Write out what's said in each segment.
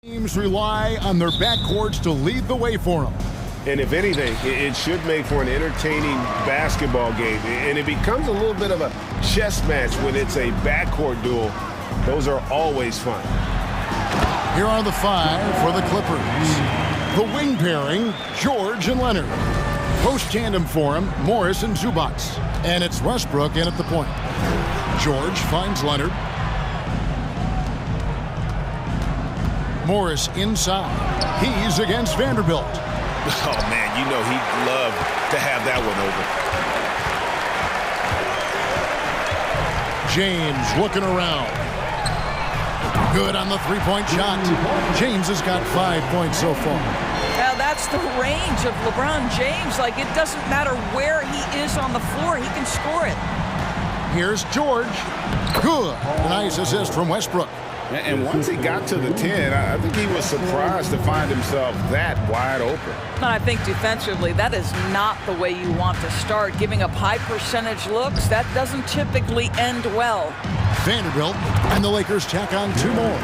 Teams rely on their backcourts to lead the way for them. And if anything, it should make for an entertaining basketball game. And it becomes a little bit of a chess match when it's a backcourt duel. Those are always fun. Here are the five for the Clippers. The wing pairing, George and Leonard. Post tandem for him, Morris and Zubac. And it's Westbrook in at the point. George finds Leonard. Morris inside. He's against Vanderbilt. Oh, man, you know he'd love to have that one over. James looking around. Good on the three-point shot. James has got 5 points so far. Now that's the range of LeBron James. Like, it doesn't matter where he is on the floor. He can score it. Here's George. Good. Nice assist from Westbrook. And once he got to the 10, I think he was surprised to find himself that wide open. And I think defensively, that is not the way you want to start. Giving up high percentage looks, that doesn't typically end well. Vanderbilt, and the Lakers tack on 2 more.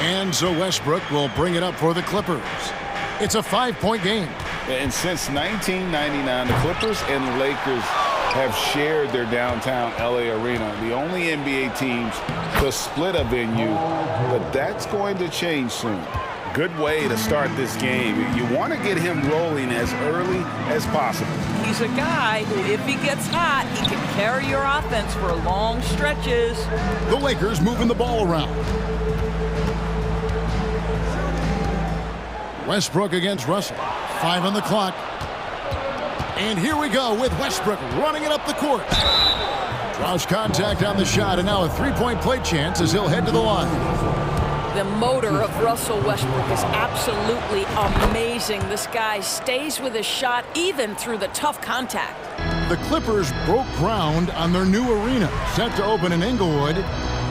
And so Westbrook will bring it up for the Clippers. It's a 5-point game. And since 1999, the Clippers and the Lakers have shared their downtown LA arena, the only NBA teams to split a venue, but that's going to change soon. Good way to start this game. You want to get him rolling as early as possible. He's a guy who, if he gets hot, he can carry your offense for long stretches. The Lakers moving the ball around. Westbrook against Russell. 5 on the clock. And here we go with Westbrook running it up the court. Draws contact on the shot, and now a 3-point play chance as he'll head to the line. The motor of Russell Westbrook is absolutely amazing. This guy stays with his shot even through the tough contact. The Clippers broke ground on their new arena, set to open in Inglewood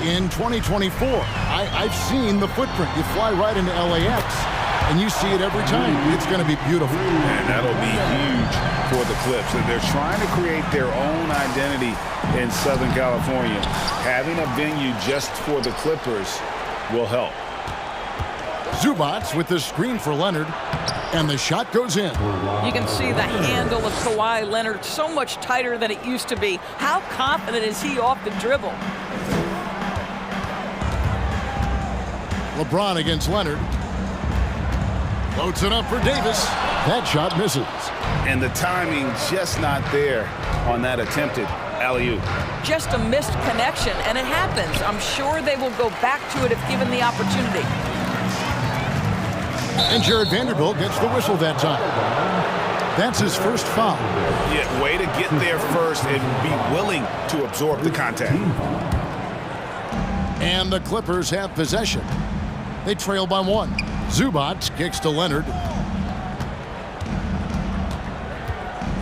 in 2024. I've seen the footprint. You fly right into LAX, and you see it every time. It's going to be beautiful. And that'll be huge for the Clips. And they're trying to create their own identity in Southern California. Having a venue just for the Clippers will help. Zubac with the screen for Leonard, and the shot goes in. You can see the handle of Kawhi Leonard so much tighter than it used to be. How confident is he off the dribble? LeBron against Leonard. Floats it up for Davis. That shot misses. And the timing just not there on that attempted alley-oop. Just a missed connection, and it happens. I'm sure they will go back to it if given the opportunity. And Jared Vanderbilt gets the whistle that time. That's his first foul. Yeah, way to get there first and be willing to absorb the contact. And the Clippers have possession. They trail by 1. Zubac kicks to Leonard.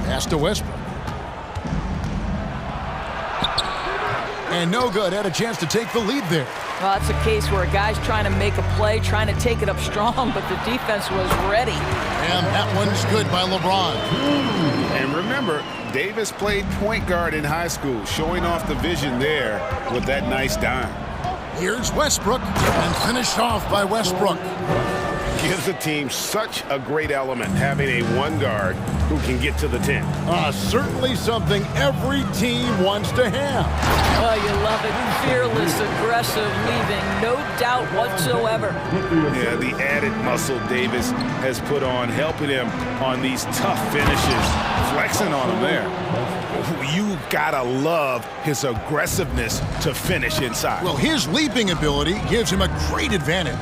Pass to Westbrook. And no good. Had a chance to take the lead there. Well, that's a case where a guy's trying to make a play, trying to take it up strong, but the defense was ready. And that one's good by LeBron. And remember, Davis played point guard in high school, showing off the vision there with that nice dime. Here's Westbrook, and finished off by Westbrook. Gives the team such a great element, having a 1 guard who can get to the 10. Certainly something every team wants to have. Oh, you love it. Fearless, aggressive, leaving no doubt whatsoever. Yeah, the added muscle Davis has put on, helping him on these tough finishes, flexing on him there. You gotta love his aggressiveness to finish inside. Well, his leaping ability gives him a great advantage.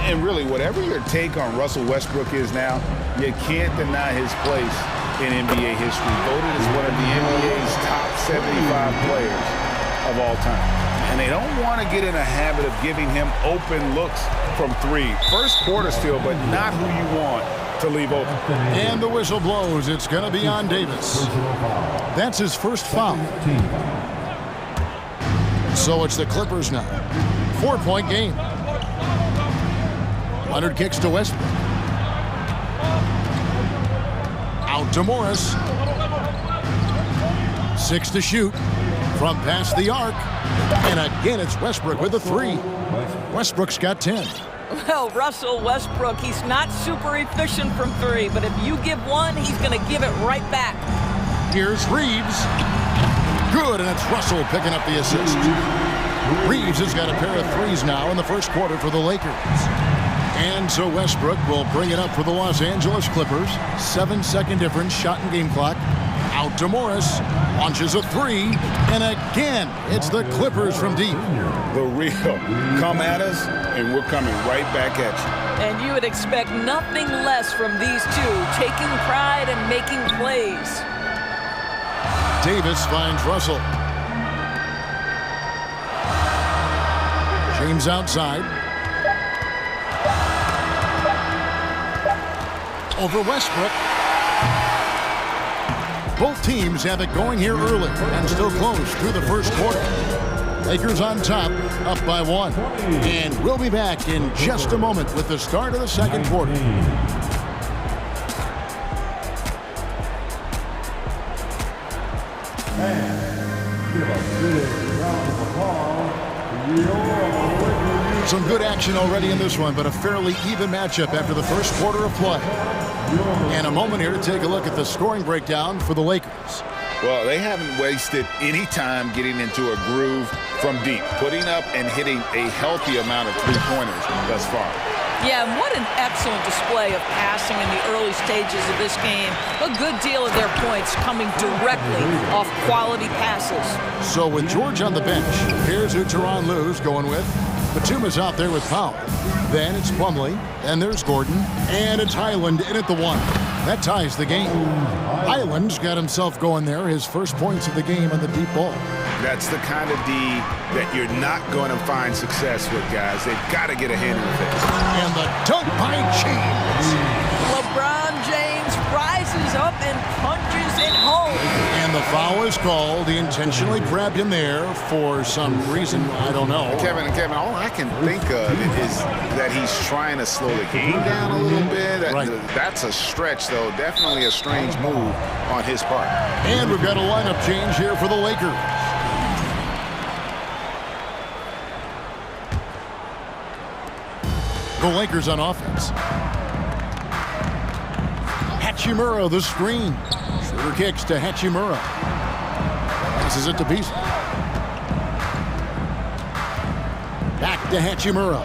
And really, whatever your take on Russell Westbrook is now, you can't deny his place in NBA history. Voted as one of the NBA's top 75 players of all time. And they don't want to get in a habit of giving him open looks from 3. First quarter still, but not who you want to leave open. And the whistle blows. It's going to be on Davis. That's his first foul. So it's the Clippers now. 4-point game. Leonard kicks to Westbrook. Out to Morris. 6 to shoot from past the arc. And again, it's Westbrook with a 3. Westbrook's got 10. Well, Russell Westbrook, he's not super efficient from three, but if you give one, he's going to give it right back. Here's Reeves. Good, and it's Russell picking up the assist. Reeves has got a pair of threes now in the first quarter for the Lakers. And so Westbrook will bring it up for the Los Angeles Clippers. 7-second difference, shot and game clock. Out to Morris, launches a three, and again, it's the Clippers from deep. The real come at us, and we're coming right back at you. And you would expect nothing less from these two, taking pride and making plays. Davis finds Russell. James outside. Over Westbrook. Both teams have it going here early and still close through the first quarter. Lakers on top, up by 1. And we'll be back in just a moment with the start of the second quarter. Some good action already in this one, but a fairly even matchup after the first quarter of play. And a moment here to take a look at the scoring breakdown for the Lakers. Well, they haven't wasted any time getting into a groove from deep, putting up and hitting a healthy amount of three-pointers thus far. Yeah, and what an excellent display of passing in the early stages of this game. A good deal of their points coming directly off quality passes. So with George on the bench, here's who Tyronn Lue's going with. Batum is out there with Powell. Then it's Plumlee, and there's Gordon, and it's Highland in at the 1. That ties the game. Highland's got himself going there, his first points of the game on the deep ball. That's the kind of D that you're not going to find success with, guys. They've got to get a hand in the face. And the dunk by James. LeBron James rises up and punches it home. And the foul is called. He intentionally grabbed him there for some reason, I don't know. Kevin, all I can think of is that he's trying to slow the game down a little bit. Right. That's a stretch, though. Definitely a strange move on his part. And we've got a lineup change here for the Lakers. The Lakers on offense. Hachimura, the screen. Schroeder kicks to Hachimura. Passes it to Beasley. Back to Hachimura.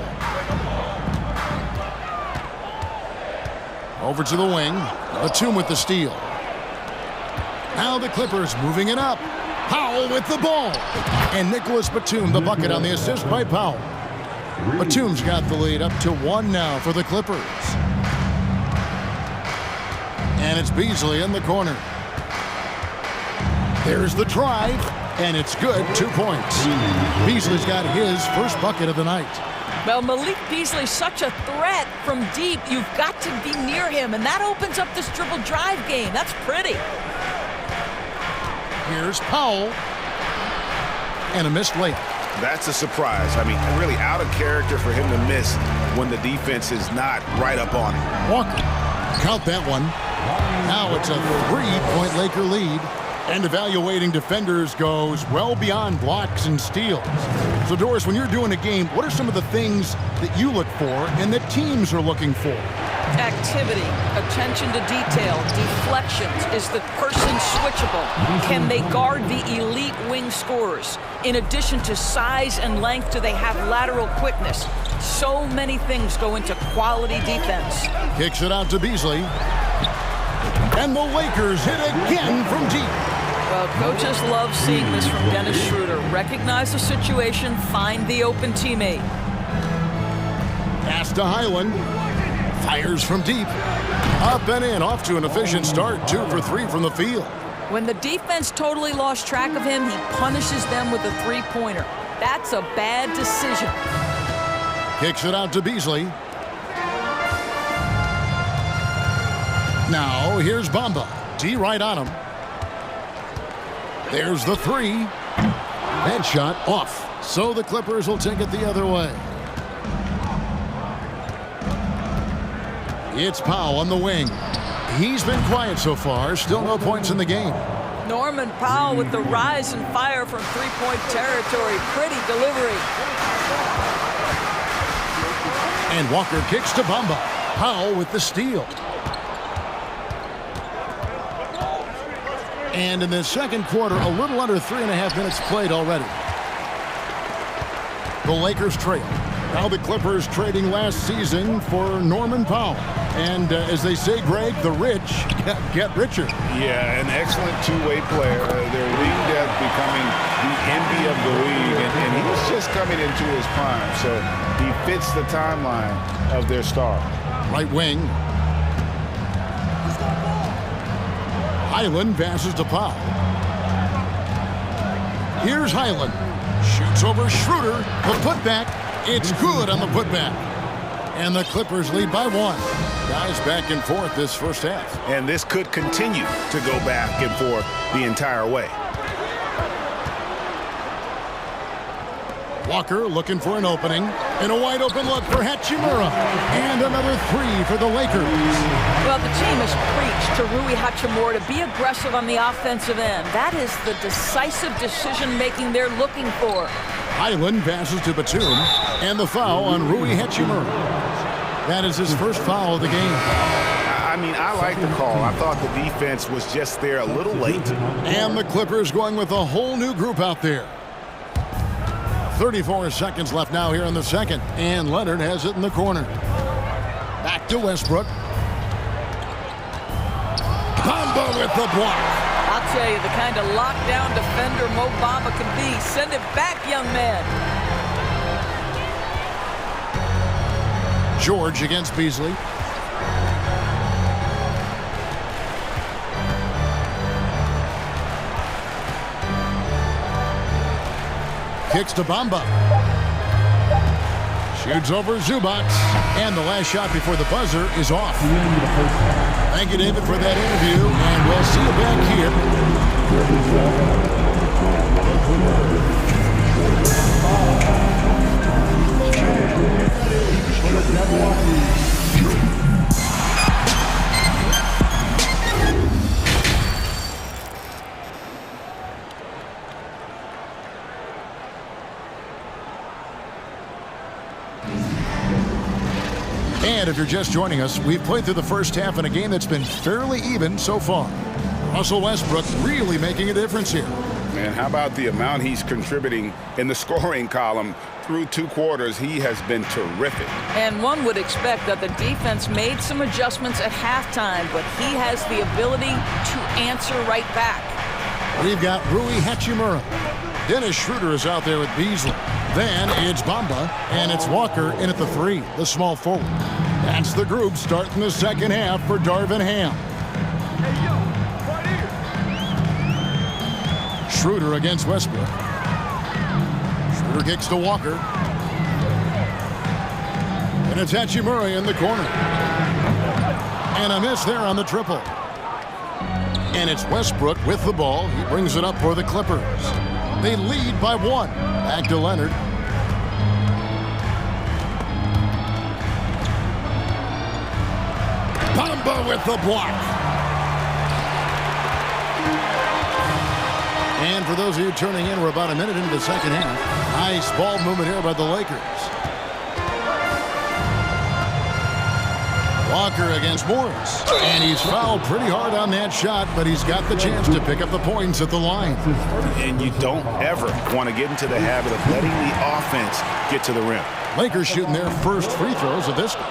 Over to the wing. Batum with the steal. Now the Clippers moving it up. Powell with the ball. And Nicholas Batum, the bucket on the assist by Powell. Batum's got the lead up to 1 now for the Clippers. And it's Beasley in the corner. There's the drive, and it's good. 2 points. Beasley's got his first bucket of the night. Well, Malik Beasley's such a threat from deep. You've got to be near him, and that opens up this dribble drive game. That's pretty. Here's Powell. And a missed layup. That's a surprise. I mean, really out of character for him to miss when the defense is not right up on him. Walker, count that one. Now it's a 3-point Laker lead. And evaluating defenders goes well beyond blocks and steals. So, Doris, when you're doing a game, what are some of the things that you look for and that teams are looking for? Activity, attention to detail, deflections. Is the person switchable? Can they guard the elite wing scorers? In addition to size and length, do they have lateral quickness? So many things go into quality defense. Kicks it out to Beasley. And the Lakers hit again from deep. Well, coaches love seeing this from Dennis Schroeder. Recognize the situation, find the open teammate. Pass to Highland. Fires from deep. Up and in, off to an efficient start. 2 for 3 from the field. When the defense totally lost track of him, he punishes them with a three-pointer. That's a bad decision. Kicks it out to Beasley. Now, here's Bamba. D right on him. There's the 3. That shot off. So the Clippers will take it the other way. It's Powell on the wing. He's been quiet so far. Still no points in the game. Norman Powell with the rise and fire from three-point territory. Pretty delivery. And Walker kicks to Bamba. Powell with the steal. And in the second quarter, a little under 3.5 minutes played already. The Lakers trail. Now the Clippers trading last season for Norman Powell. And as they say, Greg, the rich get richer. Yeah, an excellent two-way player. Their wing depth becoming the envy of the league. And he's just coming into his prime. So he fits the timeline of their star. Right wing. Highland passes to Powell. Here's Highland. Shoots over Schroeder. The putback. It's good on the putback. And the Clippers lead by 1. Guys back and forth this first half. And this could continue to go back and forth the entire way. Walker looking for an opening. And a wide open look for Hachimura. And another 3 for the Lakers. Well, the team has preached to Rui Hachimura to be aggressive on the offensive end. That is the decisive decision-making they're looking for. Highland passes to Batum. And the foul on Rui Hachimura. That is his first foul of the game. I mean, I like the call. I thought the defense was just there a little late. And the Clippers going with a whole new group out there. 34 seconds left now here in the second. And Leonard has it in the corner. Back to Westbrook. Bamba with the block. I'll tell you, the kind of lockdown defender Mo Bamba can be. Send it back, young man. George against Beasley. Kicks to Bamba. Shoots over Zubac. And the last shot before the buzzer is off. Thank you, David, for that interview. And we'll see you back here. And if you're just joining us, we've played through the first half in a game that's been fairly even so far. Russell Westbrook really making a difference here. Man, how about the amount he's contributing in the scoring column? Through 2 quarters, he has been terrific. And one would expect that the defense made some adjustments at halftime, but he has the ability to answer right back. We've got Rui Hachimura. Dennis Schroeder is out there with Beasley. Then it's Bamba, and it's Walker in at the 3, the small forward. That's the group starting the second half for Darvin Ham. Schroeder against Westbrook. Schroeder kicks to Walker. And it's Hachimura in the corner. And a miss there on the triple. And it's Westbrook with the ball. He brings it up for the Clippers. They lead by 1. Back to Leonard. Bamba with the block. And for those of you turning in, we're about a minute into the second half. Nice ball movement here by the Lakers. Walker against Morris. And he's fouled pretty hard on that shot, but he's got the chance to pick up the points at the line. And you don't ever want to get into the habit of letting the offense get to the rim. Lakers shooting their first free throws of this game.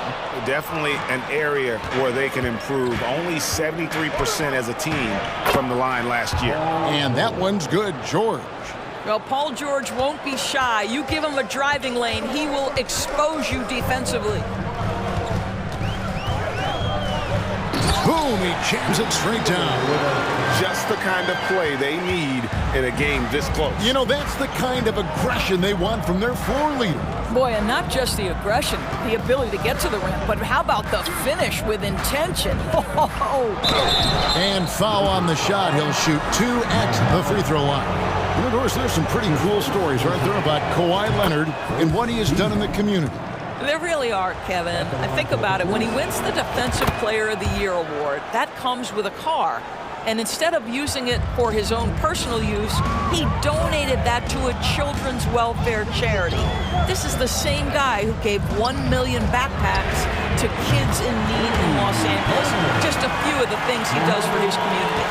Definitely an area where they can improve. Only 73% as a team from the line last year. And that one's good, George. Well, Paul George won't be shy. You give him a driving lane, he will expose you defensively. Boom, he jams it straight down. Just the kind of play they need in a game this close. You know, that's the kind of aggression they want from their floor leader. Boy, and not just the aggression, the ability to get to the rim, but how about the finish with intention? And foul on the shot. He'll shoot 2 at the free throw line. You know, Doris, there's some pretty cool stories right there about Kawhi Leonard and what he has done in the community. There really are, Kevin. I think about it. When he wins the Defensive Player of the Year award, that comes with a car. And instead of using it for his own personal use, he donated that to a children's welfare charity. This is the same guy who gave 1 million backpacks to kids in need in Los Angeles. Just a few of the things he does for his community.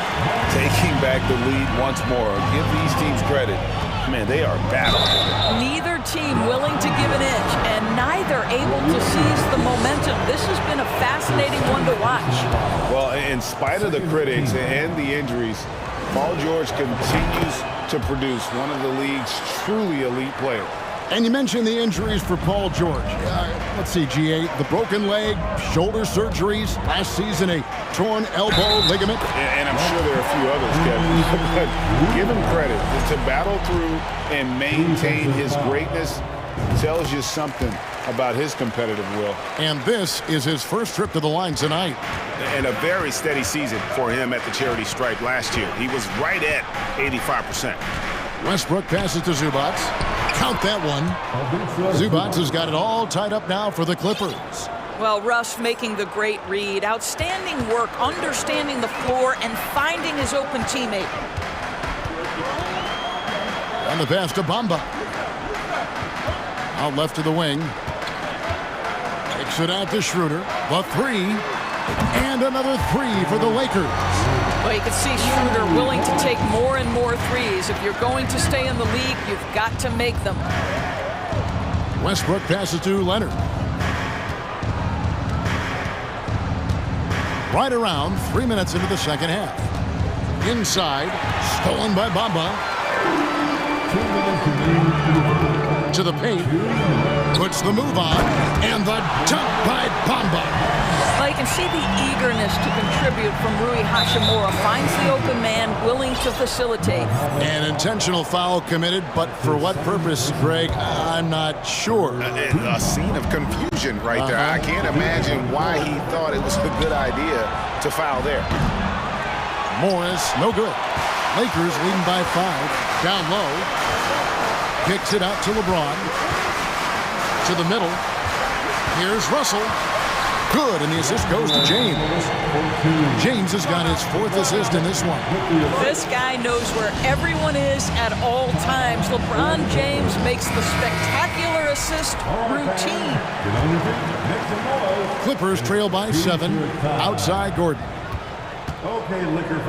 Taking back the lead once more. Give these teams credit. Man, they are battling. Neither team willing to give an inch, and neither able to seize the momentum. This has been a fascinating one to watch. Well, in spite of the critics and the injuries, Paul George continues to produce one of the league's truly elite players. And you mentioned the injuries for Paul George. Let's see, GA, the broken leg, shoulder surgeries, last season a torn elbow ligament. And I'm sure there are a few others, Kevin. But give him credit. To battle through and maintain his greatness tells you something about his competitive will. And this is his first trip to the line tonight. And a very steady season for him at the charity stripe last year. He was right at 85%. Westbrook passes to Zubac. Count that one. Zubac has got it all tied up now for the Clippers. Well, Russ making the great read. Outstanding work, understanding the floor, and finding his open teammate. And the pass to Bamba. Out left to the wing. Takes it out to Schroeder. The three. And another three for the Lakers. Well, you can see Schroeder willing to take more and more threes. If you're going to stay in the league, you've got to make them. Westbrook passes to Leonard. Right around 3 minutes into the second half. Inside, stolen by Bamba. To the paint. Puts the move on. And the dunk by Bamba. Well, you can see the eagerness to contribute from Rui Hachimura. Finds the open man, willing to facilitate. An intentional foul committed, but for what purpose, Greg? I'm not sure. A scene of confusion right there. I can't imagine why he thought it was a good idea to foul there. Morris, no good. Lakers leading by 5. Down low. Kicks it out to LeBron. To the middle. Here's Russell. Good, and the assist goes to James. James has got his 4th assist in this one. This guy knows where everyone is at all times. LeBron James makes the spectacular assist routine. Clippers trail by 7. Outside Gordon.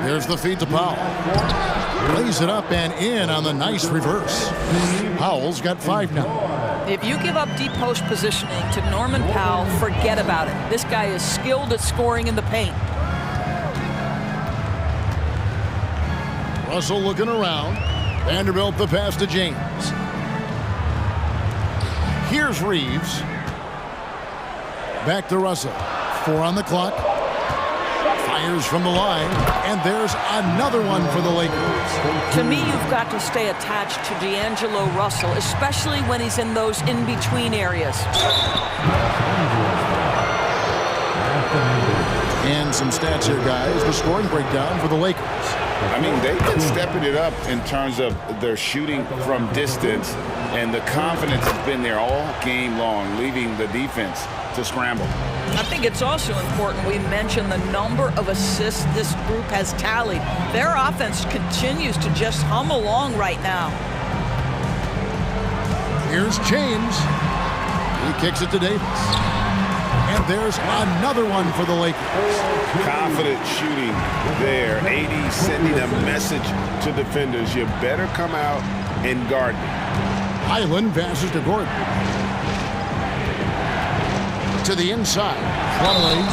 There's the feed to Powell. Lays it up and in on the nice reverse. Powell's got 5 now. If you give up deep post positioning to Norman Powell, forget about it. This guy is skilled at scoring in the paint. Russell looking around. Vanderbilt the pass to James. Here's Reeves. Back to Russell. 4 on the clock. Fires from the line, and there's another one for the Lakers. To me, you've got to stay attached to D'Angelo Russell, especially when he's in those in-between areas. And some stats here, guys. The scoring breakdown for the Lakers. I mean, they've been stepping it up in terms of their shooting from distance, and the confidence has been there all game long, leaving the defense to scramble. I think it's also important we mention the number of assists this group has tallied. Their offense continues to just hum along right now. Here's James. He kicks it to Davis. And there's another one for the Lakers. Confident shooting there. AD sending a message to defenders. You better come out and guard me. Highland passes to Gordon. To the inside. Plumlee.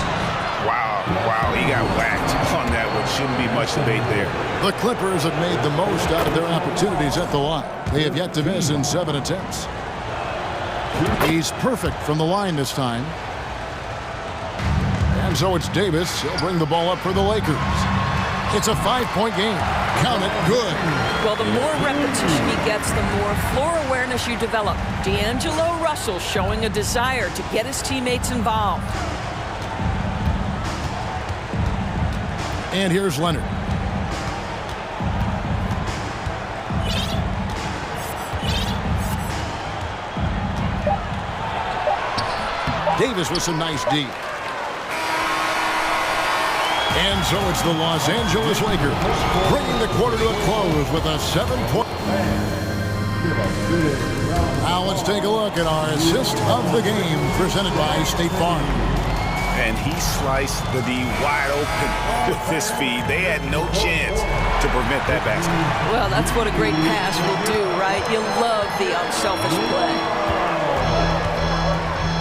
Wow, he got whacked on that one. Shouldn't be much debate there. The Clippers have made the most out of their opportunities at the line. They have yet to miss in 7 attempts. He's perfect from the line this time. And so it's Davis. He'll bring the ball up for the Lakers. It's a 5-point game. Count it. Good. Well, the more repetition he gets, the more floor awareness you develop. D'Angelo Russell showing a desire to get his teammates involved. And here's Leonard. Davis with some nice D. And so it's the Los Angeles Lakers bringing the quarter to a close with a 7-point. Now let's take a look at our assist of the game presented by State Farm. And he sliced the D wide open with his feed. They had no chance to prevent that basket. Well, that's what a great pass will do, right? You love the unselfish play.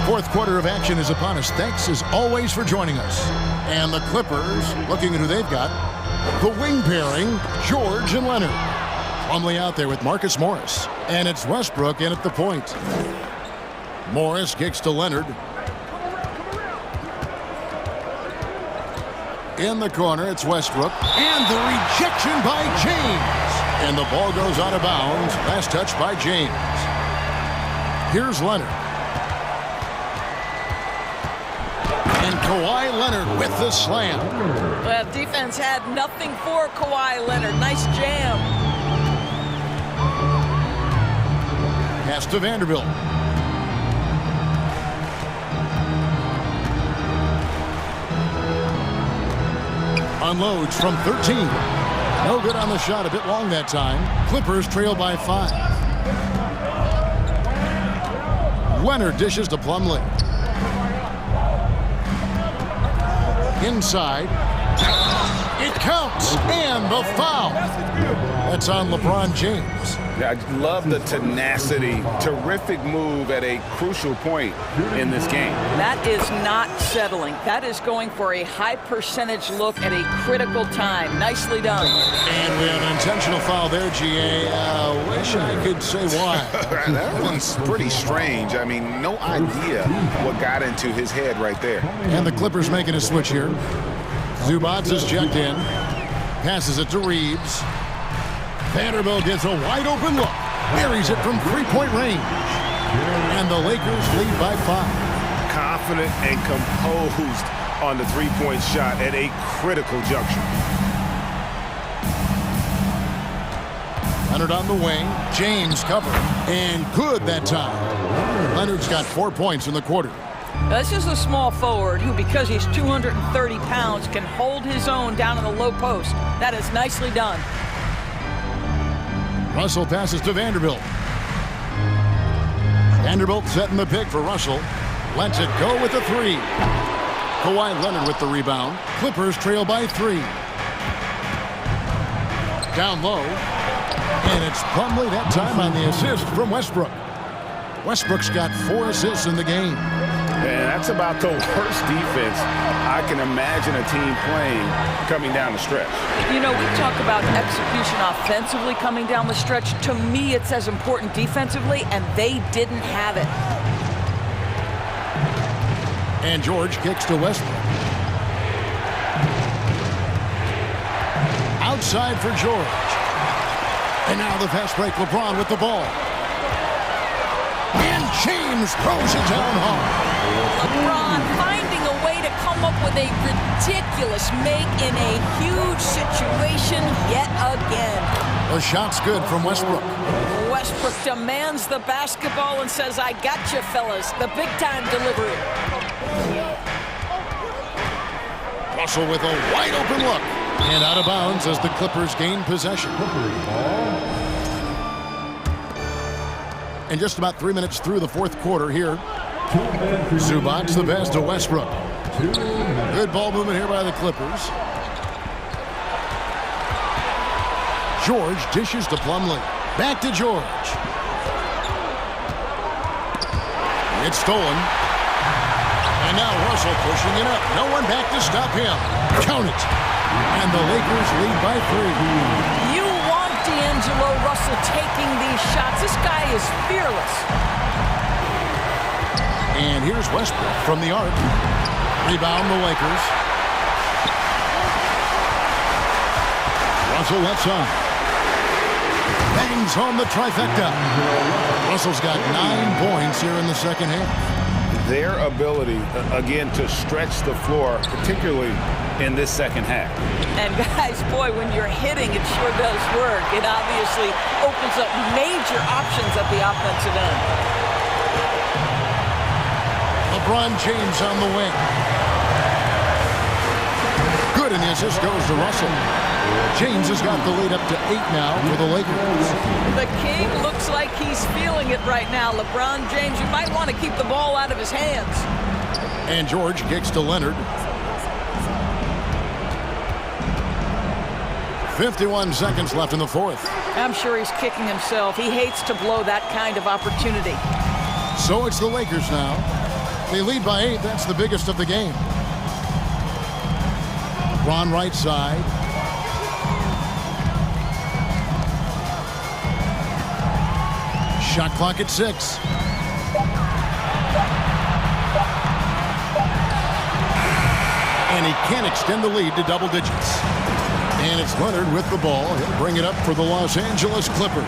Fourth quarter of action is upon us. Thanks as always for joining us. And the Clippers, looking at who they've got, the wing pairing, George and Leonard. Plumlee out there with Marcus Morris. And it's Westbrook in at the point. Morris kicks to Leonard. In the corner, it's Westbrook. And the rejection by James. And the ball goes out of bounds. Last touch by James. Here's Leonard. And Kawhi Leonard with the slam. Well, defense had nothing for Kawhi Leonard. Nice jam. Pass to Vanderbilt. Unloads from 13. No good on the shot. A bit long that time. Clippers trail by 5. Leonard dishes to Plumlee. Inside. It counts. And the foul. That's on LeBron James. I love the tenacity. Terrific move at a crucial point in this game. That is not settling. That is going for a high percentage look at a critical time. Nicely done. And we have an intentional foul there, GA. Wish I could say why. That one's pretty strange. I mean, no idea what got into his head right there. And the Clippers making a switch here. Zubac is checked in. Passes it to Reeves. Vanderbilt gets a wide open look. Buries it from three-point range. And the Lakers lead by 5. Confident and composed on the three-point shot at a critical juncture. Leonard on the wing. James covered. And good that time. Leonard's got 4 points in the quarter. This is a small forward who, because he's 230 pounds, can hold his own down in the low post. That is nicely done. Russell passes to Vanderbilt. Vanderbilt setting the pick for Russell. Lets it go with the 3. Kawhi Leonard with the rebound. Clippers trail by 3. Down low. And it's Plumlee that time on the assist from Westbrook. Westbrook's got 4 assists in the game. And that's about the worst defense I can imagine a team playing coming down the stretch. You know, we talk about execution offensively coming down the stretch. To me, it's as important defensively, and they didn't have it. And George kicks to Westbrook. Outside for George. And now the fast break, LeBron with the ball. And James throws it down hard. LeBron finding a way to come up with a ridiculous make in a huge situation yet again. The shot's good from Westbrook. Westbrook demands the basketball and says, I got you, fellas. The big-time delivery. Russell with a wide-open look. And out of bounds as the Clippers gain possession. And just about 3 minutes through the fourth quarter here. Zubac the pass to Westbrook. Good ball movement here by the Clippers. George dishes to Plumlee. Back to George. It's stolen. And now Russell pushing it up. No one back to stop him. Count it. And the Lakers lead by 3. You want D'Angelo Russell taking these shots. This guy is fearless. And here's Westbrook from the arc. Rebound the Lakers. Russell left side. Bangs home the trifecta. Russell's got 9 points here in the second half. Their ability, again, to stretch the floor, particularly in this second half. And guys, boy, when you're hitting, it sure does work. It obviously opens up major options at the offensive end. LeBron James on the wing. Good, and the assist goes to Russell. James has got the lead up to 8 now for the Lakers. The King looks like he's feeling it right now. LeBron James, you might want to keep the ball out of his hands. And George kicks to Leonard. 51 seconds left in the fourth. I'm sure he's kicking himself. He hates to blow that kind of opportunity. So it's the Lakers now. They lead by 8. That's the biggest of the game. Ron right side. Shot clock at 6. And he can't extend the lead to double digits. And it's Leonard with the ball. He'll bring it up for the Los Angeles Clippers.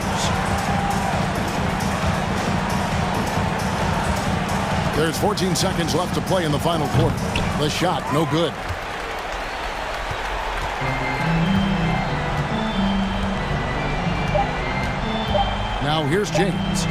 There's 14 seconds left to play in the final quarter. The shot, no good. Now here's James.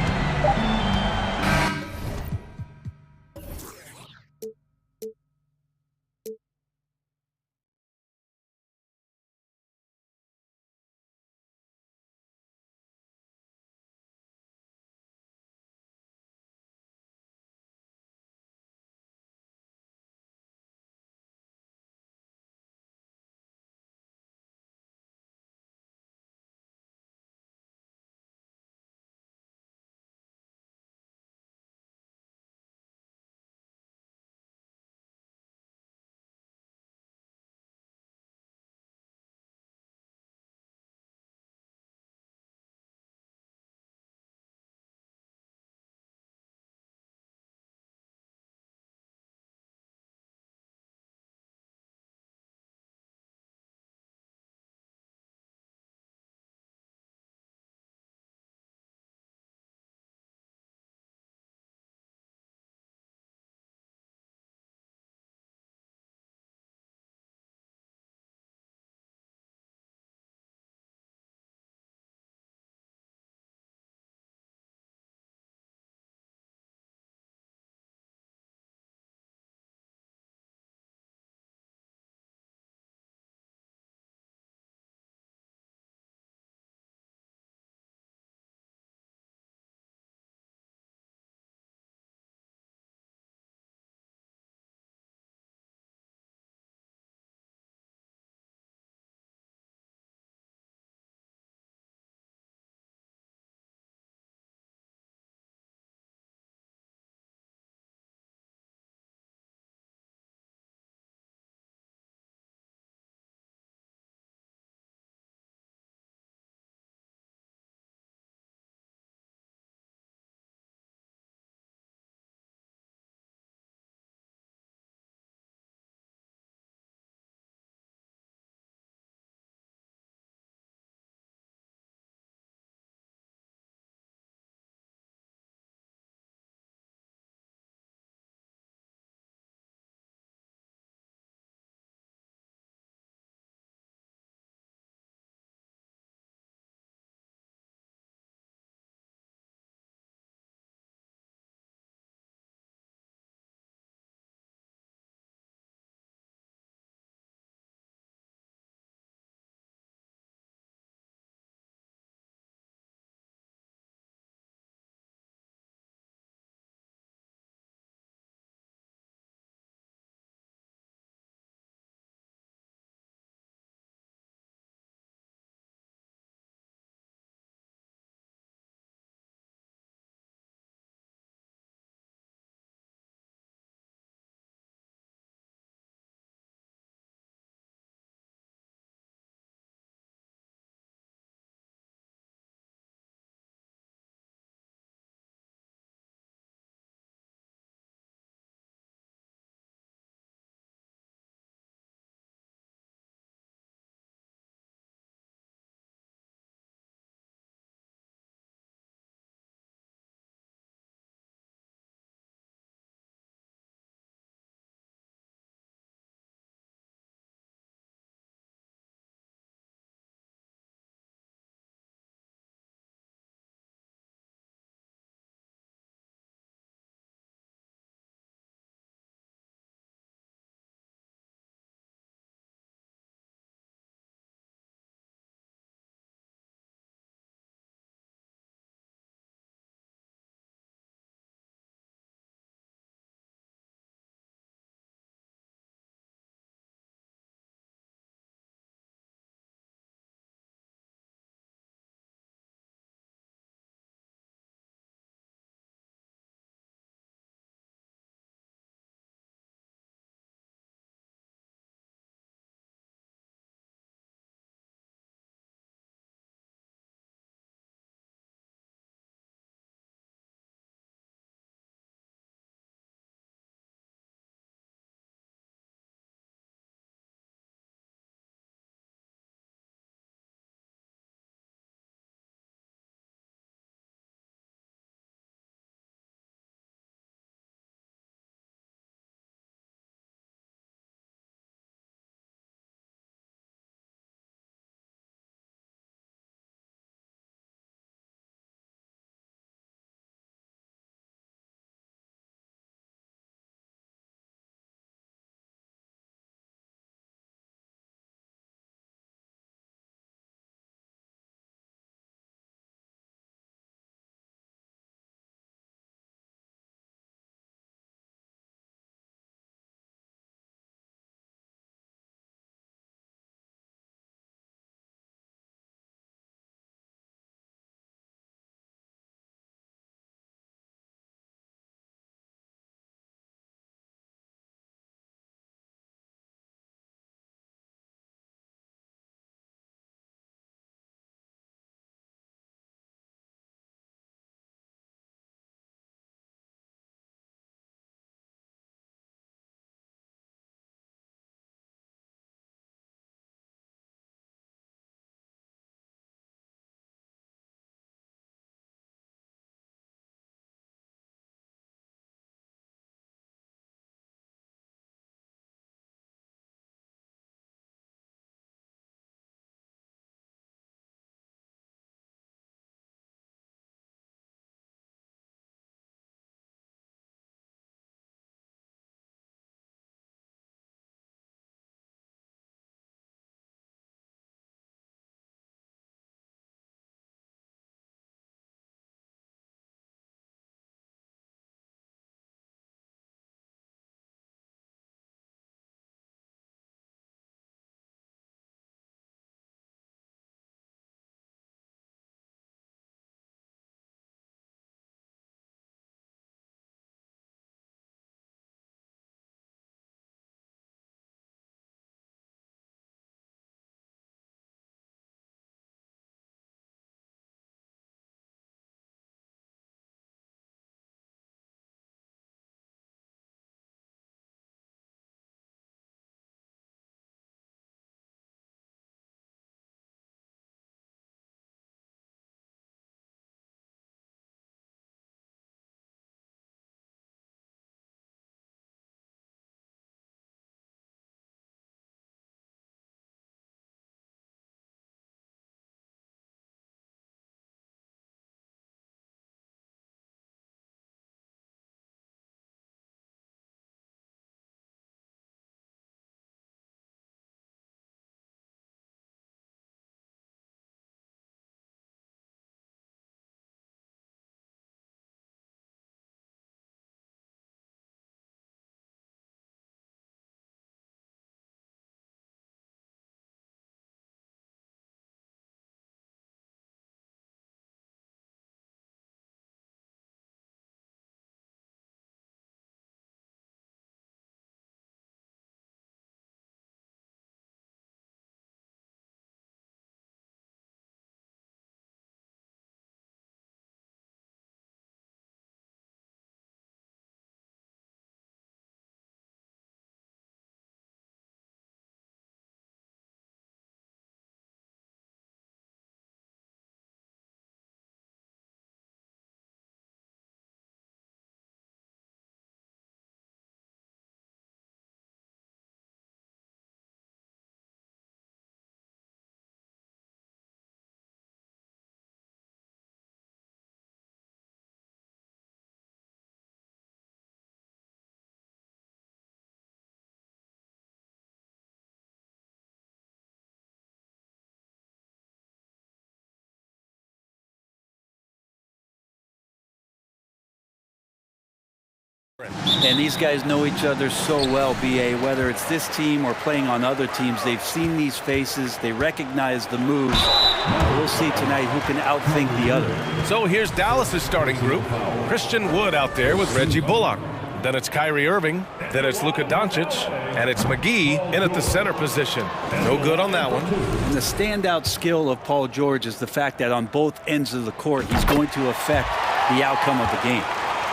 And these guys know each other so well, BA, whether it's this team or playing on other teams. They've seen these faces. They recognize the moves. We'll see tonight who can outthink the other. So here's Dallas's starting group. Christian Wood out there with Reggie Bullock. Then it's Kyrie Irving. Then it's Luka Doncic. And it's McGee in at the center position. No good on that one. And the standout skill of Paul George is the fact that on both ends of the court, he's going to affect the outcome of the game.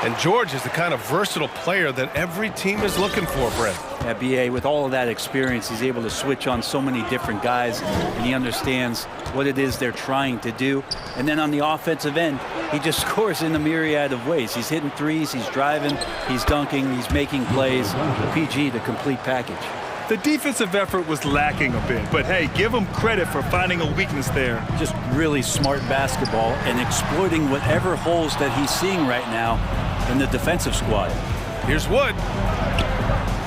And George is the kind of versatile player that every team is looking for, Brett. Yeah, BA, with all of that experience, he's able to switch on so many different guys, and he understands what it is they're trying to do. And then on the offensive end, he just scores in a myriad of ways. He's hitting threes, he's driving, he's dunking, he's making plays. PG, the complete package. The defensive effort was lacking a bit, but hey, give him credit for finding a weakness there. Just really smart basketball and exploiting whatever holes that he's seeing right now in the defensive squad. Here's Wood.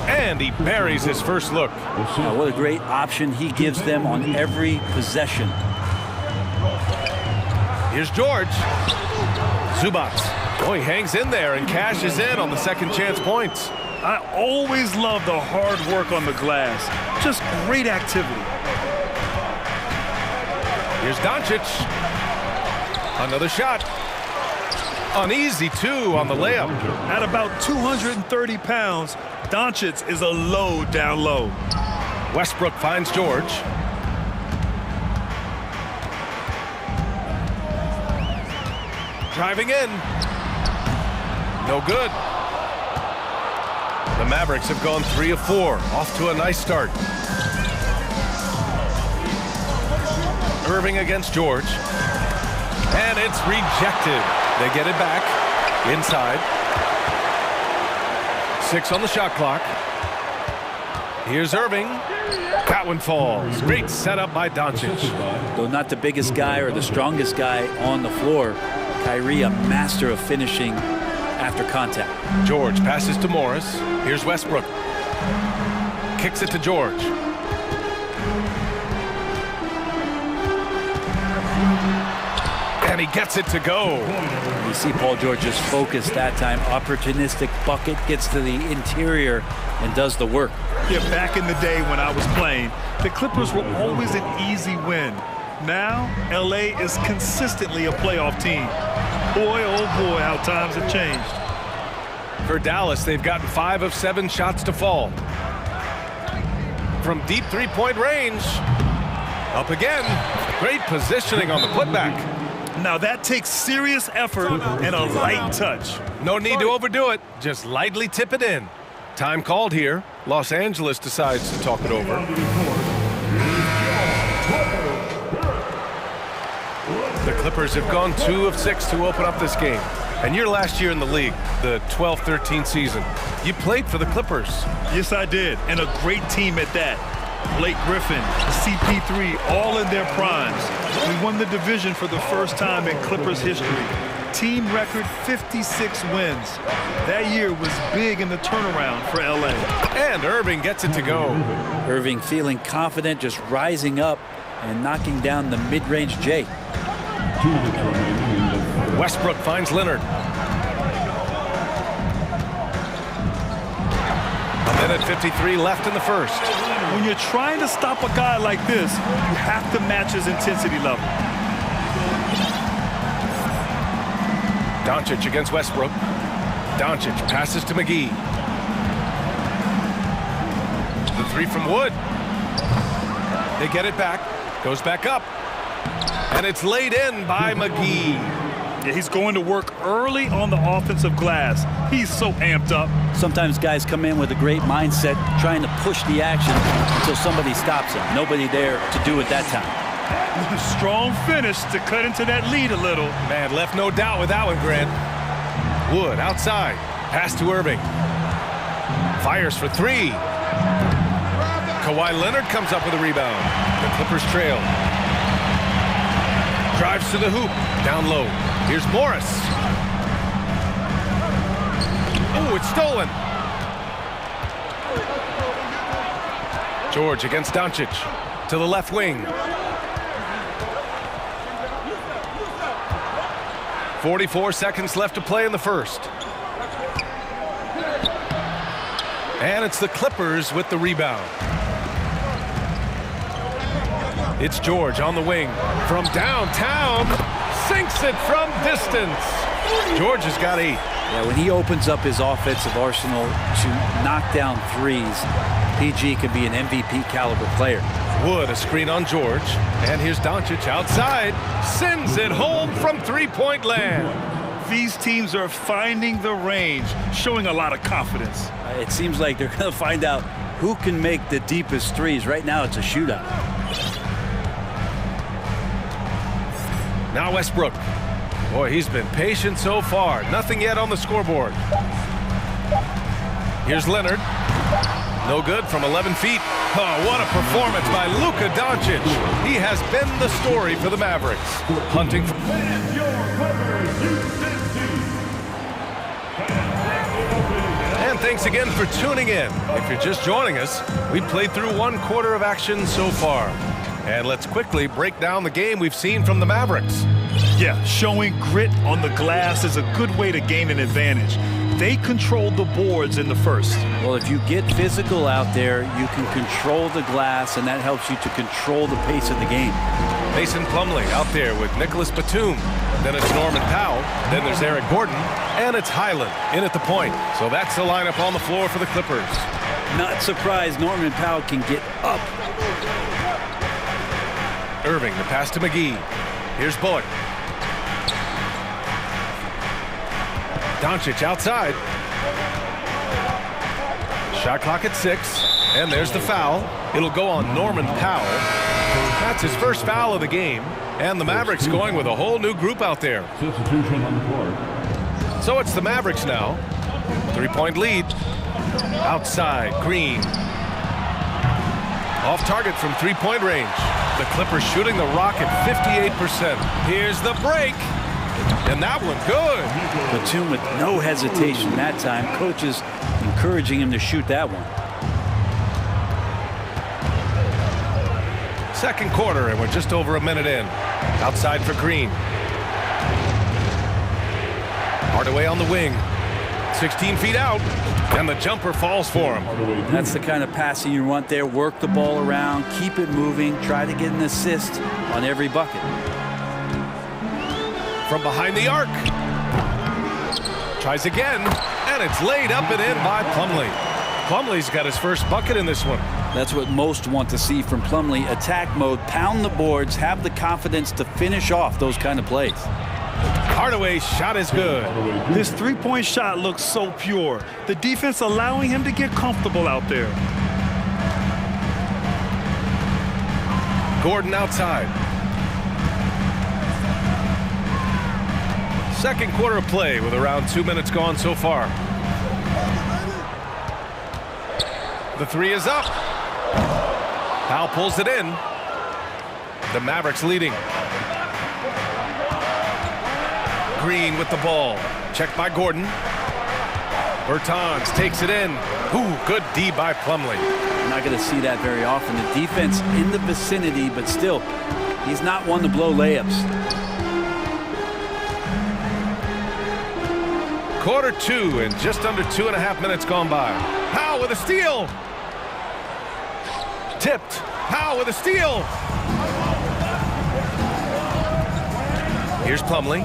And he buries his first look. Now, what a great option he gives them on every possession. Here's George. Zubac. Oh, he hangs in there and cashes in on the second chance points. I always love the hard work on the glass. Just great activity. Here's Doncic. Another shot. An easy two on the layup. At about 230 pounds, Doncic is a load down low. Westbrook finds George. Driving in. No good. The Mavericks have gone 3 of 4. Off to a nice start. Irving against George. And it's rejected. They get it back. Inside. 6 on the shot clock. Here's Irving. That one falls. Great setup by Doncic. Though not the biggest guy or the strongest guy on the floor, Kyrie a master of finishing after contact. George passes to Morris. Here's Westbrook. Kicks it to George. And he gets it to go. You see Paul George just focused that time. Opportunistic bucket, gets to the interior and does the work. Yeah, back in the day when I was playing, the Clippers were always an easy win. Now, LA is consistently a playoff team. Boy, oh boy, how times have changed. For Dallas, they've gotten 5 of 7 shots to fall. From deep three-point range. Up again. Great positioning on the putback. Now that takes serious effort and a light touch. No need to overdo it. Just lightly tip it in. Time called here. Los Angeles decides to talk it over. The Clippers have gone 2 of 6 to open up this game. And your last year in the league, the 12-13 season, you played for the Clippers. Yes, I did, and a great team at that. Blake Griffin, CP3, all in their primes. We won the division for the first time in Clippers history. Team record 56 wins. That year was big in the turnaround for LA. And Irving gets it to go. Irving feeling confident, just rising up and knocking down the mid-range J. Westbrook finds Leonard. A minute 53 left in the first. When you're trying to stop a guy like this, you have to match his intensity level. Doncic against Westbrook. Doncic passes to McGee. The 3 from Wood. They get it back. Goes back up. And it's laid in by McGee. Yeah, he's going to work early on the offensive glass. He's so amped up. Sometimes guys come in with a great mindset, trying to push the action until somebody stops him. Nobody there to do it that time. Strong finish to cut into that lead a little. Man, left no doubt with that one, Grant. Wood outside. Pass to Irving. Fires for 3. Kawhi Leonard comes up with a rebound. The Clippers trail. Drives to the hoop. Down low. Here's Morris. Oh, it's stolen. George against Doncic. To the left wing. 44 seconds left to play in the first. And it's the Clippers with the rebound. It's George on the wing. From downtown, sinks it from distance. George has got 8. Yeah, when he opens up his offensive arsenal to knock down threes, PG could be an MVP caliber player. Wood, a screen on George. And here's Doncic outside. Sends it home from three-point land. These teams are finding the range, showing a lot of confidence. It seems like they're going to find out who can make the deepest threes. Right now, it's a shootout. Now Westbrook. Boy, he's been patient so far. Nothing yet on the scoreboard. Here's Leonard. No good from 11 feet. Oh, what a performance by Luka Doncic. He has been the story for the Mavericks. Hunting for... And thanks again for tuning in. If you're just joining us, we played through 1 quarter of action so far. And let's quickly break down the game we've seen from the Mavericks. Yeah, showing grit on the glass is a good way to gain an advantage. They controlled the boards in the first. Well, if you get physical out there, you can control the glass, and that helps you to control the pace of the game. Mason Plumlee out there with Nicholas Batum. Then it's Norman Powell. Then there's Eric Gordon. And it's Highland in at the point. So that's the lineup on the floor for the Clippers. Not surprised Norman Powell can get up. Irving, the pass to McGee. Here's Bullock. Doncic outside. Shot clock at 6. And there's the foul. It'll go on Norman Powell. That's his first foul of the game. And the Mavericks going with a whole new group out there. Substitution on the floor. So it's the Mavericks now. 3-point lead. Outside, Green. Off target from 3-point range. The Clippers shooting the rock at 58%. Here's the break. And that one good. Batum with no hesitation that time. Coaches encouraging him to shoot that one. Second quarter, and we're just over a minute in. Outside for Green. Hardaway on the wing. 16 feet out. And the jumper falls for him. That's the kind of passing you want there. Work the ball around, keep it moving, try to get an assist on every bucket. From behind the arc. Tries again, and it's laid up and in by Plumlee. Plumlee's got his first bucket in this one. That's what most want to see from Plumlee. Attack mode, pound the boards, have the confidence to finish off those kind of plays. Hardaway's shot is good. This three-point shot looks so pure. The defense allowing him to get comfortable out there. Gordon outside. Second quarter of play with around 2 minutes gone so far. The three is up. Powell pulls it in. The Mavericks leading. Green with the ball. Checked by Gordon. Bertans takes it in. Ooh, good D by Plumlee. You're not going to see that very often. The defense in the vicinity, but still, he's not one to blow layups. Quarter 2 and just under 2.5 minutes gone by. Powell with a steal. Tipped. Powell with a steal. Here's Plumlee.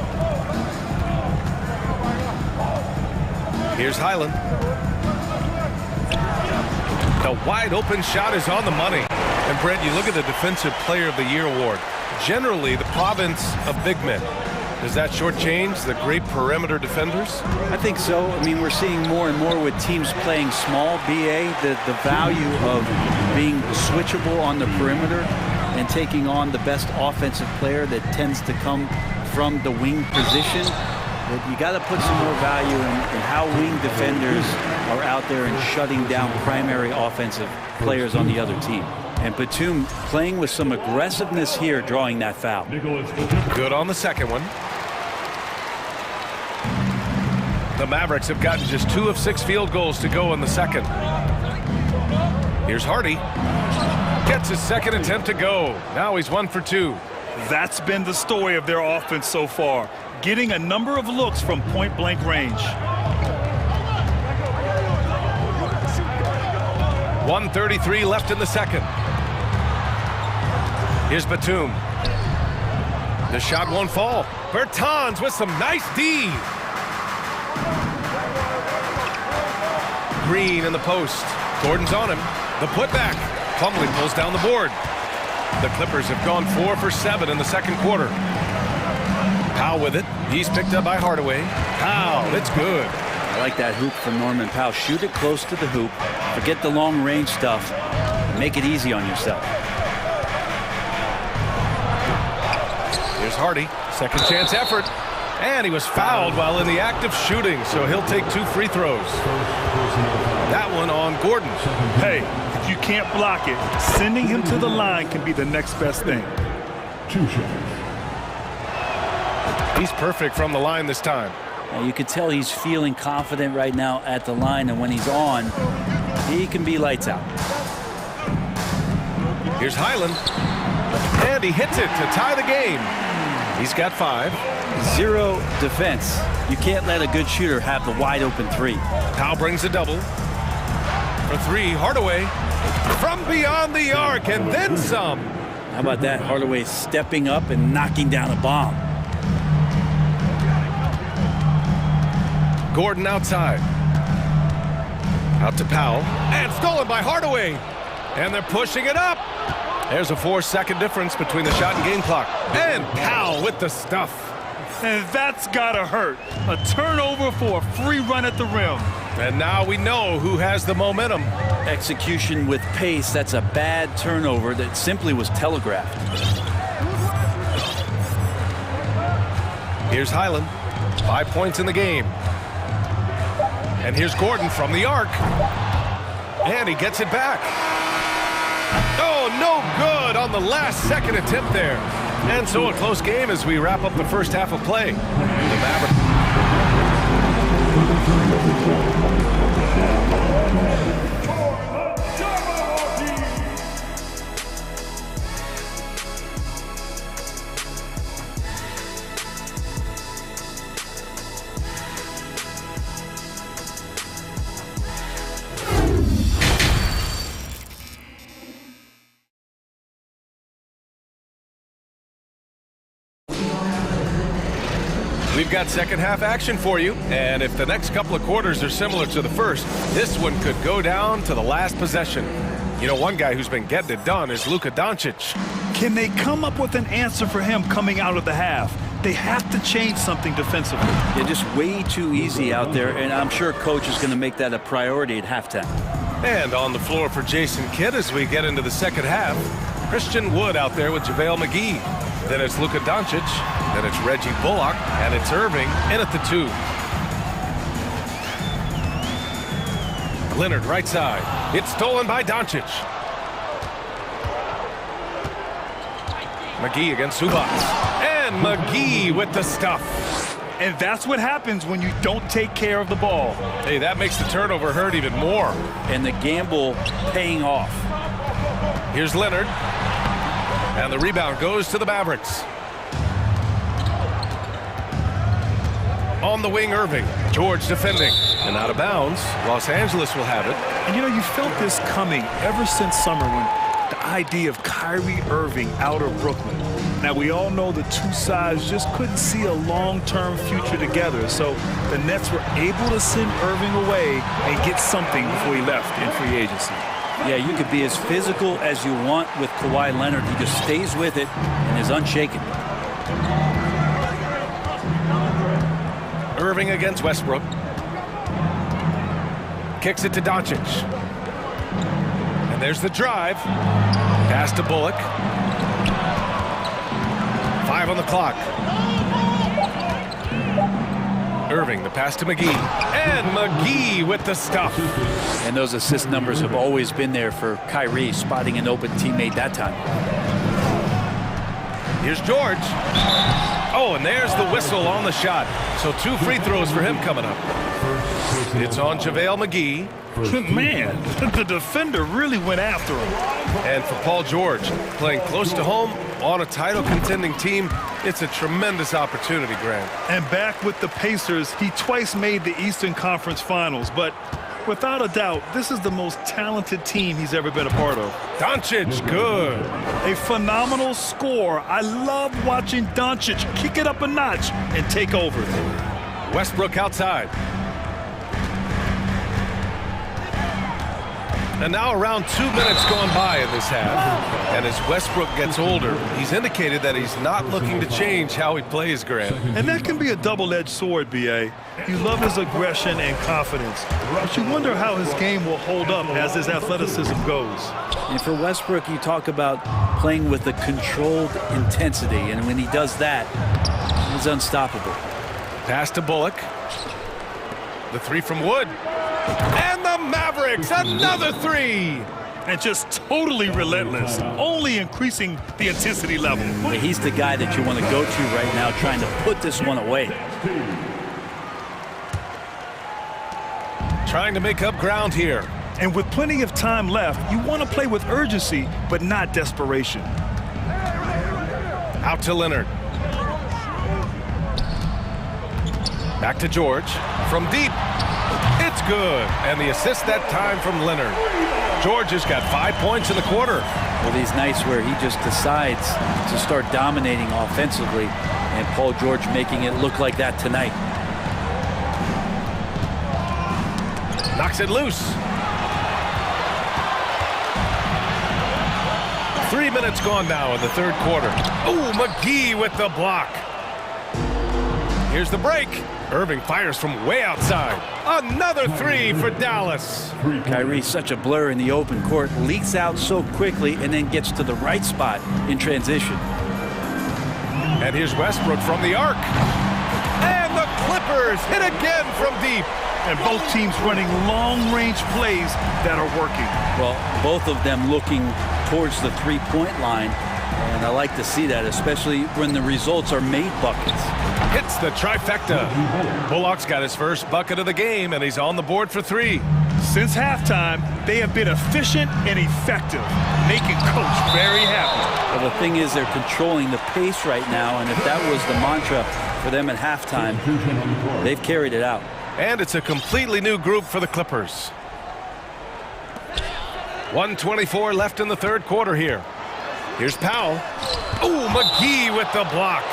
Here's Highland. The wide open shot is on the money. And Brent, you look at the Defensive Player of the Year award. Generally the province of big men. Does that shortchange the great perimeter defenders? I think so. I mean, we're seeing more and more with teams playing small BA, the value of being switchable on the perimeter and taking on the best offensive player that tends to come from the wing position. But you got to put some more value in how wing defenders are out there and shutting down primary offensive players on the other team. And Batum playing with some aggressiveness here, drawing that foul. Good on the second one. The Mavericks have gotten just 2 of 6 field goals to go in the second. Here's Hardy. Gets his second attempt to go. Now he's 1 for 2. That's been the story of their offense so far, getting a number of looks from point-blank range. 1:33 left in the second. Here's Batum. The shot won't fall. Bertans with some nice D. Green in the post. Gordon's on him. The putback. Plumlee pulls down the board. The Clippers have gone 4 for 7 in the second quarter. Powell with it. He's picked up by Hardaway. Powell, it's good. I like that hoop from Norman Powell. Shoot it close to the hoop. Forget the long range stuff. Make it easy on yourself. Here's Hardy. Second chance effort. And he was fouled while in the act of shooting, so he'll take 2 free throws. That one on Gordon. Hey, if you can't block it, sending him to the line can be the next best thing. 2 shots. He's perfect from the line this time. You can tell he's feeling confident right now at the line, and when he's on, he can be lights out. Here's Highland. And he hits it to tie the game. He's got 5. 0 defense. You can't let a good shooter have the wide open 3. Powell brings a double. For 3, Hardaway. From beyond the arc and then some. How about that? Hardaway stepping up and knocking down a bomb. Gordon outside. Out to Powell. And stolen by Hardaway. And they're pushing it up. There's a 4-second difference between the shot and game clock. And Powell with the stuff. And that's gotta hurt. A turnover for a free run at the rim. And now we know who has the momentum. Execution with pace. That's a bad turnover that simply was telegraphed. Here's Highland. 5 points in the game. And here's Gordon from the arc. And he gets it back. Oh, no good on the last second attempt there. And so a close game as we wrap up the first half of play. The Mavericks. We've got second half action for you, and if the next couple of quarters are similar to the first, this one could go down to the last possession. You know, one guy who's been getting it done is Luka Doncic. Can they come up with an answer for him coming out of the half? They have to change something defensively. They're just way too easy out there, and I'm sure coach is going to make that a priority at halftime. And on the floor for Jason Kidd as we get into the second half, Christian Wood out there with JaVale McGee. Then it's Luka Doncic, then it's Reggie Bullock, and it's Irving in at the 2. Leonard right side. It's stolen by Doncic. McGee against Zubac. And McGee with the stuff. And that's what happens when you don't take care of the ball. Hey, that makes the turnover hurt even more. And the gamble paying off. Here's Leonard. And the rebound goes to the Mavericks. On the wing, Irving. George defending. And out of bounds. Los Angeles will have it. And you know, you felt this coming ever since summer when the idea of Kyrie Irving out of Brooklyn. Now, we all know the two sides just couldn't see a long-term future together. So the Nets were able to send Irving away and get something before he left in free agency. Yeah, you could be as physical as you want with Kawhi Leonard. He just stays with it and is unshaken. Irving against Westbrook. Kicks it to Doncic. And there's the drive. Pass to Bullock. 5 on the clock. Irving, the pass to McGee. And McGee with the stuff. And those assist numbers have always been there for Kyrie, spotting an open teammate that time. Here's George. Oh, and there's the whistle on the shot. So 2 free throws for him coming up. It's on JaVale McGee. Man, the defender really went after him. And for Paul George, playing close to home on a title contending team, it's a tremendous opportunity, Grant. And back with the Pacers, he twice made the Eastern Conference Finals, but Without a doubt, this is the most talented team he's ever been a part of. Doncic, good. A phenomenal score. I love watching Doncic kick it up a notch and take over. Westbrook outside. And now around 2 minutes gone by in this half. And as Westbrook gets older, he's indicated that he's not looking to change how he plays, Grant. And that can be a double-edged sword, B.A. You love his aggression and confidence, but you wonder how his game will hold up as his athleticism goes. And for Westbrook, you talk about playing with a controlled intensity, and when he does that, he's unstoppable. Pass to Bullock. The three from Wood. And the Mavericks, another three! And just totally relentless, only increasing the intensity level. But he's the guy that you want to go to right now, trying to put this one away. Trying to make up ground here. And with plenty of time left, you want to play with urgency, but not desperation. Out to Leonard. Back to George. From deep. It's good. And the assist that time from Leonard. George has got 5 points in the quarter. Well, these nights where he just decides to start dominating offensively, and Paul George making it look like that tonight. Knocks it loose. 3 minutes gone now in the third quarter. Oh, McGee with the block. Here's the break. Irving fires from way outside. Another three for Dallas. Kyrie's such a blur in the open court, leaks out so quickly and then gets to the right spot in transition. And here's Westbrook from the arc. And the Clippers hit again from deep. And both teams running long-range plays that are working. Well, both of them looking towards the three-point line. And I like to see that, especially when the results are made buckets. Hits the trifecta. Bullock's got his first bucket of the game, and he's on the board for three. Since halftime, they have been efficient and effective, making Coach very happy. Well, the thing is, they're controlling the pace right now, and if that was the mantra for them at halftime, they've carried it out. And it's a completely new group for the Clippers. 1:24 left in the third quarter here. Here's Powell. Oh, McGee with the block.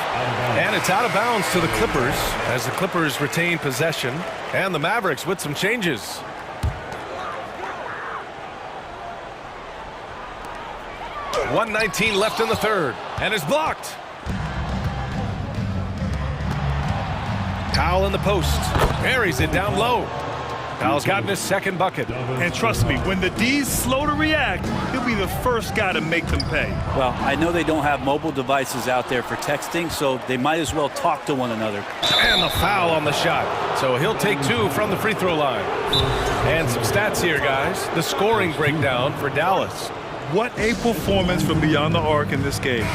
And it's out of bounds to the Clippers as the Clippers retain possession. And the Mavericks with some changes. .119 left in the third. And it's blocked. Powell in the post. Buries it down low. Powell's gotten his second bucket. And trust me, when the D's slow to react, he'll be the first guy to make them pay. Well, I know they don't have mobile devices out there for texting, so they might as well talk to one another. And the foul on the shot. So he'll take two from the free throw line. And some stats here, guys. The scoring breakdown for Dallas. What a performance from beyond the arc in this game.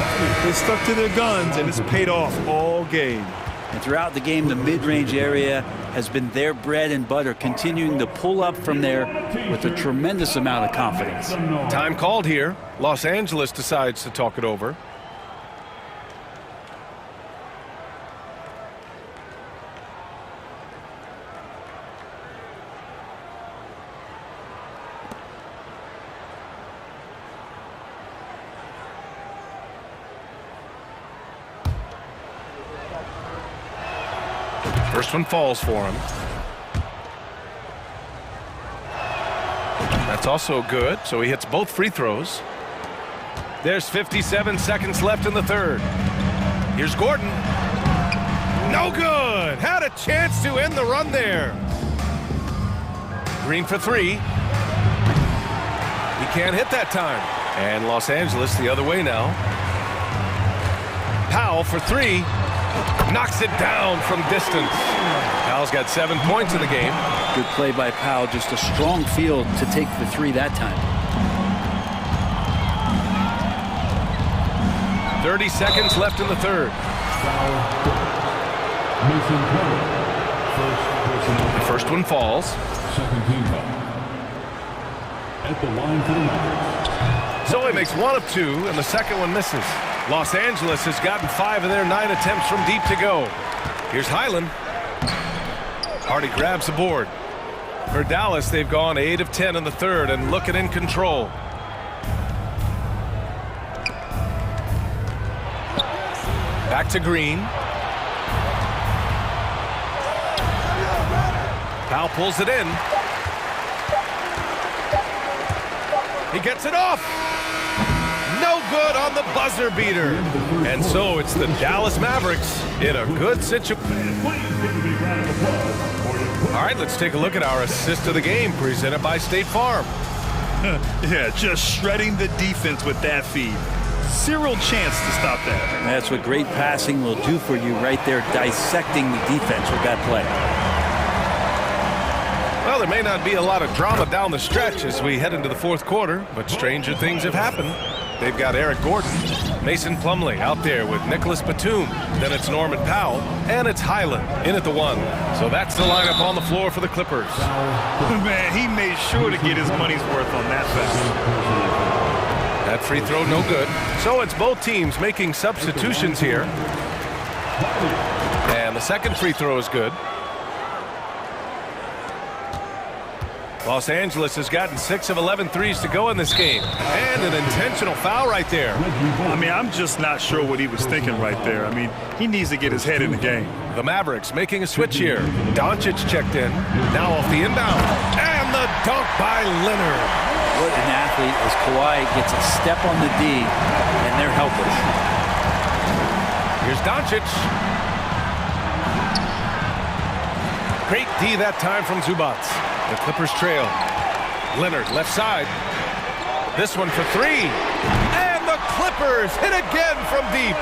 They stuck to their guns, and it's paid off all game. And throughout the game, the mid-range area has been their bread and butter, continuing to pull up from there with a tremendous amount of confidence. Time called here. Los Angeles decides to talk it over. First one falls for him. That's also good, so he hits both free throws. There's 57 seconds left in the third. Here's Gordon. No good. Had a chance to end the run there. Green for three. He can't hit that time. And Los Angeles the other way now. Powell for three. Knocks it down from distance. Powell's got 7 points in the game. Good play by Powell. Just a strong field to take the three that time. 30 seconds left in the third. The first one falls. So he makes one of two, and the second one misses. Los Angeles has gotten 5 of their 9 attempts from deep to go. Here's Highland. Hardy grabs the board. For Dallas, they've gone 8 of 10 in the third and looking in control. Back to Green. Powell pulls it in. He gets it off. No good on the buzzer beater. And so it's the Dallas Mavericks in a good situation. All right, let's take a look at our assist of the game presented by State Farm. Yeah, just shredding the defense with that feed. Zero chance to stop that. That's what great passing will do for you right there, dissecting the defense with that play. Well, there may not be a lot of drama down the stretch as we head into the fourth quarter, but stranger things have happened. They've got Eric Gordon, Mason Plumlee out there with Nicholas Batum. Then it's Norman Powell, and it's Highland in at the 1. So that's the lineup on the floor for the Clippers. Man, he made sure to get his money's worth on that foul. That free throw no good. So it's both teams making substitutions here. And the second free throw is good. Los Angeles has gotten 6 of 11 threes to go in this game. And an intentional foul right there. I mean, I'm just not sure what he was thinking right there. I mean, he needs to get his head in the game. The Mavericks making a switch here. Doncic checked in. Now off the inbound. And the dunk by Leonard. What an athlete as Kawhi gets a step on the D, and they're helpless. Here's Doncic. Great D that time from Zubats. The Clippers trail. Leonard left side. This one for 3. And the Clippers hit again from deep.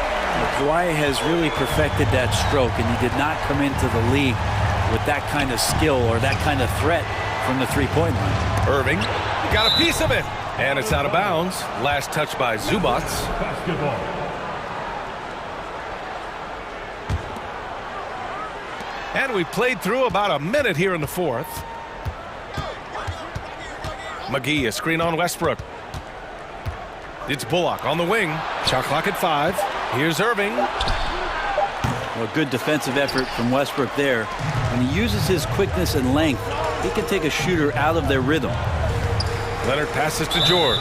Kawhi has really perfected that stroke, and he did not come into the league with that kind of skill or that kind of threat from the three-point line. Irving got a piece of it. And it's out of bounds. Last touch by Zubats. And we played through about a minute here in the fourth. McGee, a screen on Westbrook. It's Bullock on the wing. Shot clock at 5. Here's Irving. Well, good defensive effort from Westbrook there. When he uses his quickness and length, he can take a shooter out of their rhythm. Leonard passes to George.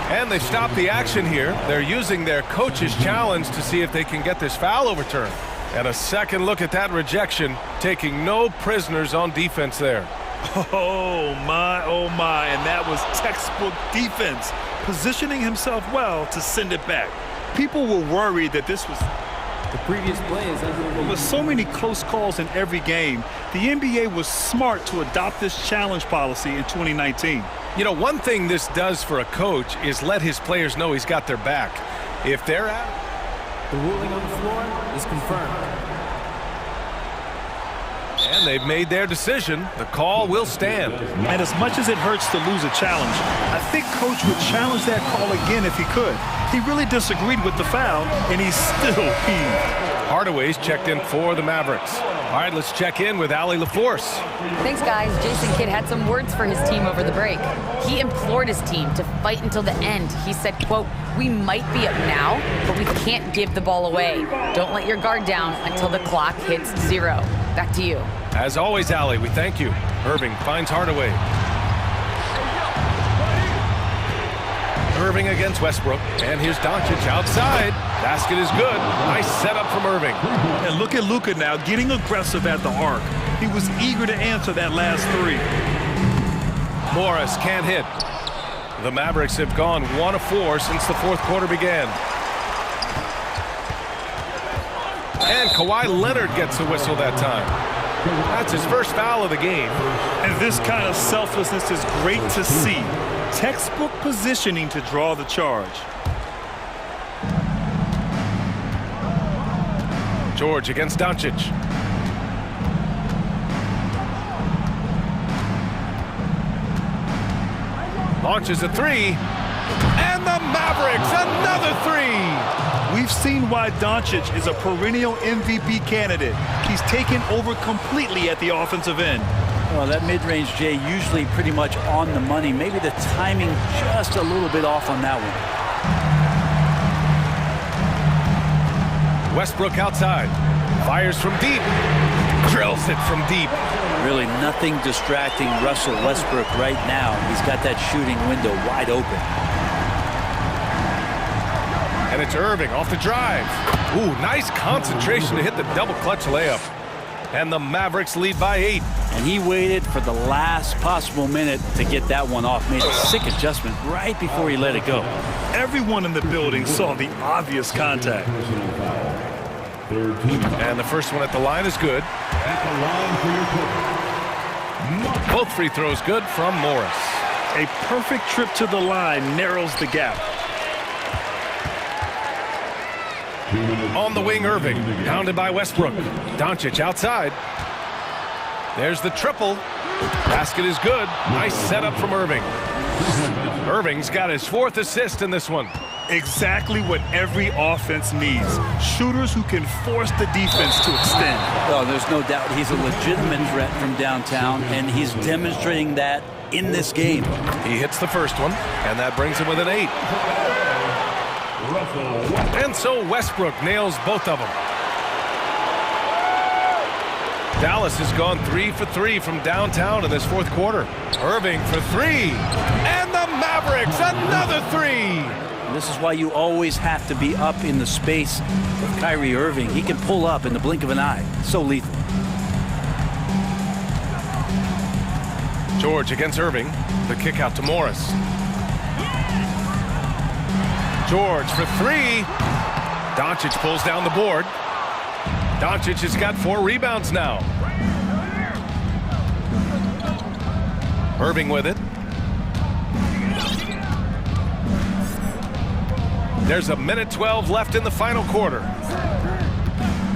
And they stop the action here. They're using their coach's challenge to see if they can get this foul overturned. And a second look at that rejection, taking no prisoners on defense there. Oh my, and that was textbook defense, positioning himself well to send it back. People were worried that this was the previous play is unbelievable. With so many close calls in every game, the NBA was smart to adopt this challenge policy in 2019. You know, one thing this does for a coach is let his players know he's got their back. If they're out, the ruling on the floor is confirmed. And they've made their decision. The call will stand. And as much as it hurts to lose a challenge, I think Coach would challenge that call again if he could. He really disagreed with the foul, and he's still heaved. Hardaway's checked in for the Mavericks. All right, let's check in with Allie LaForce. Thanks, guys. Jason Kidd had some words for his team over the break. He implored his team to fight until the end. He said, quote, "We might be up now, but we can't give the ball away. Don't let your guard down until the clock hits 0. Back to you. As always, Allie, we thank you. Irving finds Hardaway. Irving against Westbrook. And here's Doncic outside. Basket is good. Nice setup from Irving. And look at Luka now getting aggressive at the arc. He was eager to answer that last 3. Morris can't hit. The Mavericks have gone 1 of 4 since the fourth quarter began. And Kawhi Leonard gets a whistle that time. That's his first foul of the game. And this kind of selflessness is great to see. Textbook positioning to draw the charge. George against Doncic. Launches a 3. And the Mavericks, another 3. We've seen why Doncic is a perennial MVP candidate. He's taken over completely at the offensive end. Well, that mid-range, Jay, usually pretty much on the money. Maybe the timing just a little bit off on that one. Westbrook outside. Fires from deep. Drills it from deep. Really nothing distracting Russell Westbrook right now. He's got that shooting window wide open. And it's Irving off the drive. Ooh, nice concentration to hit the double clutch layup. And the Mavericks lead by 8. And he waited for the last possible minute to get that one off. Made a sick adjustment right before he let it go. Everyone in the building saw the obvious contact. And the first one at the line is good. Both free throws good from Morris. A perfect trip to the line narrows the gap. On the wing, Irving, pounded by Westbrook. Doncic outside. There's the triple. Basket is good. Nice setup from Irving. Irving's got his 4th assist in this one. Exactly what every offense needs. Shooters who can force the defense to extend. Oh, there's no doubt he's a legitimate threat from downtown, and he's demonstrating that in this game. He hits the first one, and that brings him within 8. And so Westbrook nails both of them. Dallas has gone 3 for 3 from downtown in this 4th quarter. Irving for 3. And the Mavericks, another 3. And this is why you always have to be up in the space of Kyrie Irving. He can pull up in the blink of an eye. So lethal. George against Irving. The kick out to Morris. George for 3. Doncic pulls down the board. Doncic has got 4 rebounds now. Irving with it. There's a minute 12 left in the final quarter.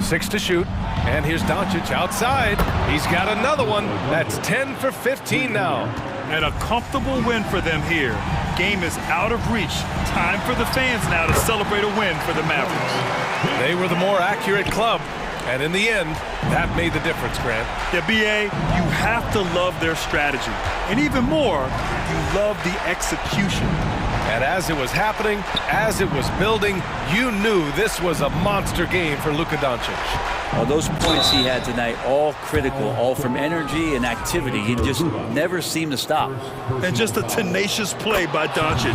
6 to shoot. And here's Doncic outside. He's got another one. That's 10 for 15 now. And a comfortable win for them here. Game is out of reach. Time for the fans now to celebrate a win for the Mavericks. They were the more accurate club. And in the end, that made the difference, Grant. Yeah, B.A., you have to love their strategy. And even more, you love the execution. And as it was happening, as it was building, you knew this was a monster game for Luka Doncic. Well, those points he had tonight, all critical, all from energy and activity. He just never seemed to stop. And just a tenacious play by Doncic,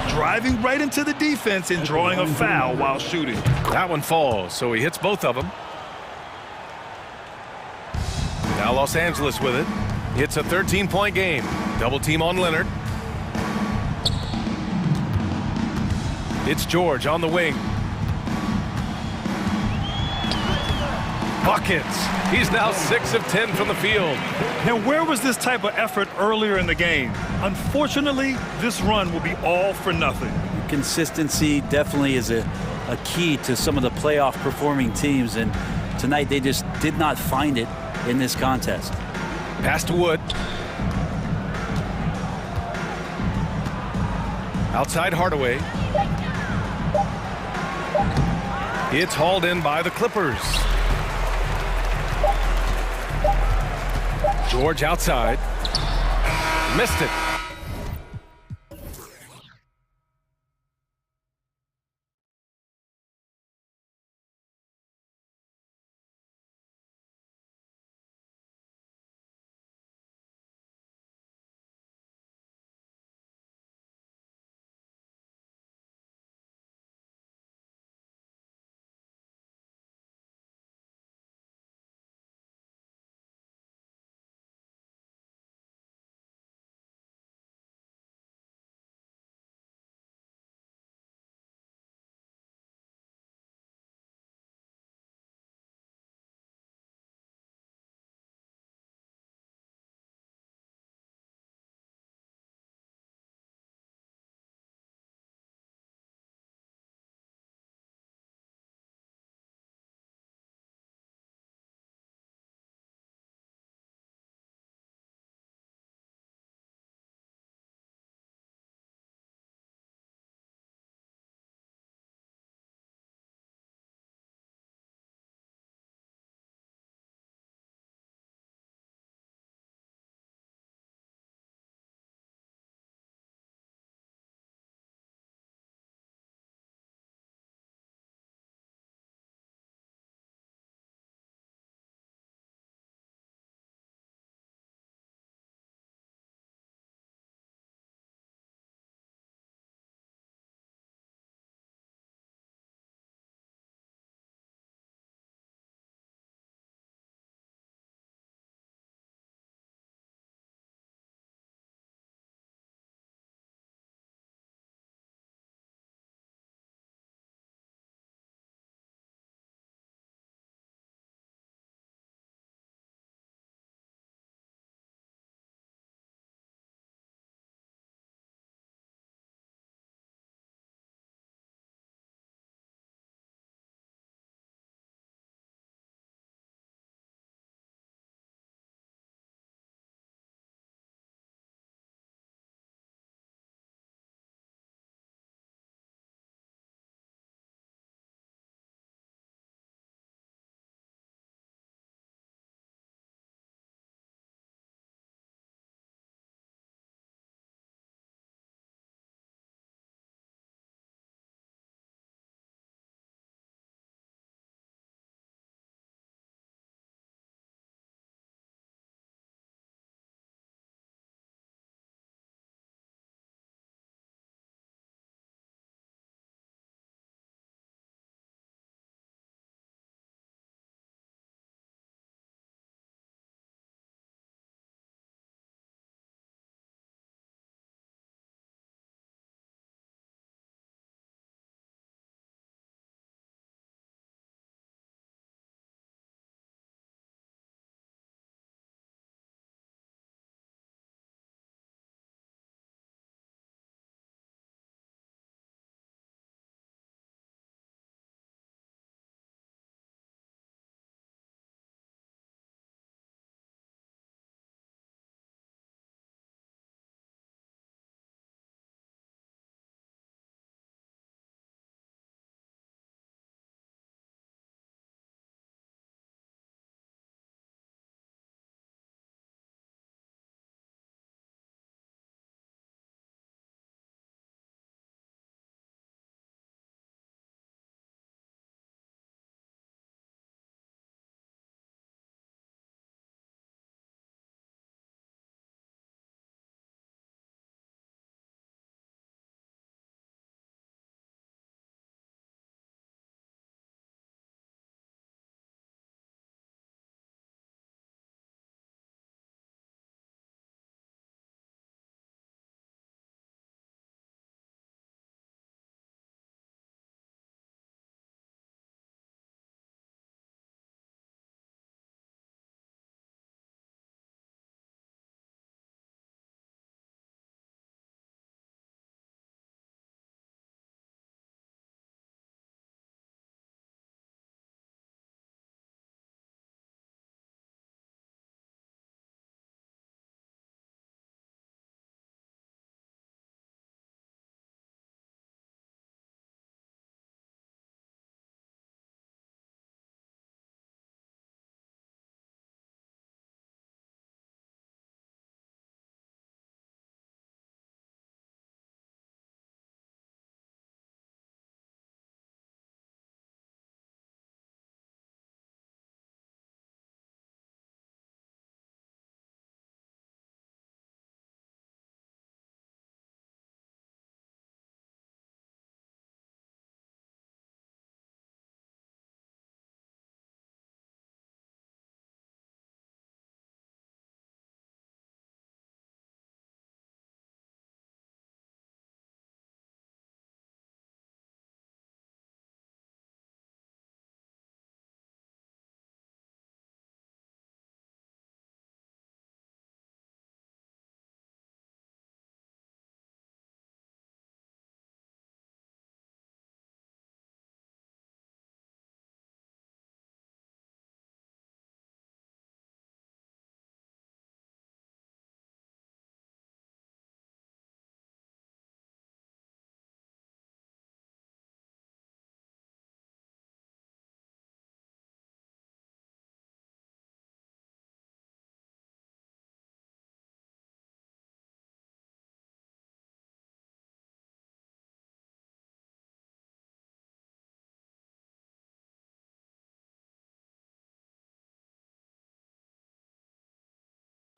driving right into the defense and drawing a foul while shooting. That one falls, so he hits both of them. Now Los Angeles with it. It's a 13-point game. Double team on Leonard. It's George on the wing. Buckets. He's now 6 of 10 from the field. Now, where was this type of effort earlier in the game? Unfortunately, this run will be all for nothing. Consistency definitely is a key to some of the playoff performing teams, and tonight they just did not find it in this contest. Pass to Wood. Outside Hardaway. It's hauled in by the Clippers. George outside. Missed it.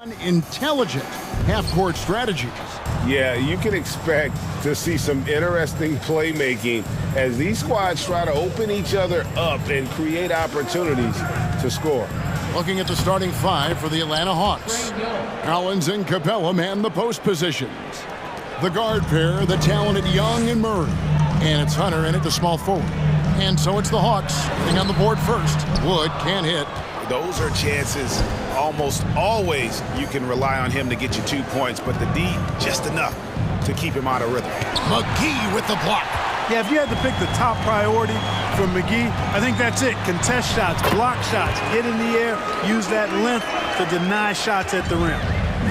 Intelligent half-court strategies. Yeah, you can expect to see some interesting playmaking as these squads try to open each other up and create opportunities to score. Looking at the starting five for the Atlanta Hawks. Collins and Capella man the post positions. The guard pair, the talented Young and Murray. And it's Hunter in at the small forward. And so it's the Hawks getting on the board first. Wood can't hit. Those are chances almost always you can rely on him to get you 2 points, but the D just enough to keep him out of rhythm. McGee with the block. Yeah, if you had to pick the top priority for McGee, I think that's it. Contest shots, block shots, get in the air, use that length to deny shots at the rim.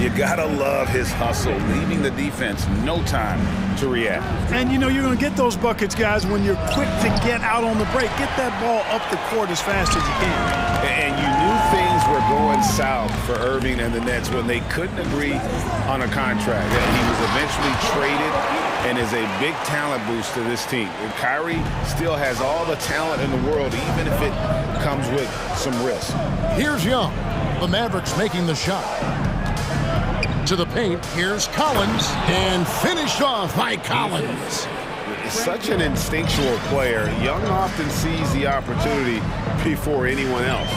You gotta love his hustle, leaving the defense no time to react. And you know you're gonna get those buckets, guys, when you're quick to get out on the break. Get that ball up the court as fast as you can. And you knew things were going south for Irving and the Nets when they couldn't agree on a contract. And he was eventually traded and is a big talent boost to this team. And Kyrie still has all the talent in the world, even if it comes with some risk. Here's Young. The Mavericks making the shot. To the paint, here's Collins, and finished off by Collins. Such an instinctual player. Young often sees the opportunity before anyone else.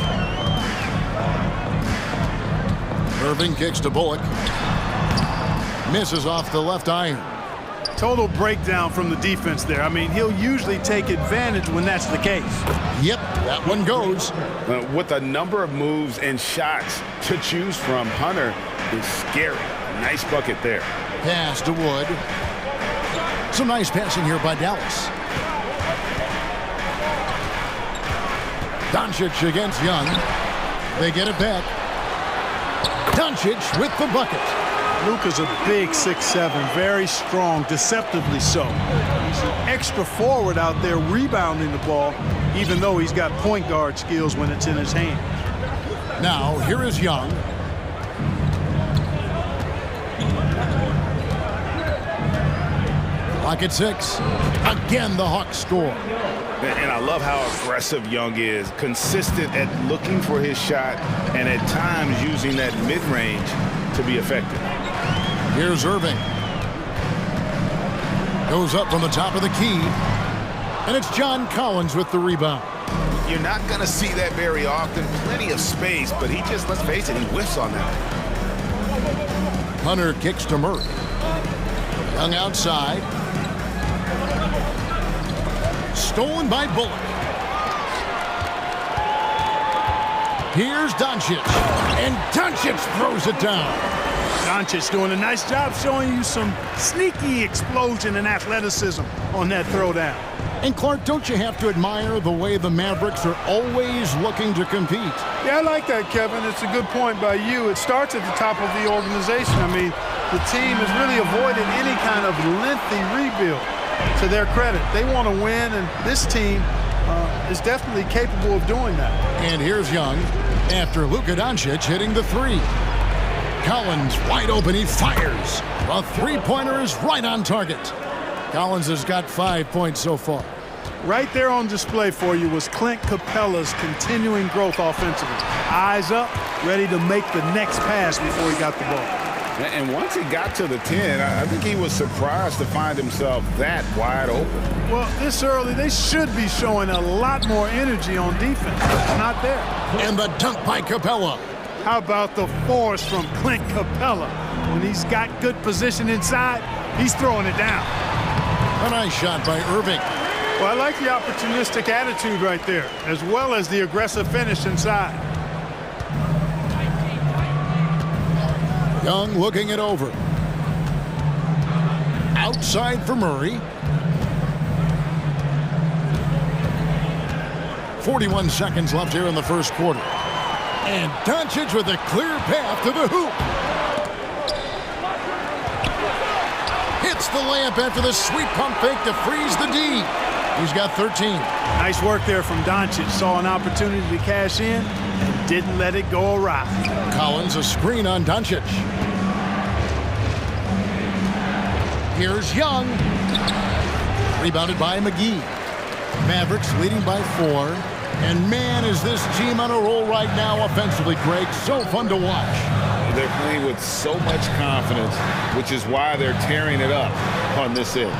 Irving kicks to Bullock. Misses off the left iron. Total breakdown from the defense there. I mean, he'll usually take advantage when that's the case. Yep, that one goes. With a number of moves and shots to choose from, Hunter is scary. Nice bucket there. Pass to Wood. Some nice passing here by Dallas. Doncic against Young. They get it back. Doncic with the bucket. Luka's a big 6'7", very strong, deceptively so. He's an extra forward out there rebounding the ball, even though he's got point guard skills when it's in his hand. Now, here is Young. Clock at 6. Again, the Hawks score. And I love how aggressive Young is, consistent at looking for his shot and at times using that mid-range to be effective. Here's Irving. Goes up from the top of the key. And it's John Collins with the rebound. You're not going to see that very often. Plenty of space, but he just, let's face it, he whiffs on that. Hunter kicks to Murray. Young outside. Stolen by Bullock. Here's Doncic. And Doncic throws it down. Doncic doing a nice job showing you some sneaky explosion and athleticism on that throwdown. And Clark, don't you have to admire the way the Mavericks are always looking to compete? Yeah, I like that, Kevin. It's a good point by you. It starts at the top of the organization. I mean, the team has really avoided any kind of lengthy rebuild. To their credit, they want to win, and this team is definitely capable of doing that. And here's Young after Luka Doncic hitting the three. Collins wide open, he fires. A three-pointer is right on target. Collins has got 5 points so far. Right there on display for you was Clint Capella's continuing growth offensively. Eyes up, ready to make the next pass before he got the ball. And once he got to the 10, I think he was surprised to find himself that wide open. Well, this early, they should be showing a lot more energy on defense. It's not there. And the dunk by Capella. How about the force from Clint Capella? When he's got good position inside, he's throwing it down. A nice shot by Irving. Well, I like the opportunistic attitude right there, as well as the aggressive finish inside. Young looking it over. Outside for Murray. 41 seconds left here in the first quarter. And Doncic with a clear path to the hoop. Hits the layup after the sweet pump fake to freeze the D. He's got 13. Nice work there from Doncic. Saw an opportunity to cash in and didn't let it go awry. Collins a screen on Doncic. Here's Young. Rebounded by McGee. Mavericks leading by 4. And man, is this team on a roll right now offensively, Greg. So fun to watch. They're playing with so much confidence, which is why they're tearing it up on this end.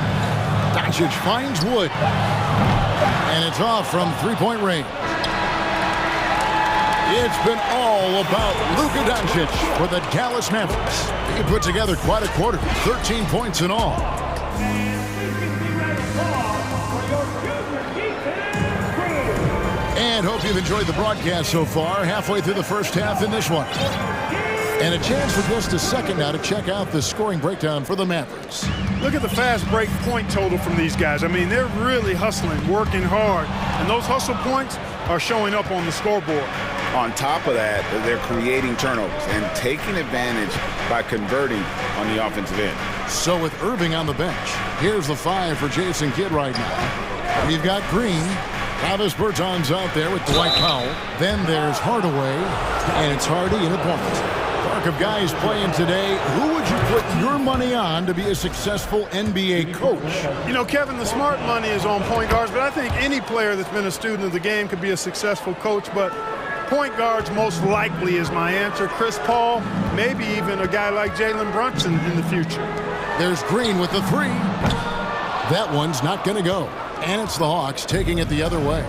Doncic finds Wood. And it's off from three-point range. It's been all about Luka Doncic for the Dallas Mavericks. He put together quite a quarter, 13 points in all. And hope you've enjoyed the broadcast so far, halfway through the first half in this one. And a chance for just a second now to check out the scoring breakdown for the Mavericks. Look at the fast break point total from these guys. I mean, they're really hustling, working hard. And those hustle points are showing up on the scoreboard. On top of that, they're creating turnovers and taking advantage by converting on the offensive end. So with Irving on the bench, here's the 5 for Jason Kidd right now. We've got Green. Travis Bertans out there with Dwight Powell. Then there's Hardaway, and it's Hardy in the point. Talk of guys playing today, who would you put your money on to be a successful NBA coach? You know, Kevin, the smart money is on point guards, but I think any player that's been a student of the game could be a successful coach, but point guards most likely is my answer. Chris Paul, maybe even a guy like Jalen Brunson in the future. There's Green with the 3. That one's not going to go. And it's the Hawks taking it the other way.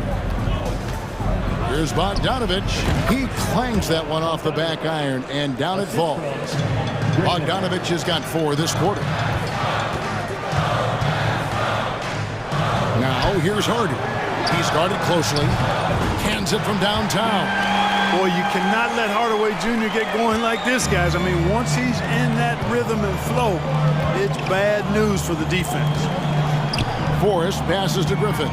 Here's Bogdanovich. He clangs that one off the back iron, and down it falls. Bogdanovich has got 4 this quarter. Now here's Hardy. He's guarded closely. Hands it from downtown. Boy, you cannot let Hardaway Jr. get going like this, guys. I mean, once he's in that rhythm and flow, it's bad news for the defense. Forrest passes to Griffin.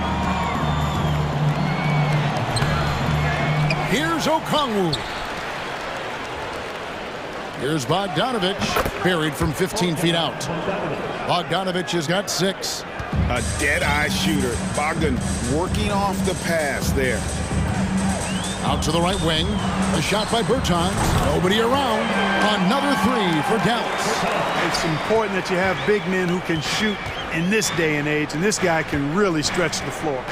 Here's Okongwu. Here's Bogdanovich, buried from 15 feet out. Bogdanovich has got 6. A dead-eye shooter. Bogdan working off the pass there. Out to the right wing. A shot by Bertans. Nobody around. Another 3 for Dallas. It's important that you have big men who can shoot in this day and age, and this guy can really stretch the floor.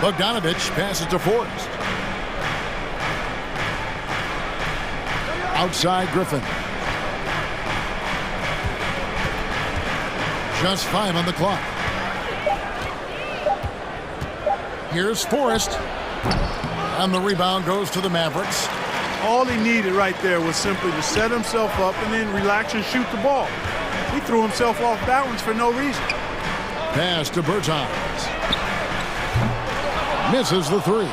Bogdanovich passes to Forrest. Outside Griffin. Just 5 on the clock. Here's Forrest. And the rebound goes to the Mavericks. All he needed right there was simply to set himself up and then relax and shoot the ball. He threw himself off balance for no reason. Pass to Bertans. Misses the 3.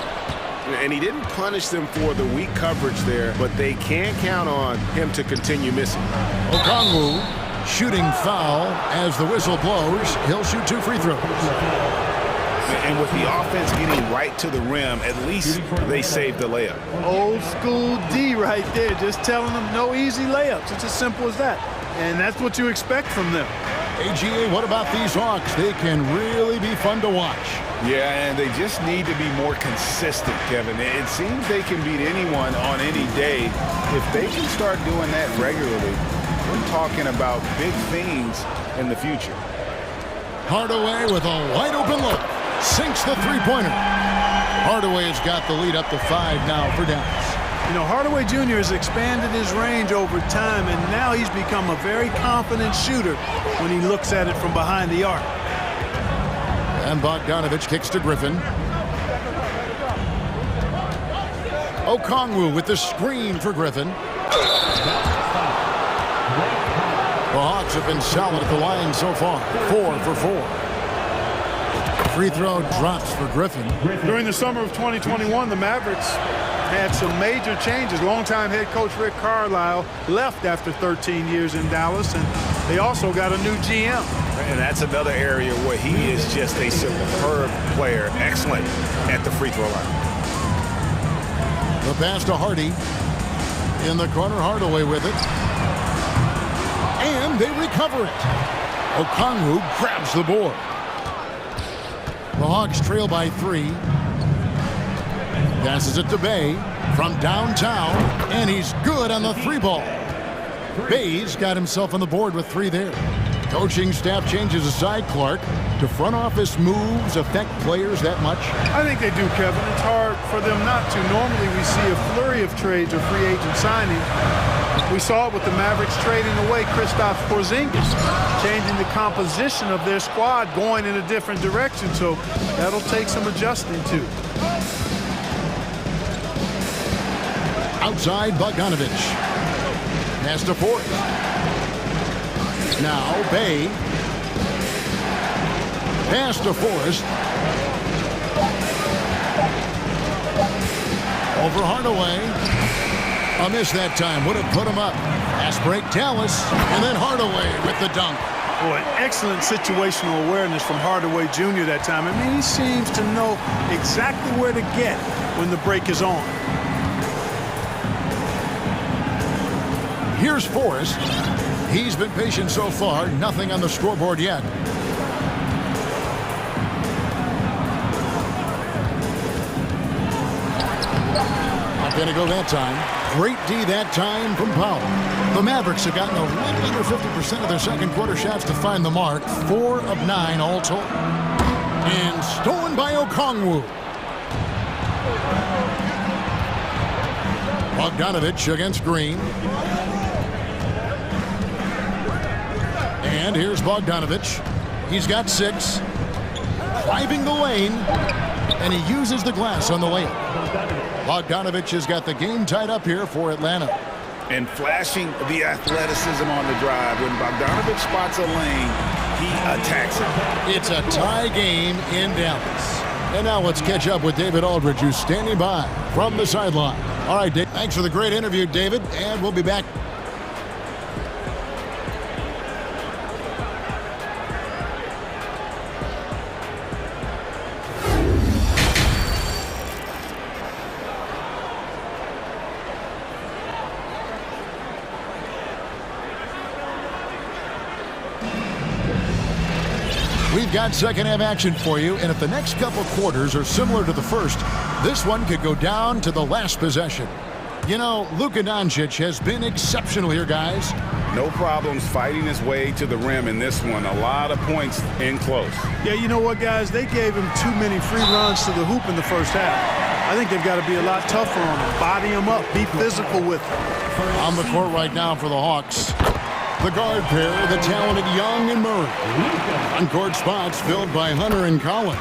And he didn't punish them for the weak coverage there, but they can't count on him to continue missing. Okongwu shooting foul as the whistle blows. He'll shoot 2 free throws. And with the offense getting right to the rim, at least they saved the layup. Old school D right there, just telling them no easy layups. It's as simple as that. And that's what you expect from them. AGA, what about these Hawks? They can really be fun to watch. Yeah, and they just need to be more consistent, Kevin. It seems they can beat anyone on any day. If they can start doing that regularly, we're talking about big things in the future. Hardaway with a wide open look. Sinks the 3-pointer. Hardaway has got the lead up to 5 now for Dallas. You know, Hardaway Jr. has expanded his range over time, and now he's become a very confident shooter when he looks at it from behind the arc. And Bogdanovich kicks to Griffin. Okongwu with the screen for Griffin. The Hawks have been solid at the line so far. 4 for 4. Free throw drops for Griffin. During the summer of 2021, the Mavericks had some major changes. Longtime head coach Rick Carlisle left after 13 years in Dallas, and they also got a new GM. And that's another area where he is just a superb player, excellent at the free throw line. The pass to Hardy. In the corner, Hardaway with it. And they recover it. Okongwu grabs the board. The Hawks trail by 3. Passes it to Bay from downtown, and he's good on the 3-ball. Bay's got himself on the board with 3 there. Coaching staff changes aside, Clark. Do front office moves affect players that much? I think they do, Kevin. It's hard for them not to. Normally we see a flurry of trades or free agent signings. We saw it with the Mavericks trading away Kristaps Porzingis, changing the composition of their squad, going in a different direction. So that'll take some adjusting to. Outside Bogdanovic. Pass to Ford. Now Bay. Pass to Forrest. Over Hardaway. A miss that time. Would have put him up. Pass break Dallas. And then Hardaway with the dunk. Boy, excellent situational awareness from Hardaway Jr. that time. I mean, he seems to know exactly where to get when the break is on. Here's Forrest. He's been patient so far. Nothing on the scoreboard yet. Not going to go that time. Great D that time from Powell. The Mavericks have gotten a little under 50% of their second quarter shots to find the mark. 4 of 9 all told. And stolen by Okongwu. Bogdanovic against Green. And here's Bogdanovic. He's got 6. Driving the lane. And he uses the glass on the layup. Bogdanovic has got the game tied up here for Atlanta. And flashing the athleticism on the drive. When Bogdanovic spots a lane, he attacks it. It's a tie game in Dallas. And now let's catch up with David Aldridge, who's standing by from the sideline. All right, Dave, thanks for the great interview, David, and we'll be back. We've got second half action for you, and if the next couple quarters are similar to the first, this one could go down to the last possession. You know, Luka Doncic has been exceptional here, guys. No problems fighting his way to the rim in this one. A lot of points in close. Yeah, you know what, guys? They gave him too many free runs to the hoop in the first half. I think they've got to be a lot tougher on him. Body him up. Be physical with him. On the court right now for the Hawks. The guard pair, the talented Young and Murray. On-court spots filled by Hunter and Collins.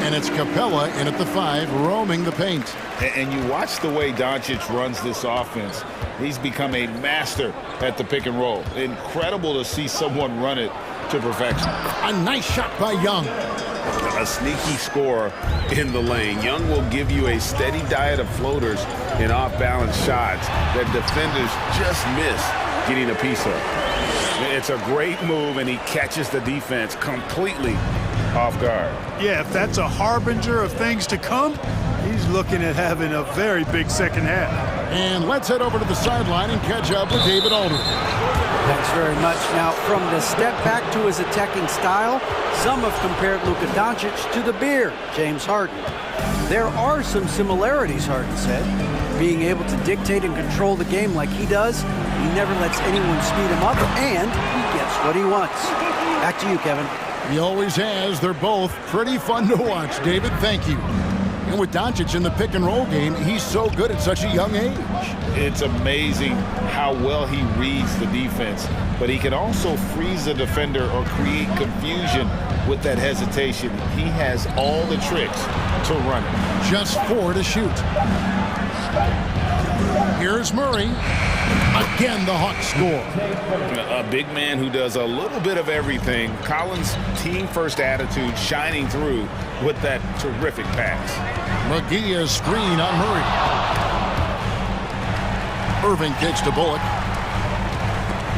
And it's Capella in at the 5, roaming the paint. And you watch the way Doncic runs this offense. He's become a master at the pick and roll. Incredible to see someone run it to perfection. A nice shot by Young. A sneaky scorer in the lane. Young will give you a steady diet of floaters and off-balance shots that defenders just miss getting a piece of. It's a great move, and he catches the defense completely off guard. Yeah, if that's a harbinger of things to come, he's looking at having a very big second half. And let's head over to the sideline and catch up with David Aldridge. Thanks very much. Now, from the step back to his attacking style, some have compared Luka Doncic to the bear, James Harden. There are some similarities, Harden said. Being able to dictate and control the game like he does, he never lets anyone speed him up, and he gets what he wants. Back to you, Kevin. He always has. They're both pretty fun to watch. David, thank you. And with Doncic in the pick and roll game, he's so good at such a young age. It's amazing how well he reads the defense, but he can also freeze a defender or create confusion with that hesitation. He has all the tricks to run it. Just 4 to shoot. Here's Murray. Again, the Hawks score. A big man who does a little bit of everything. Collins' team-first attitude shining through with that terrific pass. McGee is screen on Murray. Irving kicks to Bullock.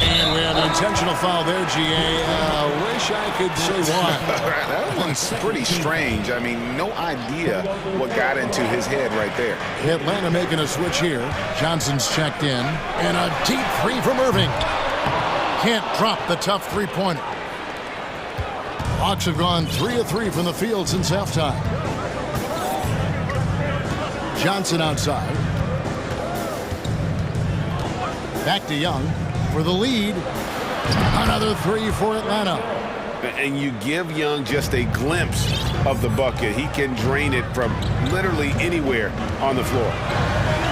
And we have an intentional foul there, G.A. Wish I could say why. That one's pretty strange. I mean, no idea what got into his head right there. Atlanta making a switch here. Johnson's checked in. And a deep 3 from Irving. Can't drop the tough three-pointer. Hawks have gone 3 of 3 from the field since halftime. Johnson outside. Back to Young for the lead. Another 3 for Atlanta. and you give Young just a glimpse of the bucket, he can drain it from literally anywhere on the floor.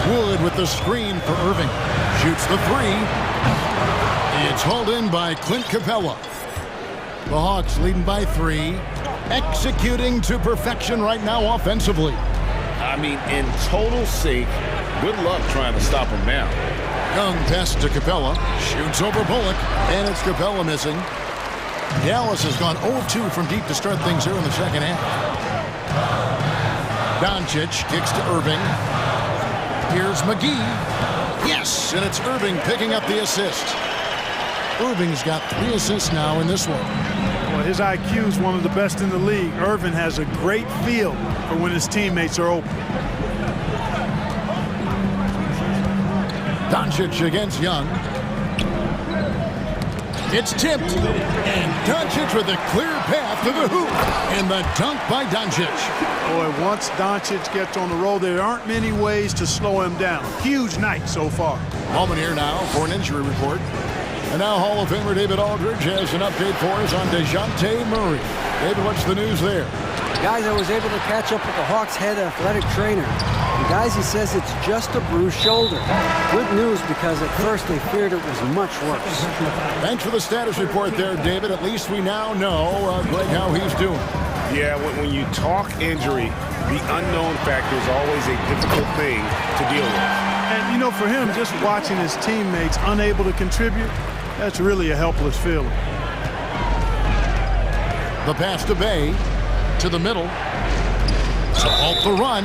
Wood with the screen for Irving. Shoots the three. It's hauled in by Clint Capella. The Hawks leading by 3. Executing to perfection right now offensively. I mean, in total sync. Good luck trying to stop him now. Young pass to Capella. Shoots over Bullock. And it's Capella missing. Dallas has gone 0-2 from deep to start things here in the second half. Doncic kicks to Irving. Here's McGee. Yes, and it's Irving picking up the assist. Irving's got 3 assists now in this one. Well, his IQ is one of the best in the league. Irving has a great feel for when his teammates are open. Doncic against Young. It's tipped. And Doncic with a clear path to the hoop. And the dunk by Doncic. Boy, once Doncic gets on the roll, there aren't many ways to slow him down. Huge night so far. Moment here now for an injury report. And now Hall of Famer David Aldridge has an update for us on DeJounte Murray. David, what's the news there? Guys, I was able to catch up with the Hawks head athletic trainer. And guys, he says it's just a bruised shoulder. Good news, because at first they feared it was much worse. Thanks for the status report there, David. At least we now know, Greg, how he's doing. Yeah, when you talk injury, the unknown factor is always a difficult thing to deal with. And, you know, for him, just watching his teammates unable to contribute, that's really a helpless feeling. The pass to Bay, to the middle, to halt the run,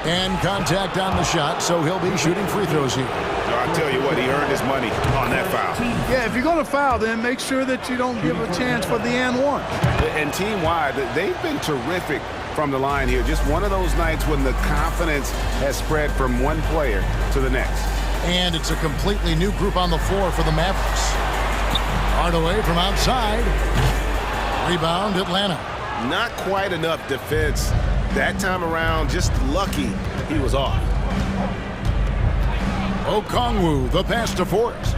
and contact on the shot, so he'll be shooting free throws here. I'll tell you what, he earned his money on that foul. Yeah, if you're going to foul, then make sure that you don't give a chance for the and one. And team-wide, they've been terrific from the line here. Just one of those nights when the confidence has spread from one player to the next. And it's a completely new group on the floor for the Mavericks. Hardaway from outside. Rebound, Atlanta. Not quite enough defense that time around. Just lucky he was off. Okongwu, the pass to Forrest.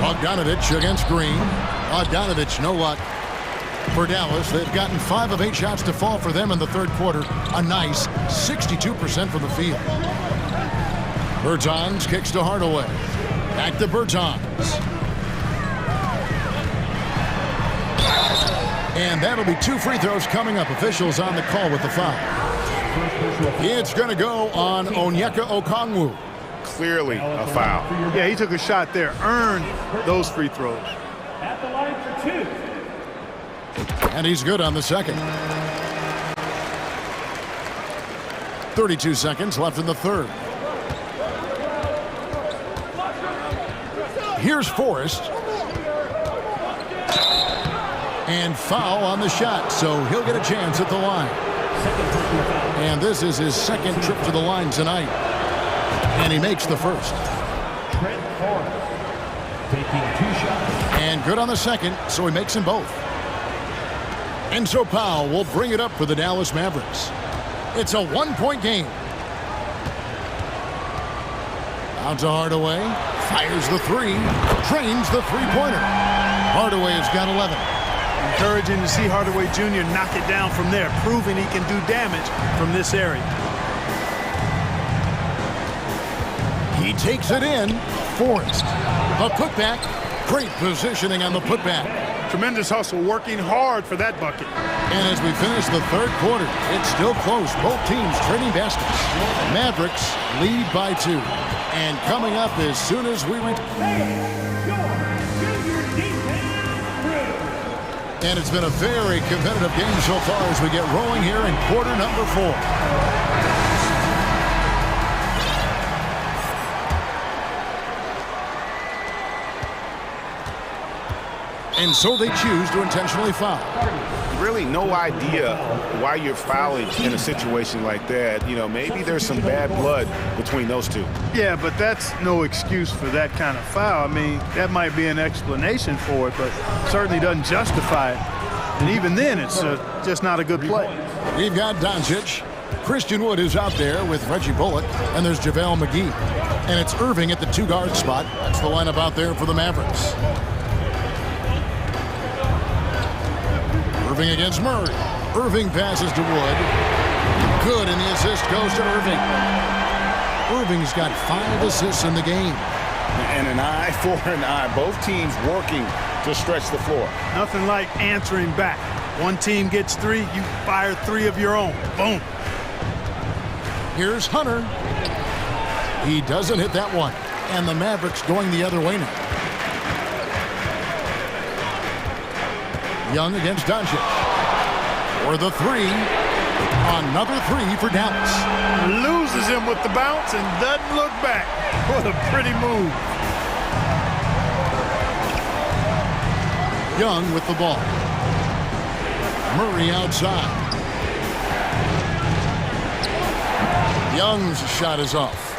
Bogdanovich against Green. Bogdanovich, no luck for Dallas. They've gotten 5 of 8 shots to fall for them in the third quarter. A nice 62% from the field. Bertans kicks to Hardaway. Back to Bertans. And that'll be 2 free throws coming up. Officials on the call with the foul. It's going to go on Onyeka Okongwu. Clearly a foul. Yeah, he took a shot there, earned those free throws. At the line for 2. And he's good on the second. 32 seconds left in the third. Here's Forrest. And foul on the shot, so he'll get a chance at the line. And this is his second trip to the line tonight. And he makes the first. And good on the second, so he makes them both. And so Powell will bring it up for the Dallas Mavericks. It's a 1-point game. Out to Hardaway. Fires the 3. Trains the three-pointer. Hardaway has got 11. Encouraging to see Hardaway Jr. knock it down from there, proving he can do damage from this area. He takes it in. Forrest. A putback. Great positioning on the putback. Tremendous hustle, working hard for that bucket. And as we finish the third quarter, it's still close. Both teams trading baskets. Mavericks lead by 2. And coming up as soon as we And it's been a very competitive game so far as we get rolling here in quarter number 4. And so they choose to intentionally foul. Really no idea why you're fouling in a situation like that. You know, maybe there's some bad blood between those two. Yeah, but that's no excuse for that kind of foul. I mean, that might be an explanation for it, but certainly doesn't justify it. And even then, it's just not a good play. We've got Doncic. Christian Wood is out there with Reggie Bullock, and there's JaVale McGee. And it's Irving at the 2-guard spot. That's the lineup out there for the Mavericks. Irving against Murray. Irving passes to Wood. Good, and the assist goes to Irving. Irving's got 5 assists in the game. And an eye for an eye. Both teams working to stretch the floor. Nothing like answering back. One team gets 3, you fire 3 of your own. Boom. Here's Hunter. He doesn't hit that one. And the Mavericks going the other way now. Young against Doncic. For the 3. Another 3 for Dallas. Loses him with the bounce and doesn't look back. What a pretty move. Young with the ball. Murray outside. Young's shot is off.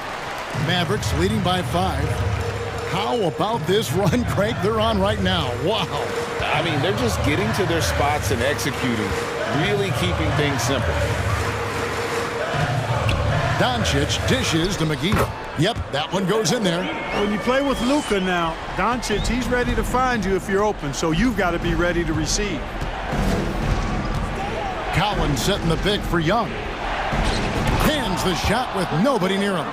Mavericks leading by 5. How about this run, Craig, they're on right now? Wow. I mean, they're just getting to their spots and executing, really keeping things simple. Doncic dishes to McGee. Yep, that one goes in there. When you play with Luka now, Doncic, he's ready to find you if you're open, so you've got to be ready to receive. Collins setting the pick for Young. Hands the shot with nobody near him.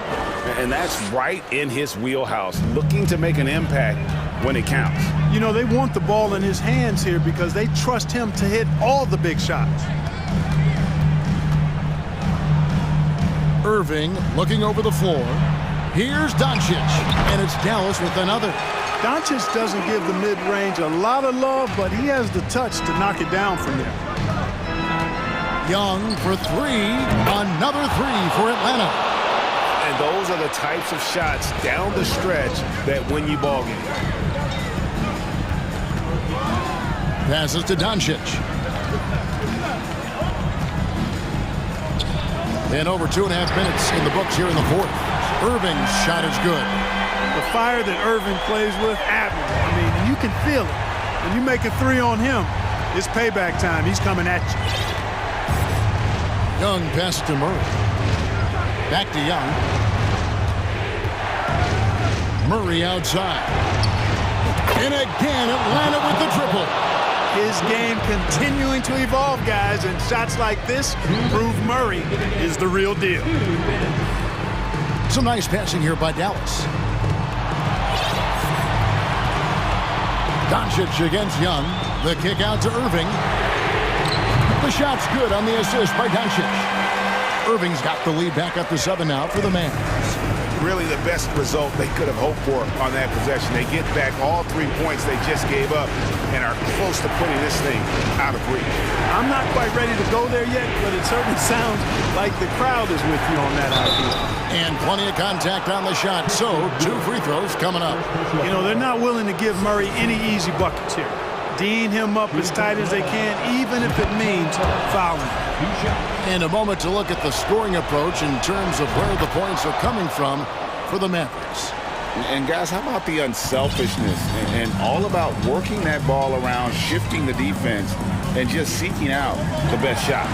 And that's right in his wheelhouse, looking to make an impact when it counts. You know, they want the ball in his hands here because they trust him to hit all the big shots. Irving looking over the floor. Here's Doncic, and it's Dallas with another. Doncic doesn't give the mid-range a lot of love, but he has the touch to knock it down from there. Young for 3. Another 3 for Atlanta. And those are the types of shots down the stretch that win you ball games. Passes to Doncic. And over 2.5 minutes in the books here in the 4th. Irving's shot is good. The fire that Irving plays with, admirable. I mean, you can feel it. When you make a 3 on him, it's payback time. He's coming at you. Young pass to Murray. Back to Young. Murray outside. And again, Atlanta with the triple. His game continuing to evolve, guys, and shots like this prove Murray is the real deal. Some nice passing here by Dallas. Doncic against Young. The kick out to Irving. The shot's good on the assist by Doncic. Irving's got the lead back up to 7 now for the Mavs. Really the best result they could have hoped for on that possession. They get back all 3 points they just gave up and are close to putting this thing out of reach. I'm not quite ready to go there yet, but it certainly sounds like the crowd is with you on that idea. And plenty of contact on the shot, so 2 free throws coming up. You know, they're not willing to give Murray any easy buckets here. D'ing him up as tight as they can, even if it means fouling. And a moment to look at the scoring approach in terms of where the points are coming from for the Mavericks. And guys, how about the unselfishness and all about working that ball around, shifting the defense, and just seeking out the best shot.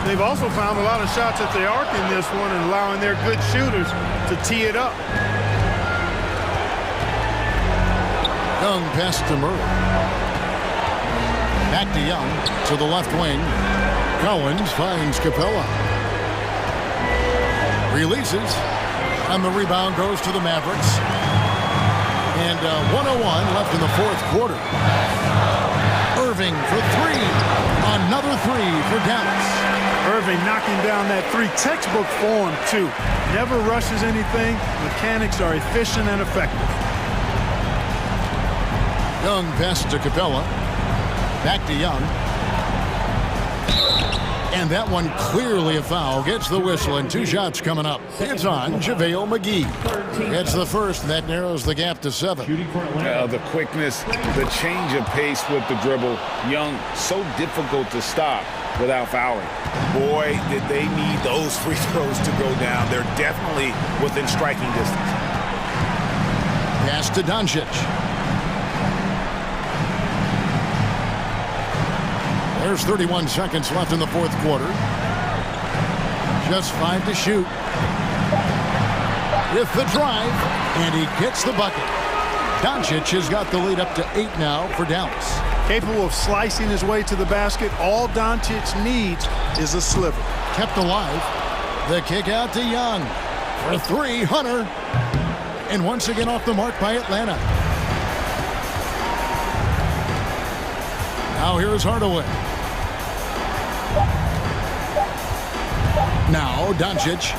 They've also found a lot of shots at the arc in this one and allowing their good shooters to tee it up. Young pass to Murray. Back to Young to the left wing. Collins finds Capella. Releases. And the rebound goes to the Mavericks. And 1:01 left in the 4th quarter. Irving for 3. Another 3 for Dallas. Irving knocking down that 3. Textbook form, too. Never rushes anything. Mechanics are efficient and effective. Young pass to Capella. Back to Young. And that one clearly a foul. Gets the whistle and 2 shots coming up. It's on JaVale McGee. It's the first. That narrows the gap to 7. The quickness, the change of pace with the dribble. Young, so difficult to stop without fouling. Boy, did they need those free throws to go down. They're definitely within striking distance. Pass to Doncic. There's 31 seconds left in the 4th quarter. Just 5 to shoot. With the drive, and he gets the bucket. Doncic has got the lead up to 8 now for Dallas. Capable of slicing his way to the basket. All Doncic needs is a sliver. Kept alive. The kick out to Young. For 3, Hunter. And once again off the mark by Atlanta. Now here's Hardaway. Now Doncic.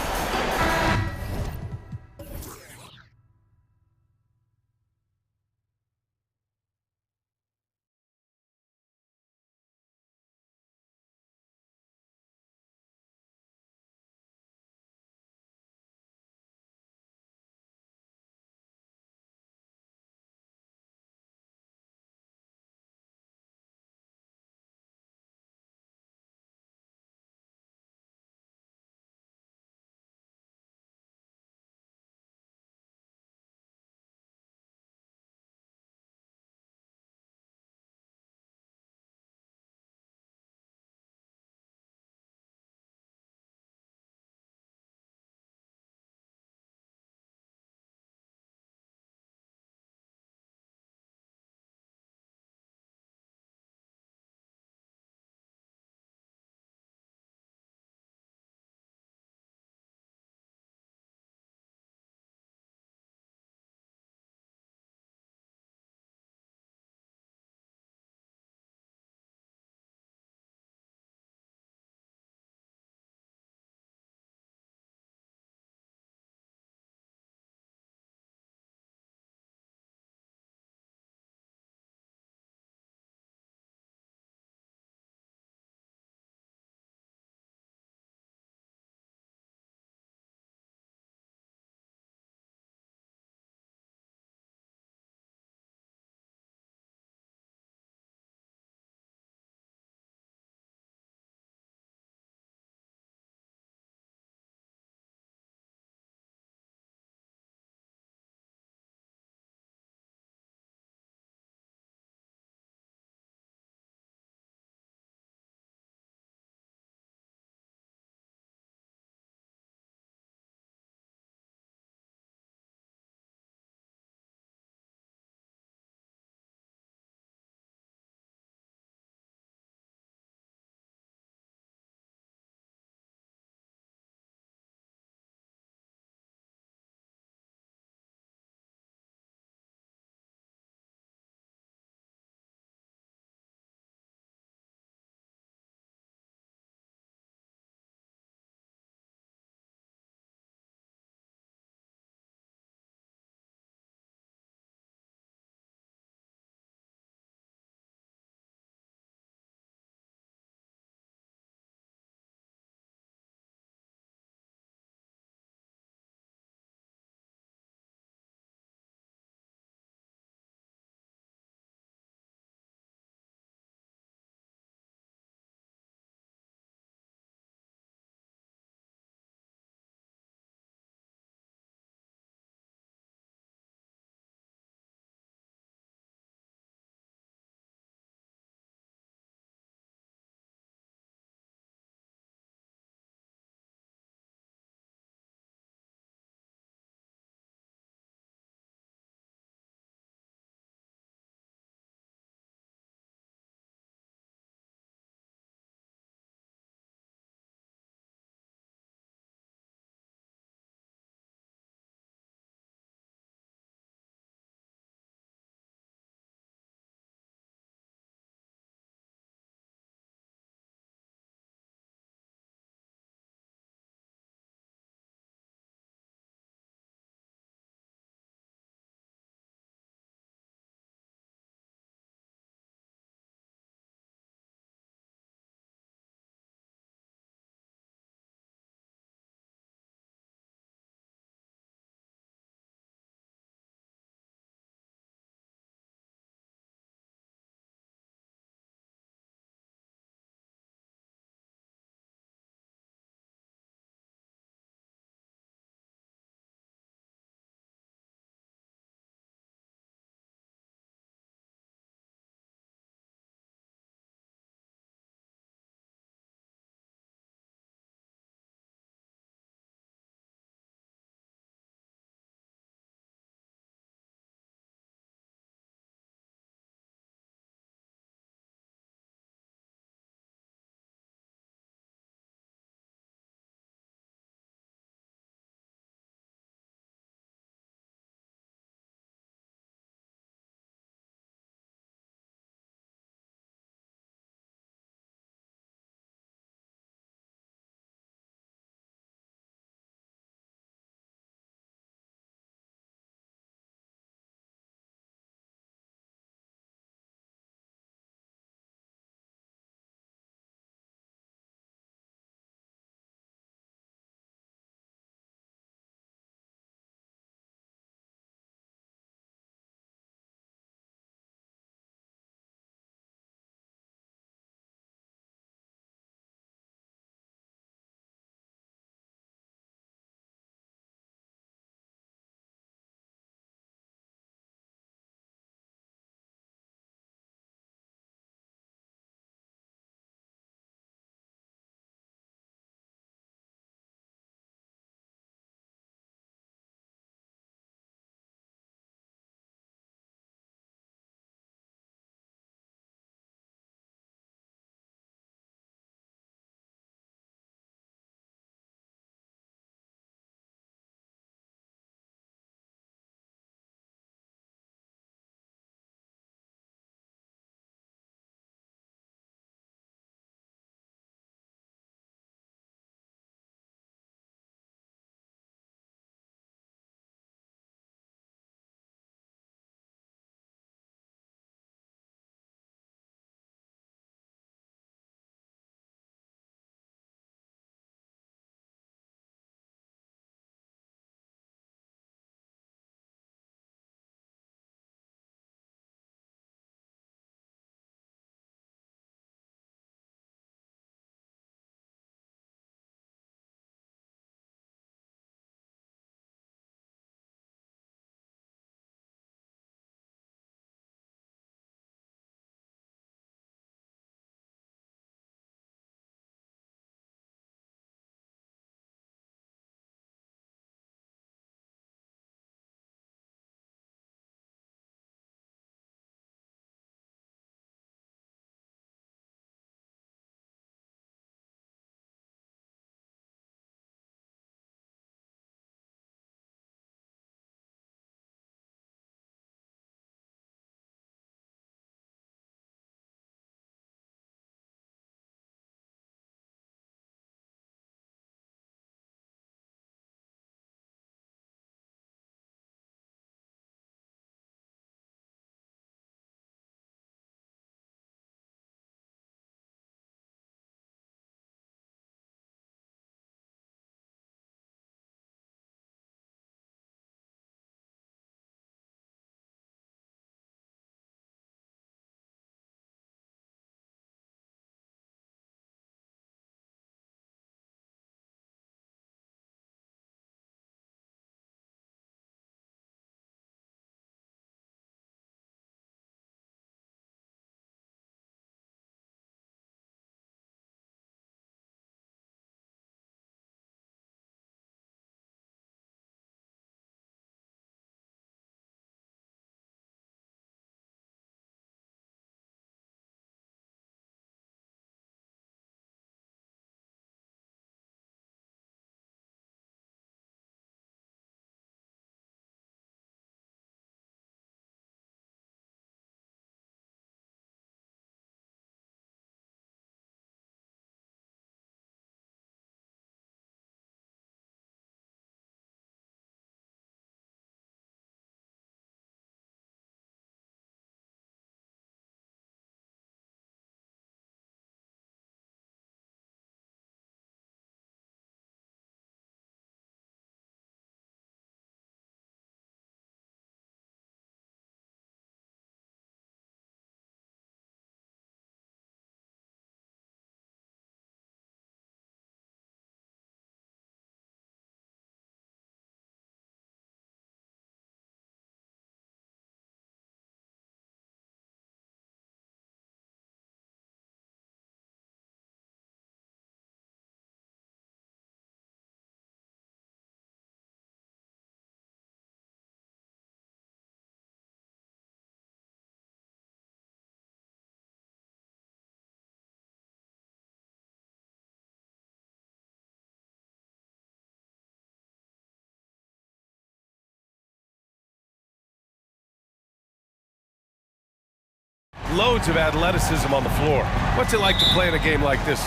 loads of athleticism on the floor. What's it like to play in a game like this?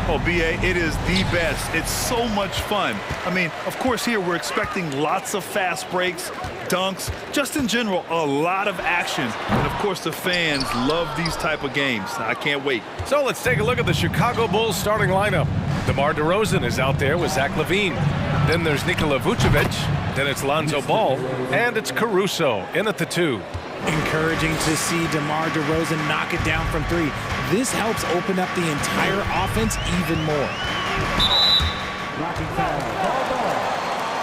Oh, B.A., it is the best. It's so much fun. I mean, of course, here we're expecting lots of fast breaks, dunks, just in general, a lot of action. And, of course, the fans love these type of games. I can't wait. So let's take a look at the Chicago Bulls starting lineup. DeMar DeRozan is out there with Zach LaVine. Then there's Nikola Vucevic. Then it's Lonzo Ball. And it's Caruso in at the 2. Encouraging to see DeMar DeRozan knock it down from 3. This helps open up the entire offense even more. Knocking foul.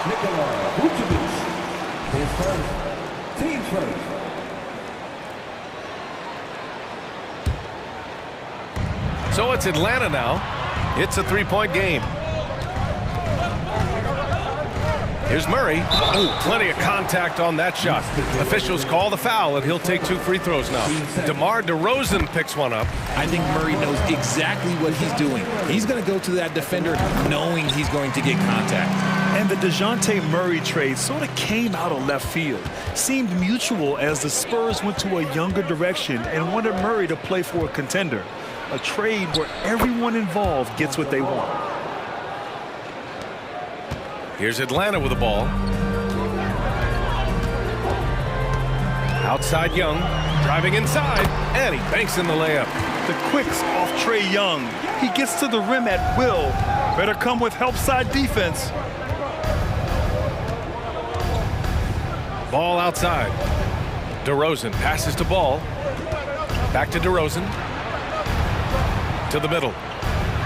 Nikola Vucevic. His first. Team first. So it's Atlanta now. It's a three-point game. Here's Murray. Oh, plenty of contact on that shot. Officials call the foul, and he'll take 2 free throws now. DeMar DeRozan picks one up. I think Murray knows exactly what he's doing. He's going to go to that defender knowing he's going to get contact. And the DeJounte Murray trade sort of came out of left field. Seemed mutual as the Spurs went to a younger direction and wanted Murray to play for a contender. A trade where everyone involved gets what they want. Here's Atlanta with the ball. Outside Young, driving inside, and he banks in the layup. The quicks off Trae Young. He gets to the rim at will. Better come with help side defense. Ball outside. DeRozan passes to Ball. Back to DeRozan. To the middle.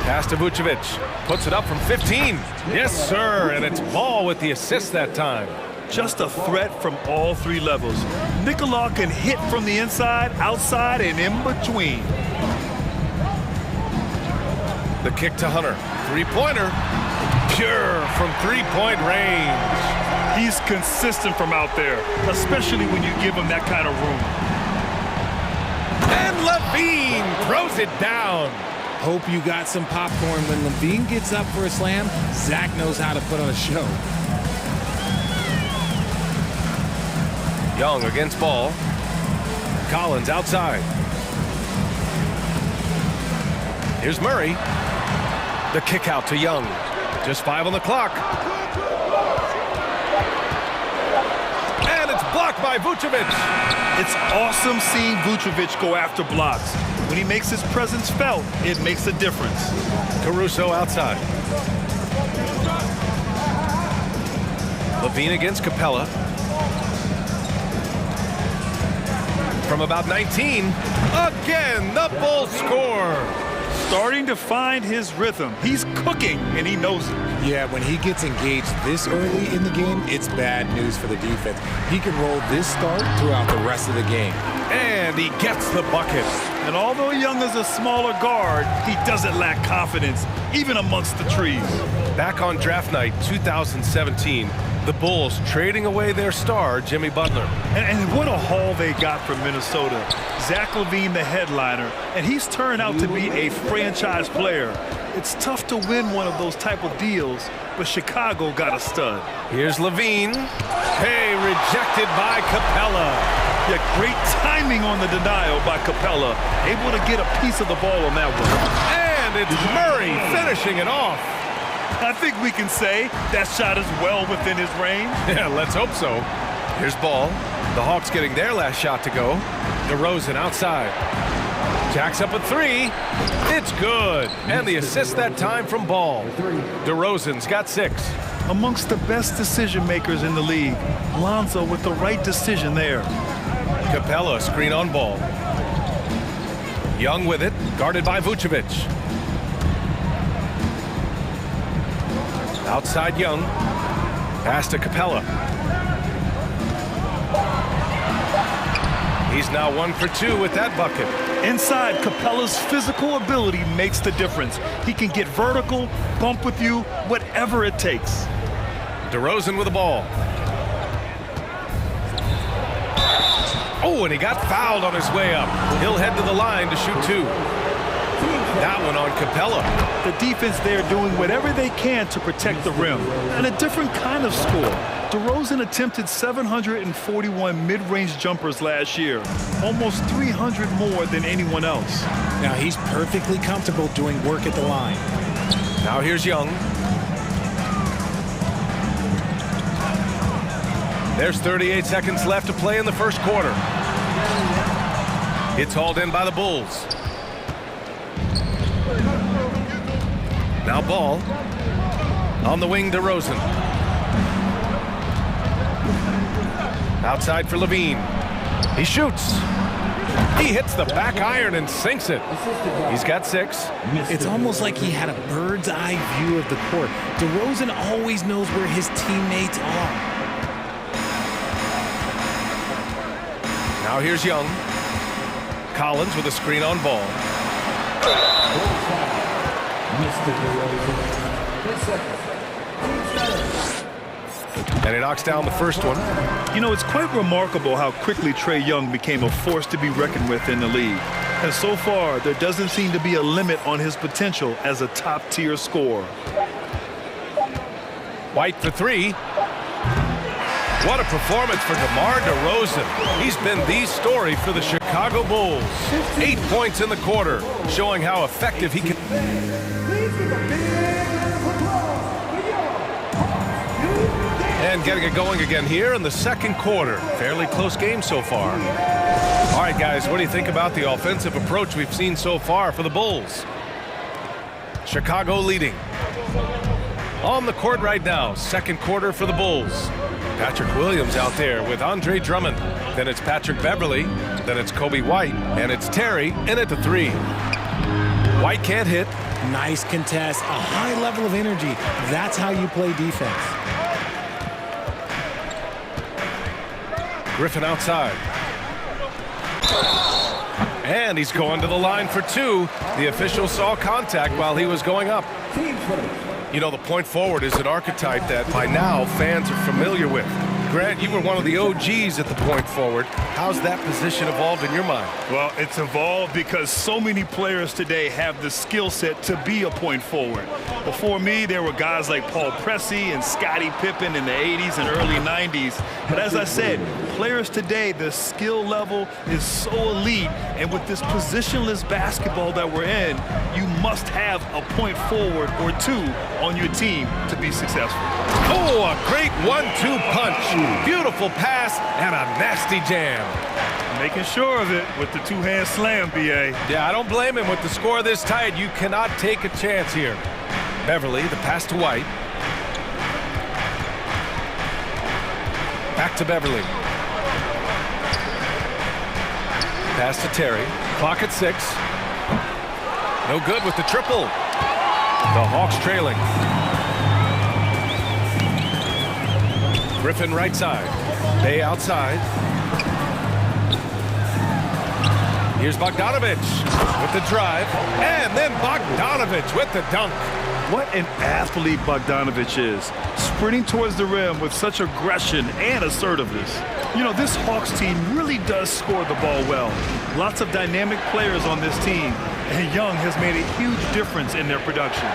Pass to Vucevic. Puts it up from 15. Yes, sir. And it's Ball with the assist that time. Just a threat from all 3 levels. Nikola can hit from the inside, outside, and in between. The kick to Hunter. Three-pointer. Pure from three-point range. He's consistent from out there, especially when you give him that kind of room. And LaVine throws it down. Hope you got some popcorn. When LaVine gets up for a slam, Zach knows how to put on a show. Young against Ball. Collins outside. Here's Murray. The kick out to Young. Just 5 on the clock. And it's blocked by Vucevic. It's awesome seeing Vucevic go after blocks. When he makes his presence felt, it makes a difference. Caruso outside. LaVine against Capella. From about 19, again, the Bulls score. Starting to find his rhythm. He's cooking, and he knows it. Yeah, when he gets engaged this early in the game, it's bad news for the defense. He can roll this start throughout the rest of the game. And he gets the bucket. And although Young is a smaller guard, he doesn't lack confidence, even amongst the trees. Back on draft night 2017, the Bulls trading away their star, Jimmy Butler. And what a haul they got from Minnesota. Zach LaVine, the headliner, and he's turned out to be a franchise player. It's tough to win one of those type of deals, but Chicago got a stud. Here's LaVine. Hey, rejected by Capella. Yeah, great timing on the denial by Capella. Able to get a piece of the ball on that one. And it's Murray finishing it off. I think we can say that shot is well within his range. Yeah, let's hope so. Here's Ball. The Hawks getting their last shot to go. DeRozan outside. Jacks up a 3. It's good. And the assist that time from Ball. DeRozan's got 6. Amongst the best decision makers in the league. Lonzo with the right decision there. Capella screen on Ball. Young with it, guarded by Vucevic. Outside Young. Pass to Capella. He's now 1 for 2 with that bucket. Inside, Capella's physical ability makes the difference. He can get vertical, bump with you, whatever it takes. DeRozan with the ball. Oh, and he got fouled on his way up. He'll head to the line to shoot 2. That one on Capella. The defense there doing whatever they can to protect the rim. And a different kind of score. DeRozan attempted 741 mid-range jumpers last year, almost 300 more than anyone else. Now he's perfectly comfortable doing work at the line. Now here's Young. There's 38 seconds left to play in the first quarter. It's hauled in by the Bulls. Now ball. On the wing, DeRozan. Outside for Levine. He shoots. He hits the back iron and sinks it. He's got 6. It's almost like he had a bird's eye view of the court. DeRozan always knows where his teammates are. Now here's Young. Collins with a screen on ball. And he knocks down the first one. You know, it's quite remarkable how quickly Trae Young became a force to be reckoned with in the league. And so far, there doesn't seem to be a limit on his potential as a top-tier scorer. White for 3. What a performance for DeMar DeRozan. He's been the story for the Chicago Bulls. 8 points in the quarter, showing how effective he can. And getting it going again here in the second quarter. Fairly close game so far. All right, guys, what do you think about the offensive approach we've seen so far for the Bulls? Chicago leading. On the court right now, second quarter for the Bulls. Patrick Williams out there with Andre Drummond. Then it's Patrick Beverly. Then it's Kobe White. And it's Terry in at the 3. White can't hit. Nice contest. A high level of energy. That's how you play defense. Griffin outside. And he's going to the line for 2. The official saw contact while he was going up. You know, the point forward is an archetype that by now fans are familiar with. Grant, you were one of the OGs at the point forward. How's that position evolved in your mind? Well, it's evolved because so many players today have the skill set to be a point forward. Before me, there were guys like Paul Pressey and Scottie Pippen in the 80s and early 90s. But as I said, players today, the skill level is so elite. And with this positionless basketball that we're in, you must have a point forward or 2 on your team to be successful. Oh, a great 1-2 punch. Beautiful pass and a nasty jam. Making sure of it with the 2-hand slam, B.A. Yeah, I don't blame him with the score this tight. You cannot take a chance here. Beverly, the pass to White. Back to Beverly. Pass to Terry. Clock at 6. No good with the triple. The Hawks trailing. Griffin right side. Bay outside. Here's Bogdanovich with the drive. And then Bogdanovich with the dunk. What an athlete Bogdanovich is. Sprinting towards the rim with such aggression and assertiveness. You know, this Hawks team really does score the ball well. Lots of dynamic players on this team. And Young has made a huge difference in their production.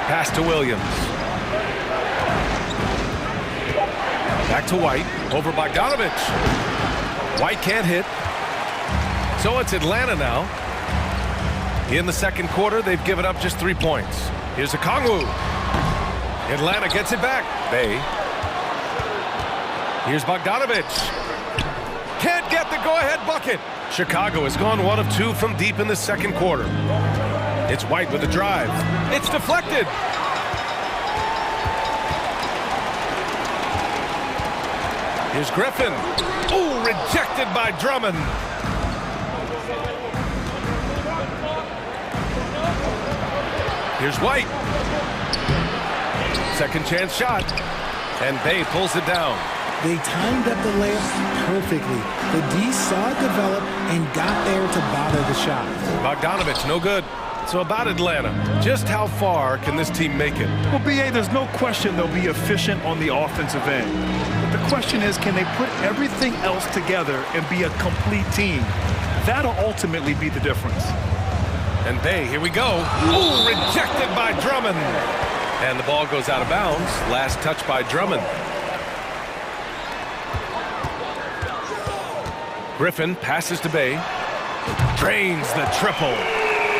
Pass to Williams. Back to White, over Bogdanovich. White can't hit. So it's Atlanta now. In the second quarter, they've given up just 3 points. Here's Okongwu. Atlanta gets it back. Bay. Here's Bogdanovich. Can't get the go-ahead bucket. Chicago has gone 1 of 2 from deep in the second quarter. It's White with the drive. It's deflected. Here's Griffin. Ooh, rejected by Drummond. Here's White. Second chance shot. And Bay pulls it down. They timed up the layup perfectly. The D saw it develop and got there to bother the shot. Bogdanovich, no good. So about Atlanta, just how far can this team make it? Well, B.A., there's no question they'll be efficient on the offensive end. But the question is, can they put everything else together and be a complete team? That'll ultimately be the difference. And Bay, here we go. Ooh, rejected by Drummond. And the ball goes out of bounds. Last touch by Drummond. Griffin passes to Bay. Drains the triple.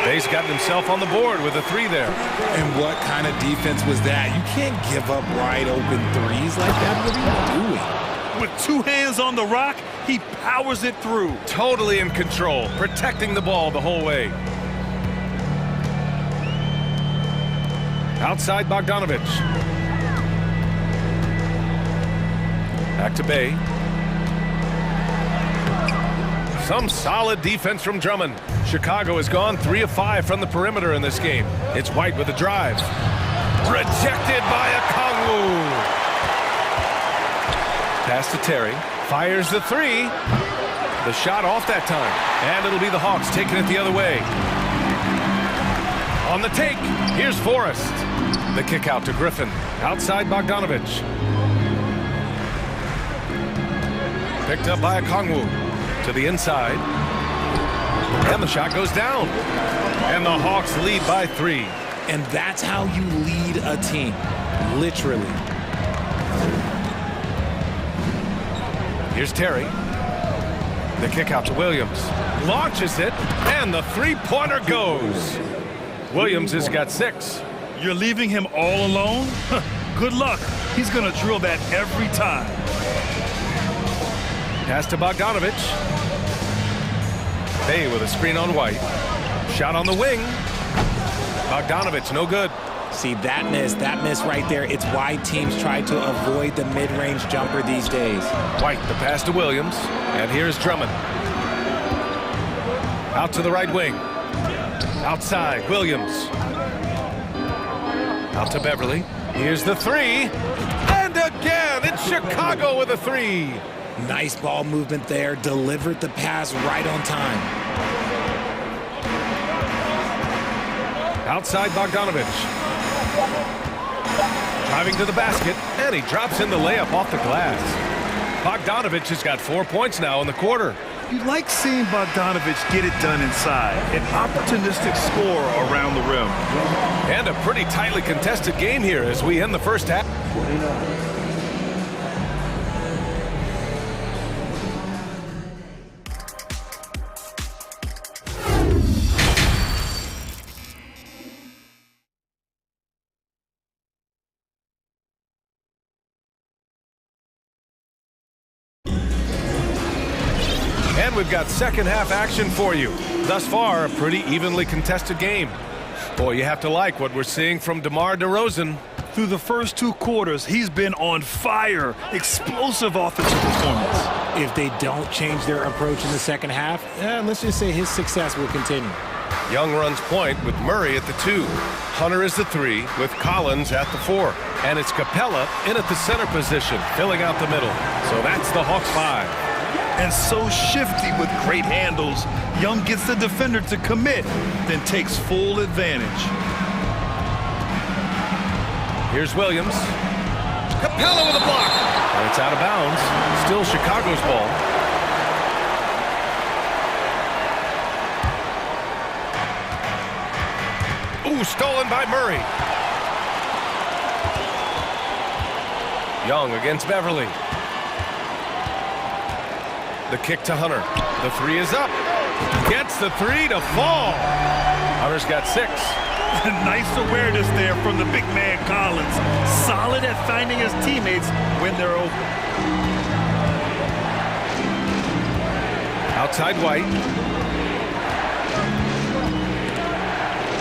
Bay's gotten himself on the board with a 3 there. And what kind of defense was that? You can't give up wide open threes like that. What are you doing? With 2 hands on the rock, he powers it through. Totally in control, protecting the ball the whole way. Outside Bogdanovich. Back to Bay. Some solid defense from Drummond. Chicago has gone 3 of 5 from the perimeter in this game. It's White with a drive. Rejected by Okongwu. Pass to Terry. Fires the 3. The shot off that time. And it'll be the Hawks taking it the other way. On the take, here's Forrest. The kick out to Griffin. Outside Bogdanovich. Picked up by Okongwu. To the inside. And the shot goes down. And the Hawks lead by 3. And that's how you lead a team. Literally. Here's Terry. The kick out to Williams. Launches it. And the 3-pointer goes. Williams has got 6. You're leaving him all alone? Good luck. He's going to drill that every time. Pass to Bogdanovich. Bay with a screen on White. Shot on the wing. Bogdanovich, no good. See, that miss right there. It's why teams try to avoid the mid-range jumper these days. White, the pass to Williams. And here's Drummond. Out to the right wing. Outside, Williams. Out to Beverly. Here's the 3. And again, it's Chicago with a 3. Nice ball movement there. Delivered the pass right on time. Outside Bogdanovich. Driving to the basket, and he drops in the layup off the glass. Bogdanovich has got 4 points now in the quarter. You like seeing Bogdanovich get it done inside. An opportunistic scorer around the rim. And a pretty tightly contested game here as we end the first half. And we've got second half action for you. Thus far, a pretty evenly contested game. Boy, you have to like what we're seeing from DeMar DeRozan. Through the first 2 quarters, he's been on fire. Explosive offensive performance. If they don't change their approach in the second half, let's just say his success will continue. Young runs point with Murray at the 2. Hunter is the 3 with Collins at the 4. And it's Capella in at the center position, filling out the middle. So that's the Hawks 5. And so shifty with great handles. Young gets the defender to commit, then takes full advantage. Here's Williams. Capella with a block. And it's out of bounds. Still Chicago's ball. Ooh, stolen by Murray. Young against Beverly. The kick to Hunter. The 3 is up. Gets the 3 to fall. Hunter's got 6. Nice awareness there from the big man Collins. Solid at finding his teammates when they're open. Outside White.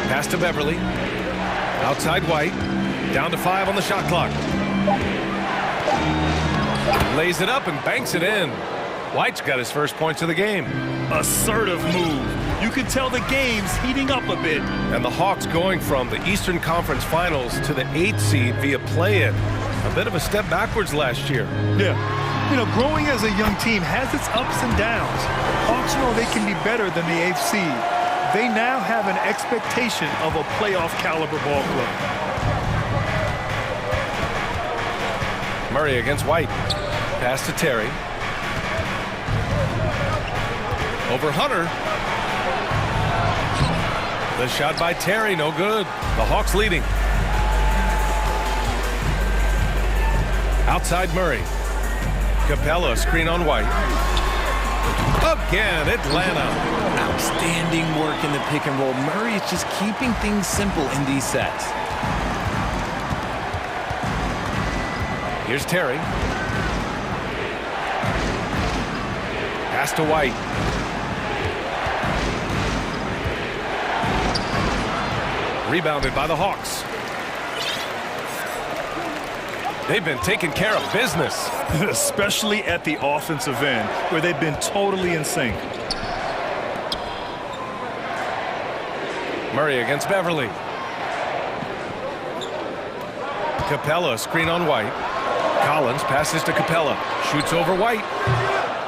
Pass to Beverly. Outside White. Down to 5 on the shot clock. Lays it up and banks it in. White's got his first points of the game. Assertive move. You can tell the game's heating up a bit. And the Hawks going from the Eastern Conference Finals to the 8th seed via play-in. A bit of a step backwards last year. Yeah. You know, growing as a young team has its ups and downs. Hawks know they can be better than the 8th seed. They now have an expectation of a playoff caliber ball club. Murray against White. Pass to Terry. Over Hunter. The shot by Terry, no good. The Hawks leading. Outside Murray. Capella, screen on White. Again, Atlanta. Outstanding work in the pick and roll. Murray is just keeping things simple in these sets. Here's Terry. Pass to White. Rebounded by the Hawks. They've been taking care of business. Especially at the offensive end, where they've been totally in sync. Murray against Beverly. Capella, screen on White. Collins passes to Capella. Shoots over White.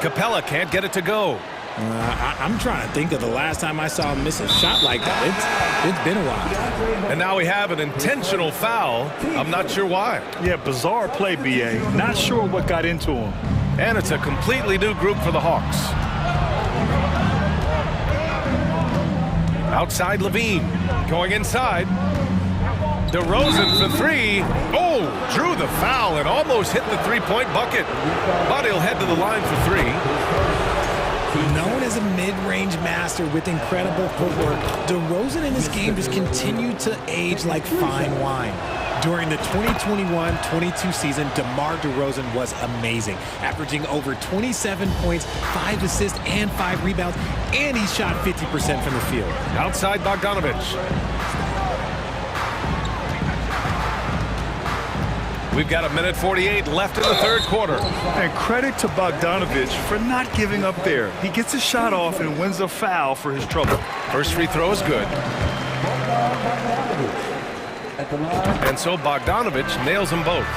Capella can't get it to go. I'm trying to think of the last time I saw him miss a shot like that. It's been a while. And now we have an intentional foul. I'm not sure why. Yeah, bizarre play, B.A. Not sure what got into him. And it's a completely new group for the Hawks. Outside Levine. Going inside. DeRozan for three. Oh, drew the foul and almost hit the three-point bucket. But he'll head to the line for three. Known as a mid-range master with incredible footwork, DeRozan in this game just continued to age like fine wine. During the 2021-22 season, DeMar DeRozan was amazing, averaging over 27 points, 5 assists, and 5 rebounds, and he shot 50% from the field. Outside Bogdanovich. We've got a minute 48 left in the third quarter. And credit to Bogdanovich for not giving up there. He gets a shot off and wins a foul for his trouble. First free throw is good. And so Bogdanovich nails them both.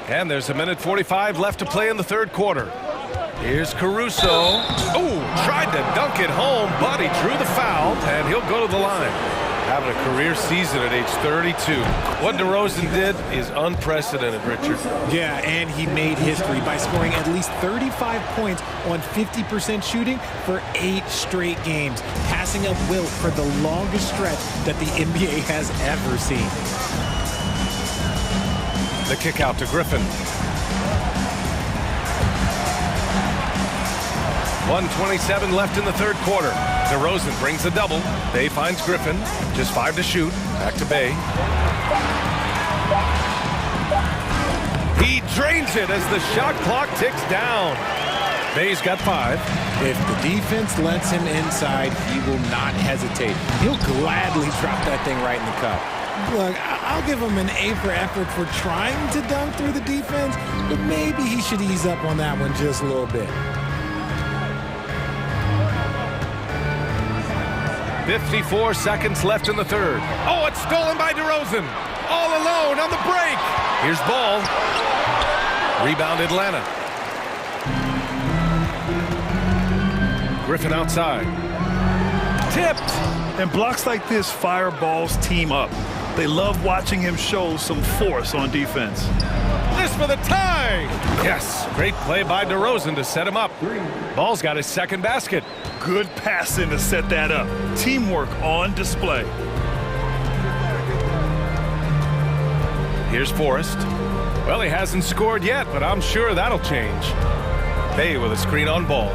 And there's a minute 45 left to play in the third quarter. Here's Caruso. Oh, tried to dunk it home, but he drew the foul, and he'll go to the line. Having a career season at age 32. What DeRozan did is unprecedented, Richard. Yeah, and he made history by scoring at least 35 points on 50% shooting for 8 straight games, passing up Wilt for the longest stretch that the NBA has ever seen. The kick out to Griffin. 1:27 left in the third quarter. DeRozan brings a double. Bay finds Griffin. Just 5 to shoot. Back to Bay. He drains it as the shot clock ticks down. Bay's got 5. If the defense lets him inside, he will not hesitate. He'll gladly drop that thing right in the cup. Look, I'll give him an A for effort for trying to dunk through the defense, but maybe he should ease up on that one just a little bit. 54 seconds left in the third. Oh, it's stolen by DeRozan. All alone on the break. Here's ball. Rebound Atlanta. Griffin outside. Tipped. And blocks like this fire Ball's team up. They love watching him show some force on defense. This for the tie. Yes, great play by DeRozan to set him up. Ball's got his second basket. Good passing to set that up. Teamwork on display. Here's Forrest. Well, he hasn't scored yet, but I'm sure that'll change. Bay with a screen on Ball.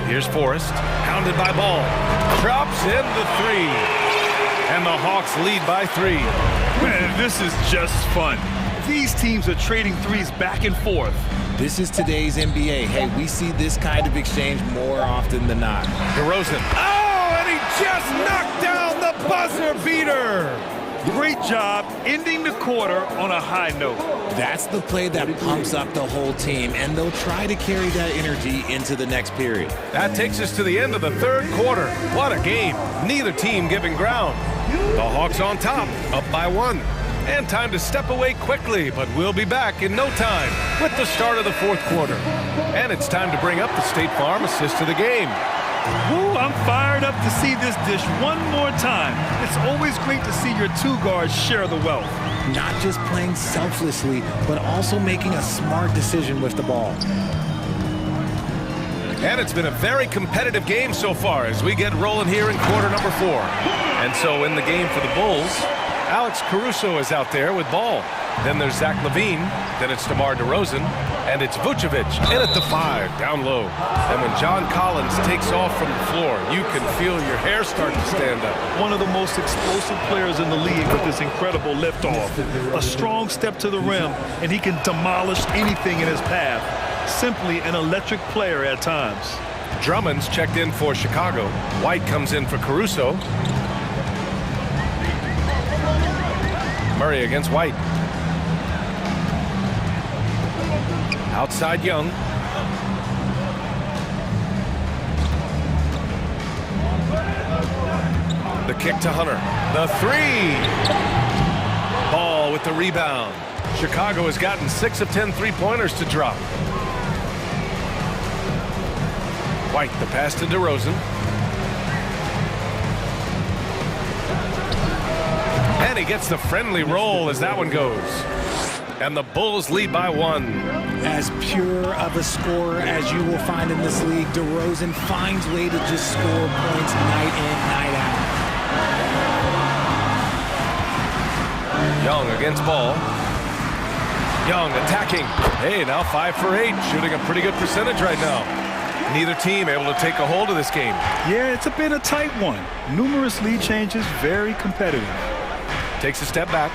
Here's Forrest, pounded by Ball. Drops in the 3. And the Hawks lead by 3. Man, this is just fun. These teams are trading threes back and forth. This is today's NBA. Hey, we see this kind of exchange more often than not. DeRozan. Oh, and he just knocked down the buzzer beater. Great job ending the quarter on a high note. That's the play that pumps up the whole team, and they'll try to carry that energy into the next period. That takes us to the end of the third quarter. What a game. Neither team giving ground. The Hawks on top, up by 1. And time to step away quickly, but we'll be back in no time with the start of the fourth quarter. And it's time to bring up the State Farm assist of the game. Ooh, I'm fired up to see this dish one more time. It's always great to see your 2 guards share the wealth. Not just playing selflessly, but also making a smart decision with the ball. And it's been a very competitive game so far as we get rolling here in quarter number 4. And so in the game for the Bulls, Alex Caruso is out there with ball. Then there's Zach LaVine. Then it's DeMar DeRozan. And it's Vucevic in at the 5, down low. And when John Collins takes off from the floor, you can feel your hair start to stand up. One of the most explosive players in the league with this incredible liftoff. A strong step to the rim, and he can demolish anything in his path. Simply an electric player at times. Drummond's checked in for Chicago. White comes in for Caruso. Murray against White. Outside Young. The kick to Hunter. The 3. Ball with the rebound. Chicago has gotten 6 of 10 three-pointers to drop. White, the pass to DeRozan. And he gets the friendly roll as that one goes. And the Bulls lead by 1. As pure of a scorer as you will find in this league, DeRozan finds way to just score points night in, night out. Young against Ball. Young attacking. Hey, now 5 for 8, shooting a pretty good percentage right now. Neither team able to take a hold of this game. Yeah, it's been a tight one. Numerous lead changes, very competitive. Takes a step back.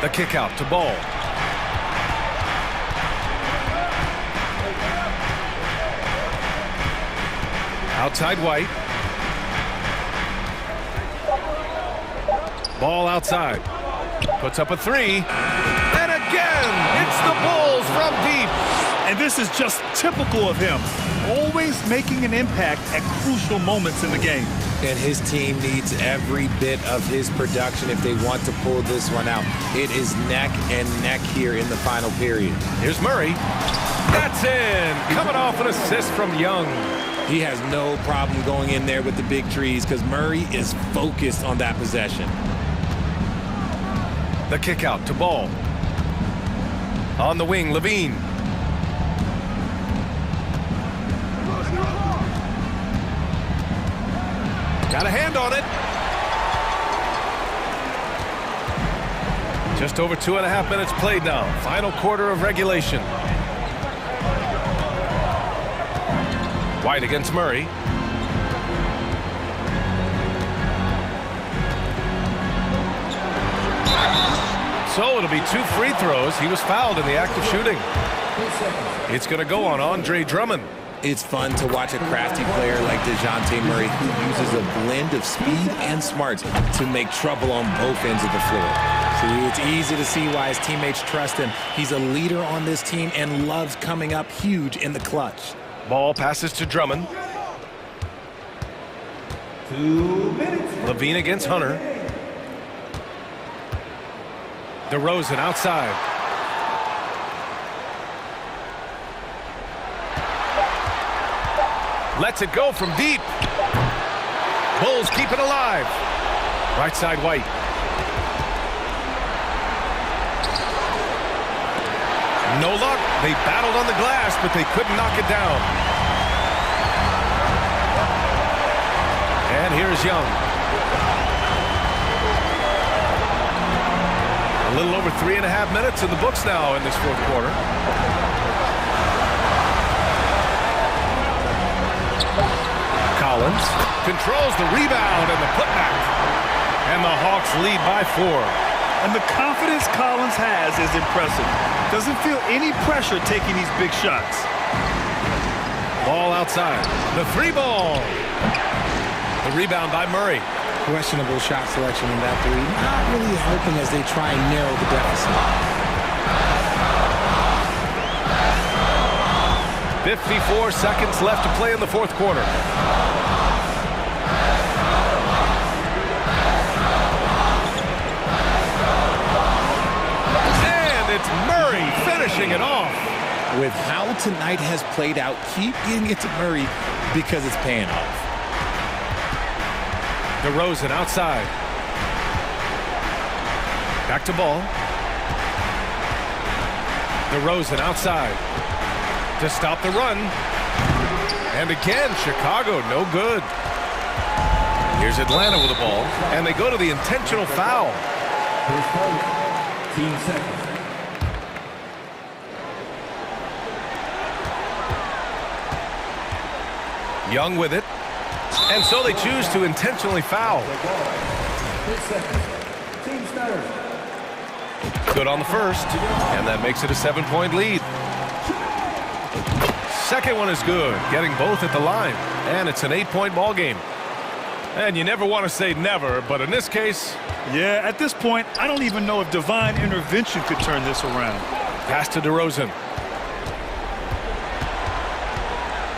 The kick out to Ball. Outside White. Ball outside. Puts up a 3. And again, it's the Bulls from deep. And this is just typical of him. Always making an impact at crucial moments in the game. And his team needs every bit of his production if they want to pull this one out. It is neck and neck here in the final period. Here's Murray. That's in. Coming off an assist from Young. He has no problem going in there with the big trees because Murray is focused on that possession. The kick out to Ball. On the wing, LaVine. Got a hand on it. Just over 2.5 minutes played now. Final quarter of regulation. White against Murray. So it'll be 2 free throws. He was fouled in the act of shooting. It's going to go on Andre Drummond. It's fun to watch a crafty player like DeJounte Murray who uses a blend of speed and smarts to make trouble on both ends of the floor. See, it's easy to see why his teammates trust him. He's a leader on this team and loves coming up huge in the clutch. Ball passes to Drummond. 2 minutes. LaVine against Hunter. DeRozan outside. Lets it go from deep. Bulls keep it alive. Right side White. No luck. They battled on the glass, but they couldn't knock it down. And here's Young. A little over 3.5 minutes in the books now in this fourth quarter. Collins controls the rebound and the putback. And the Hawks lead by 4. And the confidence Collins has is impressive. Doesn't feel any pressure taking these big shots. Ball outside. The 3 ball. The rebound by Murray. Questionable shot selection in that 3. Not really helping as they try and narrow the deficit. 54 seconds left to play in the fourth quarter. And it's Murray finishing it off. With how tonight has played out, keep getting it to Murray because it's paying off. DeRozan outside. Back to Ball. DeRozan outside. To to stop the run. And again, Chicago, no good. Here's Atlanta with the ball, and they go to the intentional foul. Team second. Young with it. And so they choose to intentionally foul. 6 seconds. Team third. Good on the first, and that makes it a 7-point lead. Second one is good, getting both at the line, and it's an 8-point ball game. And you never want to say never, but in this case... Yeah, at this point, I don't even know if divine intervention could turn this around. Pass to DeRozan.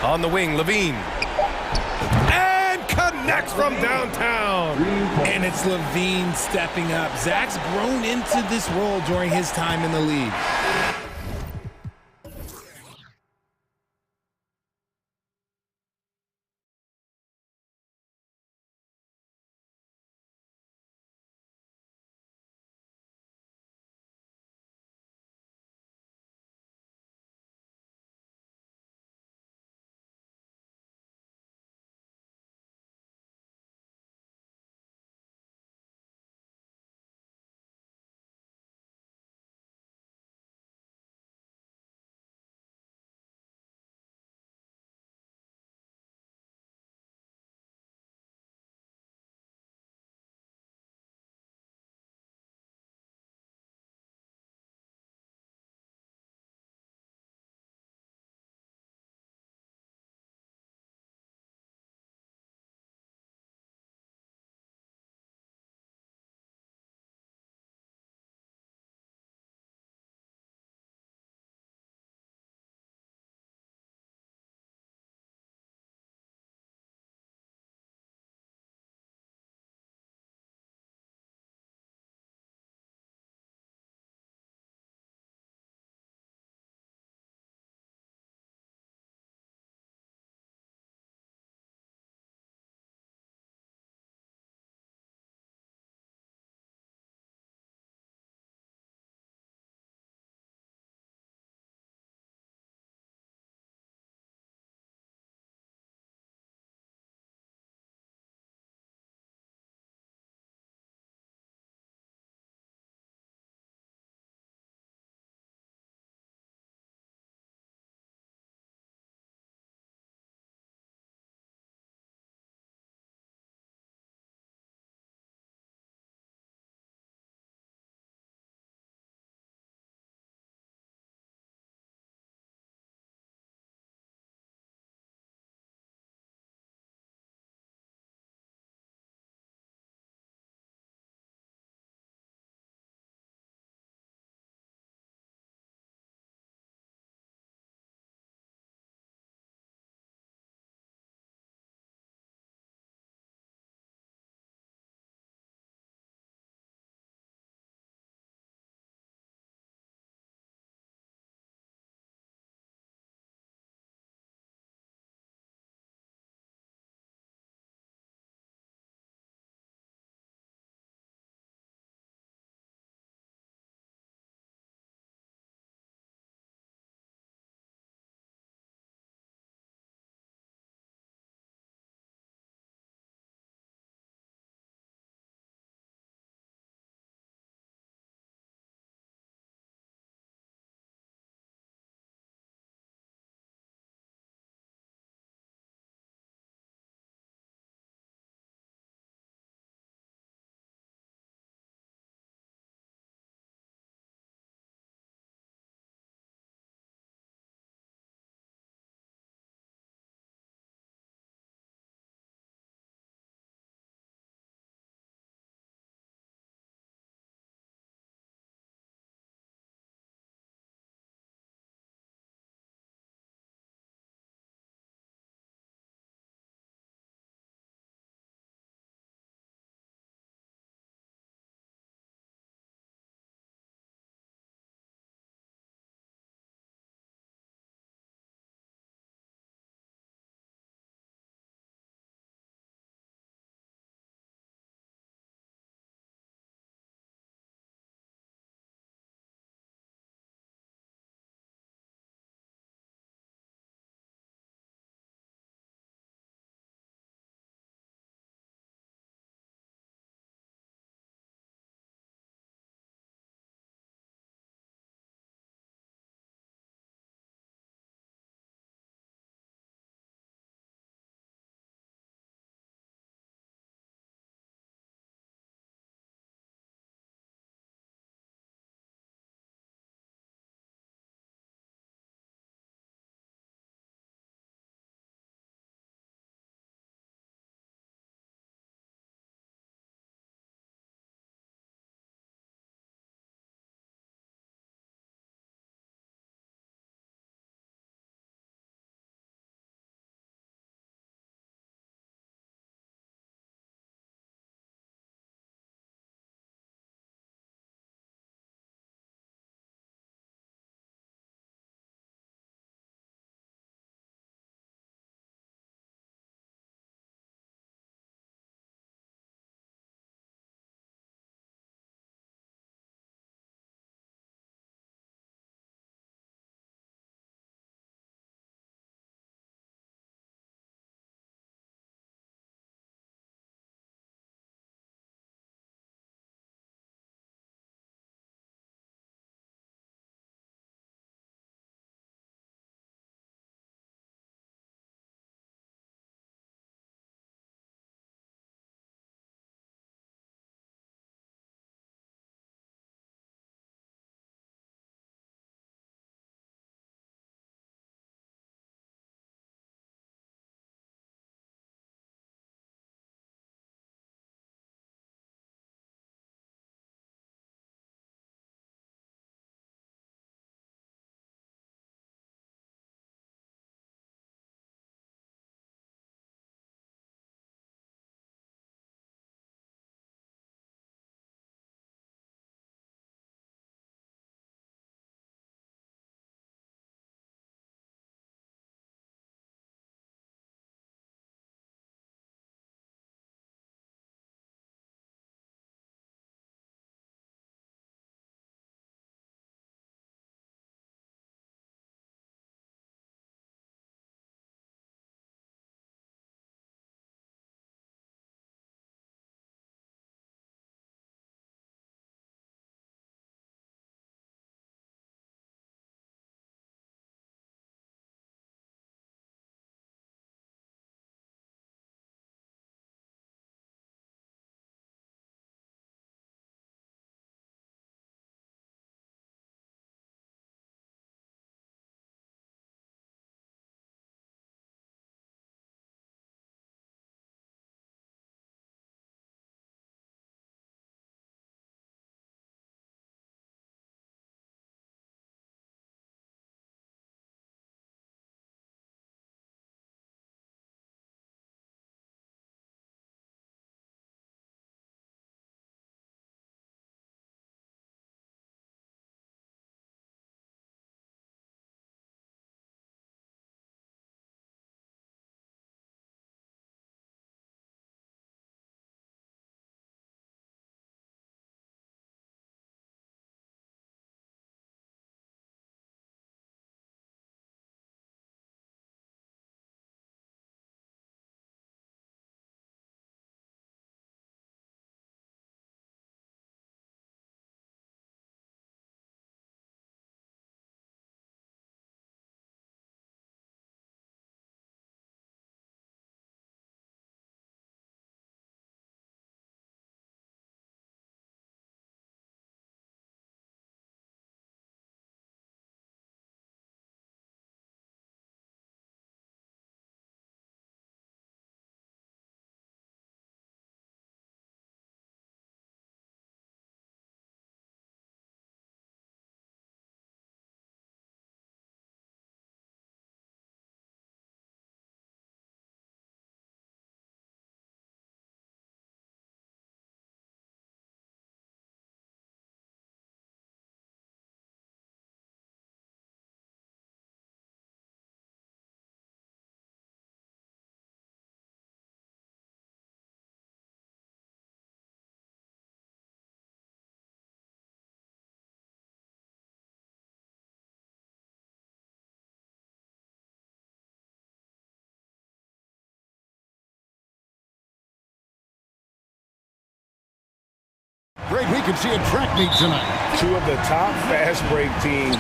On the wing, Levine. And connects from downtown. And it's Levine stepping up. Zach's grown into this role during his time in the league. Greg, we could see a track meet tonight. Two of the top fast break teams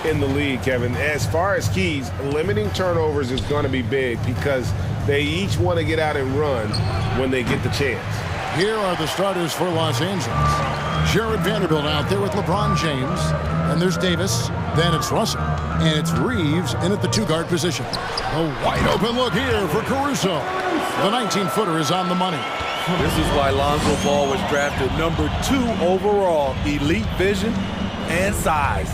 in the league, Kevin. As far as keys, limiting turnovers is going to be big because they each want to get out and run when they get the chance. Here are the starters for Los Angeles. Jared Vanderbilt out there with LeBron James. And there's Davis. Then it's Russell. And it's Reeves in at the two-guard position. A wide open look here for Caruso. The 19-footer is on the money. This is why Lonzo Ball was drafted number 2 overall. Elite vision and size.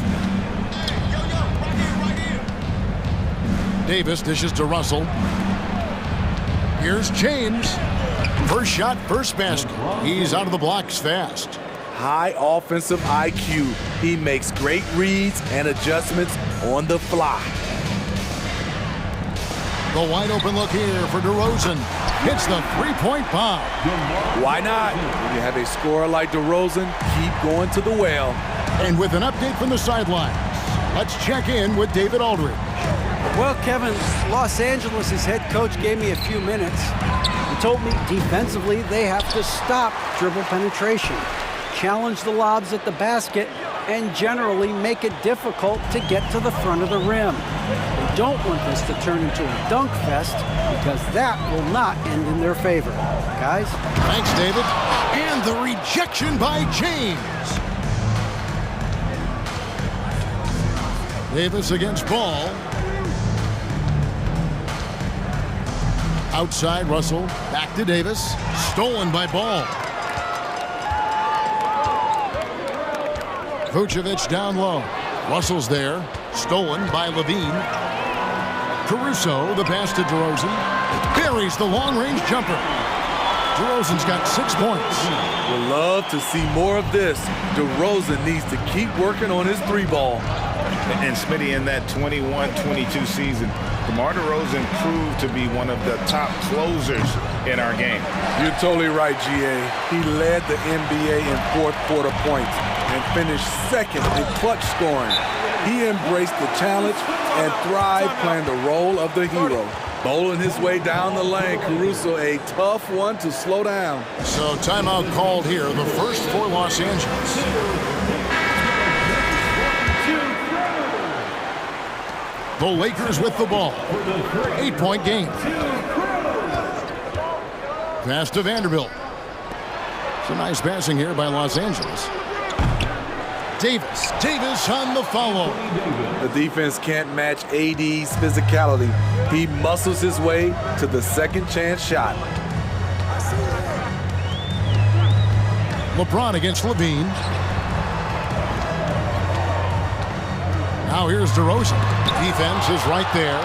Davis dishes to Russell. Here's James. First shot, first basket. He's out of the blocks fast. High offensive IQ. He makes great reads and adjustments on the fly. The wide open look here for DeRozan. Hits the three-point bomb. Why not? When you have a scorer like DeRozan, keep going to the well. And with an update from the sidelines, let's check in with David Aldridge. Well, Kevin, Los Angeles' head coach gave me a few minutes. He told me defensively they have to stop dribble penetration, challenge the lobs at the basket, and generally make it difficult to get to the front of the rim. They don't want this to turn into a dunk fest because that will not end in their favor. Guys? Thanks, David. And the rejection by James. Davis against Ball. Outside, Russell. Back to Davis. Stolen by Ball. Vucevic down low. Russell's there. Stolen by Levine. Caruso, the pass to DeRozan. Buries the long-range jumper. DeRozan's got 6 points. We'd love to see more of this. DeRozan needs to keep working on his three-ball. And Smitty, in that 21-22 season, DeMar DeRozan proved to be one of the top closers in our game. You're totally right, GA. He led the NBA in fourth quarter points and finished second in clutch scoring. He embraced the challenge and thrived playing the role of the hero. Bowling his way down the lane, Caruso, a tough one to slow down. So timeout called here, the first for Los Angeles. The Lakers with the ball. 8-point game. Pass to Vanderbilt. Some nice passing here by Los Angeles. Davis on the follow. The defense can't match AD's physicality. He muscles his way to the second chance shot. LeBron against Levine. Now here's DeRozan. Defense is right there.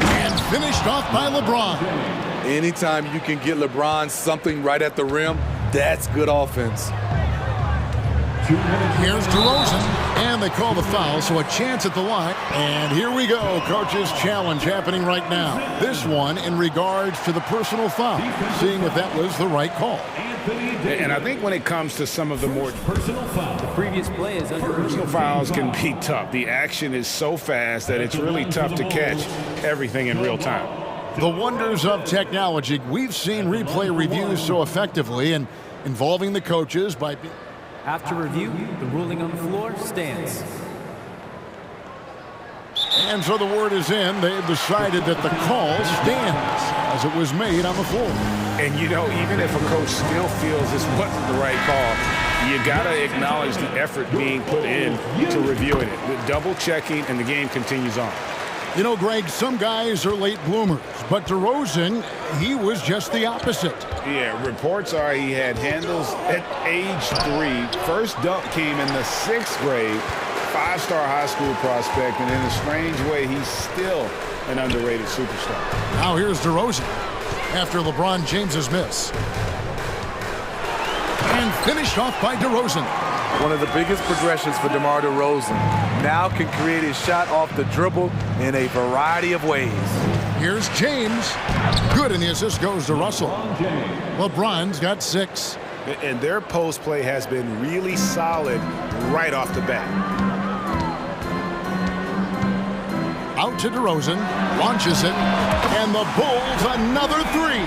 And finished off by LeBron. Anytime you can get LeBron something right at the rim, that's good offense. Here's DeRozan, and they call the foul, so a chance at the line. And here we go, coach's challenge happening right now. This one in regards to the personal foul, seeing if that was the right call. And I think when it comes to some of the more The previous play is under personal fouls can be tough. The action is so fast that it's really tough to catch everything in real time. The wonders of technology. We've seen replay reviews so effectively and involving the coaches by... After review, the ruling on the floor stands. And so the word is in. They've decided that the call stands as it was made on the floor. And, you know, even if a coach still feels this wasn't the right call, you got to acknowledge the effort being put in to reviewing it. With double checking, and the game continues on. You know, Greg, some guys are late bloomers, but DeRozan, he was just the opposite. Yeah, reports are he had handles at age 3. First dunk came in the 6th grade. 5-star high school prospect, and in a strange way, he's still an underrated superstar. Now here's DeRozan after LeBron James's miss. And finished off by DeRozan. One of the biggest progressions for DeMar DeRozan. Now can create his shot off the dribble in a variety of ways. Here's James. Good, and the assist goes to Russell. LeBron's got 6. And their post play has been really solid right off the bat. Out to DeRozan, launches it, and the Bulls another 3.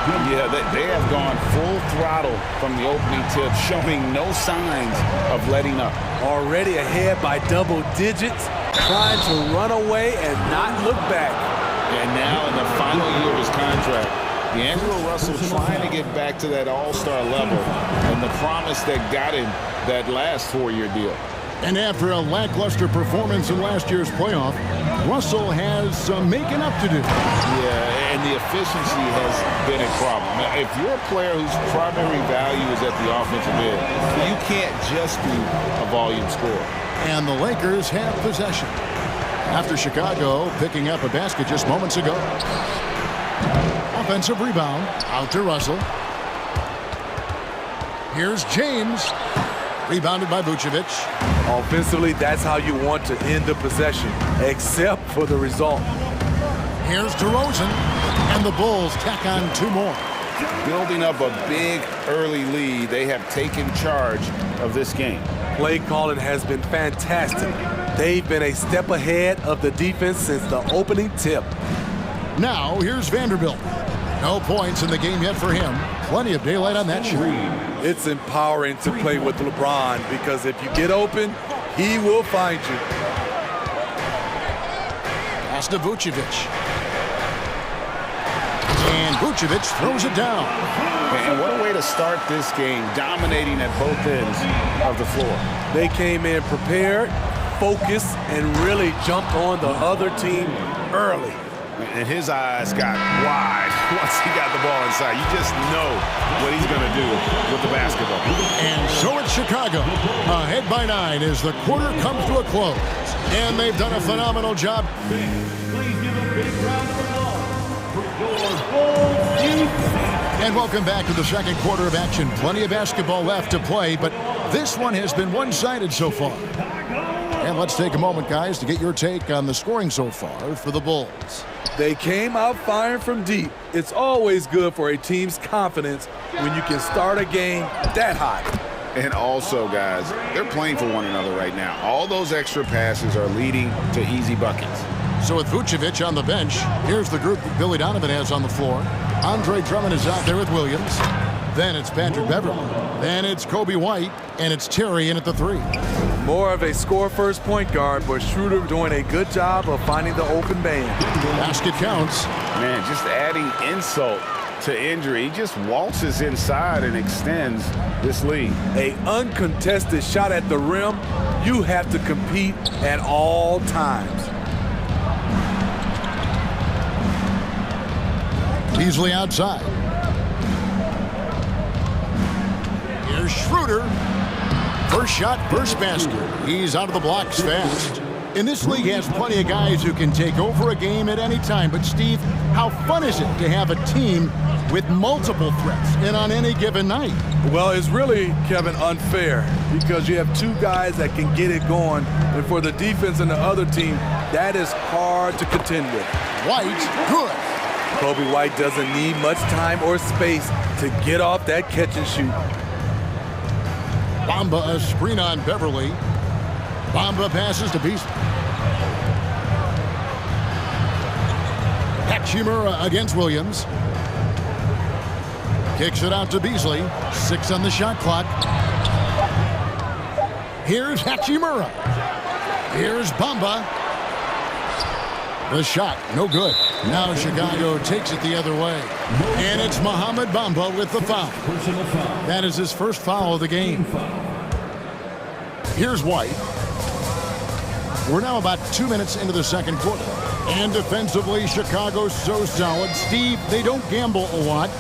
Yeah, they have gone full throttle from the opening tip, showing no signs of letting up. Already ahead by double digits, trying to run away and not look back. And now in the final year of his contract, D'Angelo Russell trying to get back to that all-star level and the promise that got him that last 4-year deal. And after a lackluster performance in last year's playoff, Russell has some making up to do. Yeah, and the efficiency has been a problem. If you're a player whose primary value is at the offensive end, you can't just be a volume scorer. And the Lakers have possession after Chicago picking up a basket just moments ago. Offensive rebound out to Russell. Here's James. Rebounded by Vucevic. Offensively, that's how you want to end the possession, except for the result. Here's DeRozan, and the Bulls tack on 2 more. Building up a big early lead, they have taken charge of this game. Play calling has been fantastic. They've been a step ahead of the defense since the opening tip. Now, here's Vanderbilt. No points in the game yet for him. Plenty of daylight on that shot. It's empowering to play with LeBron because if you get open, he will find you. Pass to Vucevic. And Vucevic throws it down. And what a way to start this game, dominating at both ends of the floor. They came in prepared, focused, and really jumped on the other team early. And his eyes got wide once he got the ball inside. You just know what he's going to do with the basketball. And so it's Chicago, ahead by 9 as the quarter comes to a close. And they've done a phenomenal job. Please give a big round of applause for your Bulls. And welcome back to the second quarter of action. Plenty of basketball left to play, but this one has been one-sided so far. And let's take a moment, guys, to get your take on the scoring so far for the Bulls. They came out firing from deep. It's always good for a team's confidence when you can start a game that hot. And also, guys, they're playing for one another right now. All those extra passes are leading to easy buckets. So with Vucevic on the bench, here's the group that Billy Donovan has on the floor. Andre Drummond is out there with Williams. Then it's Patrick Beverly. Then it's Kobe White. And it's Terry in at the 3. More of a score-first point guard, but Schroeder doing a good job of finding the open man. Basket counts. Man, just adding insult to injury. He just waltzes inside and extends this lead. An uncontested shot at the rim, you have to compete at all times. Beasley outside. Here's Schroeder. First shot, first basket. He's out of the blocks fast. And this league has plenty of guys who can take over a game at any time. But, Steve, how fun is it to have a team with multiple threats and on any given night? Well, it's really, Kevin, unfair because you have 2 guys that can get it going. And for the defense and the other team, that is hard to contend with. White, good. Kobe White doesn't need much time or space to get off that catch and shoot. Bamba, a screen on Beverly. Bamba passes to Beasley. Hachimura against Williams. Kicks it out to Beasley. 6 on the shot clock. Here's Hachimura. Here's Bamba. The shot, no good. Now Chicago takes it the other way. And it's Mohamed Bamba with the foul. That is his first foul of the game. Here's White. We're now about 2 minutes into the second quarter. And defensively, Chicago's so solid. Steve, they don't gamble a lot.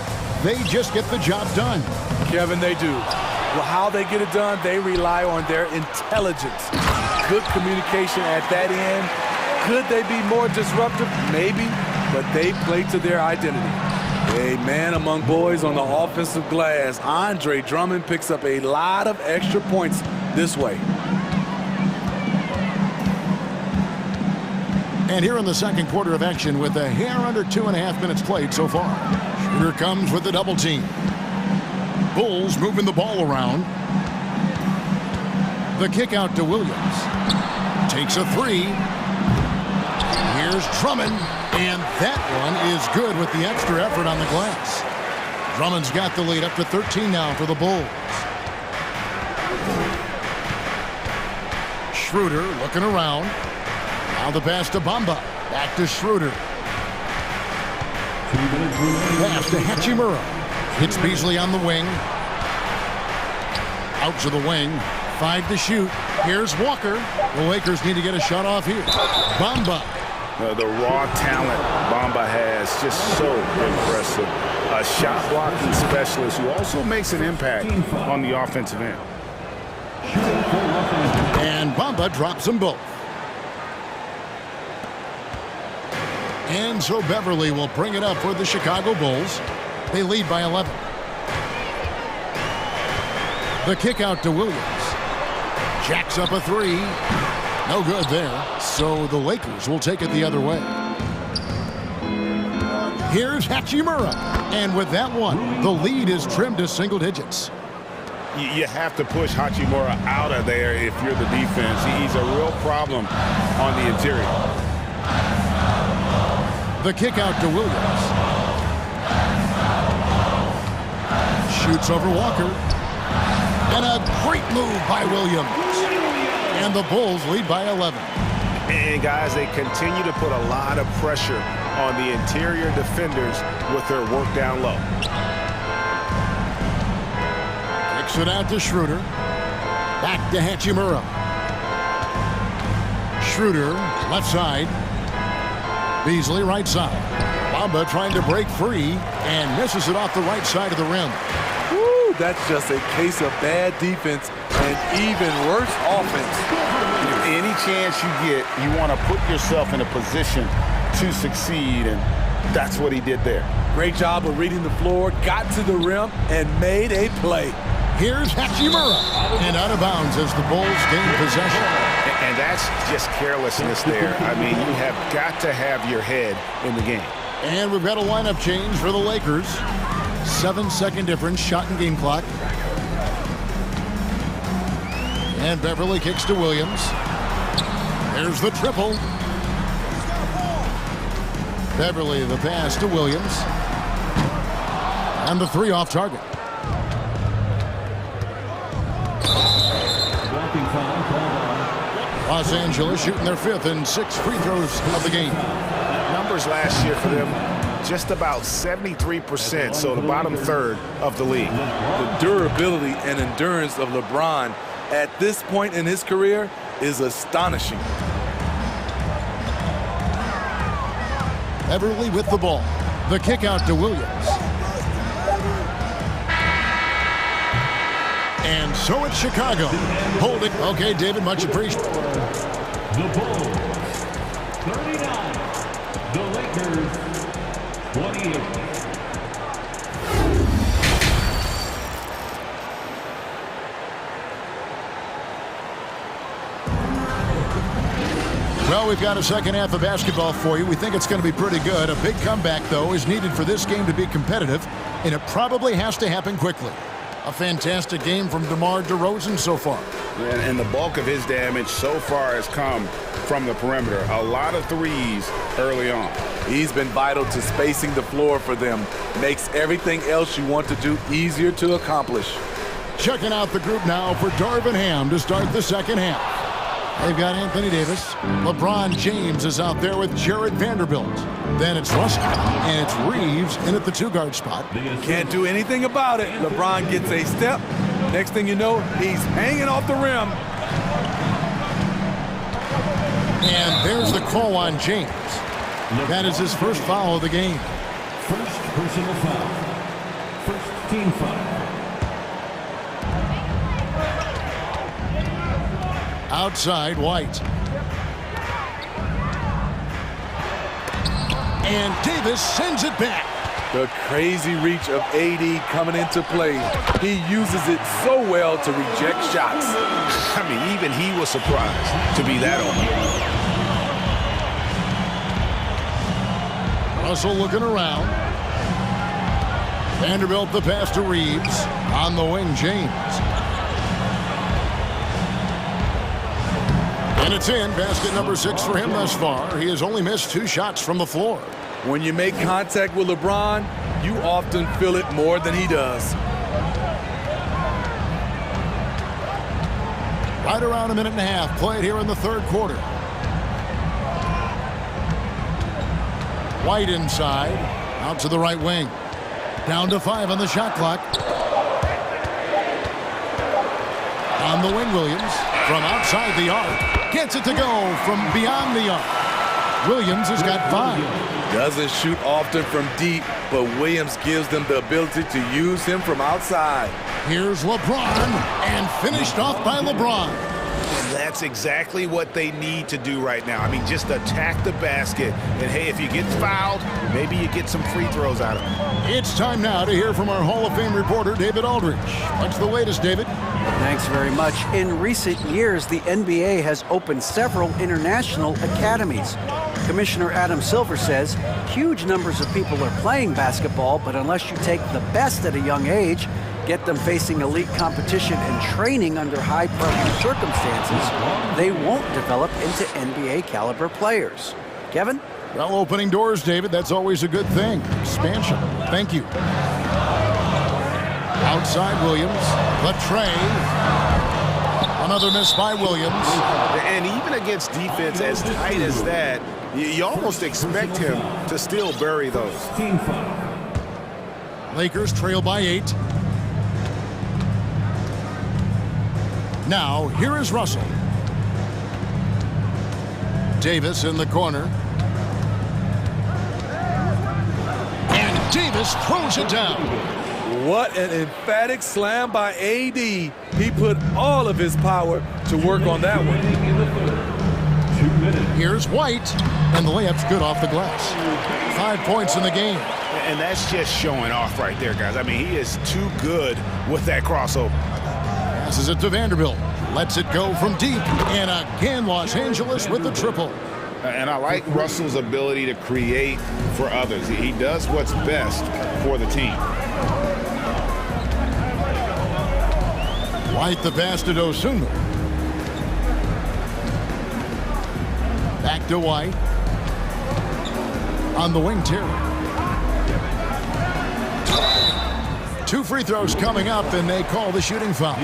They just get the job done. Kevin, they do. Well, how they get it done, they rely on their intelligence. Good communication at that end. Could they be more disruptive? Maybe, but they play to their identity. A man among boys on the offensive glass. Andre Drummond picks up a lot of extra points this way. And here in the second quarter of action with a hair under 2.5 minutes played so far. Shooter comes with the double team. Bulls moving the ball around. The kick out to Williams. Takes a 3. Here's Drummond, and that one is good with the extra effort on the glass. Drummond's got the lead up to 13 now for the Bulls. Schroeder looking around. Now the pass to Bamba. Back to Schroeder. Pass to Hachimura. Hits Beasley on the wing. Out to the wing. 5 to shoot. Here's Walker. The Lakers need to get a shot off here. Bamba. The raw talent Bamba has, just so impressive. A shot blocking specialist who also makes an impact on the offensive end. And Bamba drops them both. And so Beverly will bring it up for the Chicago Bulls. They lead by 11. The kick out to Williams. Jacks up a 3. No good there. So the Lakers will take it the other way. Here's Hachimura. And with that one, the lead is trimmed to single digits. You have to push Hachimura out of there if you're the defense. He's a real problem on the interior. The kick out to Williams. Shoots over Walker. And a great move by Williams. And the Bulls lead by 11. And guys, they continue to put a lot of pressure on the interior defenders with their work down low. Kicks it out to Schroeder. Back to Hachimura. Schroeder, left side. Beasley, right side. Bamba trying to break free and misses it off the right side of the rim. Woo, that's just a case of bad defense and even worse offense. Any chance you get, you want to put yourself in a position to succeed, and that's what he did there. Great job of reading the floor, got to the rim, and made a play. Here's Hachimura. And out of bounds as the Bulls gain possession. And that's just carelessness there. I mean, you have got to have your head in the game. And we've got a lineup change for the Lakers. 7-second difference, shot and game clock. And Beverly kicks to Williams. There's the triple. Beverly the pass to Williams. And the 3 off target. Los Angeles shooting their 5th and 6th free throws of the game. Numbers last year for them, just about 73%, so the bottom third of the league. The durability and endurance of LeBron at this point in his career is astonishing. Beverly with the ball. The kick out to Williams. And so it's Chicago. Hold it. Okay, David, much appreciated. The Bulls, 39. The Lakers, 28. Well, we've got a second half of basketball for you. We think it's going to be pretty good. A big comeback, though, is needed for this game to be competitive, and it probably has to happen quickly. A fantastic game from DeMar DeRozan so far. And the bulk of his damage so far has come from the perimeter. A lot of threes early on. He's been vital to spacing the floor for them. Makes everything else you want to do easier to accomplish. Checking out the group now for Darvin Ham to start the second half. They've got Anthony Davis. LeBron James is out there with Jared Vanderbilt. Then it's Russell, and it's Reeves in at the 2-guard spot. Can't do anything about it. LeBron gets a step. Next thing you know, he's hanging off the rim. And there's the call on James. That is his first foul of the game. First personal foul. First team foul. Outside, White. And Davis sends it back. The crazy reach of AD coming into play. He uses it so well to reject shots. I mean, even he was surprised to be that open. Russell looking around. Vanderbilt the pass to Reeves. On the wing, James. And it's in. Basket number 6 for him thus far. He has only missed 2 shots from the floor. When you make contact with LeBron, you often feel it more than he does. Right around a minute and a half played here in the third quarter. White inside, out to the right wing. Down to 5 on the shot clock. On the wing, Williams from outside the arc. Gets it to go from beyond the arc. Williams has got 5. Doesn't shoot often from deep, but Williams gives them the ability to use him from outside. Here's LeBron, and finished off by LeBron. That's exactly what they need to do right now. I mean, just attack the basket. And, hey, if you get fouled, maybe you get some free throws out of it. It's time now to hear from our Hall of Fame reporter, David Aldridge. What's the latest, David? Thanks very much. In recent years, the NBA has opened several international academies. Commissioner Adam Silver says huge numbers of people are playing basketball, but unless you take the best at a young age, get them facing elite competition and training under high-pressure circumstances, they won't develop into NBA-caliber players. Kevin? Well, opening doors, David, that's always a good thing. Expansion. Thank you. Outside Williams. Latre. Another miss by Williams. And even against defense as tight as that, you almost expect him to still bury those. Lakers trail by 8. Now, here is Russell. Davis in the corner. And Davis throws it down. What an emphatic slam by AD. He put all of his power to work on that one. Here's White, and the layup's good off the glass. 5 points in the game. And that's just showing off right there, guys. I mean, he is too good with that crossover. Passes it to Vanderbilt. Lets it go from deep. And again, Los Angeles with the triple. And I like Russell's ability to create for others. He does what's best for the team. White the pass to Dosunmu. Back to White. On the wing, Terry. 2 free throws coming up, and they call the shooting foul.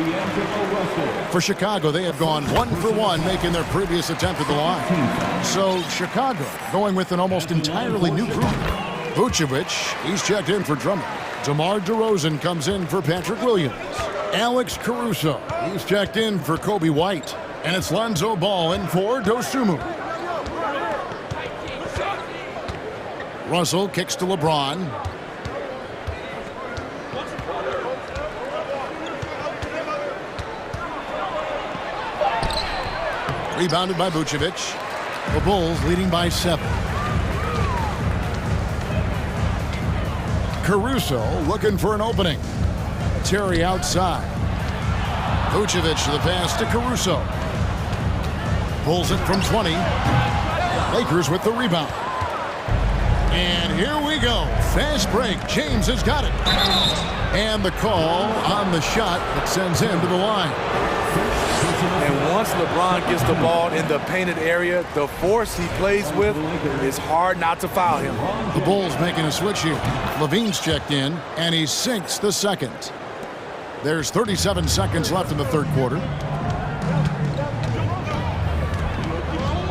For Chicago, they have gone 1 for 1, making their previous attempt at the line. So Chicago going with an almost entirely new group. Vucevic, he's checked in for Drummond. DeMar DeRozan comes in for Patrick Williams. Alex Caruso, he's checked in for Kobe White. And it's Lonzo Ball in for Dosunmu. Russell kicks to LeBron. Rebounded by Vucevic. The Bulls leading by 7. Caruso looking for an opening. Terry outside. Vucevic to the pass to Caruso. Pulls it from 20. Lakers with the rebound. And here we go. Fast break. James has got it. And the call on the shot that sends him to the line. And once LeBron gets the ball in the painted area, the force he plays with, it's hard not to foul him. The Bulls making a switch here. Levine's checked in, and he sinks the second. There's 37 seconds left in the third quarter.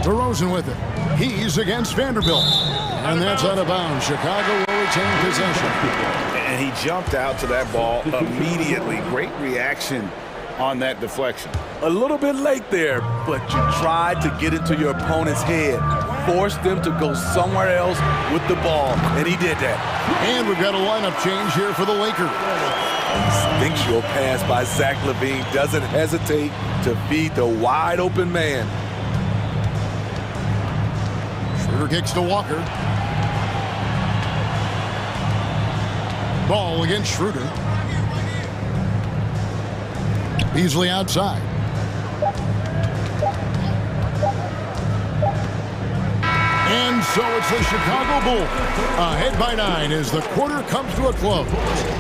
DeRozan with it. He's against Vanderbilt. And that's out of bounds. Chicago will retain possession. And he jumped out to that ball immediately. Great reaction on that deflection. A little bit late there, but you tried to get into your opponent's head. Force them to go somewhere else with the ball, and he did that. And we've got a lineup change here for the Lakers. Instinctual pass by Zach LaVine doesn't hesitate to feed the wide open man. Schroeder kicks to Walker. Ball against Schroeder. Beasley outside. And so it's the Chicago Bulls ahead by 9 as the quarter comes to a close.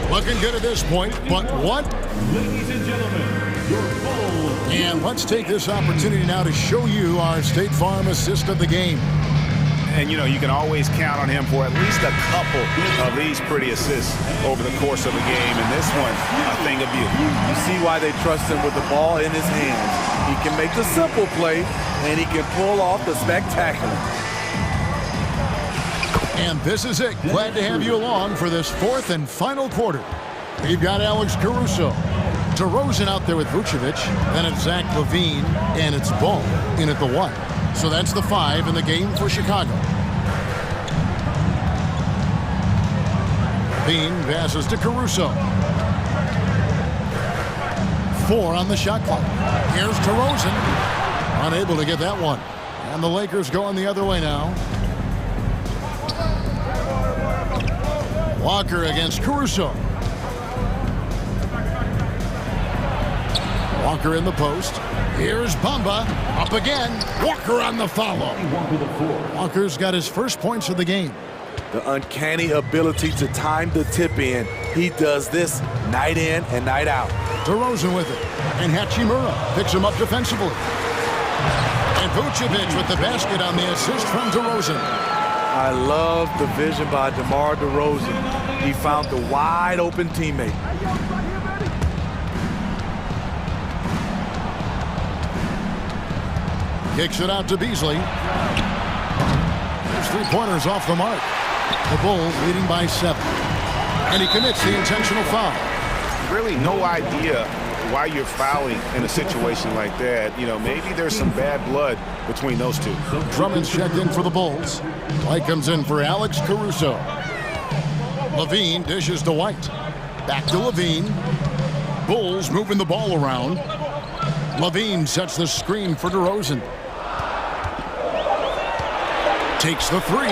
Looking good at this point, but what? Ladies and gentlemen, your Bulls. And let's take this opportunity now to show you our State Farm assist of the game. And, you know, you can always count on him for at least a couple of these pretty assists over the course of a game. And this one, a thing of beauty. You see why they trust him with the ball in his hands. He can make the simple play, and he can pull off the spectacular. And this is it. Glad to have you along for this fourth and final quarter. We've got Alex Caruso. DeRozan out there with Vucevic. Then it's Zach LaVine, and it's Ball in at the 1. So that's the 5 in the game for Chicago. LaVine passes to Caruso. 4 on the shot clock. Here's DeRozan. Unable to get that one. And the Lakers going the other way now. Walker against Caruso. Walker in the post. Here's Bamba. Up again. Walker on the follow. Walker's got his first points of the game. The uncanny ability to time the tip in. He does this night in and night out. DeRozan with it. And Hachimura picks him up defensively. And Vucevic with the basket on the assist from DeRozan. I love the vision by DeMar DeRozan. He found the wide open teammate. Kicks it out to Beasley. There's 3-pointers off the mark. The Bulls leading by 7. And he commits the intentional foul. Really no idea why you're fouling in a situation like that. You know, maybe there's some bad blood between those two. Drummond's checked in for the Bulls. White comes in for Alex Caruso. LaVine dishes to White. Back to LaVine. Bulls moving the ball around. LaVine sets the screen for DeRozan. Takes the 3.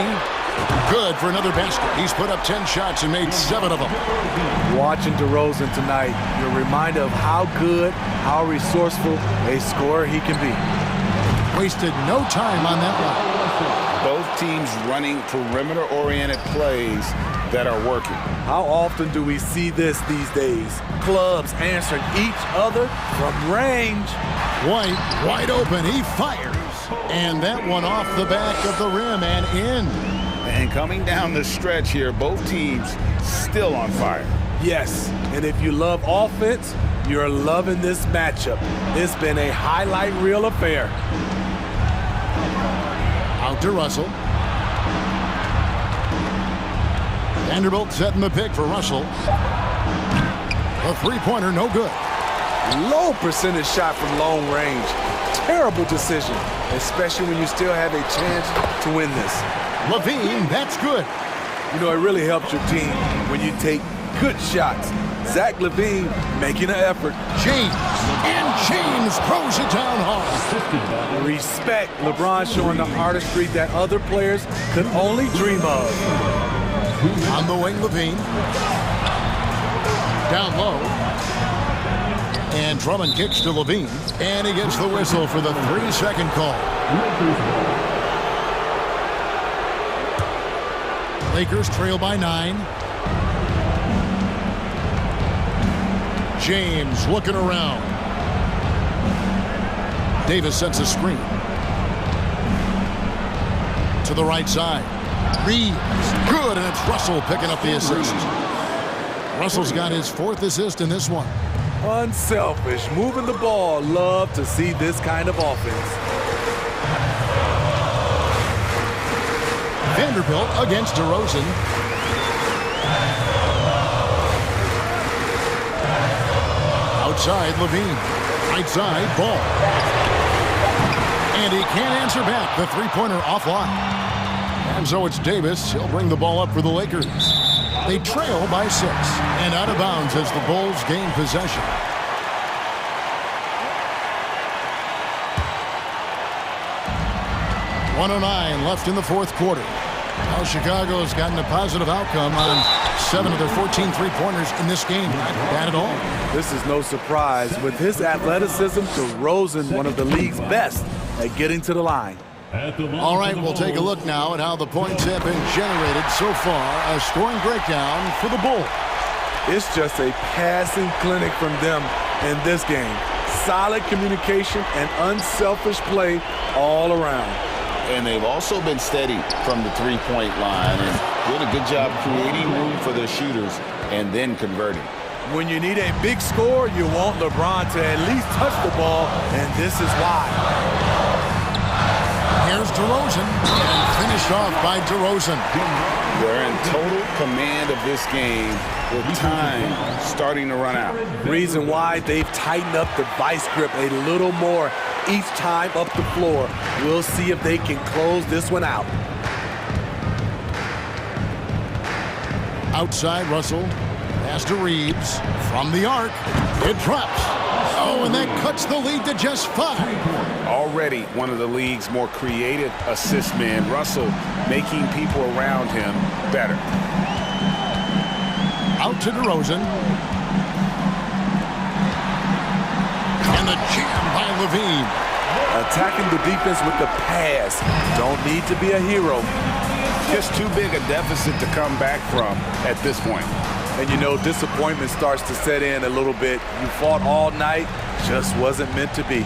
Good for another basket. He's put up 10 shots and made 7 of them. Watching DeRozan tonight, you're reminded of how good, how resourceful a scorer he can be. Wasted no time on that one. Both teams running perimeter-oriented plays that are working. How often do we see this these days? Clubs answering each other from range. White, wide open. He fires. And that one off the back of the rim and in. And coming down the stretch here, both teams still on fire. Yes, and if you love offense, you're loving this matchup. It's been a highlight reel affair. Out to Russell. Vanderbilt setting the pick for Russell. A 3-pointer, no good. Low percentage shot from long range. Terrible decision, especially when you still have a chance to win this. LaVine, that's good. You know, it really helps your team when you take good shots. Zach LaVine making an effort. James throws it down hard. Respect. LeBron showing the artistry that other players could only dream of. On the wing, LaVine. Down low. And Drummond kicks to LaVine. And he gets the whistle for the 3-second call. Lakers trail by 9. James looking around. Davis sets a screen. To the right side. Reeves. Good, and it's Russell picking up the assist. Russell's got his 4th assist in this one. Unselfish, moving the ball. Love to see this kind of offense. Vanderbilt against DeRozan. Outside, LaVine. Right side, Ball. And he can't answer back. The 3-pointer offline. And so it's Davis. He'll bring the ball up for the Lakers. They trail by 6. And out of bounds as the Bulls gain possession. .109 left in the 4th quarter. Now Chicago's gotten a positive outcome on 7 of their 14 3-pointers in this game. Not bad at all. This is no surprise. With his athleticism, DeRozan, one of the league's best at getting to the line. All right, we'll take a look now at how the points have been generated so far. A scoring breakdown for the Bulls. It's just a passing clinic from them in this game. Solid communication and unselfish play all around. and they've also been steady from the three-point line and doing a good job creating room for their shooters and then converting. When you need a big score, you want LeBron to at least touch the ball, and this is why. Here's DeRozan, and finished off by DeRozan. They're in total command of this game with time starting to run out. Reason why they've tightened up the vice grip a little more each time up the floor. We'll see if they can close this one out. Outside Russell, pass to Reeves, from the arc, it drops. Oh, and that cuts the lead to just 5. Already one of the league's more creative assist men, Russell making people around him better. Out to DeRozan. And the jam by Levine. Attacking the defense with the pass. Don't need to be a hero. Just too big a deficit to come back from at this point. And you know, disappointment starts to set in a little bit. You fought all night, just wasn't meant to be.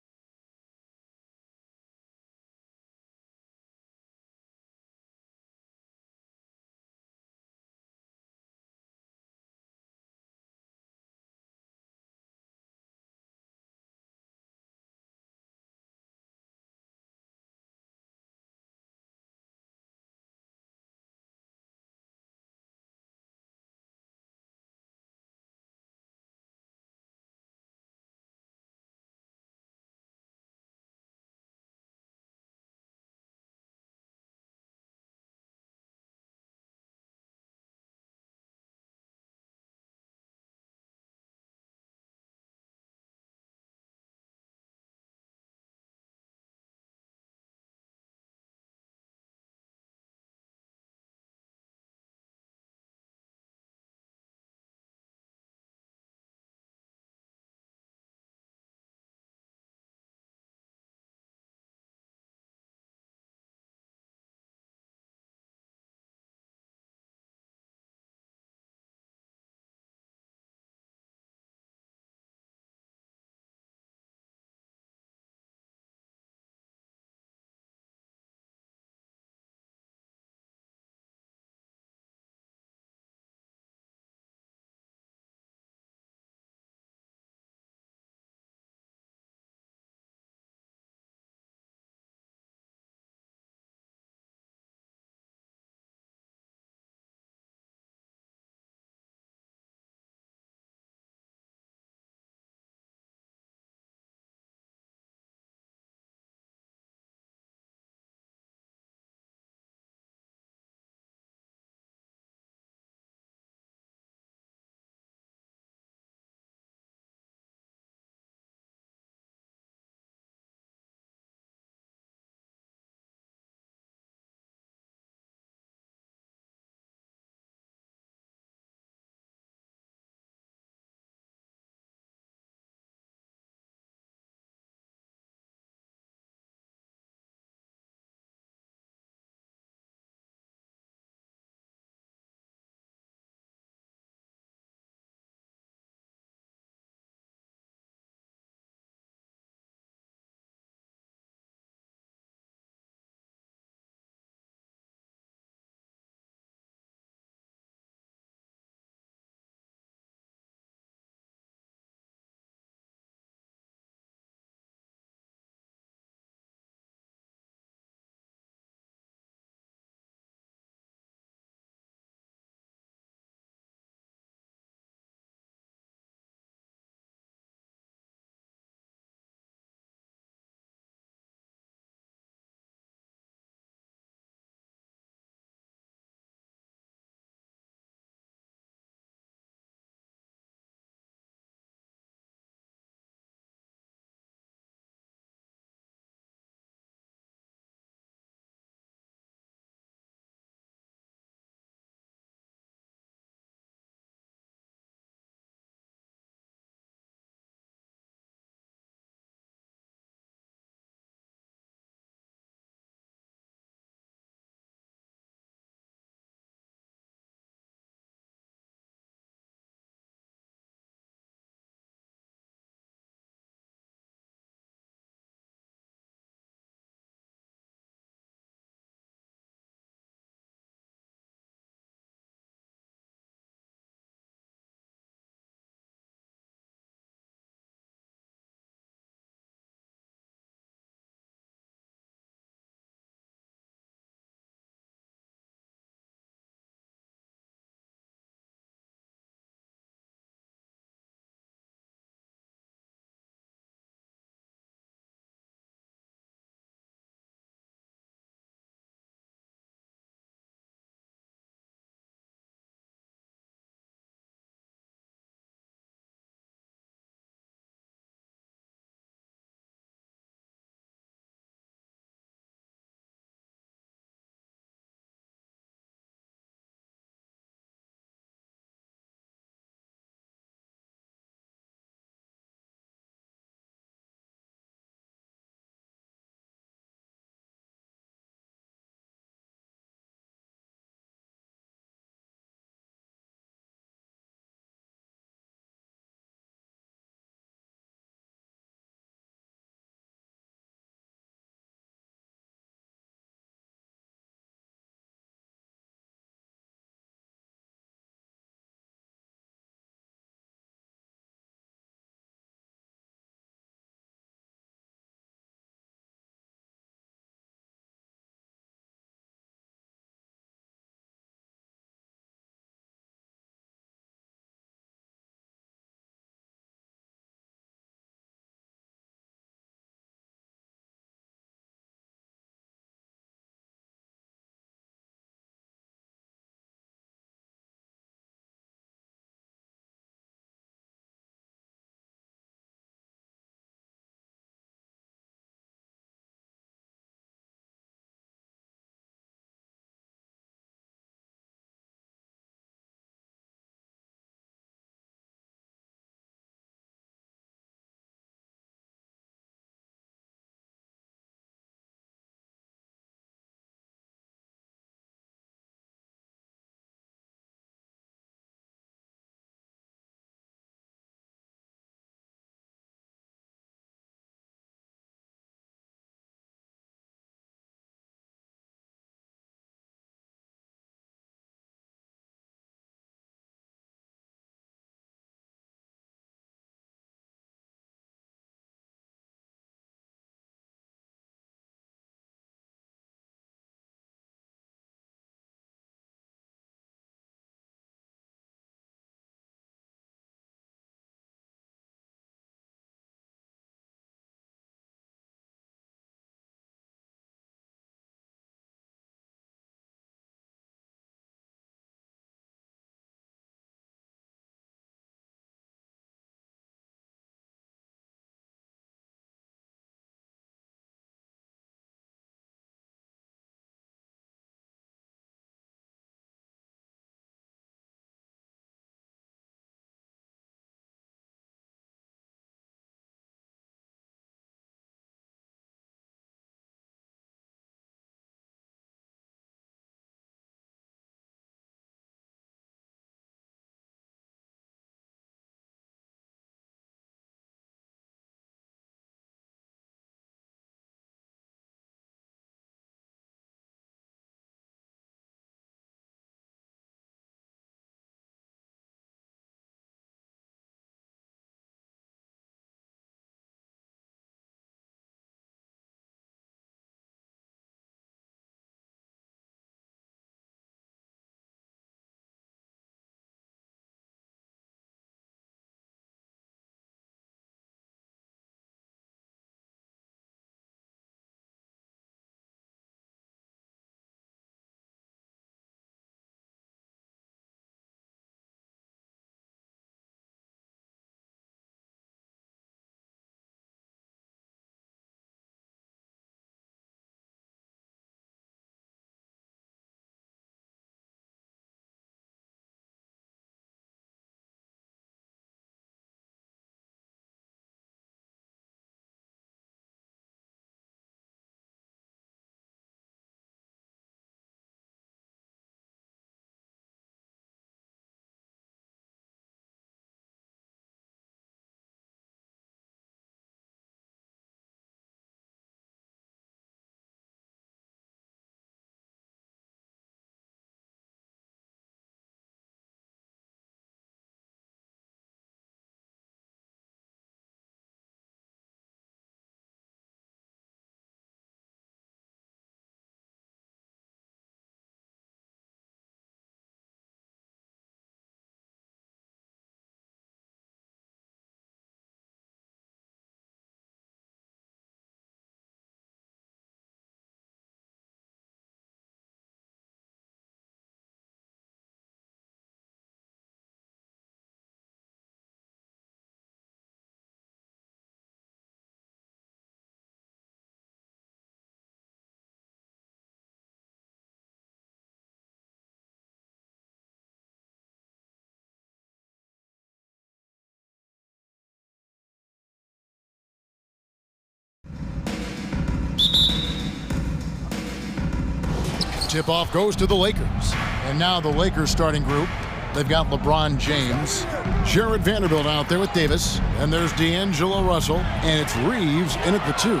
Tip-off goes to the Lakers. And now the Lakers starting group. They've got LeBron James, Jared Vanderbilt out there with Davis, and there's D'Angelo Russell, and it's Reeves in at the 2.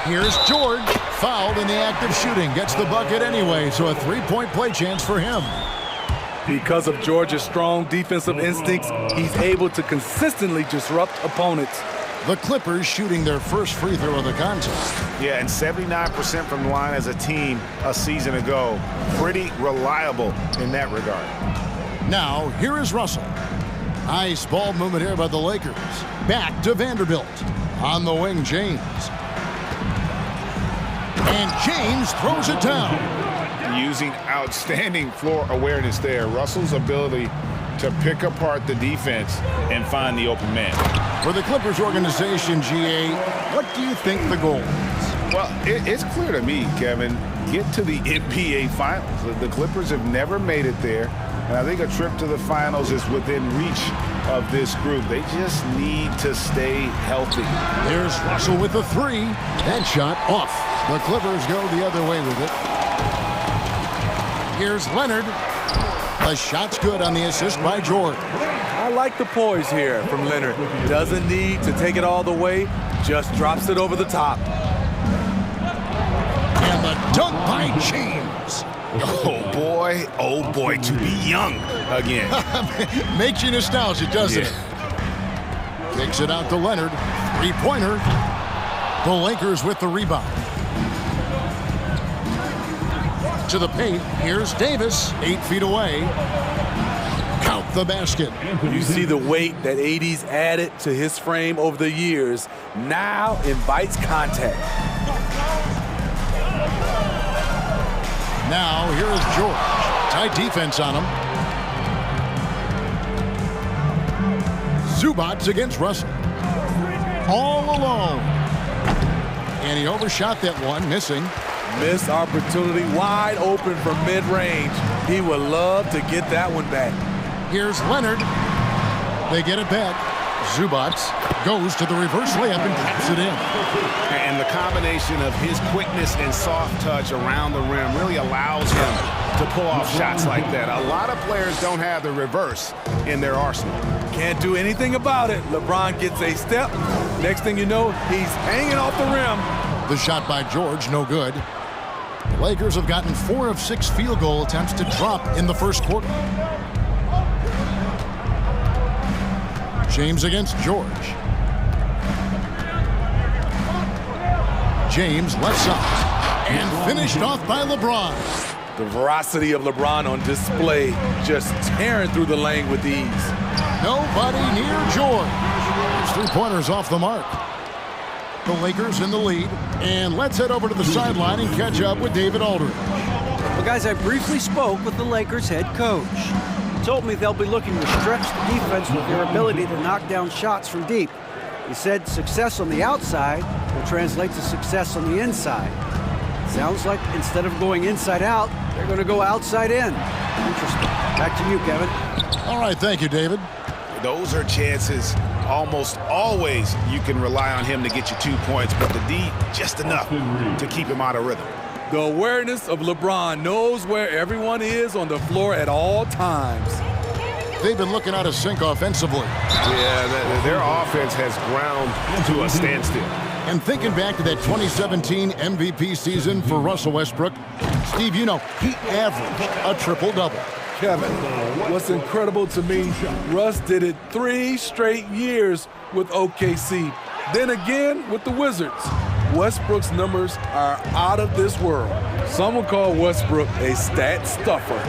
Here's George, fouled in the act of shooting, gets the bucket anyway, so a three-point play chance for him. Because of George's strong defensive instincts, he's able to consistently disrupt opponents. The Clippers shooting their first free throw of the contest. Yeah, and 79% from the line as a team a season ago. Pretty reliable in that regard. Now, here is Russell. Nice ball movement here by the Lakers. Back to Vanderbilt. On the wing, James. And James throws it down. Using outstanding floor awareness there. Russell's ability to pick apart the defense and find the open man. For the Clippers organization, GA, what do you think the goal is? Well, it's clear to me, Kevin. Get to the NBA Finals. The Clippers have never made it there, and I think a trip to the Finals is within reach of this group. They just need to stay healthy. There's Russell with the 3. That shot off. The Clippers go the other way with it. Here's Leonard. The shot's good on the assist by George. I like the poise here from Leonard. Doesn't need to take it all the way, just drops it over the top. And the dunk by James. Oh boy, to be young again. Makes you nostalgic, doesn't it? Kicks it out to Leonard. Three-pointer. The Lakers with the rebound. To the paint, here's Davis, 8 feet away. Count the basket. You see the weight that AD's added to his frame over the years. Now invites contact. Now here is George. Tight defense on him. Zubats against Russell. All alone. And he overshot that one, missing. Missed opportunity, wide open from mid-range. He would love to get that one back. Here's Leonard. They get it back. Zubats goes to the reverse layup and taps it in. And the combination of his quickness and soft touch around the rim really allows him to pull off shots like that. A lot of players don't have the reverse in their arsenal. Can't do anything about it. LeBron gets a step. Next thing you know, he's hanging off the rim. The shot by George, no good. The Lakers have gotten 4 of 6 field goal attempts to drop in the first quarter. James against George. James left side. And finished off by LeBron. The veracity of LeBron on display, just tearing through the lane with ease. Nobody near George. His 3-pointers off the mark. The Lakers in the lead. And let's head over to the sideline and catch up with David Aldridge. Well, guys, I briefly spoke with the Lakers head coach. He told me they'll be looking to stretch the defense with their ability to knock down shots from deep. He said success on the outside will translate to success on the inside. Sounds like instead of going inside out, they're going to go outside in. Interesting. Back to you, Kevin. All right, thank you, David. Those are chances. Almost always you can rely on him to get you 2 points, but the D, just enough to keep him out of rhythm. The awareness of LeBron, knows where everyone is on the floor at all times. They've been looking out of sync offensively. Yeah, their offense has ground to a standstill. And thinking back to that 2017 MVP season for Russell Westbrook, Steve, you know, he averaged a triple-double. Kevin, what's incredible to me, Russ did it 3 straight years with OKC, then again with the Wizards. Westbrook's numbers are out of this world. Some would call Westbrook a stat stuffer,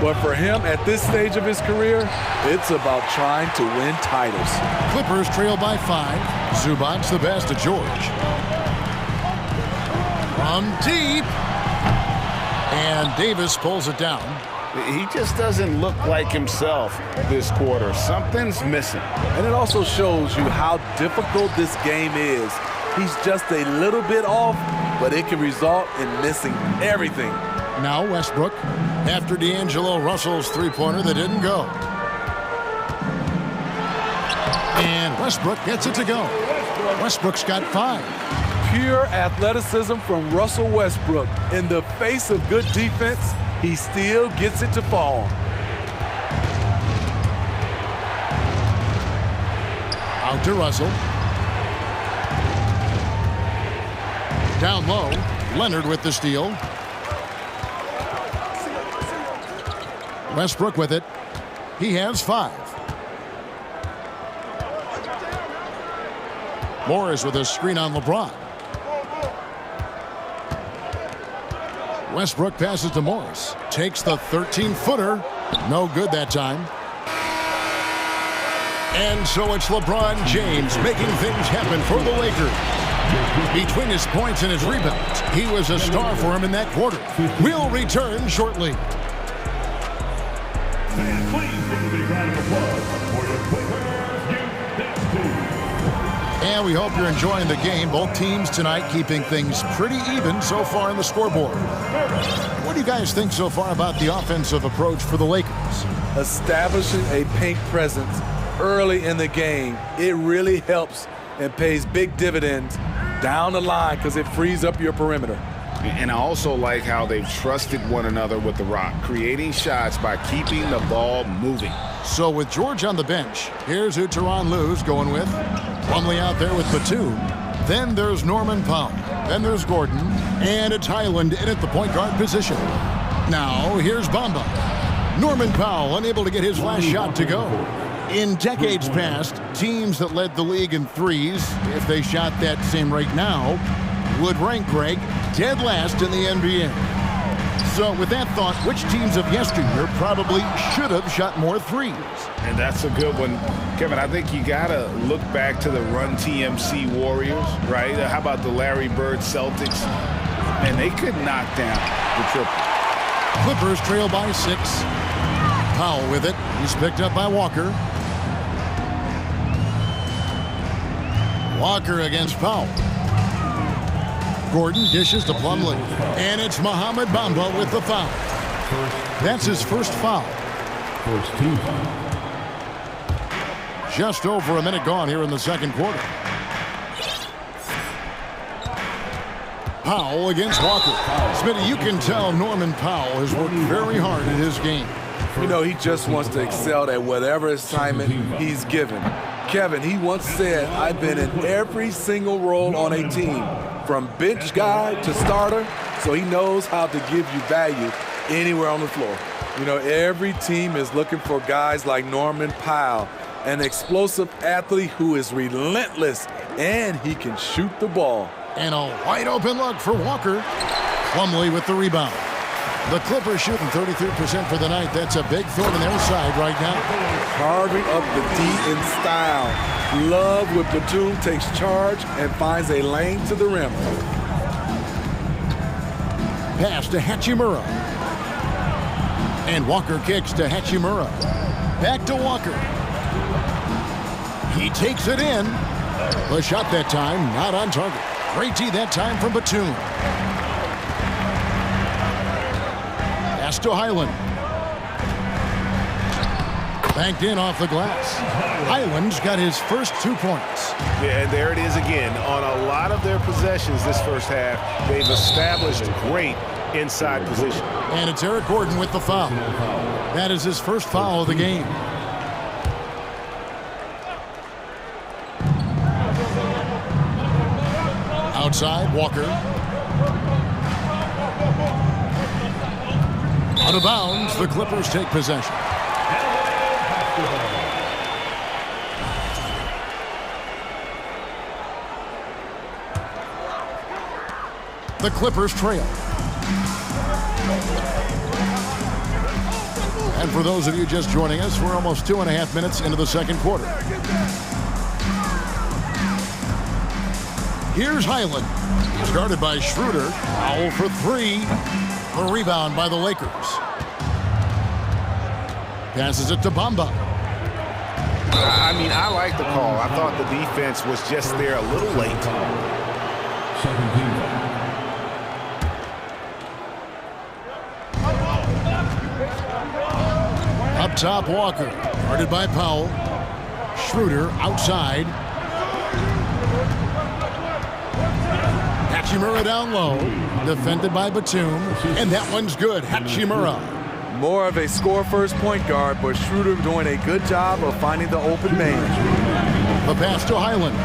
but for him at this stage of his career, it's about trying to win titles. Clippers trail by 5. Zubats the pass to George. From deep. And Davis pulls it down. He just doesn't look like himself this quarter. Something's missing. And it also shows you how difficult this game is. He's just a little bit off, but it can result in missing everything. Now Westbrook, after D'Angelo Russell's 3-pointer that didn't go. And Westbrook gets it to go. Westbrook's got 5. Pure athleticism from Russell Westbrook. In the face of good defense, he still gets it to fall. Out to Russell. Down low, Leonard with the steal. Westbrook with it. He has 5. Morris with a screen on LeBron. Westbrook passes to Morris. Takes the 13-footer. No good that time. And so it's LeBron James making things happen for the Lakers. Between his points and his rebounds, he was a star for him in that quarter. We'll return shortly. And please give a big round of applause for the Clippers Youth Team. And we hope you're enjoying the game. Both teams tonight keeping things pretty even so far on the scoreboard. What do you guys think so far about the offensive approach for the Lakers? Establishing a paint presence early in the game, it really helps and pays big dividends down the line because it frees up your perimeter. And I also like how they've trusted one another with the rock, creating shots by keeping the ball moving. So with George on the bench, here's who Tyronn Lue's going with. Plumlee out there with Batum. Then there's Norman Powell. Then there's Gordon. And it's Highland in at the point guard position. Now here's Bamba. Norman Powell unable to get his last shot to go. In decades past, teams that led the league in threes, if they shot that same rate now, would rank, Greg, dead last in the NBA. So with that thought, which teams of yesteryear probably should have shot more threes? And that's a good one. Kevin, I think you got to look back to the Run TMC Warriors, right? How about the Larry Bird Celtics? And they could knock down the triple. Clippers trail by 6. Powell with it. He's picked up by Walker. Walker against Powell. Gordon dishes to Plumlee. And it's Mohamed Bamba with the foul. That's his first foul. First team foul. Just over a minute gone here in the second quarter. Powell against Walker. Smitty, you can tell Norman Powell has worked very hard at his game. You know, he just wants to excel at whatever assignment he's given. Kevin, he once said, I've been in every single role on a team, from bench guy to starter, so he knows how to give you value anywhere on the floor. You know, every team is looking for guys like Norman Powell, an explosive athlete who is relentless, and he can shoot the ball. And a wide open look for Walker. Plumlee with the rebound. The Clippers shooting 33% for the night. That's a big thorn in their side right now. Carving up the D in style. Love with Batum takes charge and finds a lane to the rim. Pass to Hachimura. And Walker kicks to Hachimura. Back to Walker. He takes it in. The shot that time, not on target. Great D that time from Batum. Pass to Highland. Banked in off the glass. Highland's got his first 2 points. Yeah, and there it is again. On a lot of their possessions this first half, they've established great inside position. And it's Eric Gordon with the foul. That is his first foul of the game. Outside, Walker. Out of bounds, the Clippers take possession. The Clippers trail. And for those of you just joining us, we're almost 2.5 minutes into the second quarter. Here's Highland. Started by Schroeder. Foul for 3. The rebound by the Lakers. Passes it to Bamba. I mean, I like the call. I thought the defense was just there a little late. Up top, Walker. Guarded by Powell. Schroeder outside. Hachimura down low, defended by Batum, and that one's good. Hachimura. More of a score-first point guard, but Schroeder doing a good job of finding the open man. The pass to Highland.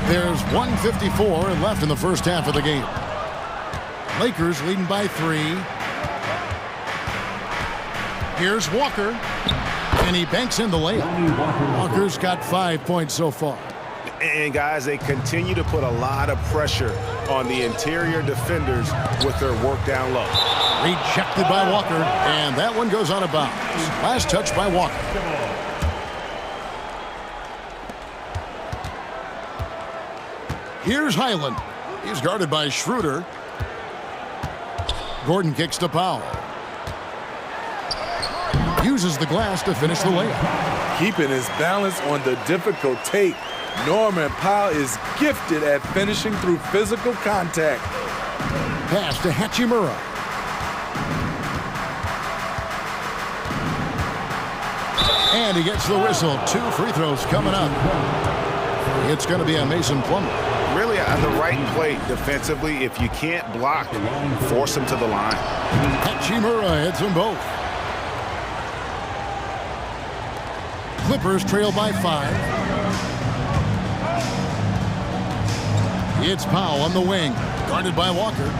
There's 1:54 left in the first half of the game. Lakers leading by 3. Here's Walker, and he banks in the layup. Walker's got 5 points so far. And guys, they continue to put a lot of pressure on the interior defenders with their work down low. Rejected by Walker, and that one goes out of bounds. Last touch by Walker. Here's Highland. He's guarded by Schroeder. Gordon kicks to Powell. Uses the glass to finish the layup. Keeping his balance on the difficult take. Norman Powell is gifted at finishing through physical contact. Pass to Hachimura. And he gets the whistle. 2 free throws coming up. It's going to be a Mason Plummer. Really on the right play defensively. If you can't block, force him to the line. Hachimura hits them both. Clippers trail by 5. It's Powell on the wing, guarded by Walker.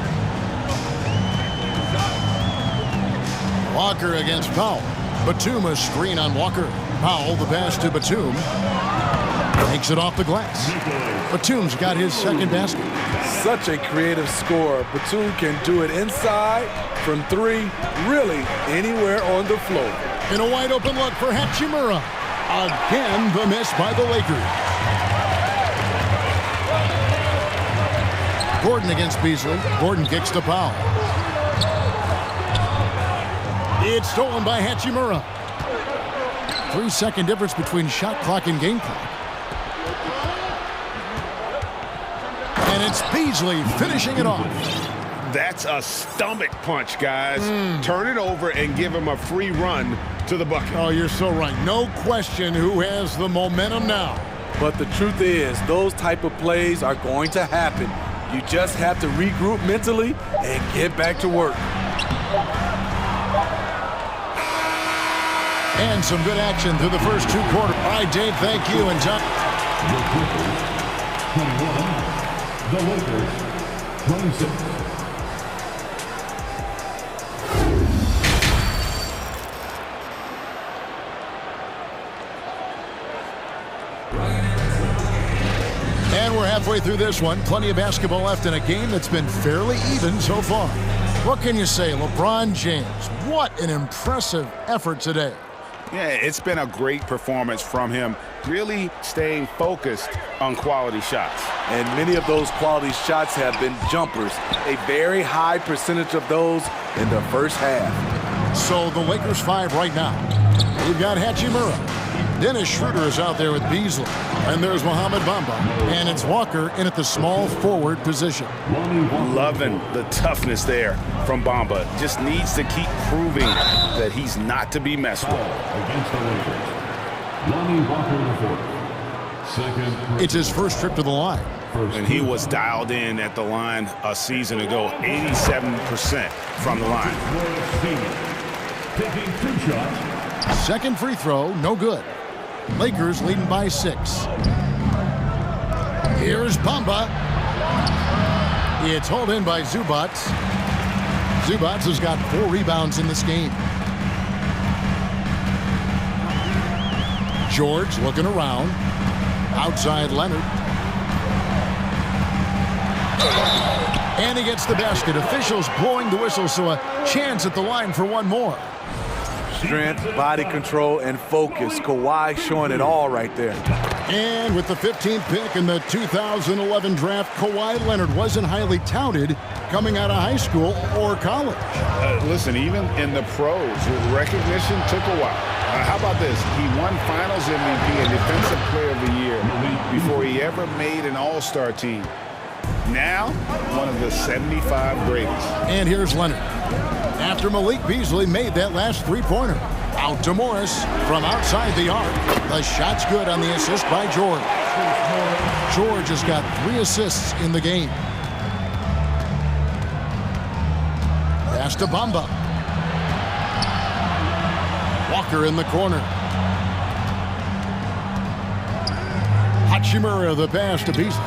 Walker against Powell. Batum a screen on Walker. Powell the pass to Batum. Takes it off the glass. Batum's got his second basket. Such a creative scorer. Batum can do it inside, from 3, really anywhere on the floor. In a wide open look for Hachimura. Again, the miss by the Lakers. Gordon against Beasley. Gordon kicks to Powell. It's stolen by Hachimura. 3-second difference between shot clock and game clock. And it's Beasley finishing it off. That's a stomach punch, guys. Turn it over and give him a free run to the bucket. Oh, you're so right. No question who has the momentum now. But the truth is, those type of plays are going to happen. You just have to regroup mentally and get back to work. And some good action through the first 2 quarters. All right, Dave, thank you. And John. The Lakers, 26. And we're halfway through this one. Plenty of basketball left in a game that's been fairly even so far. What can you say? LeBron James, what an impressive effort today. Yeah, it's been a great performance from him, really staying focused on quality shots. And many of those quality shots have been jumpers. A very high percentage of those in the first half. So the Lakers 5 right now. We've got Hachimura. Dennis Schroeder is out there with Beasley. And there's Mohamed Bamba. And it's Walker in at the small forward position. Loving the toughness there from Bamba. Just needs to keep proving that he's not to be messed with. Against the Lakers, Lonnie Walker second. It's his first trip to the line. And he was dialed in at the line a season ago, 87% from the line. Taking 2 shots. Second free throw, no good. Lakers leading by 6. Here's Bamba. It's hauled in by Zubac. Zubac has got 4 rebounds in this game. George looking around. Outside Leonard. And he gets the basket. Officials blowing the whistle, so a chance at the line for one more. Strength, body control, and focus. Kawhi showing it all right there. And with the 15th pick in the 2011 draft, Kawhi Leonard wasn't highly touted coming out of high school or college. Listen, even in the pros, recognition took a while. How about this? He won Finals MVP and Defensive Player of the Year before he ever made an All-Star team. Now, one of the 75 greatest. And here's Leonard. After Malik Beasley made that last 3-pointer. Out to Morris from outside the arc. The shot's good on the assist by George. George has got 3 assists in the game. Pass to Bamba. Walker in the corner. Hachimura the pass to Beasley.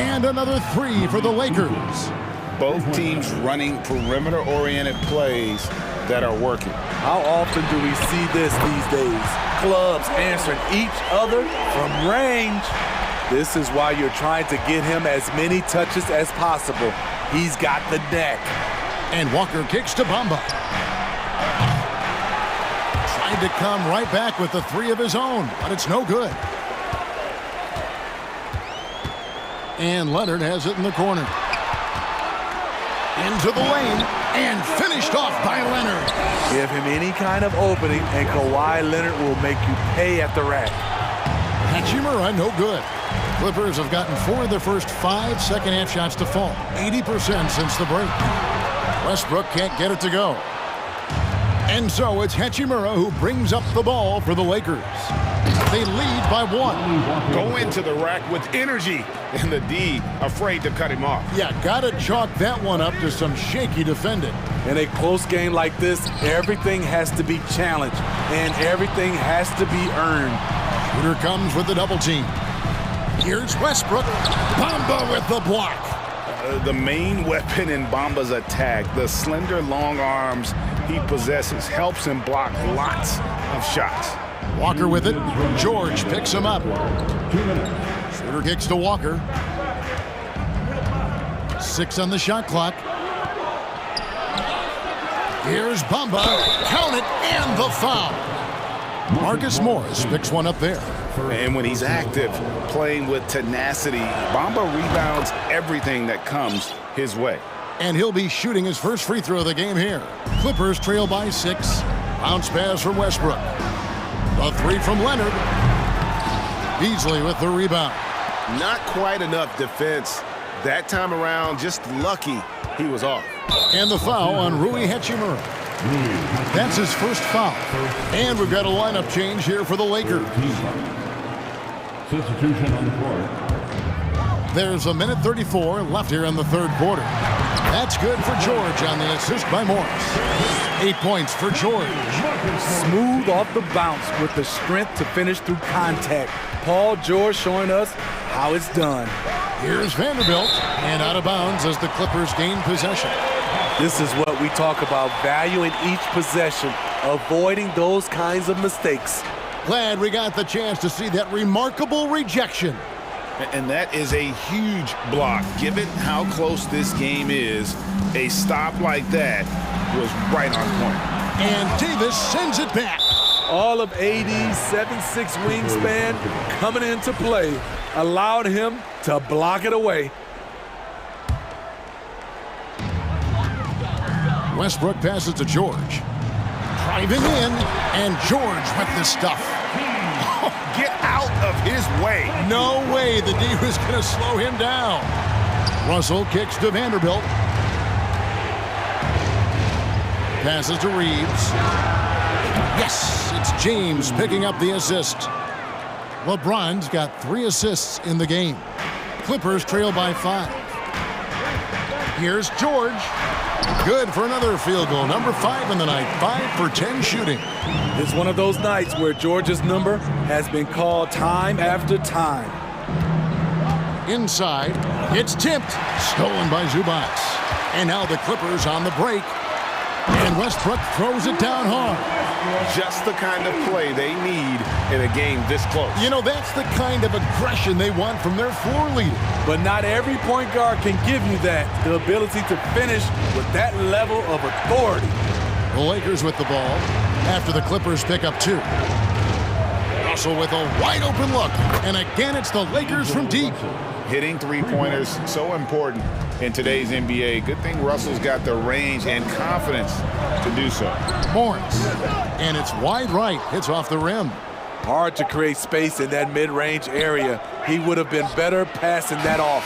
And another 3 for the Lakers. Both teams running perimeter-oriented plays that are working. How often do we see this these days? Clubs answering each other from range. This is why you're trying to get him as many touches as possible. He's got the neck. And Walker kicks to Bamba. Tried to come right back with the 3 of his own, but it's no good. And Leonard has it in the corner. Into the lane, and finished off by Leonard. Give him any kind of opening, and Kawhi Leonard will make you pay at the rack. Hachimura, no good. Clippers have gotten 4 of their first 5 second-half shots to fall. 80% since the break. Westbrook can't get it to go. And so it's Hachimura who brings up the ball for the Lakers. They lead by 1. Go into the rack with energy, and the D afraid to cut him off. Yeah, gotta chalk that one up to some shaky defending. In a close game like this, everything has to be challenged, and everything has to be earned. Shooter comes with the double team. Here's Westbrook. Bamba with the block. The main weapon in Bamba's attack, the slender long arms he possesses, helps him block lots of shots. Walker with it. George picks him up. Shooter kicks to Walker. 6 on the shot clock. Here's Bamba. Count it, and the foul. Marcus Morris picks one up there. And when he's active, playing with tenacity, Bamba rebounds everything that comes his way. And he'll be shooting his first free throw of the game here. Clippers trail by 6. Bounce pass from Westbrook. A 3 from Leonard. Beasley with the rebound. Not quite enough defense. That time around, just lucky he was off. And the foul on Rui Hachimura. That's his first foul. And we've got a lineup change here for the Lakers. Substitution on the court. There's 1:34 left here in the third quarter. That's good for George on the assist by Morris. 8 points for George. Smooth off the bounce with the strength to finish through contact. Paul George showing us how it's done. Here's Vanderbilt, and out of bounds as the Clippers gain possession. This is what we talk about, valuing each possession, avoiding those kinds of mistakes. Glad we got the chance to see that remarkable rejection. And that is a huge block. Given how close this game is, a stop like that was right on point. And Davis sends it back. All of AD's 7'6" wingspan coming into play allowed him to block it away. Westbrook passes to George. Driving in, and George with the stuff. Get out of his way. No way the D was going to slow him down. Russell kicks to Vanderbilt. Passes to Reeves. Yes, it's James picking up the assist. LeBron's got 3 assists in the game. Clippers trail by 5. Here's George. Good for another field goal. Number 5 in the night. 5 for 10 shooting. It's one of those nights where George's number has been called time after time. Inside, it's tipped. Stolen by Zubac. And now the Clippers on the break. And Westbrook throws it down hard. Just the kind of play they need in a game this close. You know, that's the kind of aggression they want from their floor leader. But not every point guard can give you that, the ability to finish with that level of authority. The Lakers with the ball after the Clippers pick up 2. Russell with a wide open look. And again, it's the Lakers from deep. Hitting three-pointers, so important in today's NBA. Good thing Russell's got the range and confidence to do so. Morris, and it's wide right, hits off the rim. Hard to create space in that mid-range area. He would have been better passing that off.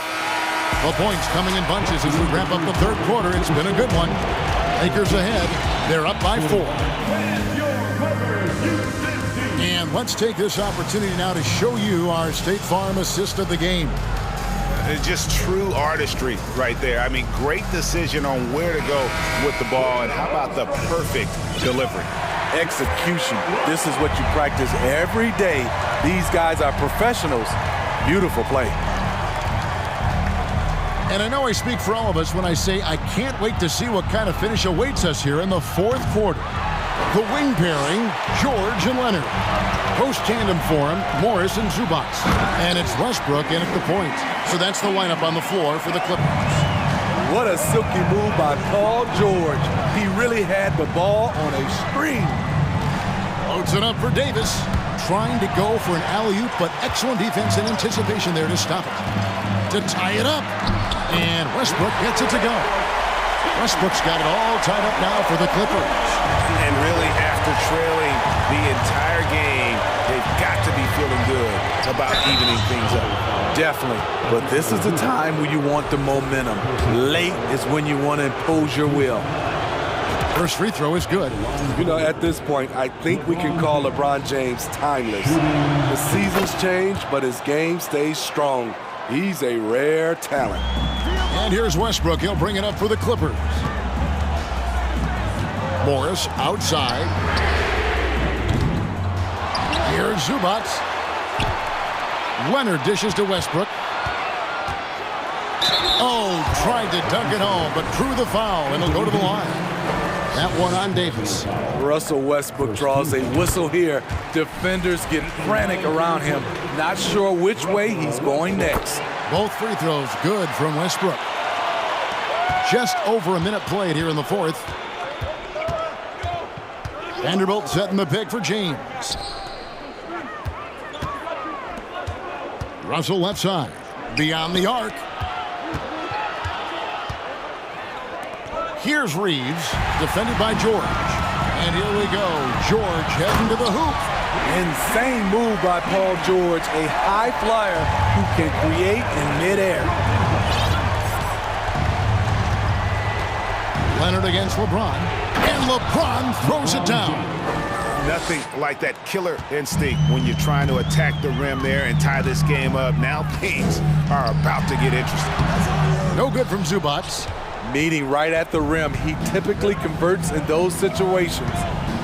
The points coming in bunches as we wrap up the third quarter. It's been a good one. Lakers ahead. They're up by 4. And let's take this opportunity now to show you our State Farm assist of the game. It's just true artistry right there. I mean, great decision on where to go with the ball, and how about the perfect delivery? Execution. This is what you practice every day. These guys are professionals. Beautiful play. And I know I speak for all of us when I say I can't wait to see what kind of finish awaits us here in the fourth quarter. The wing pairing, George and Leonard. Post tandem for him, Morris and Zubats. And it's Westbrook in at the point. So that's the lineup on the floor for the Clippers. What a silky move by Paul George. He really had the ball on a string. Loads it up for Davis. Trying to go for an alley-oop, but excellent defense and anticipation there to stop it. To tie it up. And Westbrook gets it to go. Westbrook's got it all tied up now for the Clippers. And really, after trailing the entire game, they've got to be feeling good about evening things up. Definitely. But this is the time when you want the momentum. Late is when you want to impose your will. First free throw is good. You know, at this point, I think we can call LeBron James timeless. The seasons change, but his game stays strong. He's a rare talent. And here's Westbrook. He'll bring it up for the Clippers. Morris outside. Here's Zubats. Leonard dishes to Westbrook. Oh, tried to dunk it home, but drew the foul, and he'll go to the line. That one on Davis. Russell Westbrook draws a whistle here. Defenders get frantic around him, not sure which way he's going next. Both free throws good from Westbrook. Just over a minute played here in the fourth. Vanderbilt setting the pick for James. Russell left side. Beyond the arc. Here's Reeves, defended by George. And here we go. George heading to the hoop. Insane move by Paul George, a high flyer who can create in midair. Leonard against LeBron. And LeBron throws it down. Nothing like that killer instinct when you're trying to attack the rim there and tie this game up. Now things are about to get interesting. No good from Zubats. Meeting right at the rim, he typically converts in those situations.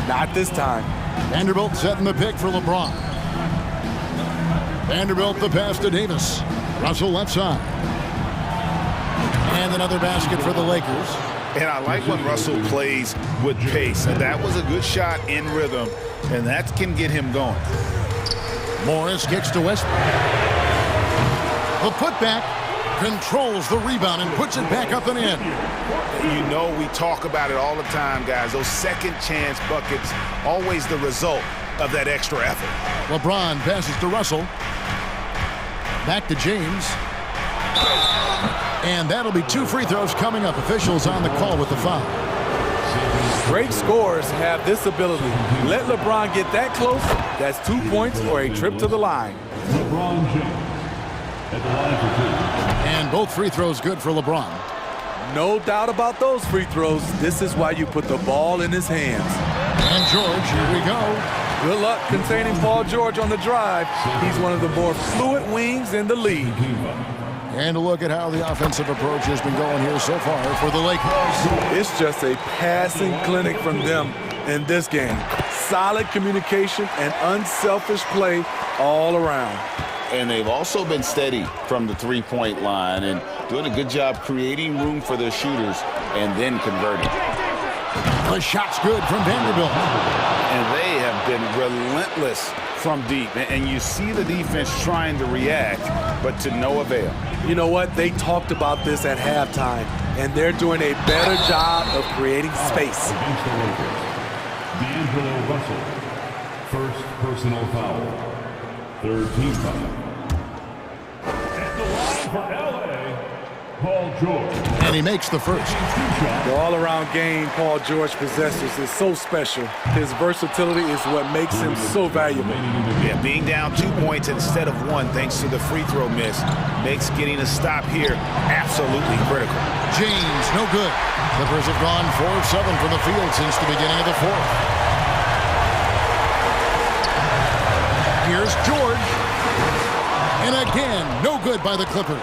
Not this time. Vanderbilt setting the pick for LeBron. Vanderbilt the pass to Davis. Russell left side. And another basket for the Lakers. And I like when Russell plays with pace. And that was a good shot in rhythm, and that can get him going. Morris kicks to Westbrook. The putback. Controls the rebound and puts it back up and in. You know, we talk about it all the time, guys. Those second chance buckets, always the result of that extra effort. LeBron passes to Russell. Back to James. And that'll be two free throws coming up. Officials on the call with the foul. Great scorers have this ability. Let LeBron get that close. That's 2 points or a trip to the line. LeBron James at the line for two. And both free throws good for LeBron. No doubt about those free throws. This is why you put the ball in his hands. And George, here we go. Good luck containing Paul George on the drive. He's one of the more fluid wings in the league. And a look at how the offensive approach has been going here so far for the Lakers. It's just a passing clinic from them in this game. Solid communication and unselfish play all around. And they've also been steady from the three-point line and doing a good job creating room for their shooters and then converting. The shot's good from Vanderbilt. And they have been relentless from deep. And you see the defense trying to react, but to no avail. You know what? They talked about this at halftime, and they're doing a better job of creating space. Against the Lakers, D'Angelo Russell, first personal foul, third team foul. At the line for LA, Paul George. And he makes the first. The all-around game Paul George possesses is so special. His versatility is what makes him so valuable. Yeah, being down 2 points instead of one thanks to the free throw miss makes getting a stop here absolutely critical. James, no good. Clippers have gone 4 of 7 from the field since the beginning of the fourth. Here's George. And again, no good by the Clippers.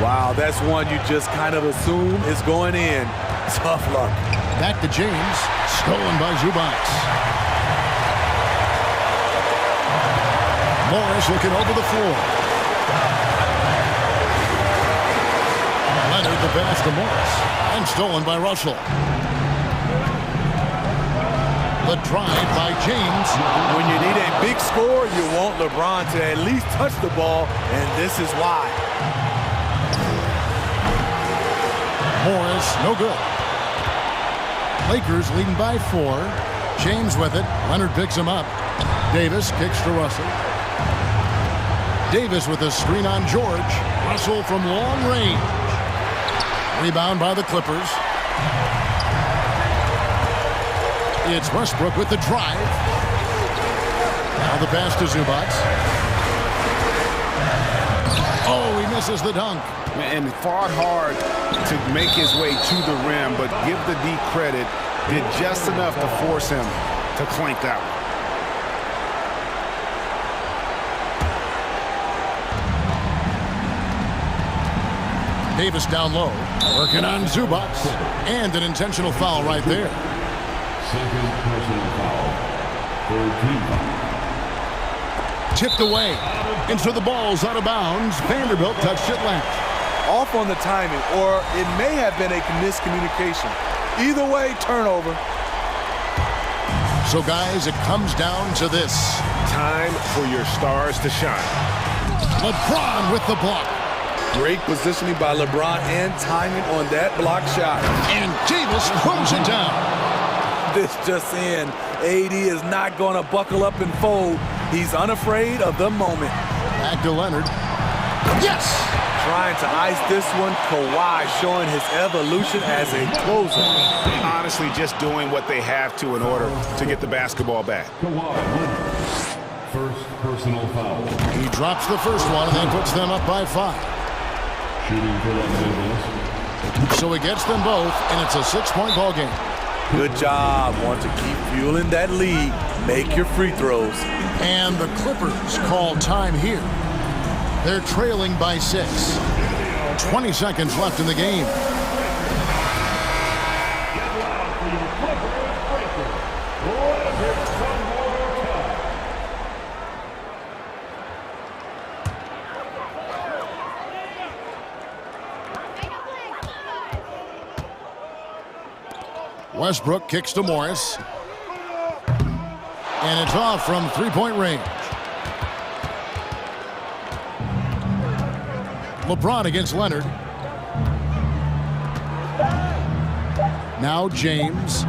Wow, that's one you just kind of assume is going in. Tough luck. Back to James. Stolen by Zubac. Morris looking over the floor. Leonard the pass to Morris. And stolen by Russell. The drive by James. When you need a big score, you want LeBron to at least touch the ball, and this is why. Morris, no good. Lakers leading by 4. James with it. Leonard picks him up. Davis kicks to Russell. Davis with a screen on George. Russell from long range. Rebound by the Clippers. It's Westbrook with the drive. Now the pass to Zubac. Oh, he misses the dunk. And fought hard to make his way to the rim, but give the D credit, did just enough to force him to clank out. Davis down low, working on Zubac, and an intentional foul right there. Second personal foul. Third team foul. Tipped away, and so the ball's out of bounds. Vanderbilt touched it last. Off on the timing, or it may have been a miscommunication. Either way, turnover. So, guys, it comes down to this. Time for your stars to shine. LeBron with the block. Great positioning by LeBron and timing on that block shot. And Davis throws it down. This just in. AD is not going to buckle up and fold. He's unafraid of the moment. Back to Leonard. Yes! Trying to ice this one. Kawhi showing his evolution as a closer. Honestly, just doing what they have to in order to get the basketball back. Kawhi, first personal foul. He drops the first one and then puts them up by 5. Shooting for Los Angeles. So he gets them both, and it's a 6-point ball game. Good job. Want to keep fueling that lead. Make your free throws. And the Clippers call time here. They're trailing by 6. 20 seconds left in the game. Westbrook kicks to Morris. And it's off from three-point range. LeBron against Leonard. Now James.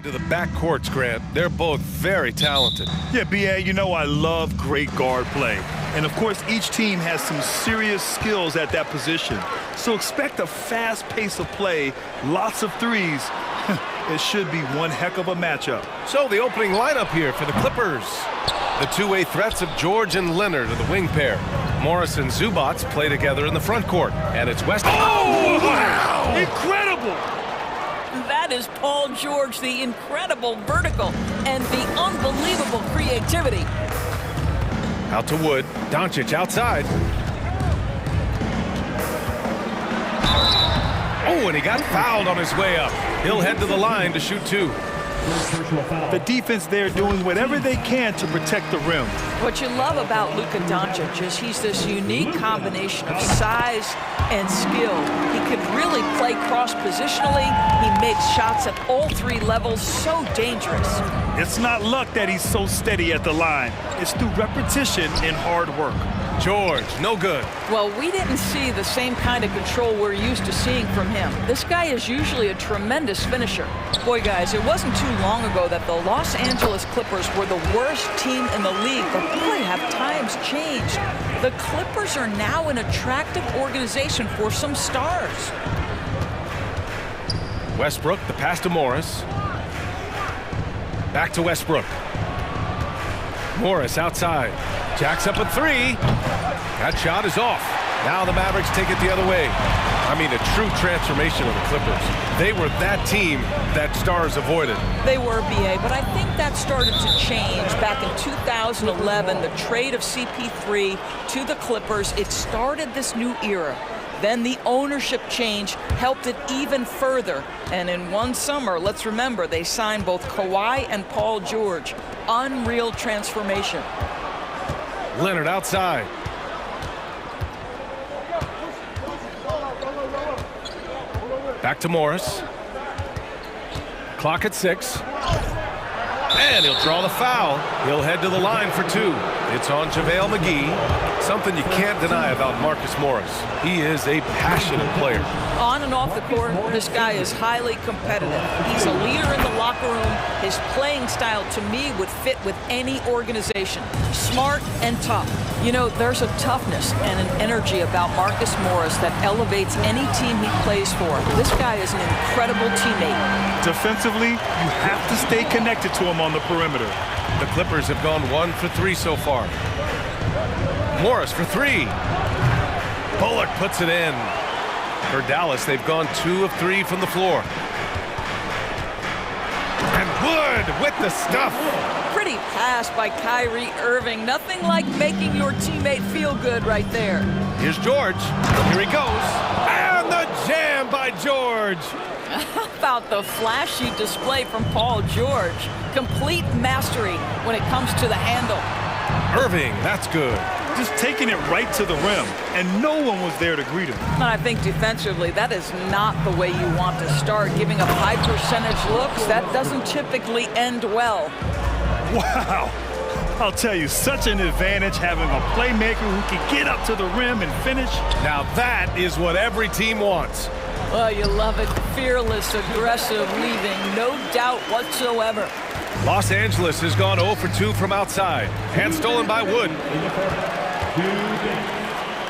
To the back courts, Grant. They're both very talented. Yeah, B.A., you know I love great guard play. And, of course, each team has some serious skills at that position. So expect a fast pace of play, lots of threes. It should be one heck of a matchup. So the opening lineup here for the Clippers. The two-way threats of George and Leonard are the wing pair. Morris and Zubats play together in the front court. And it's West. Oh, wow! Incredible! That is Paul George, the incredible vertical and the unbelievable creativity. Out to Wood. Doncic outside. Oh, and he got fouled on his way up. He'll head to the line to shoot two. The defense there doing whatever they can to protect the rim. What you love about Luka Doncic is he's this unique combination of size and skill. He can really play cross-positionally. He makes shots at all three levels, so dangerous. It's not luck that he's so steady at the line. It's through repetition and hard work. George, no good. Well, we didn't see the same kind of control we're used to seeing from him. This guy is usually a tremendous finisher. Boy, guys, it wasn't too long ago that the Los Angeles Clippers were the worst team in the league, but boy, have times changed. The Clippers are now an attractive organization for some stars. Westbrook, the pass to Morris. Back to Westbrook. Morris outside. Jacks up a three. That shot is off. Now the Mavericks take it the other way. I mean, a true transformation of the Clippers. They were that team that stars avoided. They were, B.A., but I think that started to change back in 2011, the trade of CP3 to the Clippers. It started this new era. Then the ownership change helped it even further. And in one summer, let's remember, they signed both Kawhi and Paul George. Unreal transformation. Leonard outside. Back to Morris. Clock at 6. And he'll draw the foul. He'll head to the line for two. It's on JaVale McGee. Something you can't deny about Marcus Morris. He is a passionate player. On and off the court, this guy is highly competitive. He's a leader in the locker room. His playing style, to me, would fit with any organization. Smart and tough. You know, there's a toughness and an energy about Marcus Morris that elevates any team he plays for. This guy is an incredible teammate. Defensively, you have to stay connected to him on the perimeter. The Clippers have gone 1 for 3 so far. Morris for 3. Bullock puts it in. For Dallas, they've gone 2 of 3 from the floor. And Wood with the stuff. Pretty pass by Kyrie Irving. Nothing like making your teammate feel good right there. Here's George. Here he goes. And the jam by George. How about the flashy display from Paul George? Complete mastery when it comes to the handle. Irving, that's good. Just taking it right to the rim, and no one was there to greet him. And I think defensively, that is not the way you want to start. Giving up high percentage looks, that doesn't typically end well. Wow. I'll tell you, such an advantage having a playmaker who can get up to the rim and finish. Now that is what every team wants. Well, you love it. Fearless, aggressive, leaving no doubt whatsoever. Los Angeles has gone 0 for 2 from outside. Hand stolen by Wood.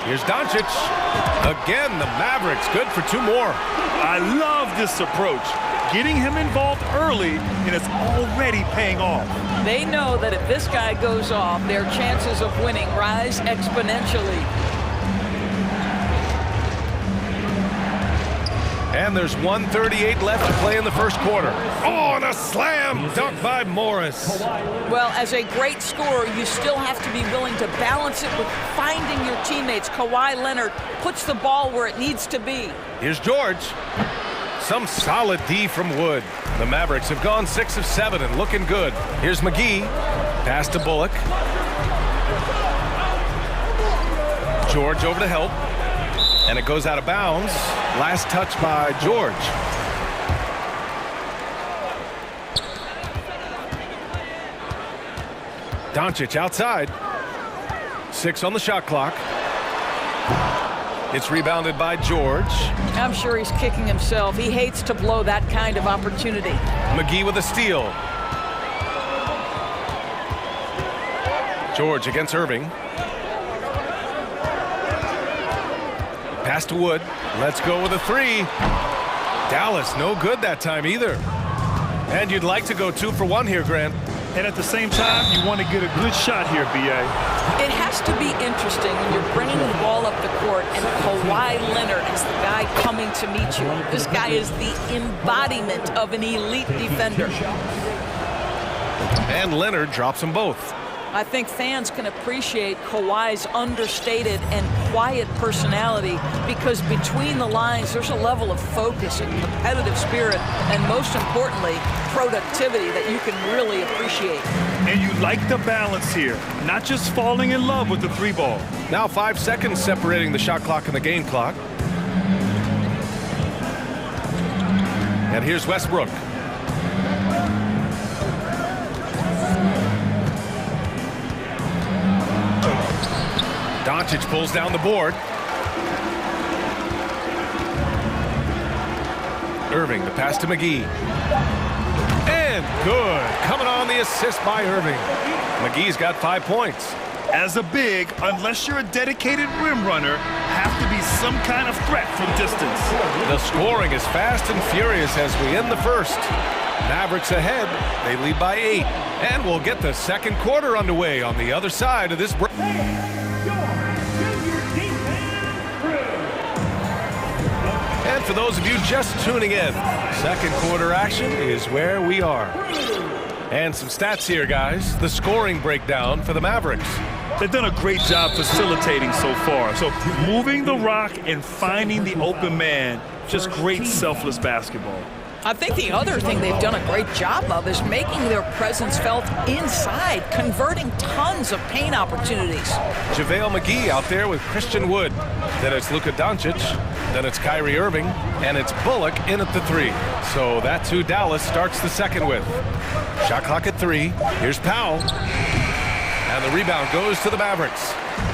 Here's Doncic. Again, the Mavericks good for 2 more. I love this approach. Getting him involved early, and it's already paying off. They know that if this guy goes off, their chances of winning rise exponentially. And there's 1:38 left to play in the first quarter. Oh, and a slam dunk by Morris. Well, as a great scorer, you still have to be willing to balance it with finding your teammates. Kawhi Leonard puts the ball where it needs to be. Here's George. Some solid D from Wood. The Mavericks have gone 6 of 7 and looking good. Here's McGee. Pass to Bullock. George over to help. And it goes out of bounds. Last touch by George. Doncic outside. 6 on the shot clock. It's rebounded by George. I'm sure he's kicking himself. He hates to blow that kind of opportunity. McGee with a steal. George against Irving. Pass to Wood. Let's go with a three. Dallas, no good that time either. And you'd like to go 2 for 1 here, Grant. And at the same time, you want to get a good shot here, B.A. It has to be interesting when you're bringing the ball up the court and Kawhi Leonard is the guy coming to meet you. This guy is the embodiment of an elite defender. And Leonard drops them both. I think fans can appreciate Kawhi's understated and quiet personality because between the lines, there's a level of focus and competitive spirit, and most importantly, productivity that you can really appreciate. And you like the balance here, not just falling in love with the 3-ball. Now 5 seconds separating the shot clock and the game clock. And here's Westbrook. Doncic pulls down the board. Irving, the pass to McGee. And good. Coming on the assist by Irving. McGee's got 5 points. As a big, unless you're a dedicated rim runner, have to be some kind of threat from distance. The scoring is fast and furious as we end the first. Mavericks ahead. They lead by 8. And we'll get the second quarter underway on the other side of this break. And for those of you just tuning in, second quarter action is where we are. And some stats here, guys. The scoring breakdown for the Mavericks. They've done a great job facilitating so far. So moving the rock and finding the open man, just great selfless basketball. I think the other thing they've done a great job of is making their presence felt inside, converting tons of paint opportunities. JaVale McGee out there with Christian Wood. Then it's Luka Doncic. Then it's Kyrie Irving. And it's Bullock in at the 3. So that's who Dallas starts the second with. Shot clock at 3. Here's Powell. And the rebound goes to the Mavericks.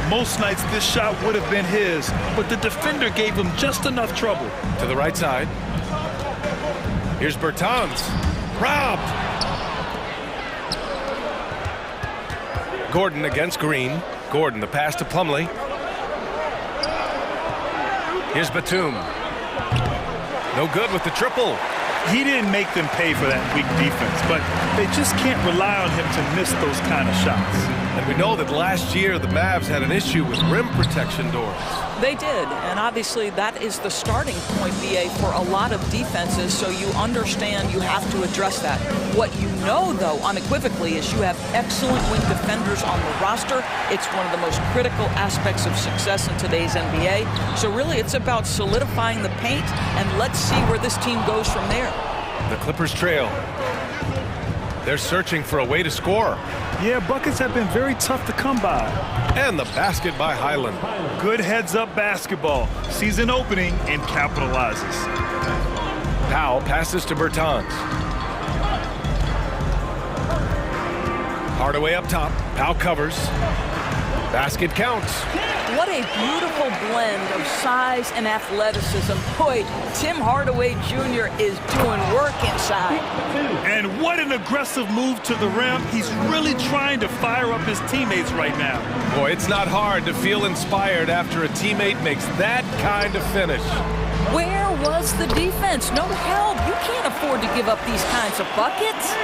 Most nights this shot would have been his, but the defender gave him just enough trouble. To the right side. Here's Bertans. Robbed. Gordon against Green. Gordon, the pass to Plumlee. Here's Batum. No good with the triple. He didn't make them pay for that weak defense, but they just can't rely on him to miss those kind of shots. And we know that last year the Mavs had an issue with rim protection doors. They did, and obviously that is the starting point, BA, for a lot of defenses, so you understand you have to address that. What you know, though, unequivocally, is you have excellent wing defenders on the roster. It's one of the most critical aspects of success in today's NBA. So really, it's about solidifying the paint, and let's see where this team goes from there. The Clippers trail. They're searching for a way to score. Yeah, buckets have been very tough to come by. And the basket by Highland. Good heads-up basketball. Sees an opening and capitalizes. Powell passes to Bertans. Hardaway up top. Powell covers. Basket counts. What a beautiful blend of size and athleticism. Boy, Tim Hardaway Jr. is doing work inside. And what an aggressive move to the rim. He's really trying to fire up his teammates right now. Boy, it's not hard to feel inspired after a teammate makes that kind of finish. Where was the defense? No help. You can't afford to give up these kinds of buckets.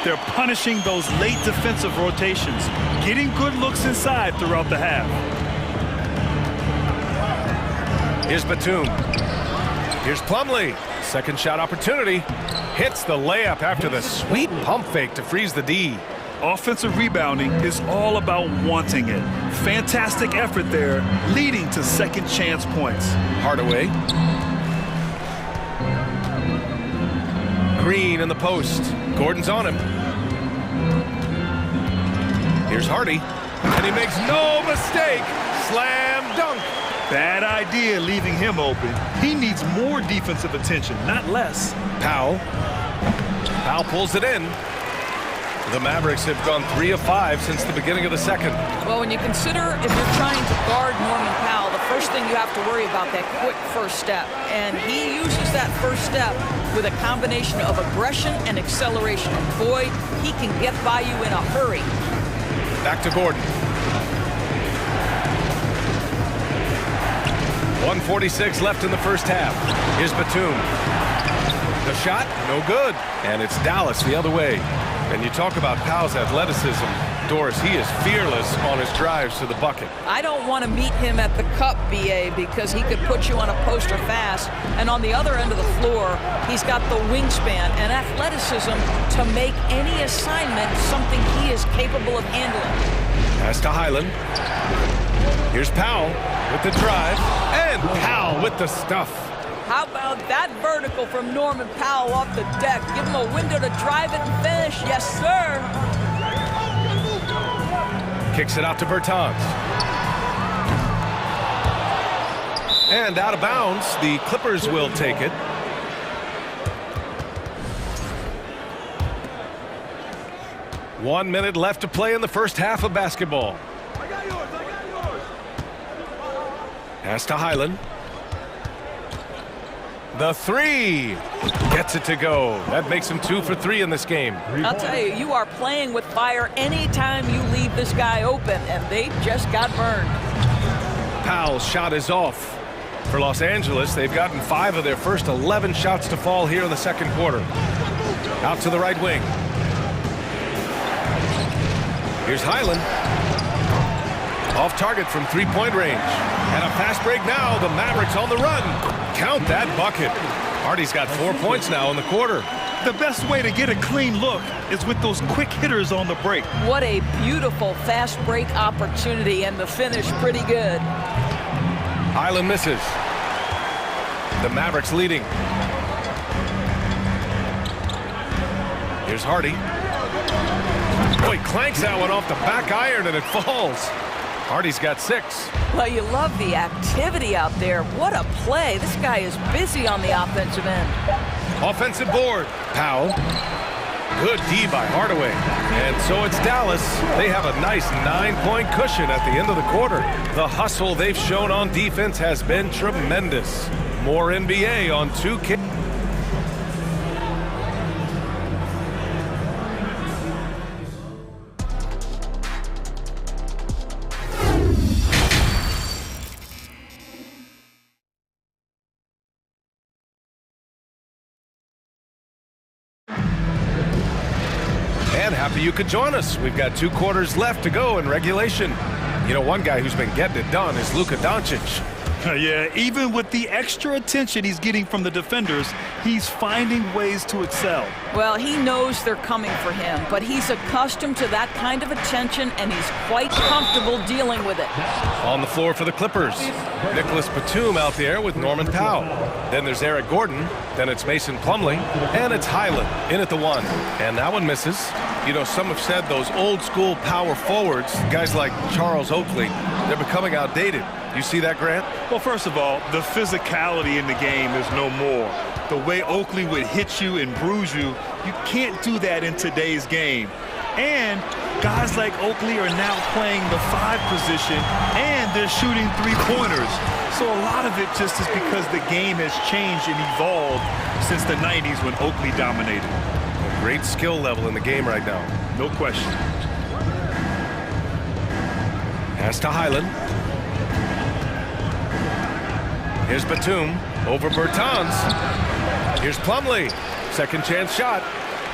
They're punishing those late defensive rotations, getting good looks inside throughout the half. Here's Batum. Here's Plumlee. Second shot opportunity. Hits the layup after the sweet pump fake to freeze the D. Offensive rebounding is all about wanting it. Fantastic effort there, leading to second chance points. Hardaway. Green in the post. Gordon's on him. Here's Hardy. And he makes no mistake. Slam dunk. Bad idea leaving him open. He needs more defensive attention, not less. Powell. Powell pulls it in. The Mavericks have gone 3 of 5 since the beginning of the second. Well, when you consider if you're trying to guard Norman Powell, the first thing you have to worry about, that quick first step. And he uses that first step with a combination of aggression and acceleration. And boy, he can get by you in a hurry. Back to Gordon. 1:46 left in the first half. Here's Batum. The shot, no good. And it's Dallas the other way. And you talk about Powell's athleticism. Doris, he is fearless on his drives to the bucket. I don't want to meet him at the cup, BA, because he could put you on a poster fast. And on the other end of the floor, he's got the wingspan and athleticism to make any assignment something he is capable of handling. Pass to Highland. Here's Powell with the drive. And Powell with the stuff. How about that vertical from Norman Powell off the deck? Give him a window to drive it and finish. Yes, sir. Kicks it out to Bertans. And out of bounds, the Clippers will take it. One minute left to play in the first half of basketball. Pass to Highland. The three gets it to go. That makes him 2 for 3 in this game. I'll tell you, you are playing with fire anytime you leave this guy open, and they just got burned. Powell's shot is off. For Los Angeles, they've gotten 5 of their first 11 shots to fall here in the second quarter. Out to the right wing. Here's Highland. Off target from three-point range. And a fast break now. The Mavericks on the run. Count that bucket. Hardy's got 4 points now in the quarter. The best way to get a clean look is with those quick hitters on the break. What a beautiful fast break opportunity, and the finish pretty good. Highland misses. The Mavericks leading. Here's Hardy. Oh, he clanks that one off the back iron and it falls. Hardy's got 6. Well, you love the activity out there. What a play. This guy is busy on the offensive end. Offensive board. Powell. Good D by Hardaway. And so it's Dallas. They have a nice 9-point cushion at the end of the quarter. The hustle they've shown on defense has been tremendous. More NBA on 2K. And happy you could join us. We've got 2 quarters left to go in regulation. You know, one guy who's been getting it done is Luka Doncic. Yeah, even with the extra attention he's getting from the defenders, he's finding ways to excel. Well, he knows they're coming for him, but he's accustomed to that kind of attention, and he's quite comfortable dealing with it. On the floor for the Clippers, Nicholas Batum out there with Norman Powell. Then there's Eric Gordon. Then it's Mason Plumlee. And it's Highland in at the 1. And that one misses. You know, some have said those old school power forwards, guys like Charles Oakley, they're becoming outdated. You see that, Grant? Well, first of all, the physicality in the game is no more. The way Oakley would hit you and bruise you, you can't do that in today's game. And guys like Oakley are now playing the 5 position, and they're shooting 3-pointers. So a lot of it just is because the game has changed and evolved since the 90s when Oakley dominated. A great skill level in the game right now. No question. Pass to Highland. Here's Batum over Bertans. Here's Plumlee. Second chance shot.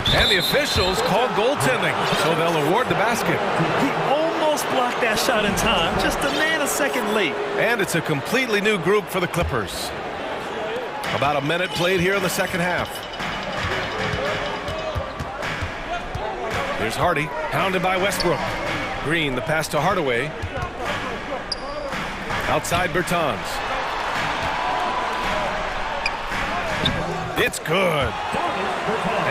And the officials called goaltending, so they'll award the basket. He almost blocked that shot in time, just a nanosecond late. And it's a completely new group for the Clippers. About a minute played here in the second half. Here's Hardy, pounded by Westbrook. Green, the pass to Hardaway. Outside Bertans. It's good.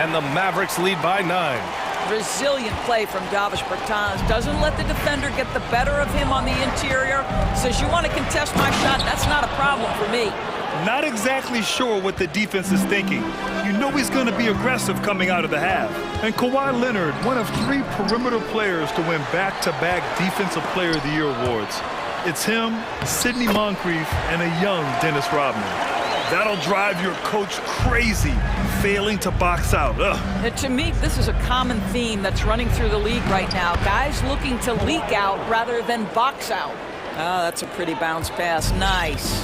And the Mavericks lead by 9. Resilient play from Davis Bertans. Doesn't let the defender get the better of him on the interior. Says, you want to contest my shot? That's not a problem for me. Not exactly sure what the defense is thinking. You know he's going to be aggressive coming out of the half. And Kawhi Leonard, one of 3 perimeter players to win back-to-back Defensive Player of the Year awards. It's him, Sidney Moncrief, and a young Dennis Rodman. That'll drive your coach crazy, failing to box out. And to me, this is a common theme that's running through the league right now. Guys looking to leak out rather than box out. Oh, that's a pretty bounce pass. Nice.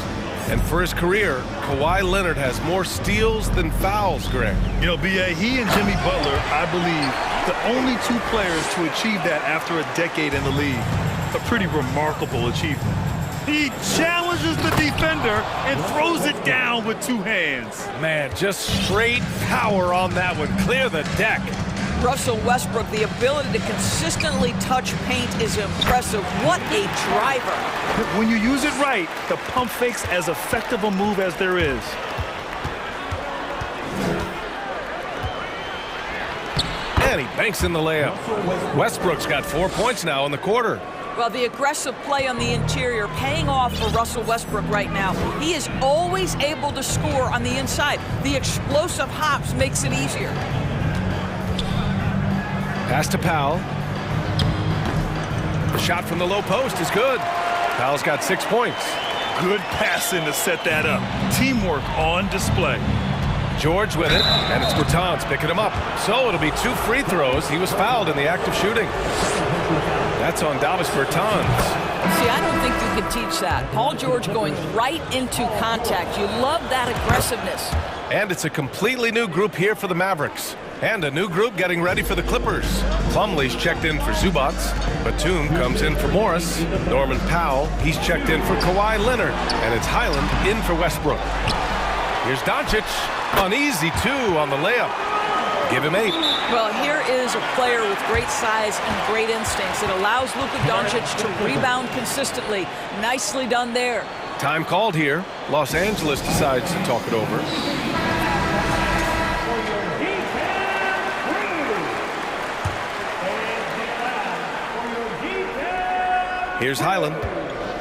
And for his career, Kawhi Leonard has more steals than fouls, Greg. You know, B.A., he and Jimmy Butler, I believe, the only two players to achieve that after a decade in the league. A pretty remarkable achievement. He challenges the defender and throws it down with two hands. Man, just straight power on that one. Clear the deck. Russell Westbrook, the ability to consistently touch paint is impressive. What a driver. When you use it right, the pump fake's as effective a move as there is. And he banks in the layup. Westbrook's got 4 points now in the quarter. Well, the aggressive play on the interior paying off for Russell Westbrook right now. He is always able to score on the inside. The explosive hops makes it easier. Pass to Powell. The shot from the low post is good. Powell's got 6 points. Good passing to set that up. Teamwork on display. George with it, and it's Bertans picking him up. So it'll be 2 free throws. He was fouled in the act of shooting. That's on Davis Bertans. See, I don't think you can teach that. Paul George going right into contact. You love that aggressiveness. And it's a completely new group here for the Mavericks. And a new group getting ready for the Clippers. Plumlee's checked in for Zubac. Batum comes in for Morris. Norman Powell, he's checked in for Kawhi Leonard. And it's Highland in for Westbrook. Here's Doncic. An easy 2 on the layup. Give him 8. Well, here is a player with great size and great instincts. It allows Luka Doncic to rebound consistently. Nicely done there. Time called here. Los Angeles decides to talk it over. Here's Highland.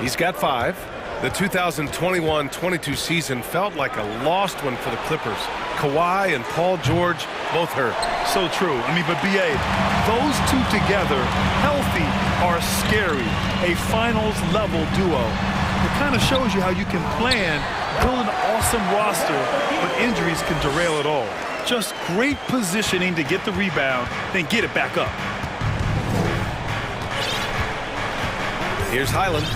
He's got 5. The 2021-22 season felt like a lost one for the Clippers. Kawhi and Paul George both hurt. So true. I mean, but B.A., those two together, healthy, are scary. A finals-level duo. It kind of shows you how you can plan, build an awesome roster, but injuries can derail it all. Just great positioning to get the rebound, then get it back up. Here's Highland.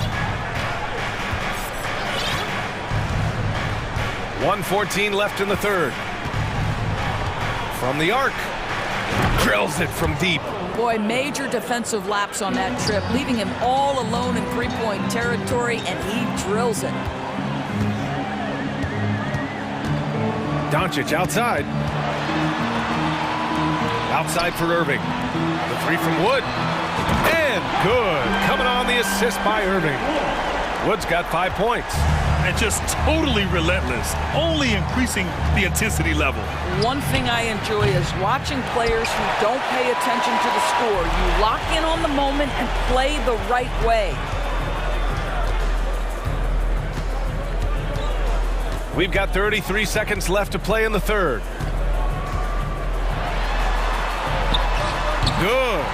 1:14 left in the third. From the arc. Drills it from deep. Boy, major defensive lapse on that trip, leaving him all alone in three-point territory, and he drills it. Doncic outside. Outside for Irving. The 3 from Wood. And good. Coming on the assist by Irving. Wood's got 5 points. And just totally relentless, only increasing the intensity level. One thing I enjoy is watching players who don't pay attention to the score. You lock in on the moment and play the right way. We've got 33 seconds left to play in the third. Good.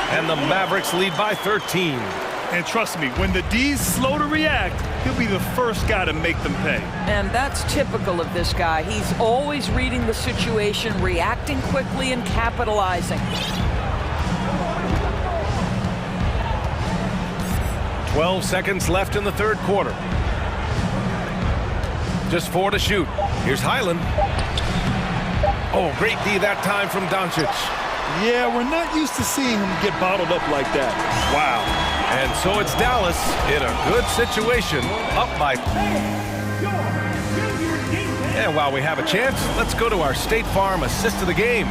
And the Mavericks lead by 13. And trust me, when the D's slow to react, he'll be the first guy to make them pay. And that's typical of this guy. He's always reading the situation, reacting quickly, and capitalizing. 12 seconds left in the third quarter. Just 4 to shoot. Here's Highland. Oh, great D that time from Doncic. Yeah, we're not used to seeing him get bottled up like that. Wow. And so it's Dallas in a good situation, up by... And while we have a chance, let's go to our State Farm assist of the game.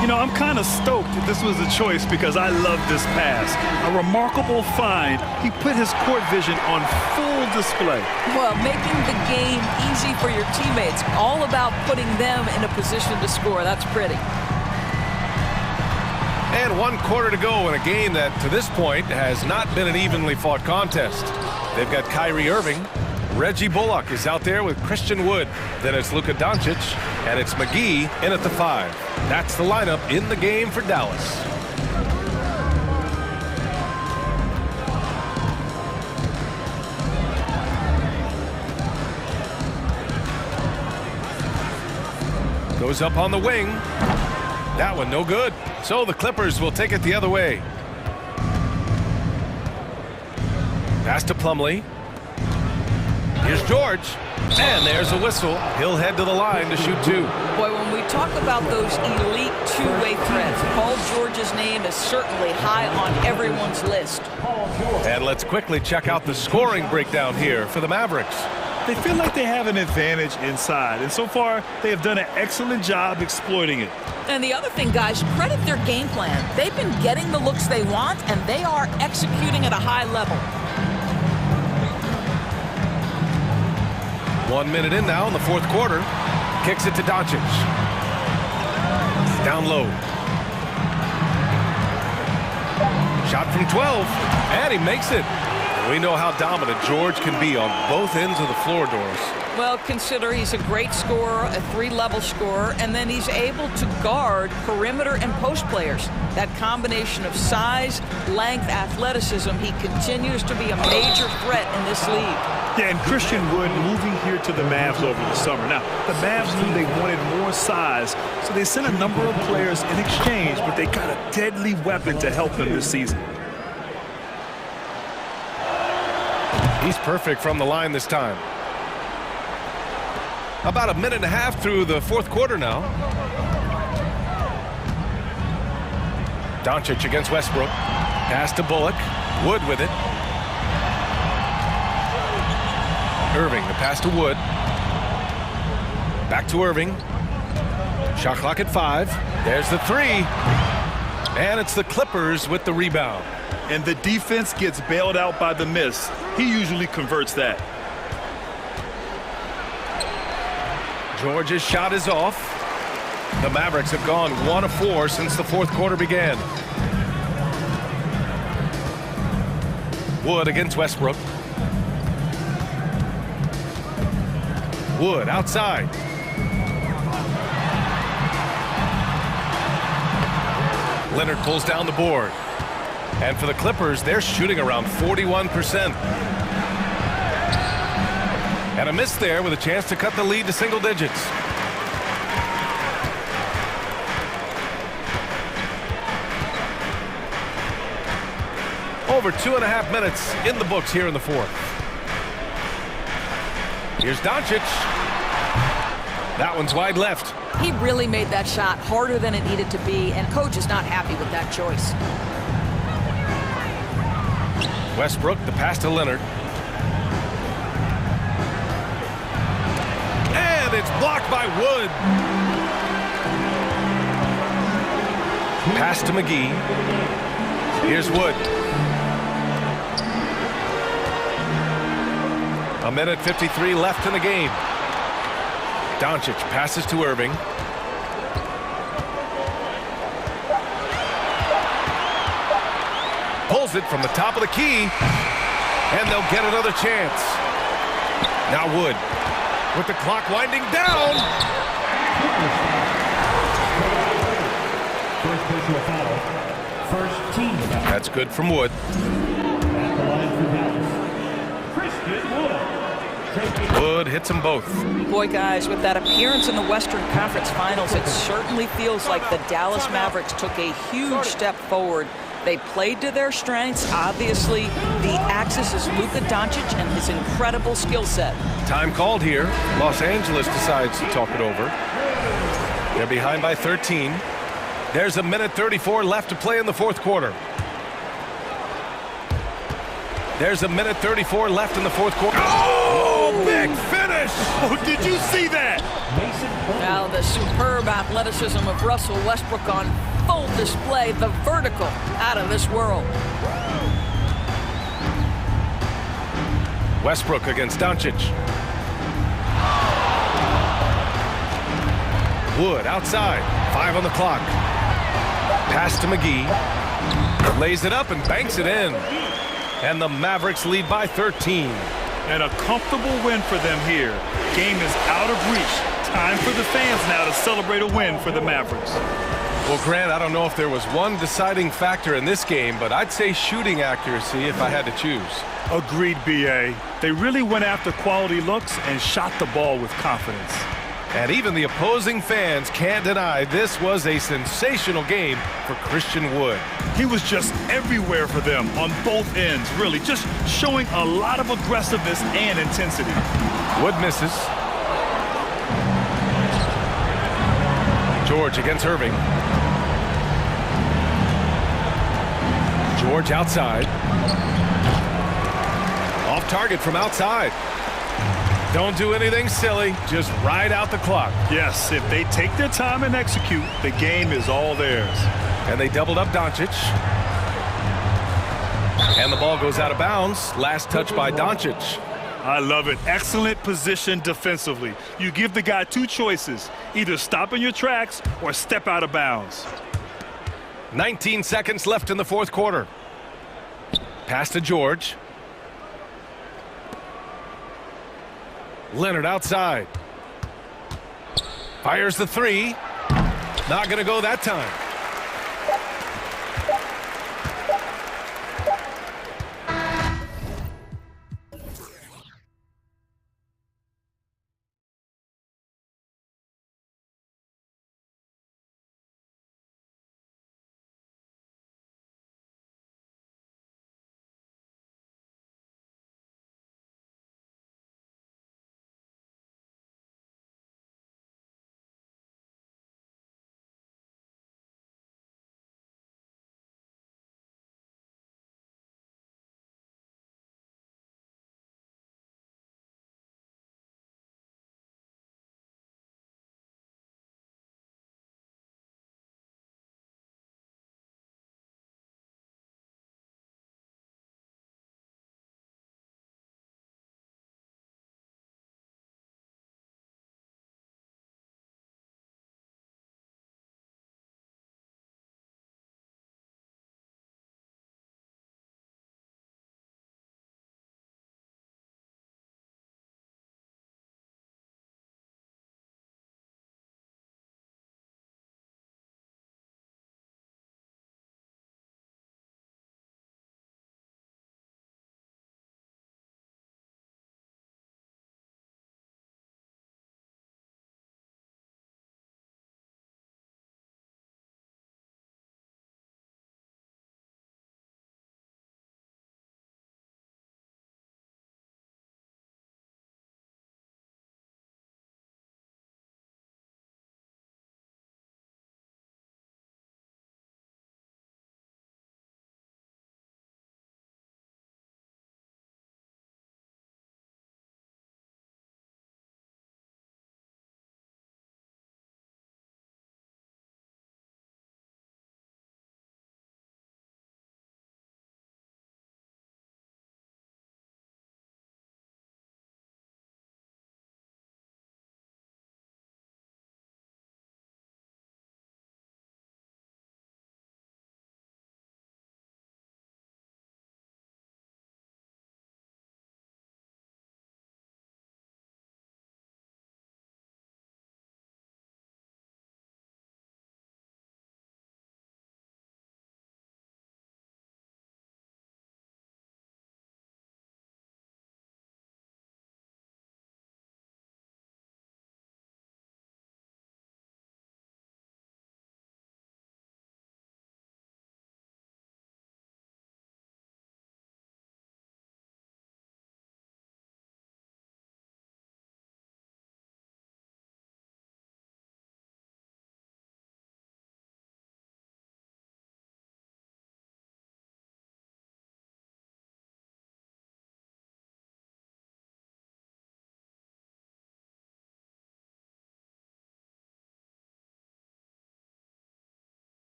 You know, I'm kind of stoked that this was a choice because I love this pass. A remarkable find. He put his court vision on full display. Well, making the game easy for your teammates. All about putting them in a position to score. That's pretty. And 1 quarter to go in a game that, to this point, has not been an evenly fought contest. They've got Kyrie Irving. Reggie Bullock is out there with Christian Wood. Then it's Luka Doncic, and it's McGee in at the 5. That's the lineup in the game for Dallas. Goes up on the wing. That one no good. So the Clippers will take it the other way. Pass to Plumlee. Here's George. And there's a whistle. He'll head to the line to shoot two. Boy, when we talk about those elite two-way threats, Paul George's name is certainly high on everyone's list. And let's quickly check out the scoring breakdown here for the Mavericks. They feel like they have an advantage inside, and so far they have done an excellent job exploiting it. And the other thing, guys, credit their game plan. They've been getting the looks they want, and they are executing at a high level. 1 minute in now in the fourth quarter. Kicks it to Doncic. Down low. Shot from 12, and he makes it. We know how dominant George can be on both ends of the floor, Doris. Well, consider he's a great scorer, a three-level scorer, and then he's able to guard perimeter and post players. That combination of size, length, athleticism, he continues to be a major threat in this league. Yeah, and Christian Wood moving here to the Mavs over the summer. Now, the Mavs knew they wanted more size, so they sent a number of players in exchange, but they got a deadly weapon to help them this season. He's perfect from the line this time. About a minute and a half through the fourth quarter now. Doncic against Westbrook. Pass to Bullock. Wood with it. Irving, the pass to Wood. Back to Irving. Shot clock at 5. There's the three. And it's the Clippers with the rebound. And the defense gets bailed out by the miss. He usually converts that. George's shot is off. The Mavericks have gone 1 of 4 since the fourth quarter began. Wood against Westbrook. Wood outside. Leonard pulls down the board. And for the Clippers, they're shooting around 41%. And a miss there with a chance to cut the lead to single digits. Over 2.5 minutes in the books here in the fourth. Here's Doncic. That one's wide left. He really made that shot harder than it needed to be, and coach is not happy with that choice. Westbrook, the pass to Leonard. And it's blocked by Wood. Pass to McGee. Here's Wood. A minute 53 left in the game. Doncic passes to Irving. Pulls it from the top of the key. And they'll get another chance. Now Wood with the clock winding down. First personal foul. First team foul. That's good from Wood. At the line for Dallas, Christian Wood. Wood hits them both. Boy, guys, with that appearance in the Western Conference Finals, it certainly feels like the Dallas Mavericks took a huge step forward. They played to their strengths. Obviously, the axis is Luka Doncic and his incredible skill set. Time called here. Los Angeles decides to talk it over. They're behind by 13. There's a minute 34 left to play in the fourth quarter. There's a minute 34 left in the fourth quarter. Oh, big finish! Oh, did you see that? Now the superb athleticism of Russell Westbrook on full display. The vertical out of this world. Westbrook against Doncic. Wood outside. 5 on the clock. Pass to McGee. Lays it up and banks it in. And the Mavericks lead by 13. And a comfortable win for them here. Game is out of reach. Time for the fans now to celebrate a win for the Mavericks. Well, Grant, I don't know if there was one deciding factor in this game, but I'd say shooting accuracy if I had to choose. Agreed, B.A. They really went after quality looks and shot the ball with confidence. And even the opposing fans can't deny this was a sensational game for Christian Wood. He was just everywhere for them on both ends, really, just showing a lot of aggressiveness and intensity. Wood misses. George against Irving. George outside. Off target from outside. Don't do anything silly, just ride out the clock. Yes, if they take their time and execute, the game is all theirs. And they doubled up Doncic. And the ball goes out of bounds. Last touch by Doncic. I love it. Excellent position defensively. You give the guy two choices, either stop in your tracks or step out of bounds. 19 seconds left in the fourth quarter. Pass to George. Leonard outside. Fires the three. Not going to go that time.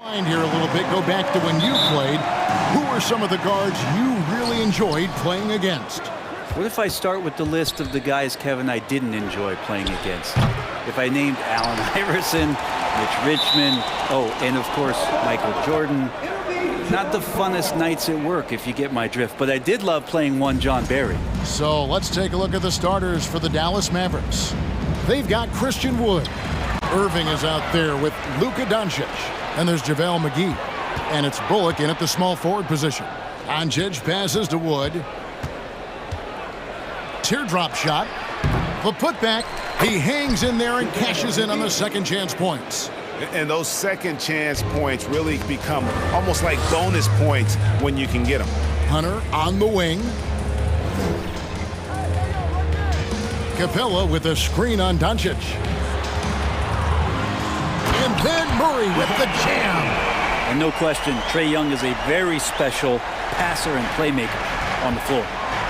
Mind here a little bit, go back to when you played. Who are some of the guards you really enjoyed playing against? What if I start with the list of the guys, Kevin, I didn't enjoy playing against? If I named Allen Iverson, Mitch Richmond, and of course, Michael Jordan. Not the funnest nights at work, if you get my drift, but I did love playing one John Barry. So let's take a look at the starters for the Dallas Mavericks. They've got Christian Wood. Irving is out there with Luka Doncic. And there's JaVale McGee. And it's Bullock in at the small forward position. Doncic passes to Wood. Teardrop shot. The putback. He hangs in there and cashes in on the second chance points. And those second chance points really become almost like bonus points when you can get them. Hunter on the wing. Capella with a screen on Doncic. And then Murray with the jam. And no question, Trae Young is a very special passer and playmaker on the floor.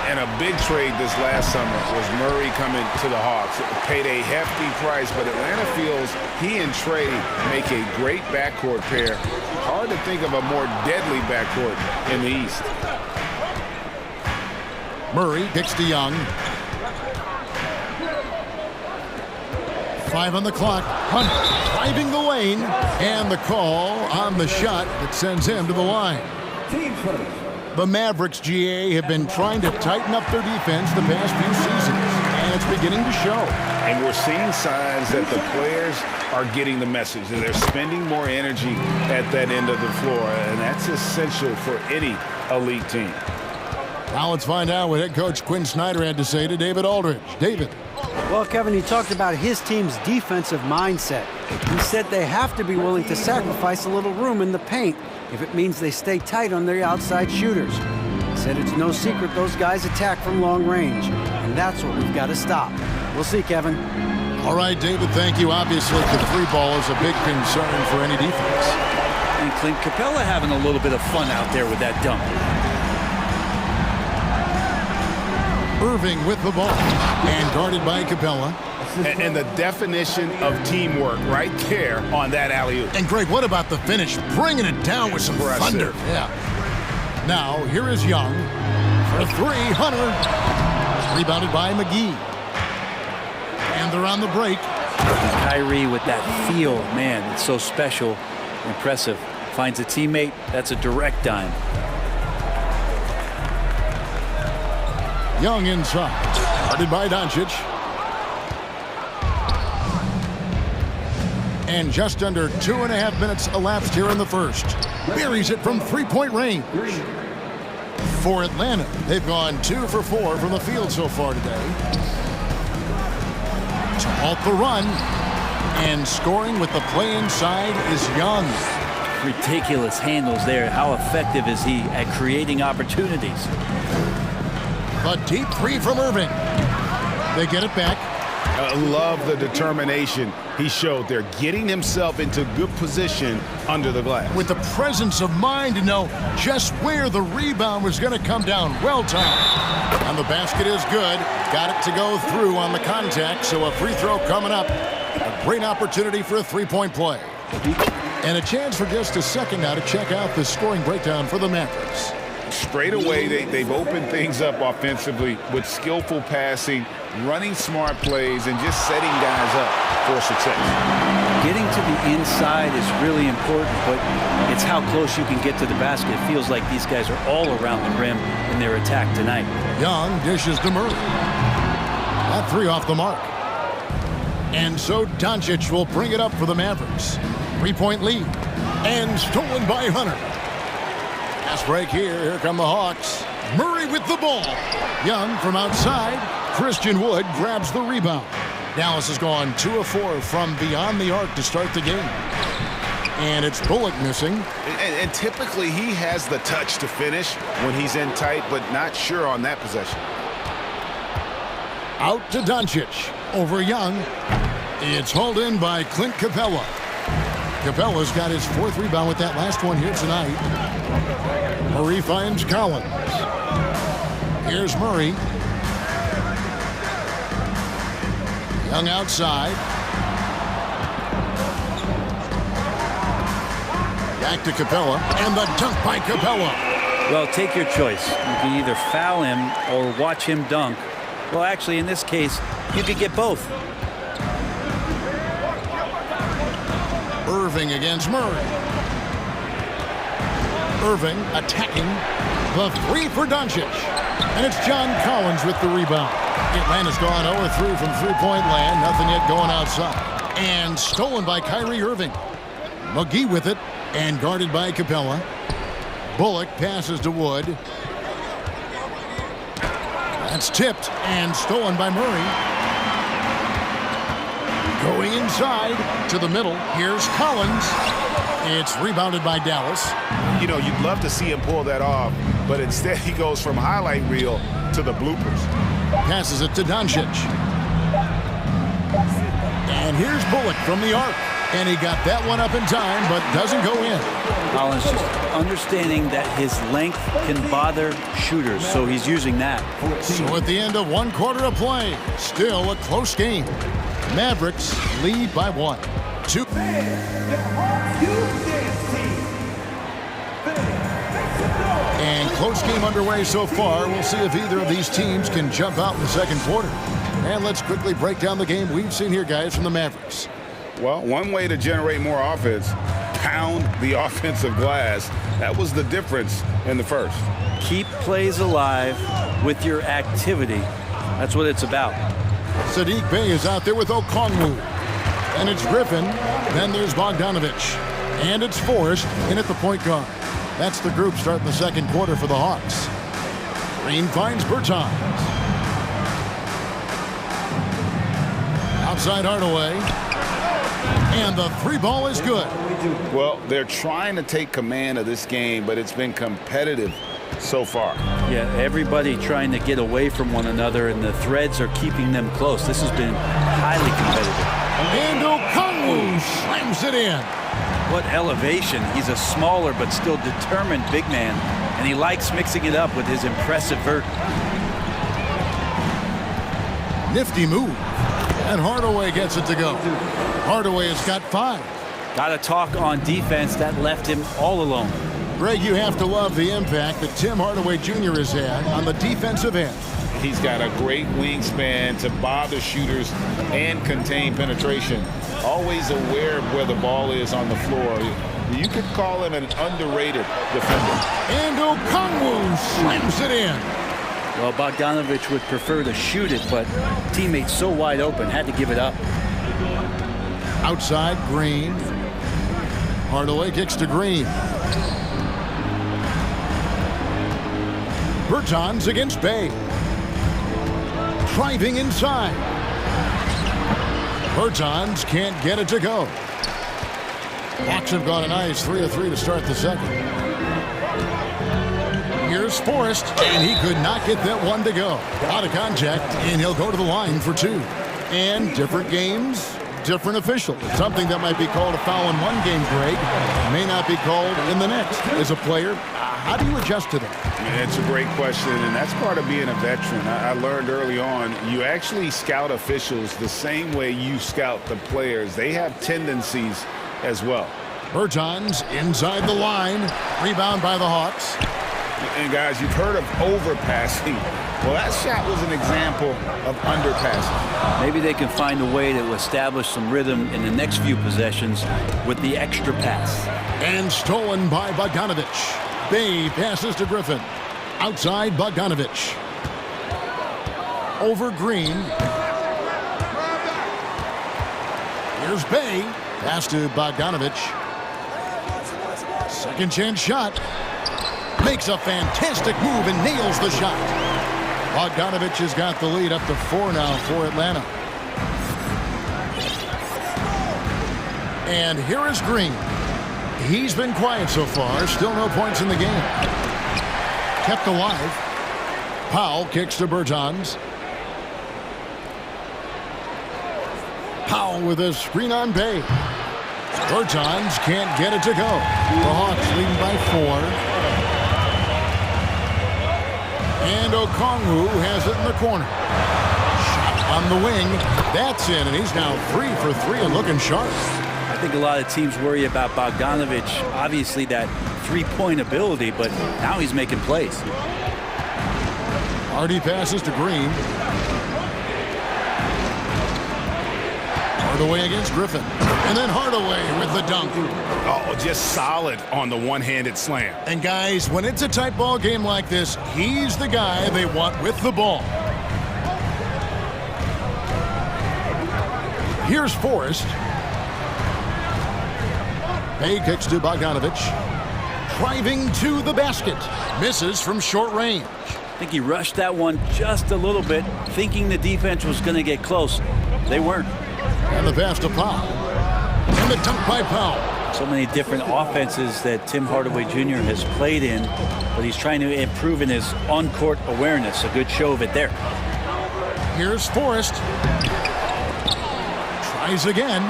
And a big trade this last summer was Murray coming to the Hawks. It paid a hefty price, but Atlanta feels he and Trae make a great backcourt pair. Hard to think of a more deadly backcourt in the East. Murray kicks to Young. 5 on the clock. Hunt driving the lane. And the call on the shot that sends him to the line. The Mavericks, GA, have been trying to tighten up their defense the past few seasons, and it's beginning to show. And we're seeing signs that the players are getting the message, and they're spending more energy at that end of the floor, and that's essential for any elite team. Now let's find out what head coach Quinn Snyder had to say to David Aldridge. David. Well, Kevin, he talked about his team's defensive mindset. He said they have to be willing to sacrifice a little room in the paint if it means they stay tight on their outside shooters. He said it's no secret those guys attack from long range, and that's what we've got to stop. We'll see, Kevin. All right, David, thank you. Obviously, the free ball is a big concern for any defense. And Clint Capella having a little bit of fun out there with that dunk. Irving with the ball and guarded by Capella. And the definition of teamwork right there on that alley-oop. And Greg, what about the finish? Bringing it down with some thunder. Yeah. Now, here is Young for three. Hunter. Rebounded by McGee. And they're on the break. Kyrie with that feel, man, it's so special, impressive. Finds a teammate, that's a direct dime. Young inside. Guarded by Doncic. And just under 2.5 minutes elapsed here in the first. Buries it from three-point range. For Atlanta, they've gone 2 for 4 from the field so far today. To halt the run. And scoring with the play inside is Young. Ridiculous handles there. How effective is he at creating opportunities? A deep three from Irving. They get it back. I love the determination he showed there, getting himself into good position under the glass. With the presence of mind to know just where the rebound was going to come down. Well timed. And the basket is good. Got it to go through on the contact, so a free throw coming up. A great opportunity for a three-point play. And a chance for just a second now to check out the scoring breakdown for the Mavericks. Straight away, they've opened things up offensively with skillful passing, running smart plays, and just setting guys up for success. Getting to the inside is really important, but it's how close you can get to the basket. It feels like these guys are all around the rim in their attack tonight. Young dishes to Murray. That three off the mark. And so Doncic will bring it up for the Mavericks. 3-point lead. And stolen by Hunter. Fast break here. Here come the Hawks. Murray with the ball. Young from outside. Christian Wood grabs the rebound. Dallas has gone 2 of 4 from beyond the arc to start the game. And it's Bullock missing. And typically he has the touch to finish when he's in tight, but not sure on that possession. Out to Doncic. Over Young. It's hauled in by Clint Capella. Capella's got his 4th rebound with that last one here tonight. Murray finds Collins. Here's Murray. Young outside. back to Capella, and the dunk by Capella. Well, take your choice. You can either foul him or watch him dunk. Well, actually, in this case, you could get both. Irving against Murray. Irving attacking. The three for Doncic. And it's John Collins with the rebound. Atlanta's gone 0-3 from three-point land. Nothing yet going outside. And stolen by Kyrie Irving. McGee with it and guarded by Capella. Bullock passes to Wood. That's tipped and stolen by Murray. Going inside to the middle. Here's Collins. It's rebounded by Dallas. You know, you'd love to see him pull that off, but instead he goes from highlight reel to the bloopers. Passes it to Doncic. And here's Bullock from the arc. And he got that one up in time, but doesn't go in. Collins just understanding that his length can bother shooters, so he's using that. So at the end of one quarter of play, still a close game. Mavericks lead by 1. 2. And close game underway so far. We'll see if either of these teams can jump out in the second quarter. And let's quickly break down the game we've seen here, guys, from the Mavericks. Well, one way to generate more offense, pound the offensive glass. That was the difference in the first. Keep plays alive with your activity. That's what it's about. Saddiq Bey is out there with Okongwu. And it's Griffin. Then there's Bogdanovich. And it's Forrest in at the point guard. That's the group starting the second quarter for the Hawks. Green finds Bertans. Outside Hardaway. And the three ball is good. Well, they're trying to take command of this game, but it's been competitive so far. Yeah, everybody trying to get away from one another, and the threads are keeping them close. This has been highly competitive. And Okongwu slams it in. What elevation. He's a smaller but still determined big man, and he likes mixing it up with his impressive vert. Nifty move. And Hardaway gets it to go. Hardaway has got 5. Got to talk on defense. That left him all alone. Greg, you have to love the impact that Tim Hardaway Jr. has had on the defensive end. He's got a great wingspan to bother shooters and contain penetration. Always aware of where the ball is on the floor. You could call him an underrated defender. And Okongwu slams it in. Well, Bogdanovich would prefer to shoot it, but teammates so wide open, had to give it up. Outside, Green. Hardaway kicks to Green. Bertans against Bey. Driving inside. Bertans can't get it to go. Hawks have got a nice 3 of 3 to start the second. Here's Forrest, and he could not get that one to go. Out of contact, and he'll go to the line for 2. And different games, different official. Something that might be called a foul in one game, Greg, may not be called in the next. As a player, how do you adjust to that? It's a great question, and that's part of being a veteran. I learned early on, you actually scout officials the same way you scout the players. They have tendencies as well. Bertans inside the line. Rebound by the Hawks. And guys, you've heard of overpassing. Well, that shot was an example of underpassing. Maybe they can find a way to establish some rhythm in the next few possessions with the extra pass. And stolen by Bogdanovich. Bey passes to Griffin. Outside Bogdanovich. Over Green. Here's Bey. Pass to Bogdanovich. Second chance shot. Makes a fantastic move and nails the shot. Bogdanovich has got the lead up to 4 now for Atlanta. And here is Green. He's been quiet so far. Still no points in the game. Kept alive. Powell kicks to Bertans. Powell with a screen on Bey. Bertans can't get it to go. The Hawks leading by 4. And Okongwu has it in the corner. Shot on the wing. That's in, and he's now 3 for 3 and looking sharp. think a lot of teams worry about Bogdanovic, obviously that three-point ability, but now he's making plays. Hardy passes to Green. Hardaway against Griffin. And then Hardaway with the dunk. Oh, just solid on the one-handed slam. And guys, when it's a tight ball game like this, he's the guy they want with the ball. Here's Forrest. Bay kicks to Bogdanovic. Driving to the basket. Misses from short range. I think he rushed that one just a little bit, thinking the defense was going to get close. They weren't. And the pass to Powell. And the dunk by Powell. So many different offenses that Tim Hardaway Jr. has played in, but he's trying to improve in his on-court awareness. A good show of it there. Here's Forrest. Tries again.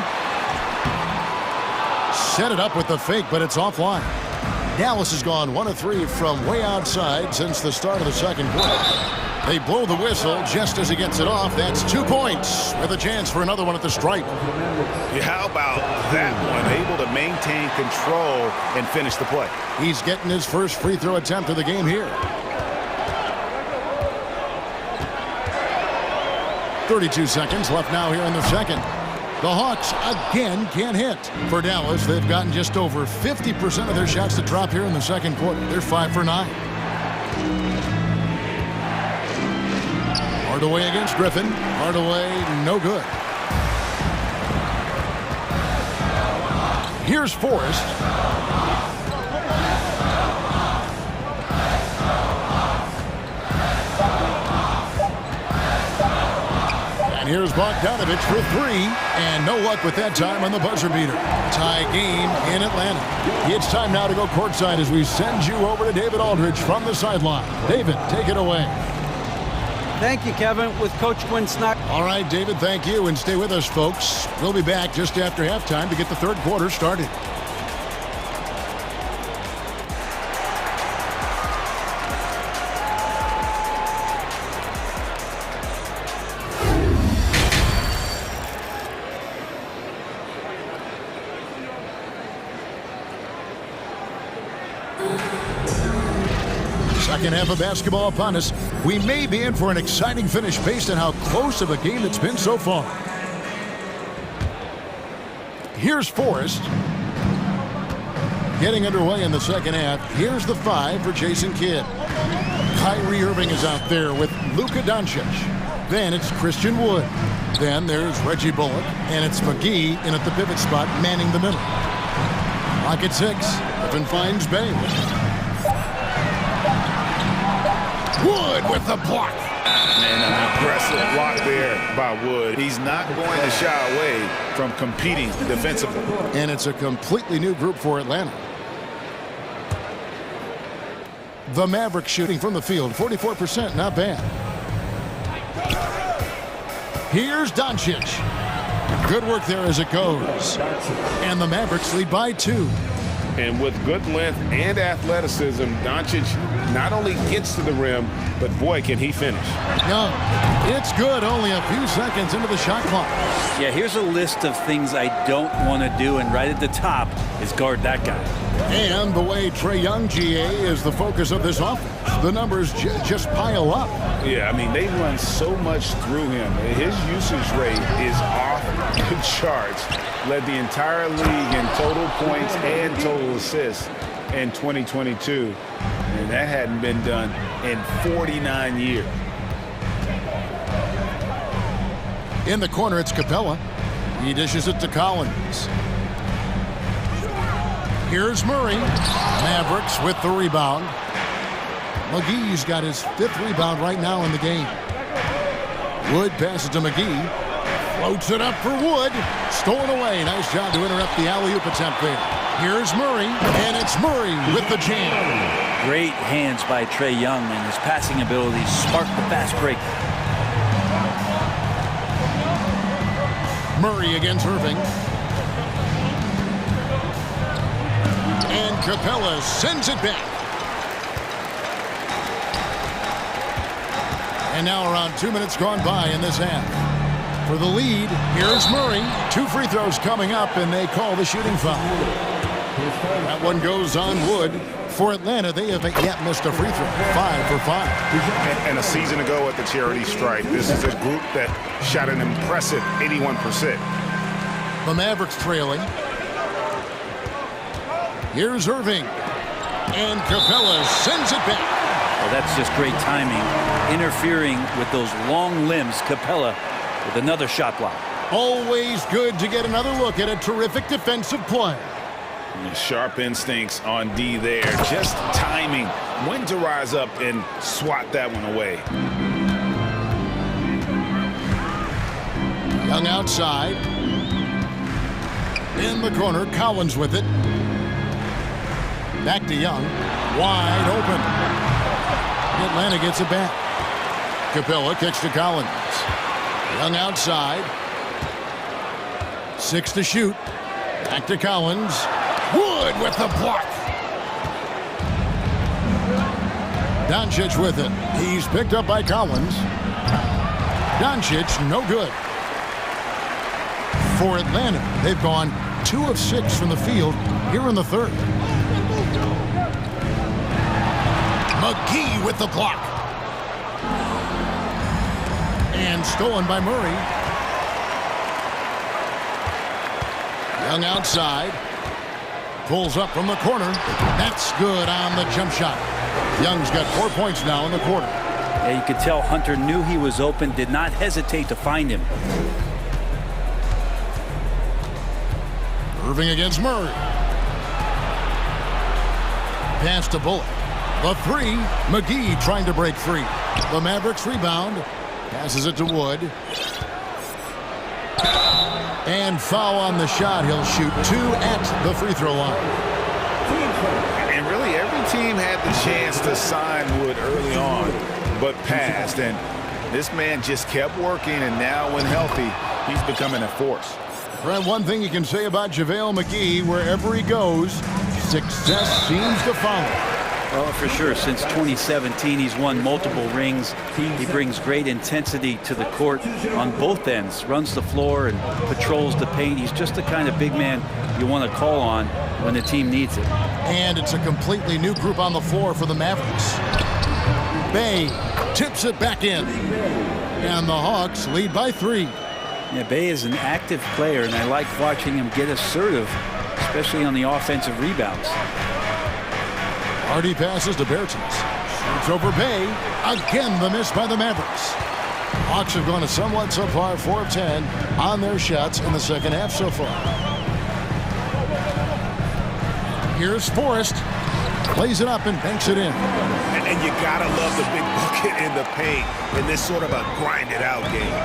Set it up with the fake, but it's offline. Dallas has gone 1 of 3 from way outside since the start of the second quarter. They blow the whistle just as he gets it off. That's 2 points with a chance for another one at the stripe. Yeah, how about that one? Able to maintain control and finish the play. He's getting his first free throw attempt of the game here. 32 seconds left now here in the second. The Hawks again can't hit. For Dallas, they've gotten just over 50% of their shots to drop here in the second quarter. They're 5 for 9. Hardaway against Griffin. Hardaway, no good. Here's Forrest. And here's Bogdanovic for 3. And no luck with that time on the buzzer beater. Tie game in Atlanta. It's time now to go courtside as we send you over to David Aldridge from the sideline. David, take it away. Thank you, Kevin, with Coach Quinn Snyder. All right, David, thank you, and stay with us, folks. We'll be back just after halftime to get the third quarter started. Second half of basketball upon us. We may be in for an exciting finish based on how close of a game it's been so far. Here's Forrest. Getting underway in the second half. Here's the 5 for Jason Kidd. Kyrie Irving is out there with Luka Doncic. Then it's Christian Wood. Then there's Reggie Bullock. And it's McGee in at the pivot spot, manning the middle. Clock at 6. Griffin finds Bay. Wood with the block. And an aggressive block there by Wood. He's not going to shy away from competing defensively. And it's a completely new group for Atlanta. The Mavericks shooting from the field, 44%, not bad. Here's Doncic. Good work there as it goes. And the Mavericks lead by 2. And with good length and athleticism, Doncic not only gets to the rim, but boy, can he finish. No, it's good. Only a few seconds into the shot clock. Yeah, here's a list of things I don't want to do, and right at the top is guard that guy. And the way Trae Young, GA, is the focus of this offense. The numbers just pile up. Yeah, I mean, they run so much through him. His usage rate is off the charts. Led the entire league in total points and total assists in 2022. And that hadn't been done in 49 years. In the corner, it's Capella. He dishes it to Collins. Here's Murray. Mavericks with the rebound. McGee's got his 5th rebound right now in the game. Wood passes to McGee. Floats it up for Wood. Stolen away. Nice job to interrupt the alley-oop attempt there. Here's Murray, and it's Murray with the jam. Great hands by Trae Young, and his passing abilities sparked the fast break. Murray against Irving. And Capella sends it back. And now around 2 minutes gone by in this half. For the lead, here's Murray. 2 free throws coming up, and they call the shooting foul. That one goes on wood. For Atlanta, they haven't yet missed a free throw. 5 for 5. And a season ago at the charity stripe, this is a group that shot an impressive 81%. The Mavericks trailing. Here's Irving. And Capella sends it back. Well, that's just great timing. Interfering with those long limbs. Capella with another shot block. Always good to get another look at a terrific defensive play. Sharp instincts on D there. Just timing when to rise up and swat that one away. Young outside. In the corner, Collins with it. Back to Young. Wide open. Atlanta gets it back. Capella kicks to Collins. Young outside. 6 to shoot. Back to Collins. Wood with the block. Doncic with it. He's picked up by Collins. Doncic, no good. For Atlanta, they've gone 2 of 6 from the field here in the third. McGee with the block. And stolen by Murray. Young outside. Pulls up from the corner. That's good on the jump shot. Young's got 4 points now in the quarter. Yeah, you could tell Hunter knew he was open, did not hesitate to find him. Irving against Murray. Pass to Bullock. The 3. McGee trying to break free. The Mavericks rebound. Passes it to Wood. And foul on the shot. He'll shoot 2 at the free throw line. And really every team had the chance to sign Wood early on, but passed. And this man just kept working, and now when healthy, he's becoming a force. Brent, one thing you can say about JaVale McGee, wherever he goes, success seems to follow. Well, for sure. Since 2017, he's won multiple rings. He brings great intensity to the court on both ends. Runs the floor and patrols the paint. He's just the kind of big man you want to call on when the team needs it. And it's a completely new group on the floor for the Mavericks. Bay tips it back in. And the Hawks lead by 3. Yeah, Bay is an active player, and I like watching him get assertive, especially on the offensive rebounds. Hardy passes to Bertens. Shoots over Bay. Again, the miss by the Mavericks. Hawks have gone a somewhat subpar 4 of 10 on their shots in the second half so far. Here's Forrest. Plays it up and banks it in. And you gotta love the big bucket in the paint in this sort of a grind-it-out game.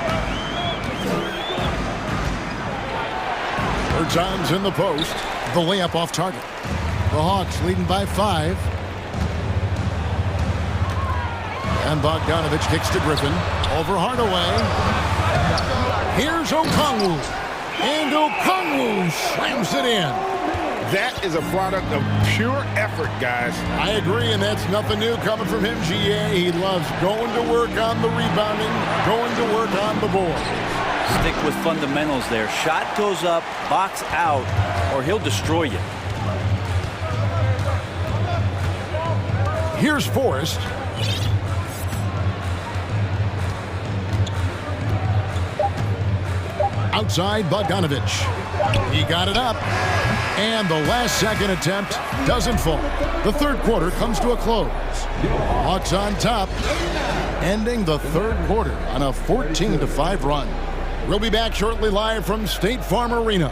Bertans in the post. The layup off target. The Hawks leading by 5. And Bogdanovich kicks to Griffin. Over Hardaway. Here's Okongwu. And Okongwu slams it in. That is a product of pure effort, guys. I agree, and that's nothing new coming from him, GA. He loves going to work on the rebounding, going to work on the board. Stick with fundamentals there. Shot goes up, box out, or he'll destroy you. Here's Forrest. Outside Bogdanovich. He got it up. And the last second attempt doesn't fall. The third quarter comes to a close. Hawks on top, ending the third quarter on a 14-5 run. We'll be back shortly live from State Farm Arena.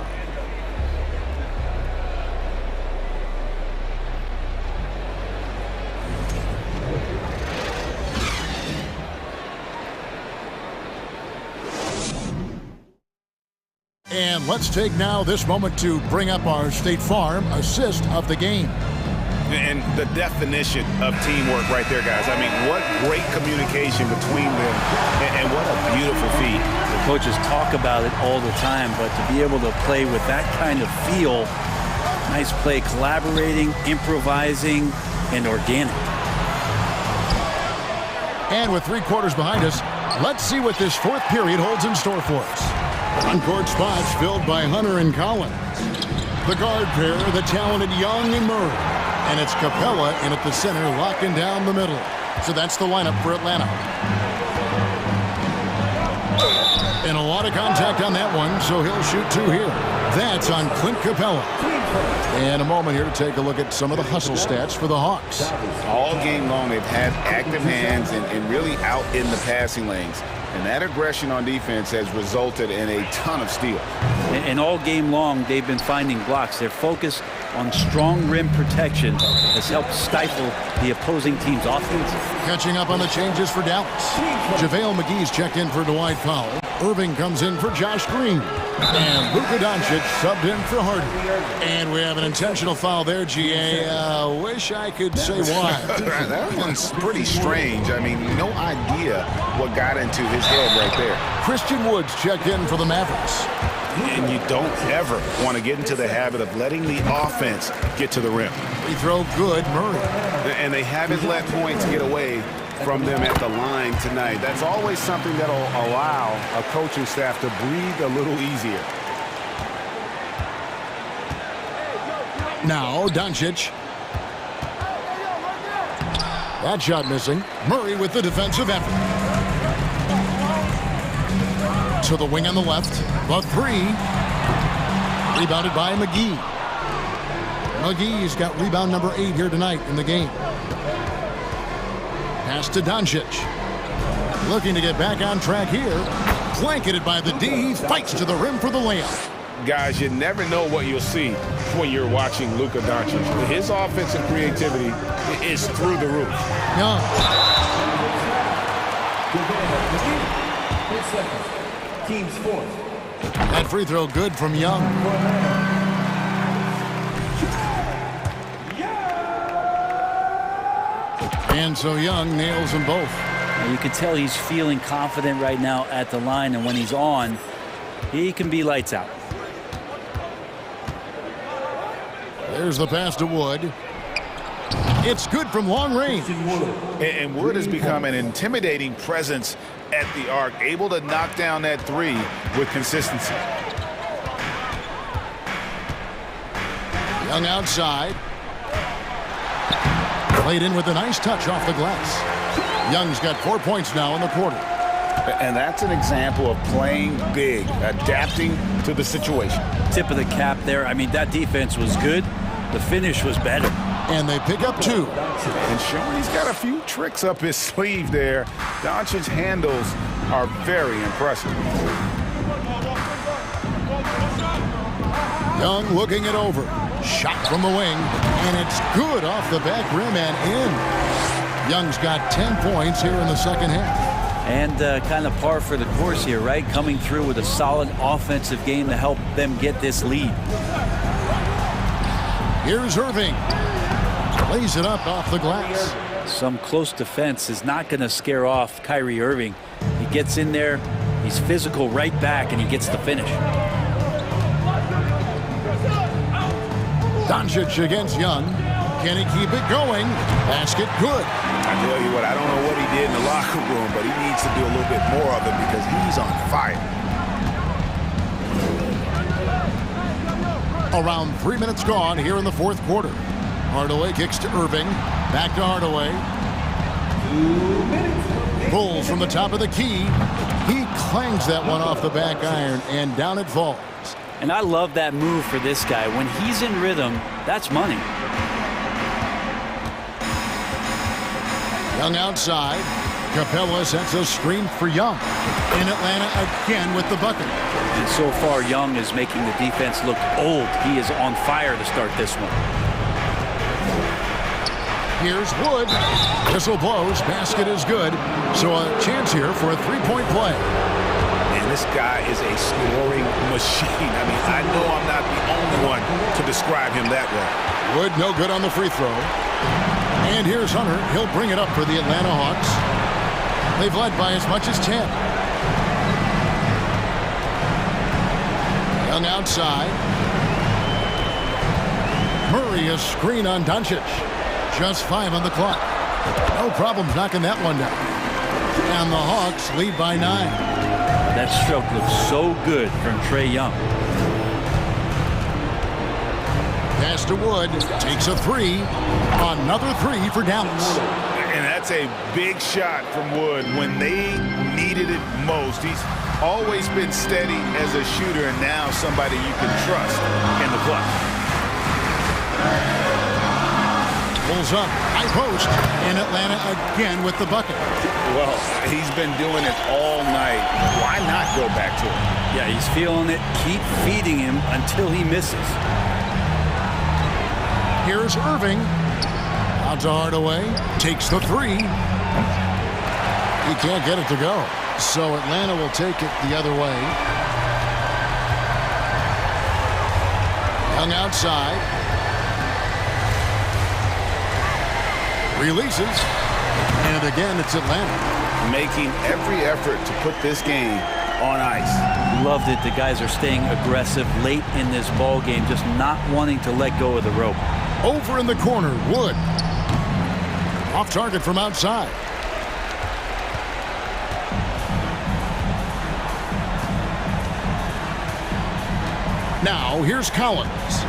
And let's take now this moment to bring up our State Farm assist of the game. And the definition of teamwork right there, guys. I mean, what great communication between them, and what a beautiful feat. The coaches talk about it all the time, but to be able to play with that kind of feel, nice play, collaborating, improvising, and organic. And with 3 quarters behind us, Let's see what this fourth period holds in store for us. On-court spots filled by Hunter and Collins. The guard pair, the talented Young and Murray. And it's Capella in at the center, locking down the middle. So that's the lineup for Atlanta. And a lot of contact on that one, so he'll shoot two here. That's on Clint Capella. And a moment here to take a look at some of the hustle stats for the Hawks. All game long, they've had active hands and really out in the passing lanes. And that aggression on defense has resulted in a ton of steals. And all game long, they've been finding blocks. Their focus on strong rim protection has helped stifle the opposing team's offense. Catching up on the changes for Dallas. JaVale McGee's checked in for Dwight Powell. Irving comes in for Josh Green. And Luka Doncic subbed in for Harden. And we have an intentional foul there, GA. Wish I could say why. That one's pretty strange. I mean, no idea what got into his head right there. Christian Woods checked in for the Mavericks. And you don't ever want to get into the habit of letting the offense get to the rim. Free throw good, Murray. And they haven't let points get away from them at the line tonight. That's always something that'll allow a coaching staff to breathe a little easier. Now, Doncic. That shot missing. Murray with the defensive effort. To the wing on the left. The three. Rebounded by McGee. McGee's got rebound number 8 here tonight in the game. Pass to Doncic. Looking to get back on track here. Blanketed by the D. Fights to the rim for the layup. Guys, you never know what you'll see when you're watching Luka Doncic. His offensive creativity is through the roof. Young. Team's fourth. That free throw good from Young. And so Young nails them both. And you can tell he's feeling confident right now at the line, and when he's on, he can be lights out. There's the pass to Wood. It's good from long range. And Wood has become an intimidating presence at the arc, able to knock down that three with consistency. Young outside. Played in with a nice touch off the glass. Young's got 4 points now in the quarter. And that's an example of playing big, adapting to the situation. Tip of the cap there. I mean, that defense was good. The finish was better. And they pick up 2. And showing he's got a few tricks up his sleeve there. Doncic's handles are very impressive. Young looking it over. Shot from the wing. And it's good off the back rim and in. Young's got 10 points here in the second half. And kind of par for the course here, right? Coming through with a solid offensive game to help them get this lead. Here's Irving. Lays it up off the glass. Some close defense is not going to scare off Kyrie Irving. He gets in there, he's physical right back, and he gets the finish. Doncic against Young. Can he keep it going? Basket good. I tell you what, I don't know what he did in the locker room, but he needs to do a little bit more of it because he's on fire. Around 3 minutes gone here in the fourth quarter. Hardaway kicks to Irving. Back to Hardaway. Pulls from the top of the key. He clangs that one off the back iron, and down it falls. And I love that move for this guy. When he's in rhythm, that's money. Young outside. Capella sets a screen for Young. In Atlanta again with the bucket. And so far, Young is making the defense look old. He is on fire to start this one. Here's Wood. Whistle blows. Basket is good. So a chance here for a three-point play. And this guy is a scoring machine. I mean, I know I'm not the only one to describe him that way. Wood no good on the free throw. And here's Hunter. He'll bring it up for the Atlanta Hawks. They've led by as much as 10. Young outside. Murray a screen on Doncic. Just 5 on the clock. No problems knocking that one down. And the Hawks lead by 9. That stroke looks so good from Trae Young. Pass to Wood. Takes a 3. Another 3 for Dallas. And that's a big shot from Wood when they needed it most. He's always been steady as a shooter, and now somebody you can trust in the clutch. Pulls up, high post, and Atlanta again with the bucket. Well, he's been doing it all night. Why not go back to it? Yeah, he's feeling it. Keep feeding him until he misses. Here's Irving. Out to Hardaway. Takes the 3. He can't get it to go. So Atlanta will take it the other way. Young outside. Releases. And again, it's Atlanta. Making every effort to put this game on ice. Loved it. The guys are staying aggressive late in this ball game, just not wanting to let go of the rope. Over in the corner, Wood. Off target from outside. Now, here's Collins.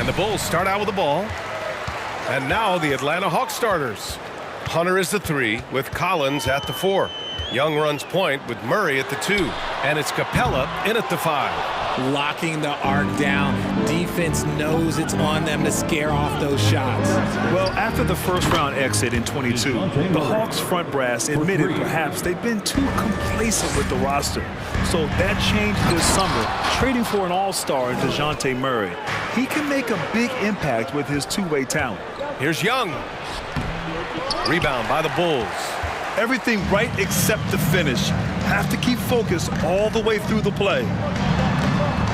And the Bulls start out with the ball. And now the Atlanta Hawks starters. Hunter is the 3 with Collins at the 4. Young runs point with Murray at the 2. And it's Capella in at the 5. Locking the arc down. Defense knows it's on them to scare off those shots. Well, after the first round exit in 22, the Hawks front brass admitted perhaps they've been too complacent with the roster. So that changed this summer, trading for an all-star in DeJounte Murray. He can make a big impact with his two-way talent. Here's Young. Rebound by the Bulls. Everything right except the finish. Have to keep focused all the way through the play.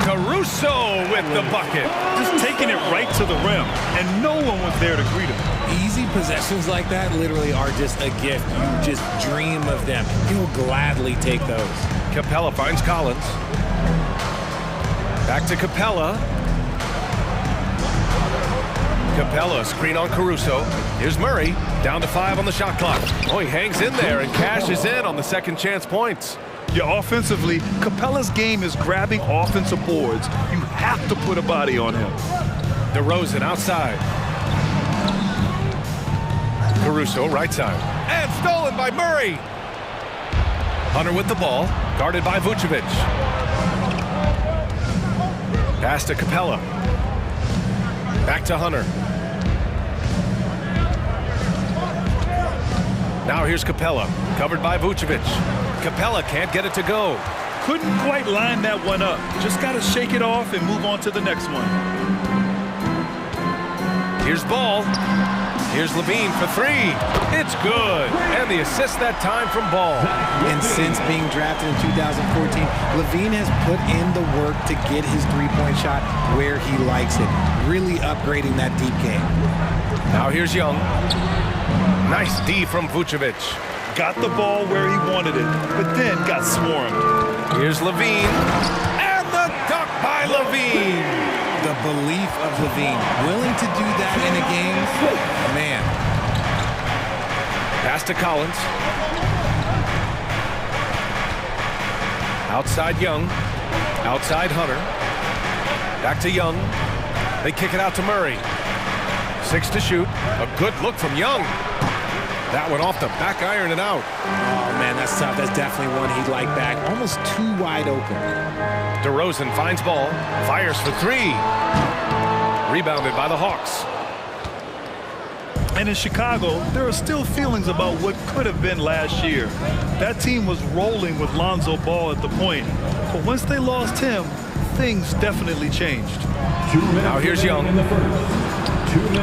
Caruso with the bucket. Just taking it right to the rim, and no one was there to greet him. Easy possessions like that literally are just a gift. You just dream of them. He'll gladly take those. Capella finds Collins. Back to Capella. Capella, screen on Caruso. Here's Murray, down to 5 on the shot clock. Oh, he hangs in there and cashes in on the second chance points. Yeah, offensively, Capella's game is grabbing offensive boards. You have to put a body on him. DeRozan outside. Caruso right side. And stolen by Murray. Hunter with the ball, guarded by Vucevic. Pass to Capella. Back to Hunter. Now here's Capella, covered by Vucevic. Capella can't get it to go. Couldn't quite line that one up. Just got to shake it off and move on to the next one. Here's Ball. Here's Levine for 3. It's good. And the assist that time from Ball. And since being drafted in 2014, Levine has put in the work to get his three-point shot where he likes it. Really upgrading that deep game. Now here's Young. Nice D from Vucevic. Got the ball where he wanted it, but then got swarmed. Here's Levine. And the dunk by Levine. The belief of Levine. Willing to do that in a game? Man. Pass to Collins. Outside Young. Outside Hunter. Back to Young. They kick it out to Murray. 6 to shoot. A good look from Young. That one off the back iron and out. Oh, man, that's tough. That's definitely one he'd like back. Almost too wide open. DeRozan finds Ball. Fires for 3. Rebounded by the Hawks. And in Chicago, there are still feelings about what could have been last year. That team was rolling with Lonzo Ball at the point. But once they lost him, things definitely changed. Now here's Young.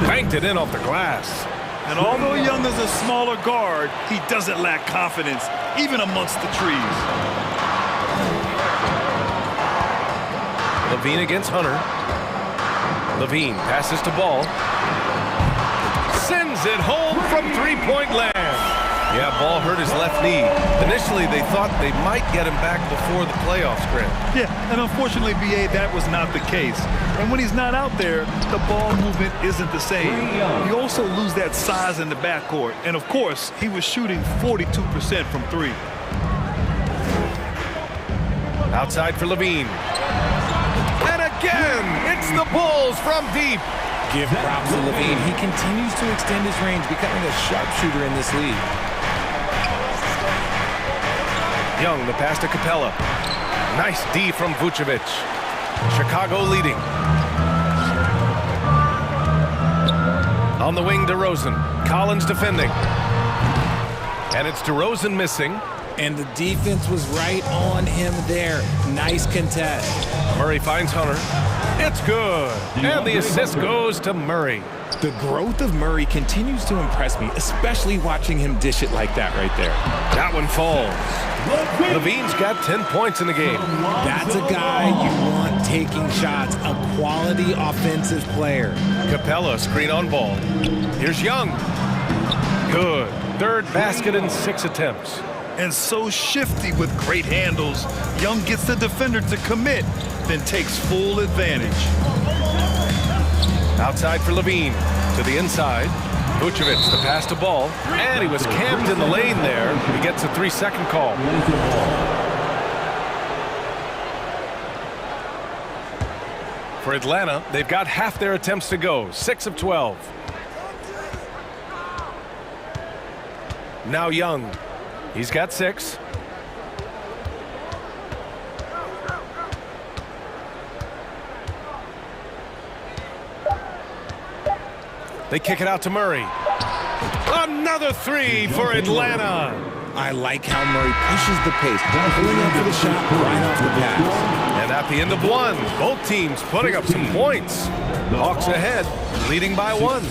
Banked it in off the glass. And although Young is a smaller guard, he doesn't lack confidence, even amongst the trees. Levine against Hunter. Levine passes to Ball. Sends it home from three-point land. Yeah, Ball hurt his left knee. Initially, they thought they might get him back before the playoffs, Grant. Yeah, and unfortunately, BA, that was not the case. And when he's not out there, the ball movement isn't the same. You also lose that size in the backcourt. And of course, he was shooting 42% from 3. Outside for Levine. And again, it's the Bulls from deep. Give props to Levine. He continues to extend his range, becoming a sharpshooter in this league. Young, the pass to Capella. Nice D from Vucevic. Chicago leading. On the wing, DeRozan. Collins defending. And it's DeRozan missing. And the defense was right on him there. Nice contest. Murray finds Hunter. It's good. And the assist goes to Murray. The growth of Murray continues to impress me, especially watching him dish it like that right there. That one falls. Levine's got 10 points in the game. That's a guy you want taking shots, a quality offensive player. Capella, screen on Ball. Here's Young. Good. Third basket in 6 attempts. And so shifty with great handles. Young gets the defender to commit, then takes full advantage. Outside for Levine. To the inside. Vucevic, the pass to Ball. And he was camped in the lane there. He gets a 3-second call. For Atlanta, they've got half their attempts to go, 6 of 12. Now Young. He's got 6. They kick it out to Murray. Another 3 for Atlanta. I like how Murray pushes the pace, pulling up for the shot right off the pass. And at the end of 1, both teams putting up some points. Hawks ahead, leading by 1.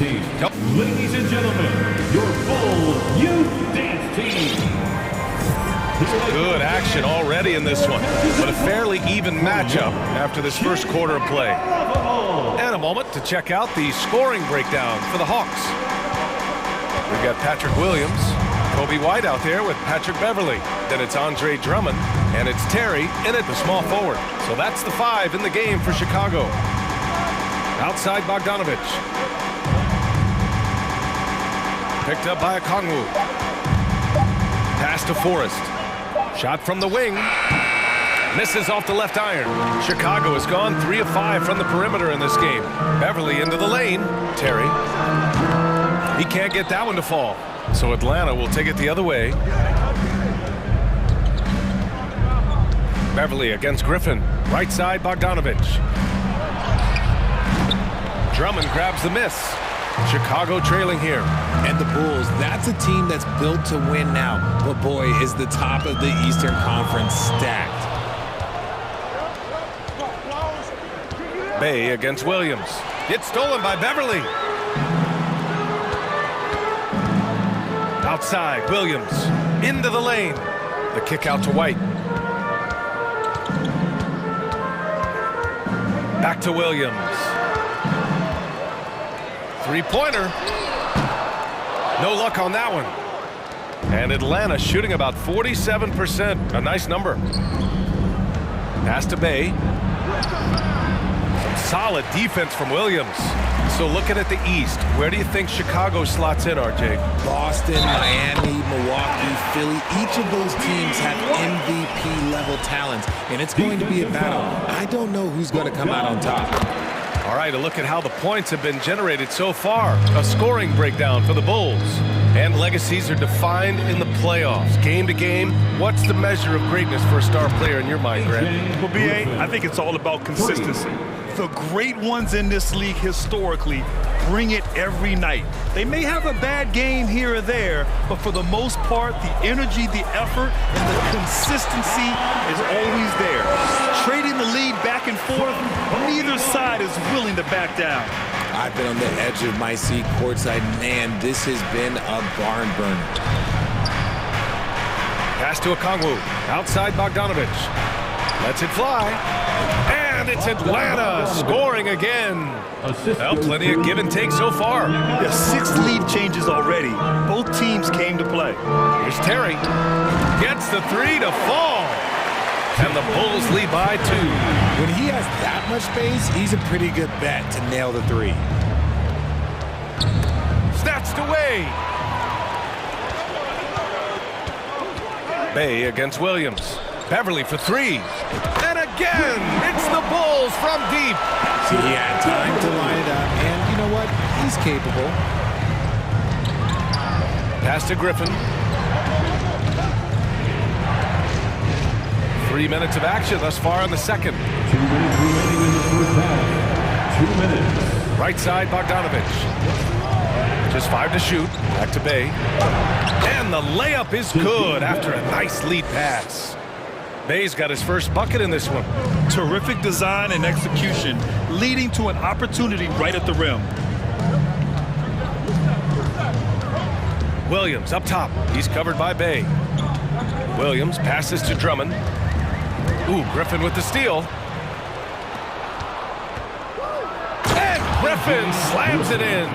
Ladies and gentlemen, your full youth dance team. Good action already in this one, but a fairly even matchup after this first quarter of play. And a moment to check out the scoring breakdown for the Hawks. We've got Patrick Williams, Kobe White out there with Patrick Beverly. Then it's Andre Drummond, and it's Terry in it, the small forward. So that's the 5 in the game for Chicago. Outside Bogdanovich. Picked up by Okongwu. Pass to Forrest. Shot from the wing. Misses off the left iron. Chicago has gone 3 of 5 from the perimeter in this game. Beverly into the lane. Terry. He can't get that one to fall. So Atlanta will take it the other way. Beverly against Griffin. Right side, Bogdanovich. Drummond grabs the miss. Chicago trailing here. And the Bulls, that's a team that's built to win now. But boy, is the top of the Eastern Conference stacked. Bay against Williams. Gets stolen by Beverly. Outside, Williams. Into the lane. The kick out to White. Back to Williams. Three-pointer. No luck on that one. And Atlanta shooting about 47%. A nice number. Pass to Bay. Some solid defense from Williams. So looking at the East, where do you think Chicago slots in, RJ? Boston, Miami, Milwaukee, Philly, each of those teams have MVP-level talents, and it's going to be a battle. I don't know who's going to come out on top. All right, a look at how the points have been generated so far. A scoring breakdown for the Bulls. And legacies are defined in the playoffs. Game to game, what's the measure of greatness for a star player in your mind, Grant? Well, B.A., I think it's all about consistency. The great ones in this league historically bring it every night. They may have a bad game here or there, but for the most part, the energy, the effort, and the consistency is always there. Trading the lead back and forth, neither side is willing to back down. I've been on the edge of my seat courtside. Man, this has been a barn burner. Pass to Okongwu. Outside Bogdanovich. Lets it fly. And it's Atlanta scoring again. Well, plenty of give and take so far. Yeah, 6 lead changes already. Both teams came to play. Here's Terry. Gets the 3 to fall. And the Bulls lead by 2. When he has that much space, he's a pretty good bet to nail the 3. Snatched away. Bay against Williams. Beverly for 3. And again, it's the Bulls from deep. See, he had time to line it up, and you know what? He's capable. Pass to Griffin. 3 minutes of action thus far in the second. 2 minutes remaining in the first half. 2 minutes. Right side, Bogdanovich. Just 5 to shoot. Back to Bay. And the layup is good after a nice lead pass. Bay's got his first bucket in this one. Terrific design and execution, leading to an opportunity right at the rim. Williams up top. He's covered by Bay. Williams passes to Drummond. Ooh, Griffin with the steal. And Griffin slams it in.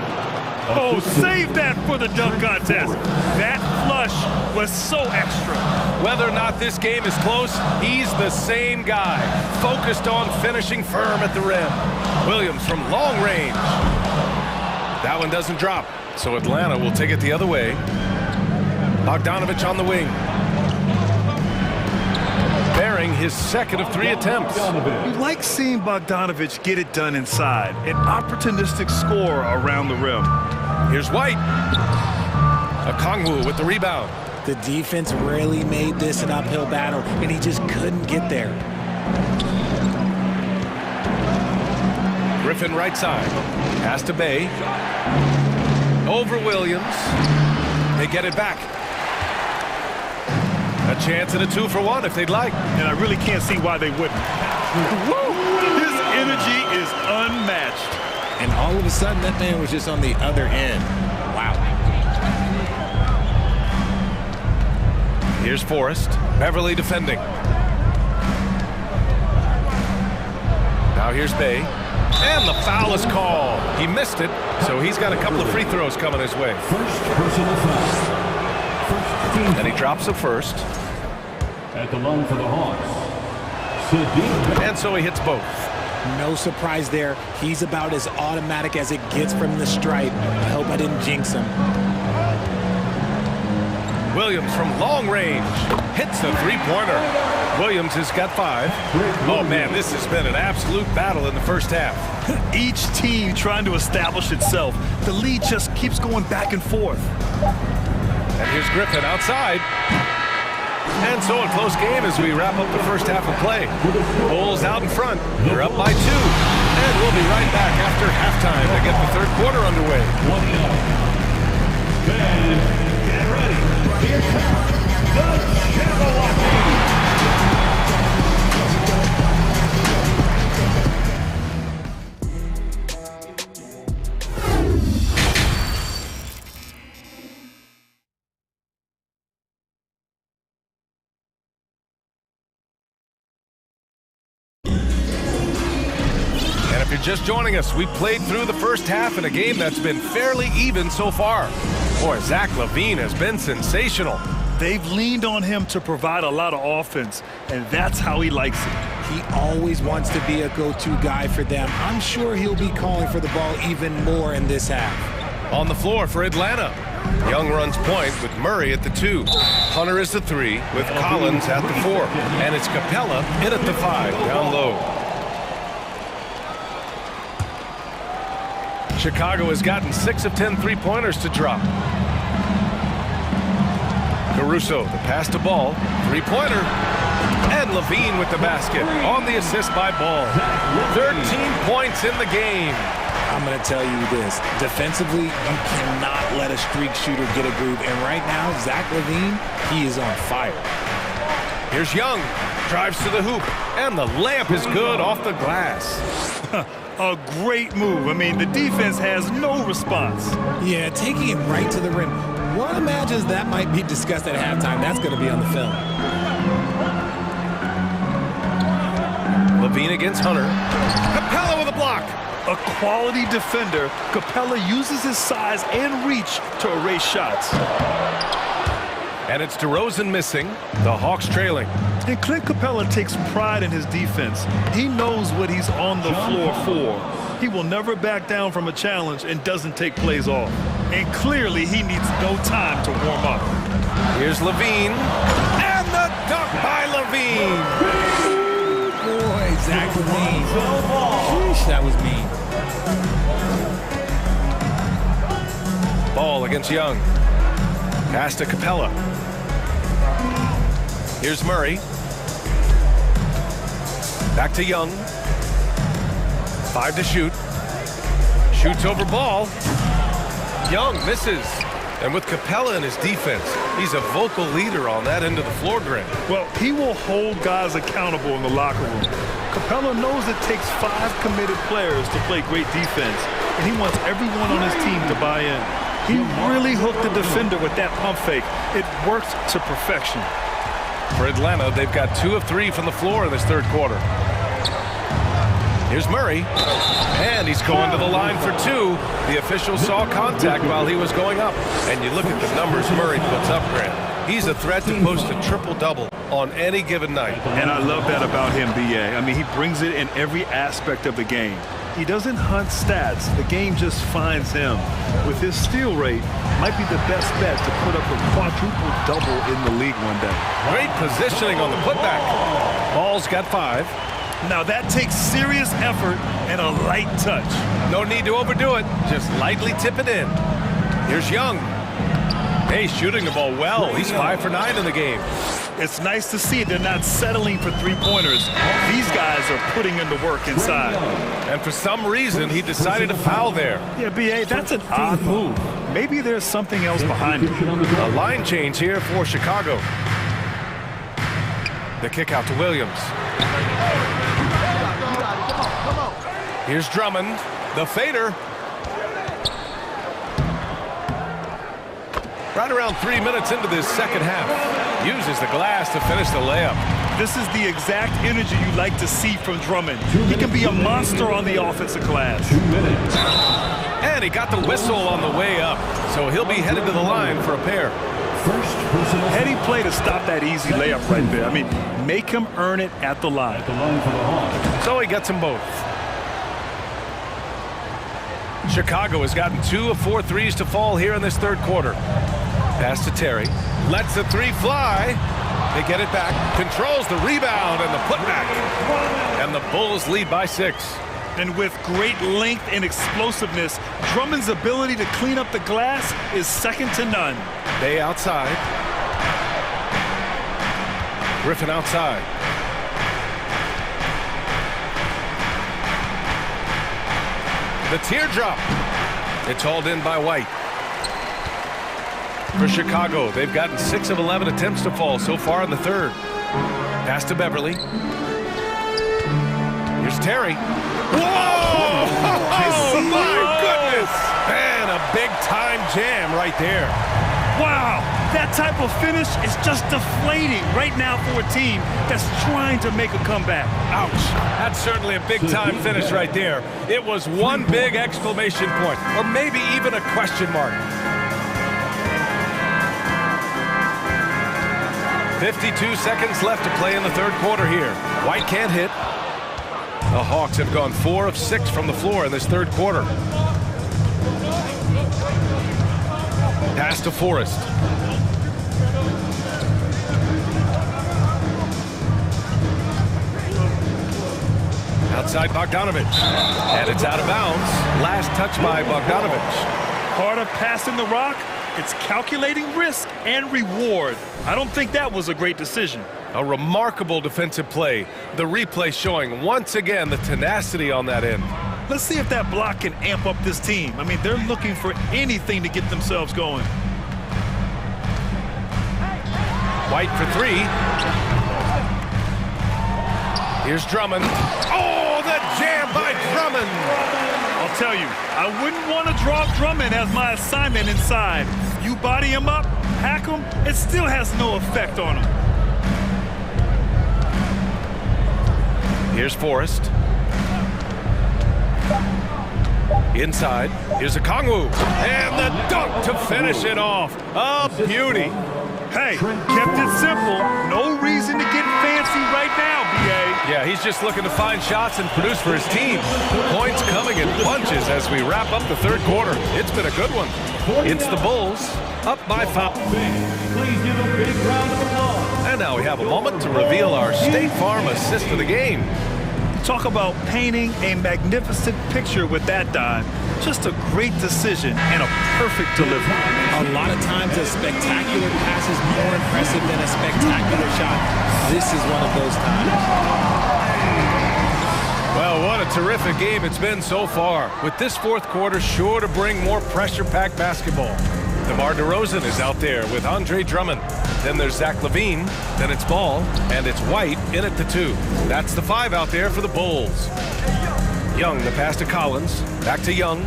Oh, save that for the dunk contest. That flush was so extra. Whether or not this game is close, he's the same guy, focused on finishing firm at the rim. Williams from long range. That one doesn't drop, so Atlanta will take it the other way. Bogdanovich on the wing. sparing his second of 3 attempts. You like seeing Bogdanovich get it done inside. An opportunistic scorer around the rim. Here's White. Okongwu with the rebound. The defense really made this an uphill battle, and he just couldn't get there. Griffin right side. Pass to Bay. Over Williams. They get it back. A chance at a 2-for-1 if they'd like. And I really can't see why they wouldn't. Woo! His energy is unmatched. And all of a sudden, that man was just on the other end. Wow. Here's Forrest. Beverly defending. Now here's Bay. And the foul is called. He missed it, so he's got a couple of free throws coming his way. First personal foul. And he drops the first. At the line for the Hawks, and so he hits both. No surprise there. He's about as automatic as it gets from the stripe. I hope I didn't jinx him. Williams from long range hits the three-pointer. Williams has got 5. Oh, man, this has been an absolute battle in the first half. Each team trying to establish itself. The lead just keeps going back and forth. And here's Griffin outside. And so a close game as we wrap up the first half of play. Bulls out in front. They're up by 2. And we'll be right back after halftime to get the third quarter underway. Get ready. Here comes the Jabberwocky. If you're just joining us, we played through the first half in a game that's been fairly even so far. Boy, Zach LaVine has been sensational. They've leaned on him to provide a lot of offense, and that's how he likes it. He always wants to be a go-to guy for them. I'm sure he'll be calling for the ball even more in this half. On the floor for Atlanta. Young runs point with Murray at the 2. Hunter is the 3 with Collins at the 4. And it's Capella in at the 5 down low. Chicago has gotten 6 of 10 three-pointers to drop. Caruso, the pass to Ball, three-pointer. And LaVine with the basket on the assist by Ball. 13 points in the game. I'm going to tell you this. Defensively, you cannot let a streak shooter get a groove. And right now, Zach LaVine, he is on fire. Here's Young. Drives to the hoop. And the layup is good off the glass. A great move. I mean, the defense has no response. Yeah, taking it right to the rim. One imagines that might be discussed at halftime. That's going to be on the film. LaVine against Hunter. Capella with a block. A quality defender, Capella uses his size and reach to erase shots. And it's DeRozan missing. The Hawks trailing. And Clint Capella takes pride in his defense. He knows what he's on the floor for. He will never back down from a challenge and doesn't take plays off. And clearly he needs no time to warm up. Here's LaVine. And the dunk by LaVine. Boy, Zach LaVine. Sheesh, that was mean. Ball against Young. Pass to Capella. Here's Murray. Back to Young. 5 to shoot. Shoots over Ball. Young misses. And with Capella in his defense, he's a vocal leader on that end of the floor, Grant. Well, he will hold guys accountable in the locker room. Capella knows it takes 5 committed players to play great defense, and he wants everyone on his team to buy in. He really hooked the defender with that pump fake. It worked to perfection. For Atlanta, they've got 2 of 3 from the floor in this third quarter. Here's Murray, and he's going to the line for 2. The official saw contact while he was going up. And you look at the numbers Murray puts up, Grant. He's a threat to post a triple-double on any given night. And I love that about him, B.A. I mean, he brings it in every aspect of the game. He doesn't hunt stats. The game just finds him. With his steal rate, might be the best bet to put up a quadruple double in the league one day. Great positioning on the putback. Ball's got 5. Now that takes serious effort and a light touch. No need to overdo it. Just lightly tip it in. Here's Young. Hey, shooting the ball well. He's 5 for 9 in the game. It's nice to see they're not settling for three-pointers. These guys are putting in the work inside. And for some reason, he decided to foul there. Yeah, B.A., that's an odd move. Maybe there's something else behind it. A line change here for Chicago. The kick out to Williams. Here's Drummond. The fader. Right around 3 minutes into this second half. Uses the glass to finish the layup. This is the exact energy you like to see from Drummond. He can be a monster on the offensive glass. 2 minutes. And he got the whistle on the way up, so he'll be headed to the line for a pair. First personal. Heady play to stop that easy layup right there. I mean, make him earn it at the line. At the line for the Hawks. So he gets them both. Chicago has gotten 2 of 4 threes to fall here in this third quarter. Pass to Terry. Lets the 3 fly. They get it back. Controls the rebound and the putback. And the Bulls lead by 6. And with great length and explosiveness, Drummond's ability to clean up the glass is second to none. Bay outside. Griffin outside. The teardrop. It's hauled in by White. For Chicago, they've gotten 6 of 11 attempts to fall so far in the third. Pass to Beverly. Here's Terry. Whoa! Oh, my goodness! And a big-time jam right there. Wow! That type of finish is just deflating right now for a team that's trying to make a comeback. Ouch. That's certainly a big-time finish right there. It was one big exclamation point, or maybe even a question mark. 52 seconds left to play in the third quarter here. White can't hit. The Hawks have gone 4 of 6 from the floor in this third quarter. Pass to Forrest. Outside Bogdanovich. And it's out of bounds. Last touch by Bogdanovich. Part of passing the rock, it's calculating risk and reward. I don't think that was a great decision. A remarkable defensive play. The replay showing once again the tenacity on that end. Let's see if that block can amp up this team. I mean, they're looking for anything to get themselves going. White for 3. Here's Drummond. Oh, the jam by Drummond. I'll tell you, I wouldn't want to draw Drummond as my assignment inside. You body him up, hack him, it still has no effect on him. Here's Forrest. Inside. Here's a Kongwu. And the dunk to finish it off. A beauty. Hey, kept it simple. No reason to get fancy right now, B.A. Yeah, he's just looking to find shots and produce for his team. Points coming in bunches as we wrap up the third quarter. It's been a good one. It's the Bulls up by 5. Please give a big round of applause. And now we have a moment to reveal our State Farm assist of the game. Talk about painting a magnificent picture with that dive. Just a great decision and a perfect delivery. A lot of times a spectacular pass is more impressive than a spectacular shot. This is one of those times. Well, what a terrific game it's been so far. With this fourth quarter sure to bring more pressure-packed basketball. DeMar DeRozan is out there with Andre Drummond. Then there's Zach LaVine. Then it's Ball. And it's White in at the 2. That's the 5 out there for the Bulls. Young, the pass to Collins. Back to Young.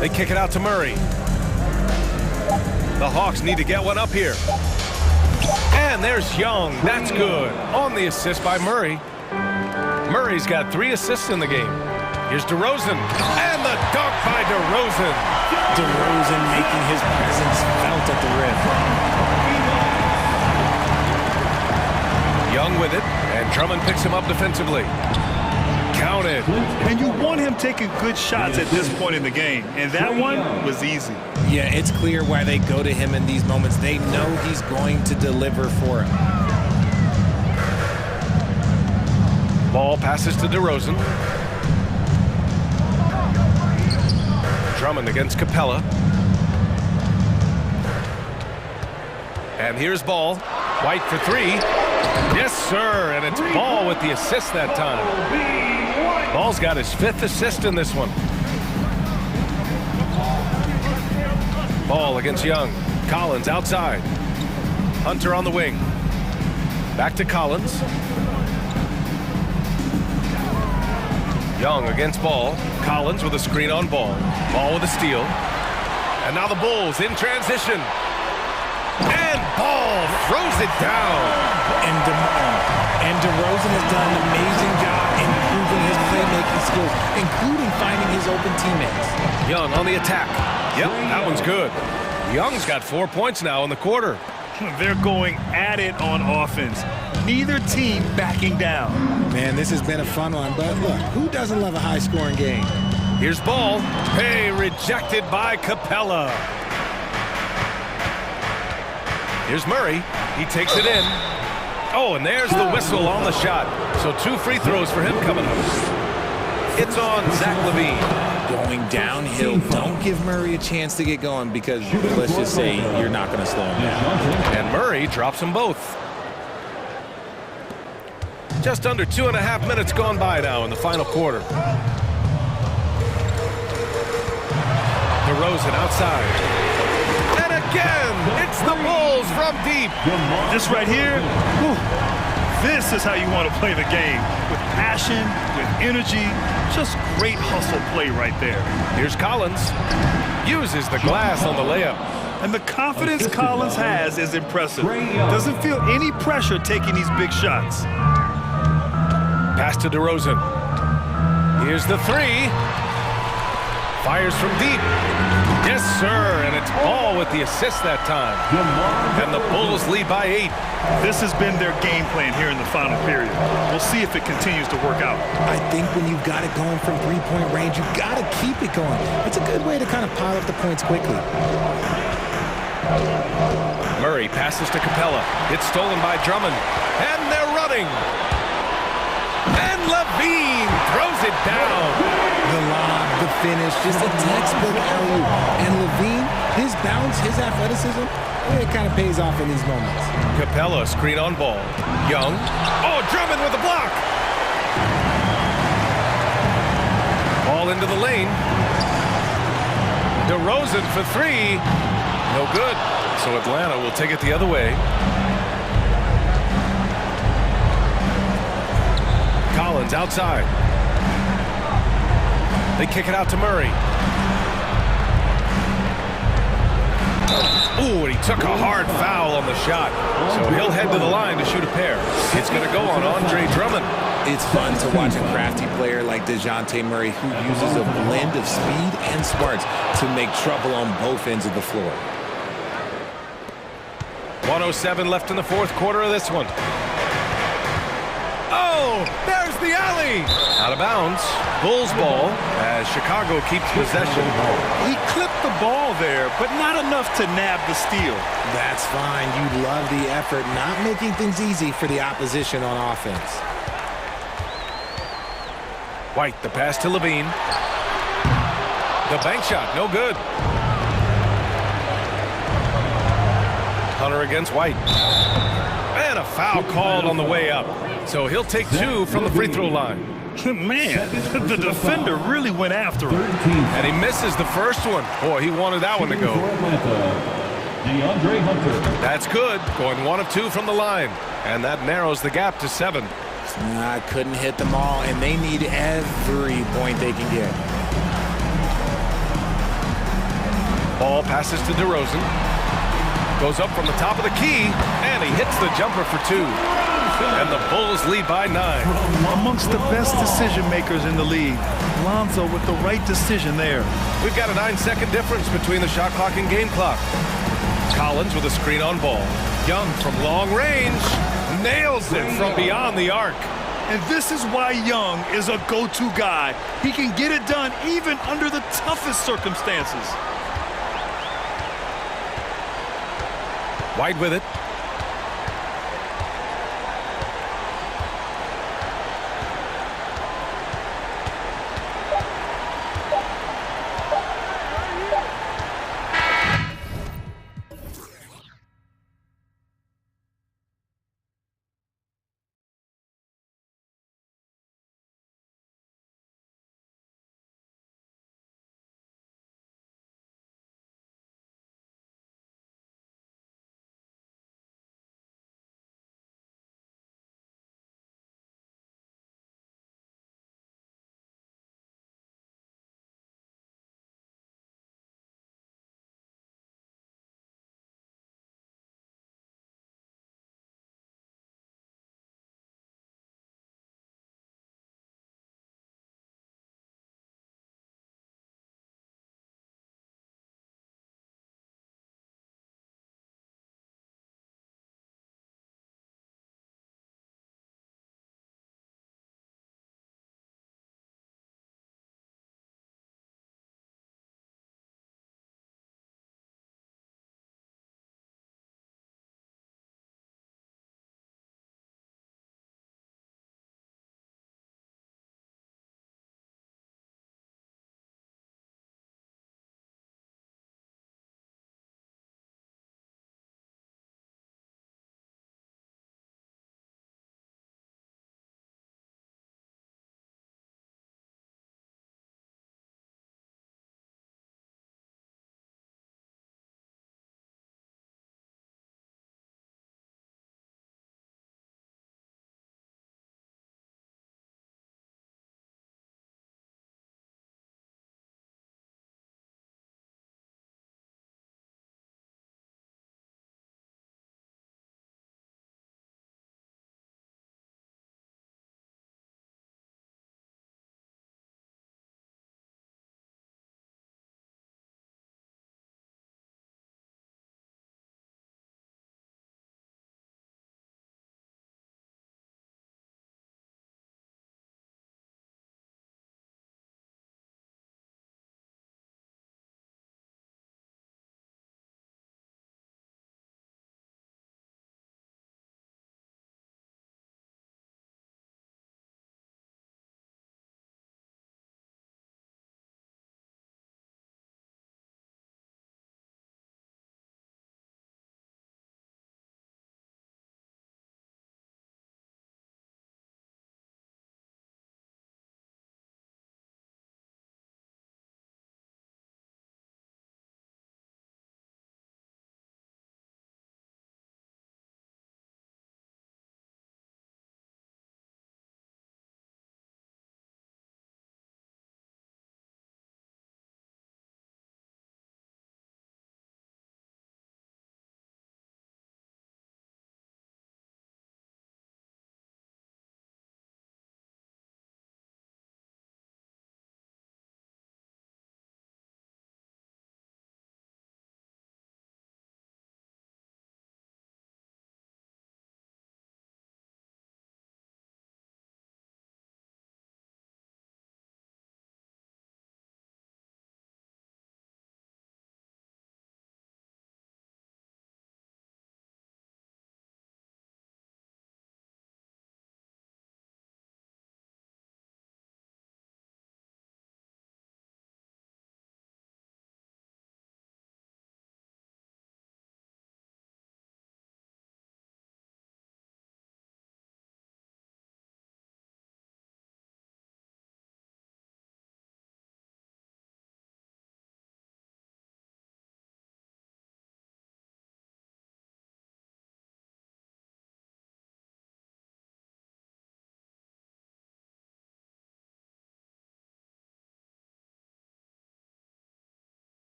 They kick it out to Murray. The Hawks need to get one up here. And there's Young. That's good. On the assist by Murray. Murray's got 3 assists in the game. Here's DeRozan. And the dunk by DeRozan. DeRozan making his presence felt at the rim. Young with it, and Drummond picks him up defensively. Counted. And you want him taking good shots at this point in the game. And that one was easy. Yeah, it's clear why they go to him in these moments. They know he's going to deliver for him. Ball passes to DeRozan. Drummond against Capella. And here's Ball. White for three. Yes, sir. And it's Ball with the assist that time. Ball's got his 5th assist in this one. Ball against Young. Collins outside. Hunter on the wing. Back to Collins. Young against Ball. Collins with a screen on Ball. Ball with a steal. And now the Bulls in transition. And Ball throws it down. And DeRozan has done an amazing job improving his playmaking skills, including finding his open teammates. Young on the attack. Yep, that one's good. Young's got 4 points now in the quarter. They're going at it on offense. Neither team backing down. Man, this has been a fun one, but look, who doesn't love a high-scoring game? Here's Ball. Hey, rejected by Capella. Here's Murray. He takes it in. Oh, and there's the whistle on the shot. So 2 free throws for him coming up. It's on Zach LaVine. Going downhill. Don't give Murray a chance to get going because let's just say you're not going to slow him down. And Murray drops them both. Just under 2.5 minutes gone by now in the final quarter. DeRozan outside. And again, it's the Bulls from deep. This right here, whew, this is how you want to play the game. With passion, with energy, just great hustle play right there. Here's Collins. Uses the glass on the layup. And the confidence Collins has is impressive. Doesn't feel any pressure taking these big shots. Pass to DeRozan. Here's the three. Fires from deep. Yes, sir. And it's Ball with the assist that time. And the Bulls lead by 8. This has been their game plan here in the final period. We'll see if it continues to work out. I think when you've got it going from three-point range, you've got to keep it going. It's a good way to kind of pile up the points quickly. Murray passes to Capella. It's stolen by Drummond. And they're running. And LaVine throws it down. The lob, the finish, just a textbook alley. And LaVine, his bounce, his athleticism, it kind of pays off in these moments. Capella screen on Ball. Young. Oh, Drummond with the block. Ball into the lane. DeRozan for three. No good. So Atlanta will take it the other way. Collins outside. They kick it out to Murray. Ooh, and he took a hard foul on the shot. So he'll head to the line to shoot a pair. It's going to go on Andre Drummond. It's fun to watch a crafty player like DeJounte Murray who uses a blend of speed and smarts to make trouble on both ends of the floor. 1:07 left in the fourth quarter of this one. Oh, there's the alley. Out of bounds. Bulls ball as Chicago keeps possession. He clipped the ball there, but not enough to nab the steal. That's fine. You love the effort, not making things easy for the opposition on offense. White, the pass to LaVine. The bank shot, no good. Hunter against White. And a foul called on the way up. So he'll take two from the free throw line. Man, the defender really went after him. And he misses the first one. Boy, he wanted that one to go. That's good. Going 1 of 2 from the line. And that narrows the gap to 7. I couldn't hit them all, and they need every point they can get. Ball passes to DeRozan. Goes up from the top of the key, and he hits the jumper for 2. And the Bulls lead by 9. Amongst the best decision makers in the league. Lonzo with the right decision there. We've got a 9-second difference between the shot clock and game clock. Collins with a screen on Ball. Young from long range. Nails it from beyond the arc. And this is why Young is a go-to guy. He can get it done even under the toughest circumstances. White with it.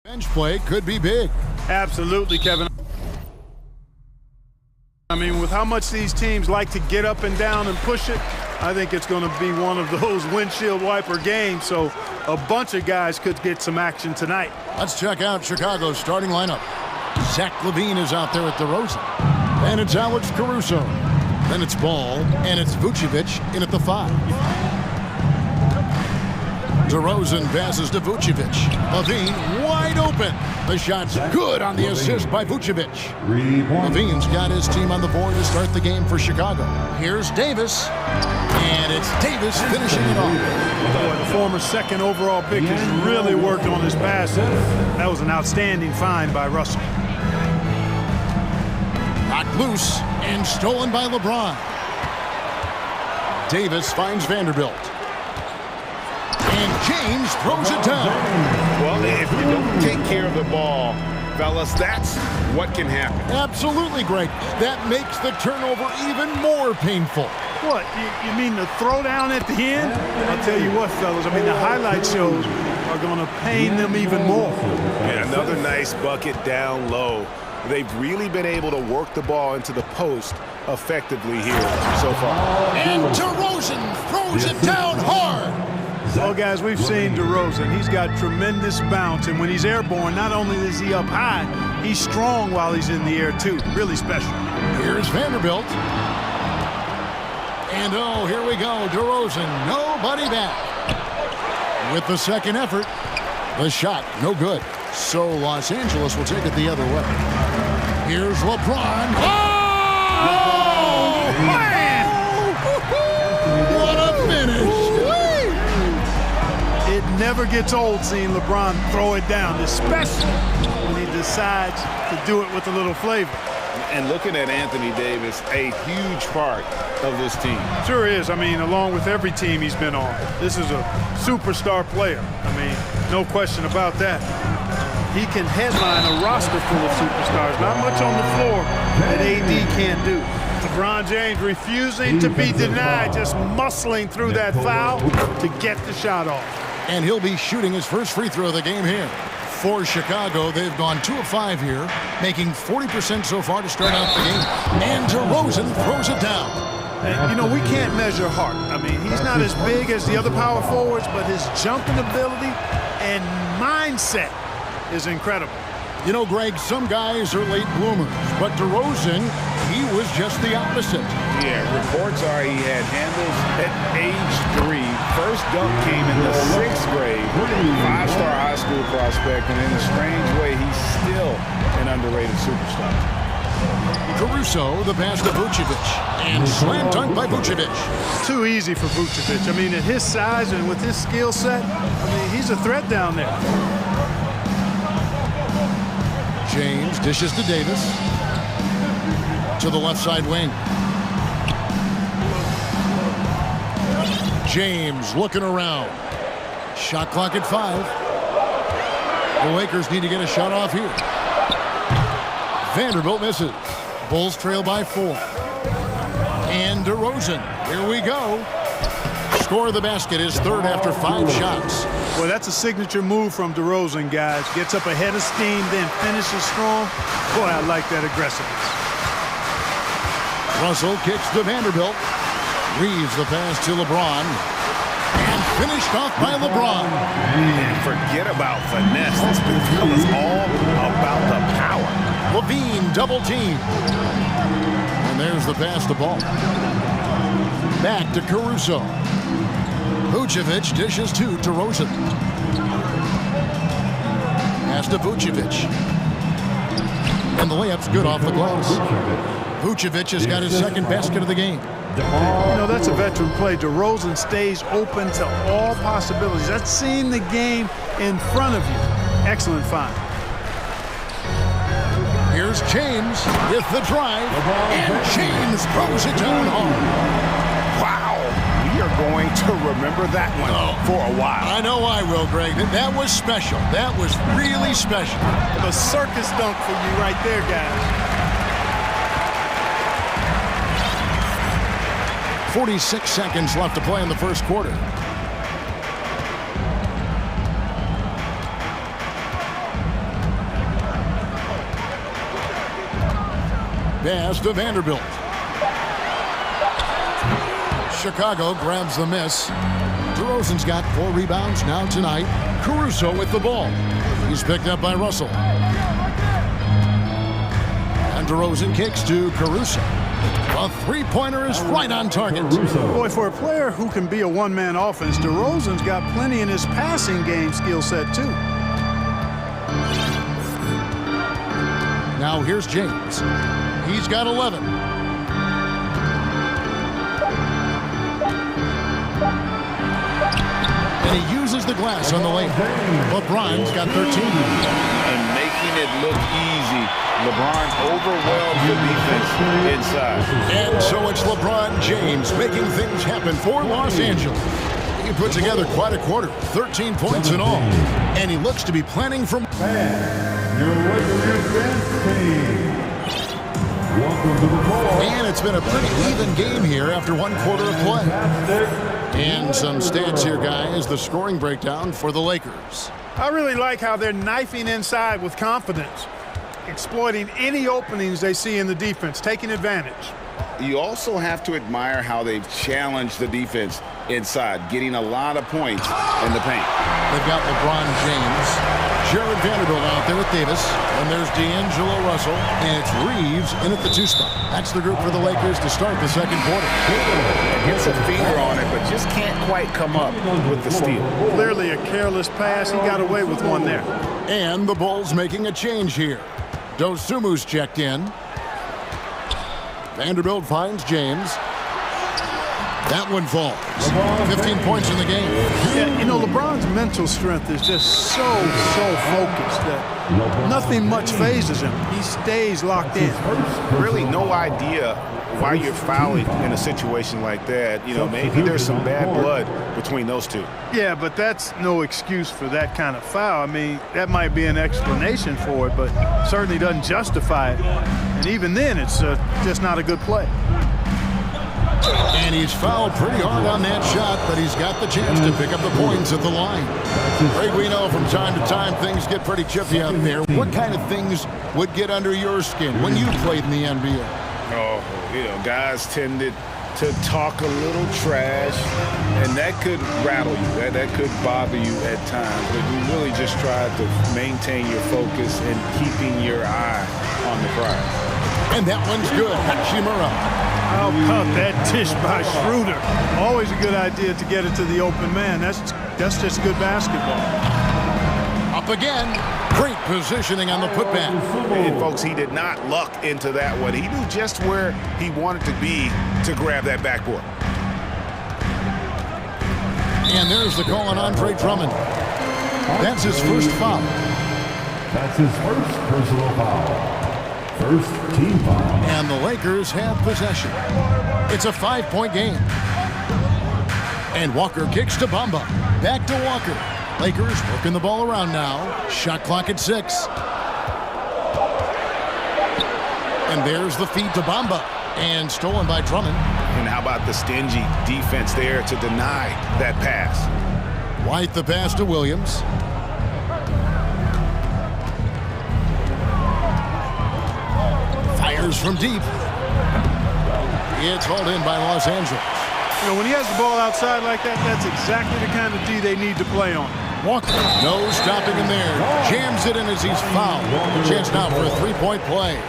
Bench play could be big. Absolutely, Kevin. I mean, with how much these teams like to get up and down and push it, I think it's going to be one of those windshield wiper games. So a bunch of guys could get some action tonight. Let's check out Chicago's starting lineup. Zach LaVine is out there at DeRozan. And it's Alex Caruso. Then it's Ball, and it's Vucevic in at the 5. DeRozan passes to Vucevic. LaVine wide open. The shot's good on the assist by Vucevic. LaVine's got his team on the board to start the game for Chicago. Here's Davis. And it's Davis finishing it off. Boy, the former second overall pick has really worked on his passing. That was an outstanding find by Russell. Knocked loose and stolen by LeBron. Davis finds Vanderbilt. And James throws it down. Well, if you don't take care of the ball, fellas, that's what can happen. Absolutely, Greg. That makes the turnover even more painful. What, you mean the throwdown at the end? I'll tell you what, fellas, I mean, the highlight shows are going to pain them even more. Yeah, another nice bucket down low. They've really been able to work the ball into the post effectively here so far. And DeRozan throws it down hard. Well, guys, we've seen DeRozan. He's got tremendous bounce, and when he's airborne, not only is he up high, he's strong while he's in the air, too. Really special. Here's Vanderbilt. And, oh, here we go. DeRozan, nobody back. With the second effort, the shot, no good. So Los Angeles will take it the other way. Here's LeBron. Oh, man! What a finish! It never gets old seeing LeBron throw it down, especially when he decides to do it with a little flavor. And looking at Anthony Davis, a huge part of this team. Sure is. I mean, along with every team he's been on, this is a superstar player. I mean, no question about that. He can headline a roster full of superstars. Not much on the floor that AD can't do. LeBron James refusing to be denied, just muscling through that foul to get the shot off. And he'll be shooting his first free throw of the game here. For Chicago, they've gone 2 of 5 here, making 40% so far to start out the game. And DeRozan throws it down. And, you know, we can't measure Hart. I mean, he's not as big as the other power forwards, but his jumping ability and mindset is incredible. You know, Greg, some guys are late bloomers, but DeRozan, he was just the opposite. Yeah, reports are he had handles at age 3. First dunk came in the 6th grade. 5-star high school prospect, and in a strange way, he's still an underrated superstar. Caruso, the pass to Vucevic, and slam dunk by Vucevic. Too easy for Vucevic. I mean, at his size and with his skill set, I mean, he's a threat down there. James dishes to Davis. To the left side wing. James looking around. Shot clock at 5. The Lakers need to get a shot off here. Vanderbilt misses. Bulls trail by 4. And DeRozan, here we go. Score of the basket is third after 5 shots. Well, that's a signature move from DeRozan, guys. Gets up ahead of steam, then finishes strong. Boy, I like that aggressiveness. Russell kicks to Vanderbilt. Reeves the pass to LeBron. And finished off by LeBron. And forget about finesse. This film is all about the power. LaVine double team. And there's the pass to Ball. Back to Caruso. Vucevic dishes to DeRozan. Pass to Vucevic. And the layup's good off the glass. Vucevic has got his second basket of the game. You know, that's a veteran play. DeRozan stays open to all possibilities. That's seeing the game in front of you. Excellent find. Here's James with the drive. And James throws it down hard. Wow. We are going to remember that one for a while. I know I will, Greg. That was special. That was really special. The circus dunk for you right there, guys. 46 seconds left to play in the first quarter. Pass to Vanderbilt. Chicago grabs the miss. DeRozan's got 4 rebounds now tonight. Caruso with the ball. He's picked up by Russell. And DeRozan kicks to Caruso. A three-pointer is right on target. Boy, for a player who can be a one-man offense, DeRozan's got plenty in his passing game skill set, too. Now here's James. He's got 11. And he uses the glass on the lane. LeBron's got 13. And making it look easy. LeBron overwhelmed the defense inside. And so it's LeBron James making things happen for Los Angeles. He put together quite a quarter, 13 points in all. And he looks to be planning for... And it's been a pretty even game here after 1 quarter of play. And some stats here, guys. The scoring breakdown for the Lakers. I really like how they're knifing inside with confidence, exploiting any openings they see in the defense, taking advantage. You also have to admire how they've challenged the defense inside, getting a lot of points in the paint. They've got LeBron James, Jared Vanderbilt out there with Davis, and there's D'Angelo Russell, and it's Reeves in at the 2 spot. That's the group for the Lakers to start the second quarter. Gets a finger on it, but just can't quite come up with the steal. Clearly a careless pass. He got away with one there. And the Bulls making a change here. Dosumu's checked in. Vanderbilt finds James. That one falls. 15 points in the game. Yeah, you know, LeBron's mental strength is just so focused that nothing much phases him. He stays locked in. Really no idea why you're fouling in a situation like that. You know, maybe there's some bad blood between those two. Yeah, but that's no excuse for that kind of foul. I mean, that might be an explanation for it, but certainly doesn't justify it. And even then, it's just not a good play. And he's fouled pretty hard on that shot, but he's got the chance to pick up the points at the line. Greg, we know from time to time things get pretty chippy out there. What kind of things would get under your skin when you played in the NBA? Oh, you know, guys tended to talk a little trash, and that could rattle you. That could bother you at times. But you really just try to maintain your focus and keeping your eye on the prize. And that one's good. Hachimura. How about that dish by Schroeder? Always a good idea to get it to the open man. That's just good basketball. Up again. Great positioning on the putback. And folks, he did not luck into that one. He knew just where he wanted to be to grab that backboard. And there's the call on Andre Drummond. That's his first foul. That's his first personal foul. First team foul. And the Lakers have possession. It's a 5-point game. And Walker kicks to Bamba. Back to Walker. Lakers working the ball around now. Shot clock at 6. And there's the feed to Bamba. And stolen by Drummond. And how about the stingy defense there to deny that pass? White the pass to Williams. Fires from deep. It's hauled in by Los Angeles. You know, when he has the ball outside like that, that's exactly the kind of D they need to play on. Walker, no stopping him there. Jams it in as he's fouled. Chance now for a 3-point play.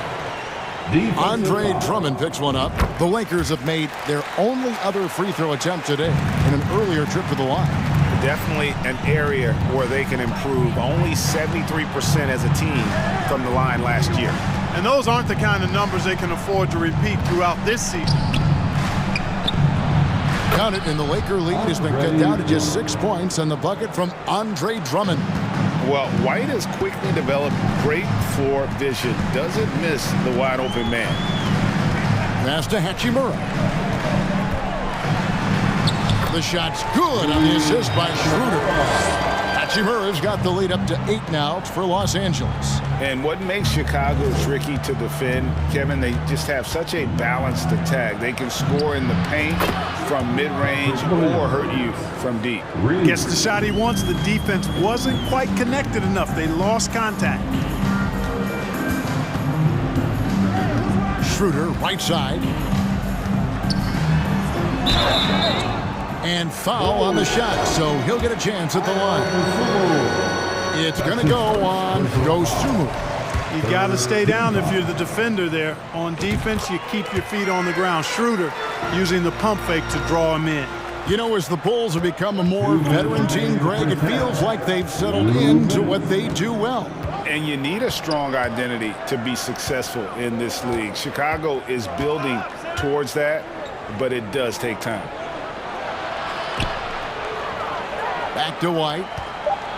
Andre Drummond picks one up. The Lakers have made their only other free throw attempt today in an earlier trip to the line. Definitely an area where they can improve. Only 73% as a team from the line last year. And those aren't the kind of numbers they can afford to repeat throughout this season. Count it, and the Laker lead has been cut down to just 6 points on the bucket from Andre Drummond. Well, White has quickly developed great floor vision. Doesn't miss the wide open man. Pass to Hachimura. The shot's good on the assist by Schroeder. Hachimura's got the lead up to 8 now for Los Angeles. And what makes Chicago tricky to defend, Kevin, they just have such a balanced attack. They can score in the paint from mid-range or hurt you from deep. Gets the shot he wants. The defense wasn't quite connected enough. They lost contact. Schroeder, right side. And foul on the shot, so he'll get a chance at the line. It's going to go on Dosunmu. You got to stay down if you're the defender there. On defense, you keep your feet on the ground. Schroeder using the pump fake to draw him in. You know, as the Bulls have become a more veteran team, Greg, it feels like they've settled into what they do well. And you need a strong identity to be successful in this league. Chicago is building towards that, but it does take time. Back to White.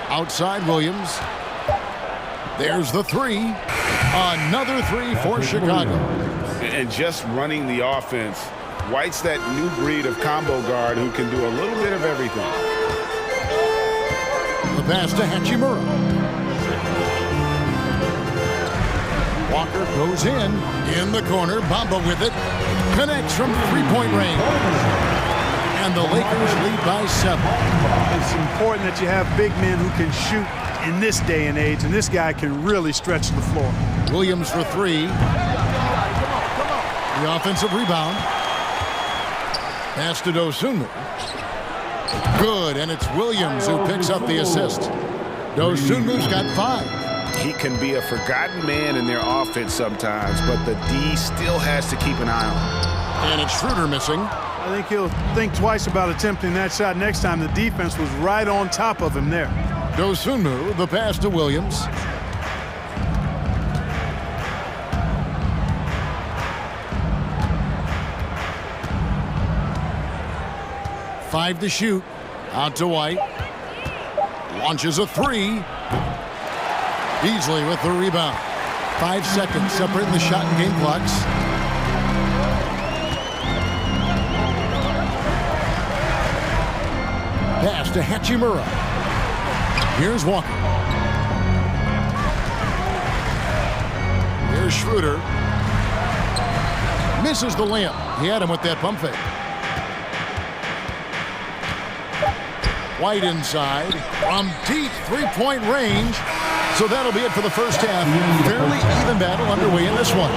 Outside Williams. There's the three. Another three for Chicago. And just running the offense, White's that new breed of combo guard who can do a little bit of everything. The pass to Hachimura. Walker goes in the corner. Bamba with it. Connects from three-point range. And the Lakers lead by 7. It's important that you have big men who can shoot in this day and age, and this guy can really stretch the floor. Williams for three. The offensive rebound. Pass to Dosunmu. Good, and it's Williams who picks up the assist. Dosunmu's got 5. He can be a forgotten man in their offense sometimes, but the D still has to keep an eye on him. And it's Schroeder missing. I think he'll think twice about attempting that shot next time. The defense was right on top of him there. Dosunmu, the pass to Williams. Five to shoot. Out to White. Launches a three. Beasley with the rebound. 5 seconds separating the shot and game clocks. Pass to Hachimura. Here's Walker. Here's Schroeder. Misses the layup. He had him with that pump fake. White inside from deep three-point range. So that'll be it for the first half. Fairly even battle underway in this one.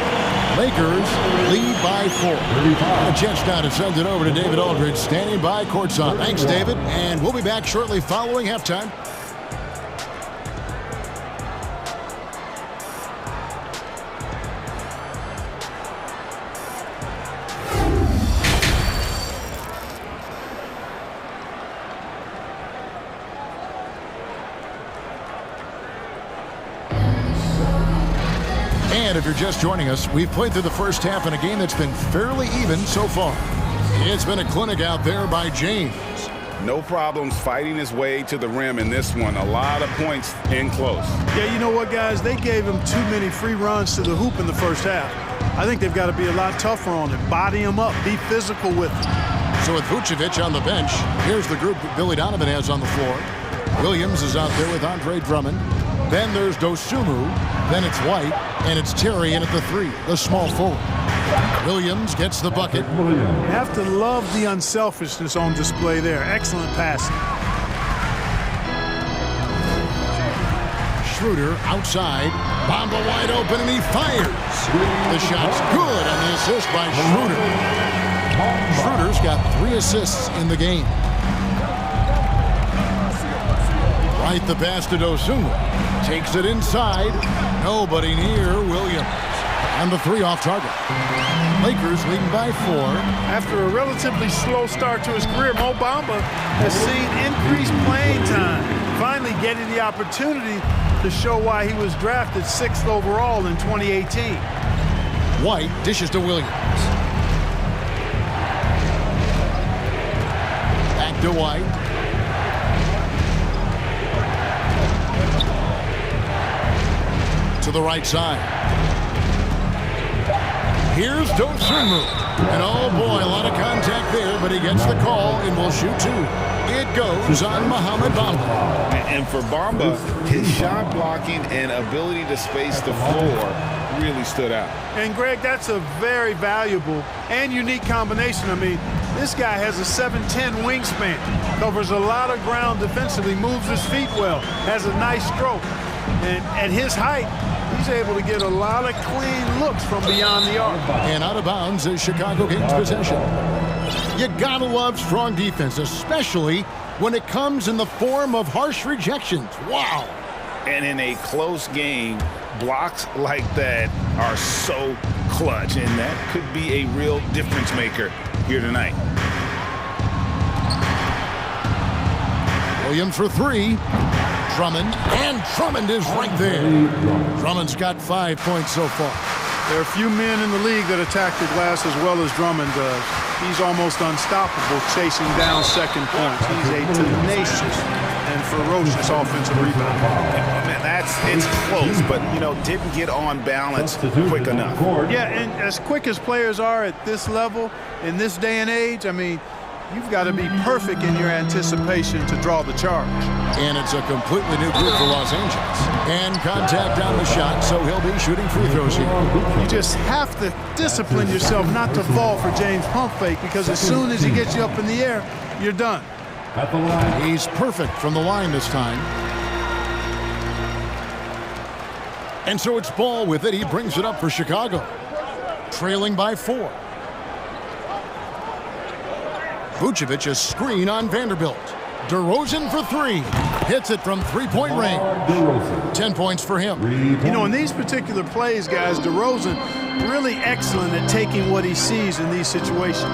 Lakers lead by 4. A chance now to send it over to David Aldridge, standing by courtside. Thanks, David. And we'll be back shortly following halftime. And if you're just joining us, we've played through the first half in a game that's been fairly even so far. It's been a clinic out there by James. No problems fighting his way to the rim in this one. A lot of points in close. Yeah, you know what, guys? They gave him too many free runs to the hoop in the first half. I think they've got to be a lot tougher on him. Body him up. Be physical with him. So with Vucevic on the bench, here's the group that Billy Donovan has on the floor. Williams is out there with Andre Drummond. Then there's Dosunmu. Then it's White. And it's Terry in at the 3, the small forward. Williams gets the bucket. You have to love the unselfishness on display there. Excellent passing. Schroeder outside. Bamba wide open, and he fires. The shot's good, and the assist by Schroeder. Schroeder's got 3 assists in the game. Right, the pass to Dosunmu. Takes it inside. Nobody near Williams. And the 3 off target. Lakers leading by 4. After a relatively slow start to his career, Mo Bamba has seen increased playing time. Finally getting the opportunity to show why he was drafted 6th overall in 2018. White dishes to Williams. Back to White. To the right side. Here's Dosunmu. And oh boy, a lot of contact there, but he gets the call and will shoot 2. It goes on Mohamed Bamba. And for Bamba, his shot blocking and ability to space the floor really stood out. And Greg, that's a very valuable and unique combination. I mean, this guy has a 7'10" wingspan, covers a lot of ground defensively, moves his feet well, has a nice stroke. And at his height, he's able to get a lot of clean looks from beyond the arc. And out of bounds as Chicago gains possession. You gotta love strong defense, especially when it comes in the form of harsh rejections. Wow. And in a close game, blocks like that are so clutch, and that could be a real difference maker here tonight. Williams for three. Drummond, and Drummond is right there. Drummond's got 5 points so far. There are a few men in the league that attack the glass as well as Drummond does. He's almost unstoppable chasing down second points. He's a tenacious and ferocious offensive rebounder. Man, it's close, but, didn't get on balance quick enough. Yeah, and as quick as players are at this level, in this day and age, I mean, you've got to be perfect in your anticipation to draw the charge. And it's a completely new group for Los Angeles. And contact on the shot, so he'll be shooting free throws here. You just have to discipline yourself not to fall for James' pump fake, because as soon as he gets you up in the air, you're done. He's perfect from the line this time. And so it's Ball with it. He brings it up for Chicago. Trailing by 4. Vucevic a screen on Vanderbilt. DeRozan for 3. Hits it from three-point range. 10 points for him. In these particular plays, guys, DeRozan really excellent at taking what he sees in these situations.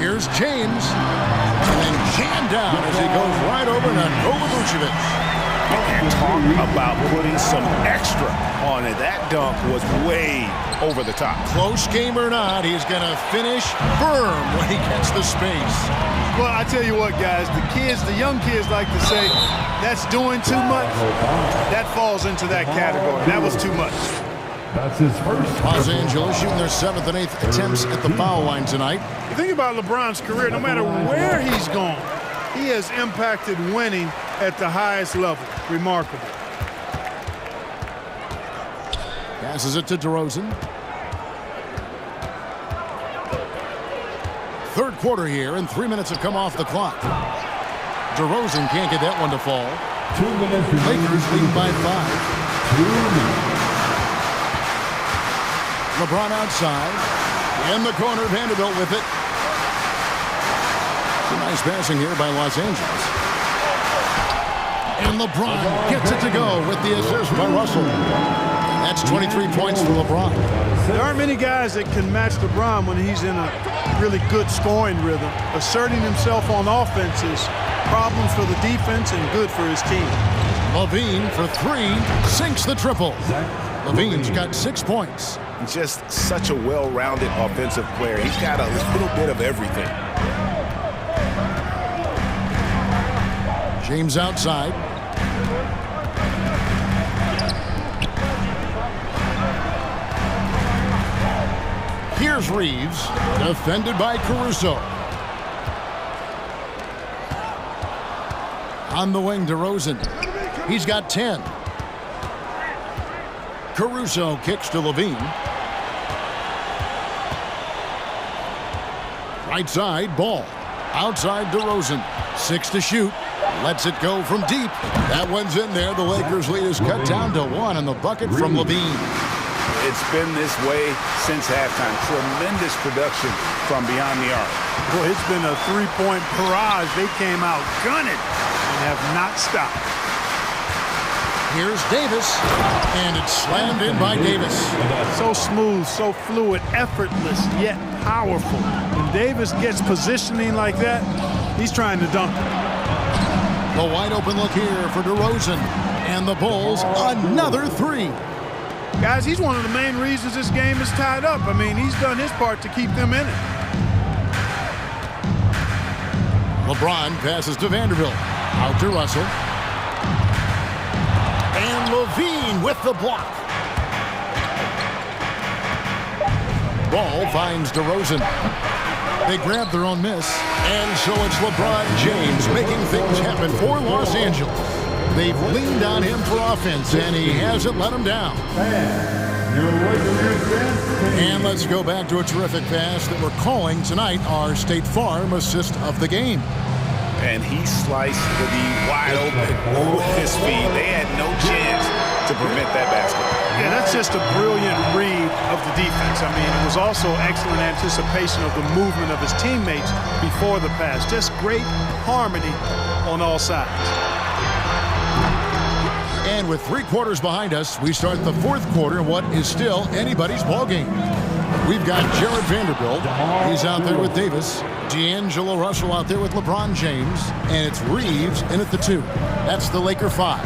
Here's James. And then jammed down as he goes right over Nikola Vucevic. And talk about putting some extra on it. That dunk was way over the top. Close game or not, he's going to finish firm when he gets the space. Well, I tell you what, guys, the young kids like to say, that's doing too much. That falls into that category. That was too much. That's his first. Los Angeles shooting their 7th and 8th attempts at the foul line tonight. The thing about LeBron's career, no matter where he's gone, he has impacted winning at the highest level. Remarkable. Passes it to DeRozan. Third quarter here, and 3 minutes have come off the clock. DeRozan can't get that one to fall. 2 minutes. Lakers lead by 5. 2 minutes. LeBron outside. In the corner, Vanderbilt with it. Some nice passing here by Los Angeles. And LeBron gets it to go with the assist by Russell. That's 23 points for LeBron. There aren't many guys that can match LeBron when he's in a really good scoring rhythm. Asserting himself on offense is problems for the defense and good for his team. LaVine for 3, sinks the triple. LaVine's got 6 points. Just such a well-rounded offensive player. He's got a little bit of everything. James outside. Here's Reeves, defended by Caruso. On the wing, DeRozan. He's got 10. Caruso kicks to LaVine. Right side, Ball. Outside, DeRozan. 6 to shoot. Lets it go from deep. That one's in there. The Lakers' lead is cut down to 1 on the bucket from LaVine. It's been this way since halftime. Tremendous production from beyond the arc. Boy, it's been a three-point barrage. They came out gunning and have not stopped. Here's Davis, and it's slammed in by Davis. So smooth, so fluid, effortless, yet powerful. When Davis gets positioning like that, he's trying to dunk it. The wide open look here for DeRozan. And the Bulls, another 3. Guys, he's one of the main reasons this game is tied up. I mean, he's done his part to keep them in it. LeBron passes to Vanderbilt. Out to Russell. And LaVine with the block. Ball finds DeRozan. They grab their own miss. And so it's LeBron James making things happen for Los Angeles. They've leaned on him for offense, and he hasn't let them down. And let's go back to a terrific pass that we're calling tonight our State Farm assist of the game. and he sliced the D wide open with his feet. They had no chance to prevent that basket. Yeah, that's just a brilliant read of the defense. I mean, it was also excellent anticipation of the movement of his teammates before the pass. Just great harmony on all sides. And with 3 quarters behind us, we start the 4th quarter in what is still anybody's ball game. We've got Jared Vanderbilt. He's out there with Davis. D'Angelo Russell out there with LeBron James. And it's Reeves in at the 2. That's the Laker 5.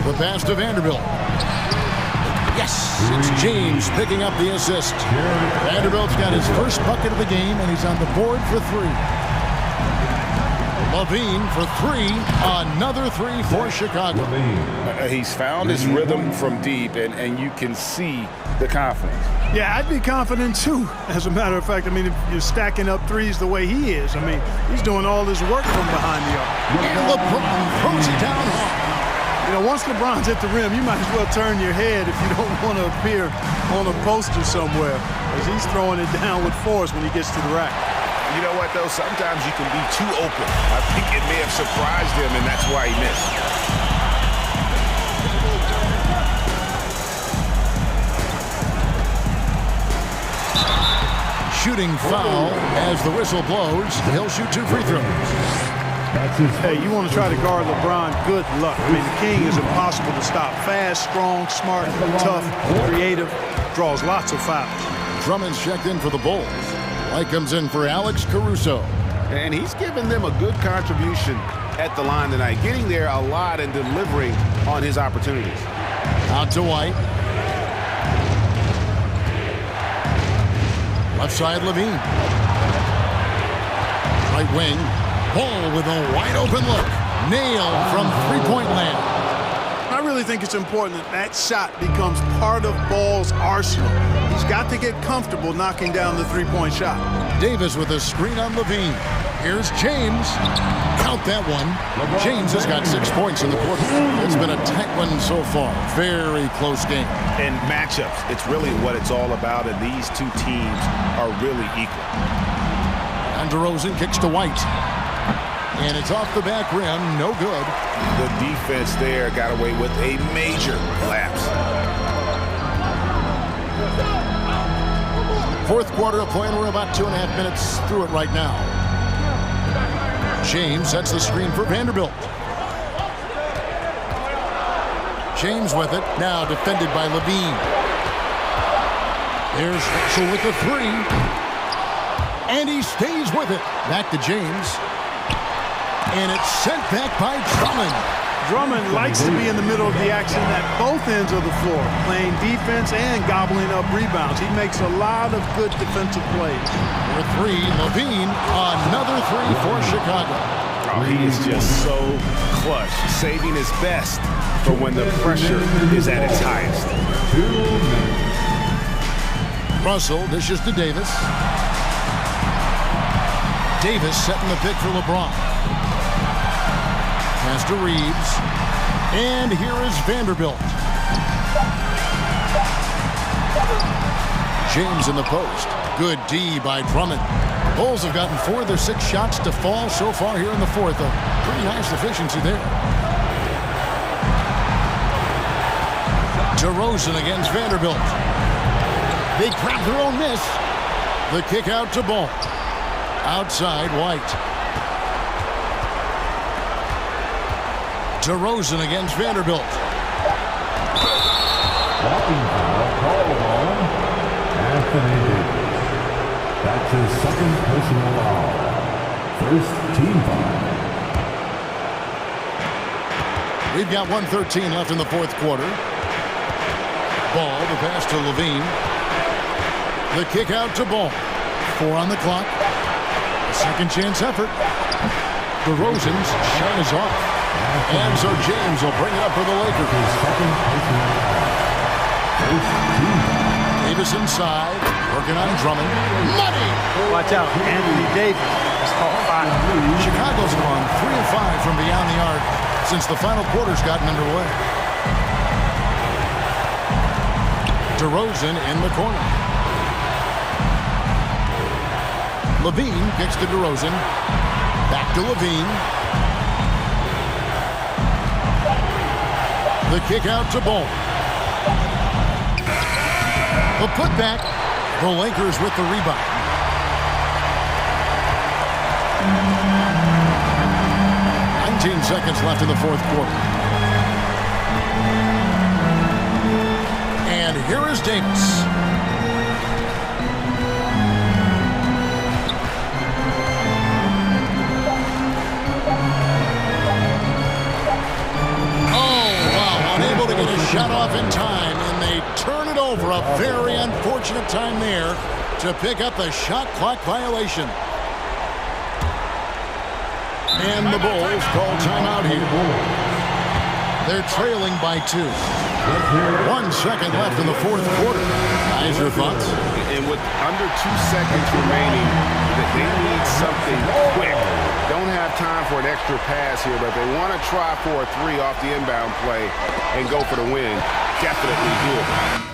The pass to Vanderbilt. Yes, it's James picking up the assist. Vanderbilt's got his first bucket of the game, and he's on the board for 3. Levine for 3. Another 3 for Chicago. He's found his rhythm from deep, and you can see the confidence. Yeah, I'd be confident too, as a matter of fact. I mean, if you're stacking up threes the way he is, I mean, he's doing all this work from behind the arc. And LeBron throws it down hard. You know, once LeBron's at the rim, you might as well turn your head if you don't want to appear on a poster somewhere, as he's throwing it down with force when he gets to the rack. You know what, though? Sometimes you can be too open. I think it may have surprised him, and that's why he missed. Shooting foul as the whistle blows. He'll shoot 2 free throws. Hey, you want to try to guard LeBron, good luck. I mean, the king is impossible to stop. Fast, strong, smart, tough, creative, draws lots of fouls. Drummond's checked in for the Bulls. White comes in for Alex Caruso. And he's given them a good contribution at the line tonight, getting there a lot and delivering on his opportunities. Out to White. Left side, Levine. Right wing. Ball with a wide open look. Nailed from 3-point land. I really think it's important that that shot becomes part of Ball's arsenal. He's got to get comfortable knocking down the 3-point shot. Davis with a screen on Levine. Here's James. Count that one. James has got 6 points in the quarter. It's been a tight one so far. Very close game. And matchups, it's really what it's all about, and these 2 teams are really equal. And DeRozan kicks to White. And it's off the back rim, no good. The defense there got away with a major lapse. 4th quarter of play, and we're about 2.5 minutes through it right now. James sets the screen for Vanderbilt. James with it, now defended by Levine. There's Russell with the 3. And he stays with it. Back to James. And it's sent back by Drummond. Drummond likes to be in the middle of the action at both ends of the floor, playing defense and gobbling up rebounds. He makes a lot of good defensive plays. For 3, Levine, another 3 for Chicago. Oh, he is just so clutch, saving his best for when the pressure is at its highest. Russell dishes to Davis. Davis setting the pick for LeBron. Pass to Reeves. And here is Vanderbilt. James in the post. Good D by Drummond. Bulls have gotten 4 of their 6 shots to fall so far here in the 4th. A pretty nice efficiency there. DeRozan against Vanderbilt. They grab their own miss. The kick out to Ball. Outside, White. DeRozan against Vanderbilt. Walking foul called on Anthony Davis. That's his 2nd personal foul. 1st team foul. We've got 1:13 left in the 4th quarter. Ball, the pass to Levine. The kick out to Ball. 4 on the clock. A second chance effort. DeRozan's shot is off. And so James will bring it up for the Lakers. Davis inside, working on Drummond. Money! Watch out, Anthony Davis. That's called 5. Chicago's gone 3 of 5 from beyond the arc since the final quarter's gotten underway. DeRozan in the corner. Levine kicks to DeRozan. Back to Levine. The kick out to Ball. The putback. The Lakers with the rebound. Seconds left in the fourth quarter. And here is Davis. Oh, wow. Unable to get a shot off in time, and they turn it over. A very unfortunate time there to pick up the shot clock violation. And the Bulls call timeout here. They're trailing by 2. 1 second left in the fourth quarter. Guys, your thoughts? And with under 2 seconds remaining, they need something quick. Don't have time for an extra pass here, but they want to try for a 3 off the inbound play and go for the win. Definitely doable.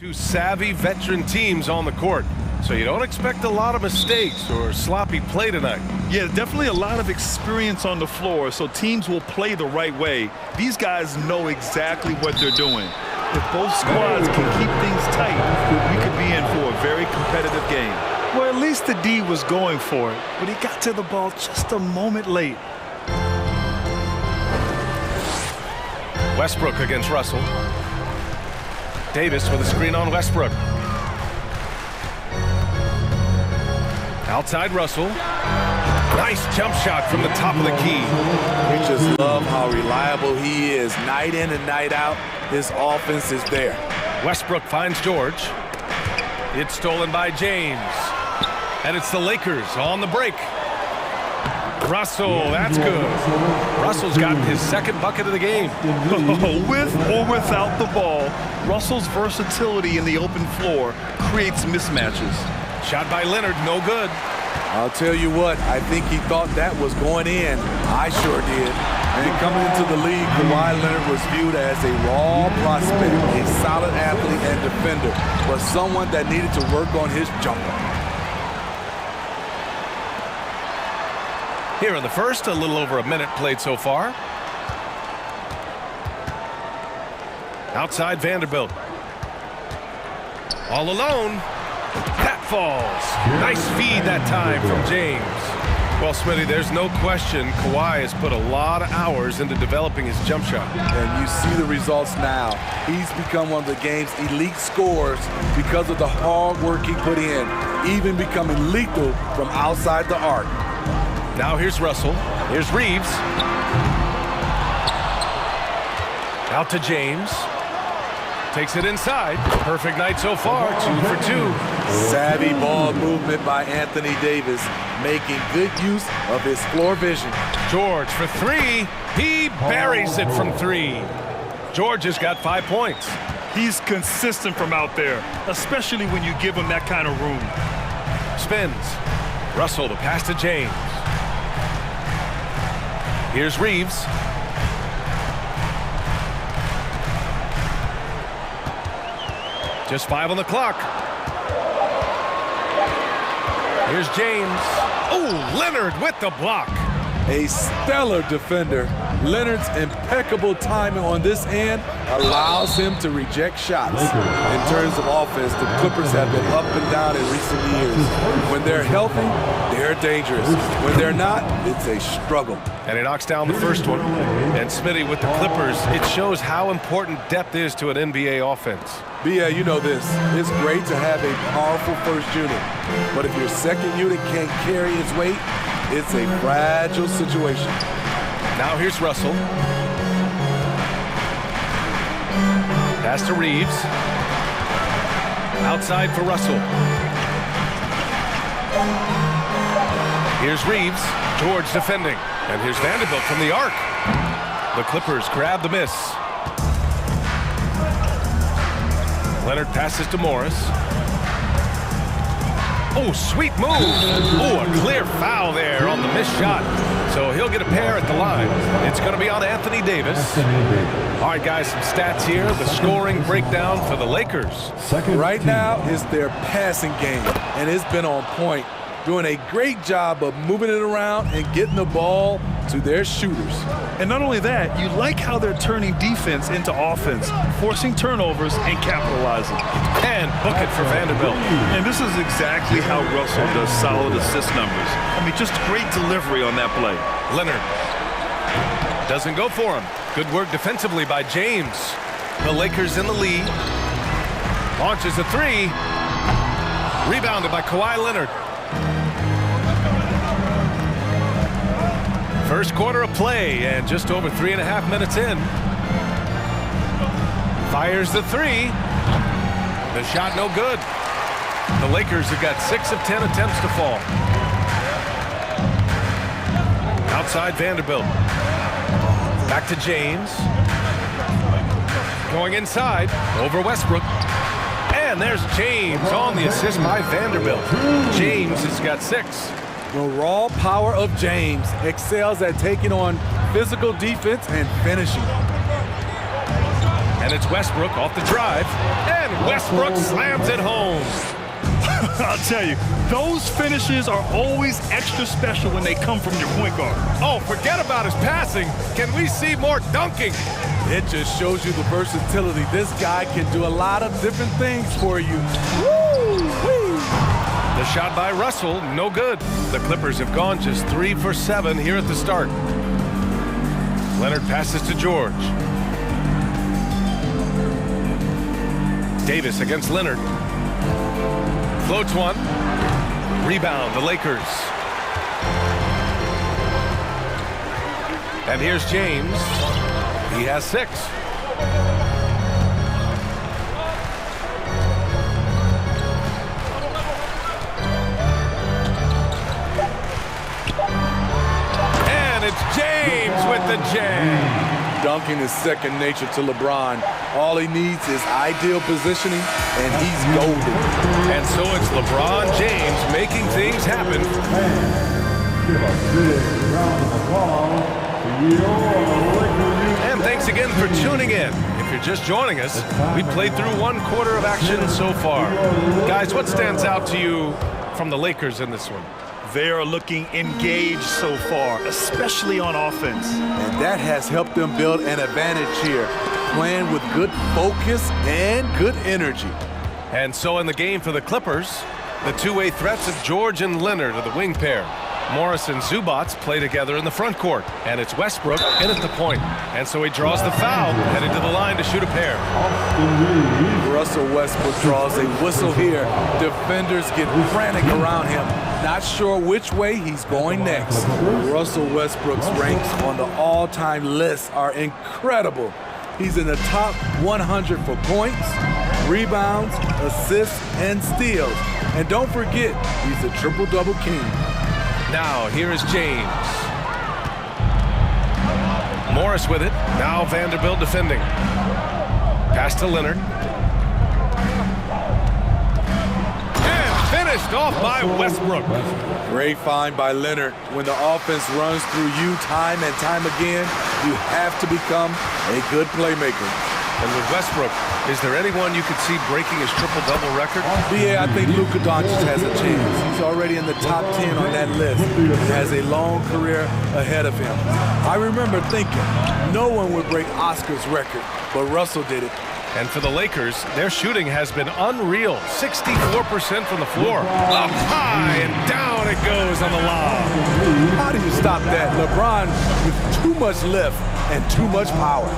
Two savvy veteran teams on the court, so you don't expect a lot of mistakes or sloppy play tonight. Yeah, definitely a lot of experience on the floor, so teams will play the right way. These guys know exactly what they're doing. If both squads can keep things tight, we could be in for a very competitive game. Well, at least the D was going for it, but he got to the ball just a moment late. Westbrook against Russell. Davis with a screen on Westbrook. Outside Russell. Nice jump shot from the top of the key. We just love how reliable he is. Night in and night out, his offense is there. Westbrook finds George. It's stolen by James. And it's the Lakers on the break. Russell, that's good. Russell's gotten his second bucket of the game. With or without the ball, Russell's versatility in the open floor creates mismatches. Shot by Leonard, no good. I'll tell you what, I think he thought that was going in. I sure did. And coming into the league, Kawhi Leonard was viewed as a raw prospect, a solid athlete and defender, but someone that needed to work on his jumper. Here in the first, a little over a minute played so far. Outside Vanderbilt. All alone. That falls. Nice feed that time from James. Well, Smitty, there's no question Kawhi has put a lot of hours into developing his jump shot. And you see the results now. He's become one of the game's elite scorers because of the hard work he put in, even becoming lethal from outside the arc. Now here's Russell. Here's Reeves. Out to James. Takes it inside. Perfect night so far. 2 for 2. Savvy ball movement by Anthony Davis, making good use of his floor vision. George for 3. He buries it from 3. George has got 5 points. He's consistent from out there, especially when you give him that kind of room. Spins. Russell to pass to James. Here's Reeves. Just 5 on the clock. Here's James. Oh, Leonard with the block. A stellar defender. Leonard's impeccable timing on this end allows him to reject shots. In terms of offense, the Clippers have been up and down in recent years. When they're healthy, they're dangerous. When they're not, it's a struggle. And he knocks down the first one. And Smitty with the Clippers, it shows how important depth is to an NBA offense. Yeah, you know this. It's great to have a powerful first unit. But if your second unit can't carry its weight, it's a fragile situation. Now here's Russell. Pass to Reeves. Outside for Russell. Here's Reeves. George defending. And here's Vanderbilt from the arc. The Clippers grab the miss. Leonard passes to Morris. Oh, sweet move. Oh, a clear foul there on the missed shot. So he'll get a pair at the line. It's going to be on Anthony Davis. All right, guys, some stats here. The scoring breakdown for the Lakers. Right now is their passing game, and it's been on point. Doing a great job of moving it around and getting the ball to their shooters. And not only that, you like how they're turning defense into offense, forcing turnovers and capitalizing. And book it for Vanderbilt. And this is exactly how Russell does solid assist numbers. I mean, just great delivery on that play. Leonard doesn't go for him. Good work defensively by James. The Lakers in the lead. Launches a 3. Rebounded by Kawhi Leonard. First quarter of play and just over 3.5 minutes in. Fires the 3. The shot no good. The Lakers have got 6 of 10 attempts to fall. Outside Vanderbilt. Back to James. Going inside over Westbrook. And there's James on the assist by Vanderbilt. James has got 6. The raw power of James excels at taking on physical defense and finishing. And it's Westbrook off the drive. And Westbrook slams it home. I'll tell you, those finishes are always extra special when they come from your point guard. Oh, forget about his passing. Can we see more dunking? It just shows you the versatility. This guy can do a lot of different things for you. Woo-wee. The shot by Russell, no good. The Clippers have gone just 3 for 7 here at the start. Leonard passes to George. Davis against Leonard. Floats one. Rebound, the Lakers. And here's James. He has 6. And it's James with the jam. Dunking is second nature to LeBron. All he needs is ideal positioning, and he's golden. And so it's LeBron James making things happen. And thanks again for tuning in. If you're just joining us, we played through 1 quarter of action so far. Guys, what stands out to you from the Lakers in this one? They are looking engaged so far, especially on offense. And that has helped them build an advantage here, playing with good focus and good energy. And so in the game for the Clippers, the two-way threats of George and Leonard are the wing pair. Morris and Zubats play together in the front court, and it's Westbrook in at the point. And so he draws the foul, heading to the line to shoot a pair. Russell Westbrook draws a whistle here. Defenders get frantic around him, not sure which way he's going next. Russell Westbrook's ranks on the all-time list are incredible. He's in the top 100 for points, rebounds, assists, and steals. And don't forget, he's a triple-double king. Now, here is James. Morris with it. Now Vanderbilt defending. Pass to Leonard. And finished off by Westbrook. Great find by Leonard. When the offense runs through you time and time again, you have to become a good playmaker. And with Westbrook, is there anyone you could see breaking his triple-double record? Yeah, I think Luka Doncic has a chance. He's already in the top 10 on that list. He has a long career ahead of him. I remember thinking no one would break Oscar's record, but Russell did it. And for the Lakers, their shooting has been unreal. 64% from the floor. Up high and down it goes on the lob. How do you stop that? LeBron with too much lift and too much power.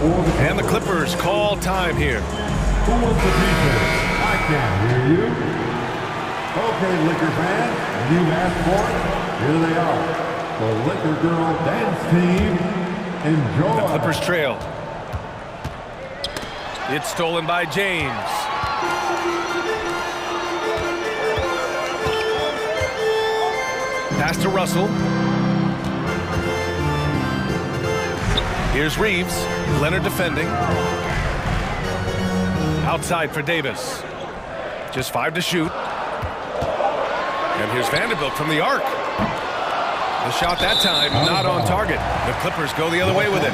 And the Clippers call time here. Who wants the T-shirt? I can't hear you. Okay, Liquor fan, you've asked for it. Here they are. The Liquor Girl dance team. Enjoy. The Clippers trail. It's stolen by James. Pass to Russell. Here's Reeves. Leonard defending. Outside for Davis. Just 5 to shoot. And here's Vanderbilt from the arc. The shot that time not on target. The Clippers go the other way with it.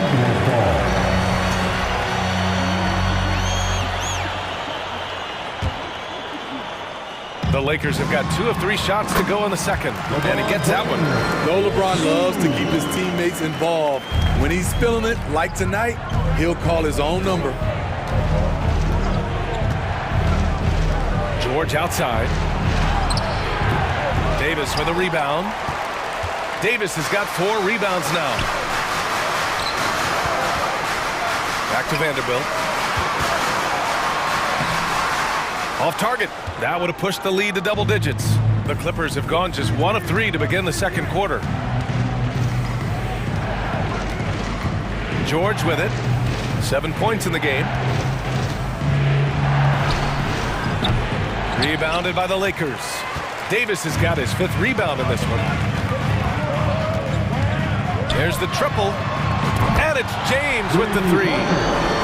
The Lakers have got 2 of 3 shots to go in the second, and he gets that one. Though LeBron loves to keep his teammates involved, when he's feeling it, like tonight, he'll call his own number. George outside. Davis for the rebound. Davis has got 4 rebounds now. Back to Vanderbilt. Off target. That would have pushed the lead to double digits. The Clippers have gone just 1 of 3 to begin the second quarter. George with it. 7 points in the game. Rebounded by the Lakers. Davis has got his 5th rebound in this one. There's the triple. And it's James with the 3.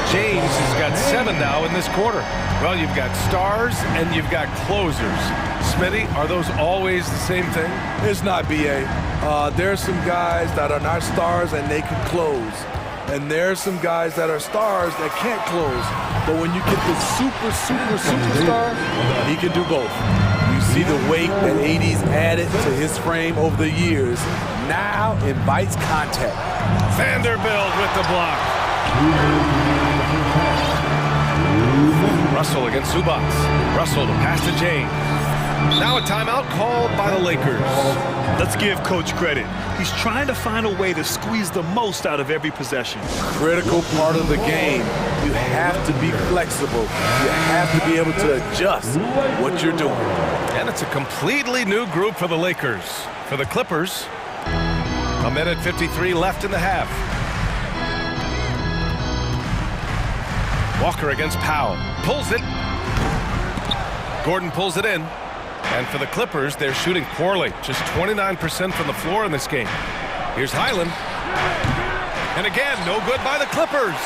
James has got 7 now in this quarter. Well, you've got stars and you've got closers. Smitty, are those always the same thing? It's not, B.A. There's some guys that are not stars and they can close. And there's some guys that are stars that can't close. But when you get the superstar, he can do both. You see the weight that AD's added to his frame over the years now invites contact. Vanderbilt with the block. Russell against Zubats. Russell to pass to James. Now a timeout called by the Lakers. Let's give Coach credit. He's trying to find a way to squeeze the most out of every possession. Critical part of the game. You have to be flexible. You have to be able to adjust what you're doing. And it's a completely new group for the Lakers. For the Clippers, a minute 53 left in the half. Walker against Powell. Pulls it. Gordon pulls it in. And for the Clippers, they're shooting poorly. Just 29% from the floor in this game. Here's Highland. And again, no good by the Clippers.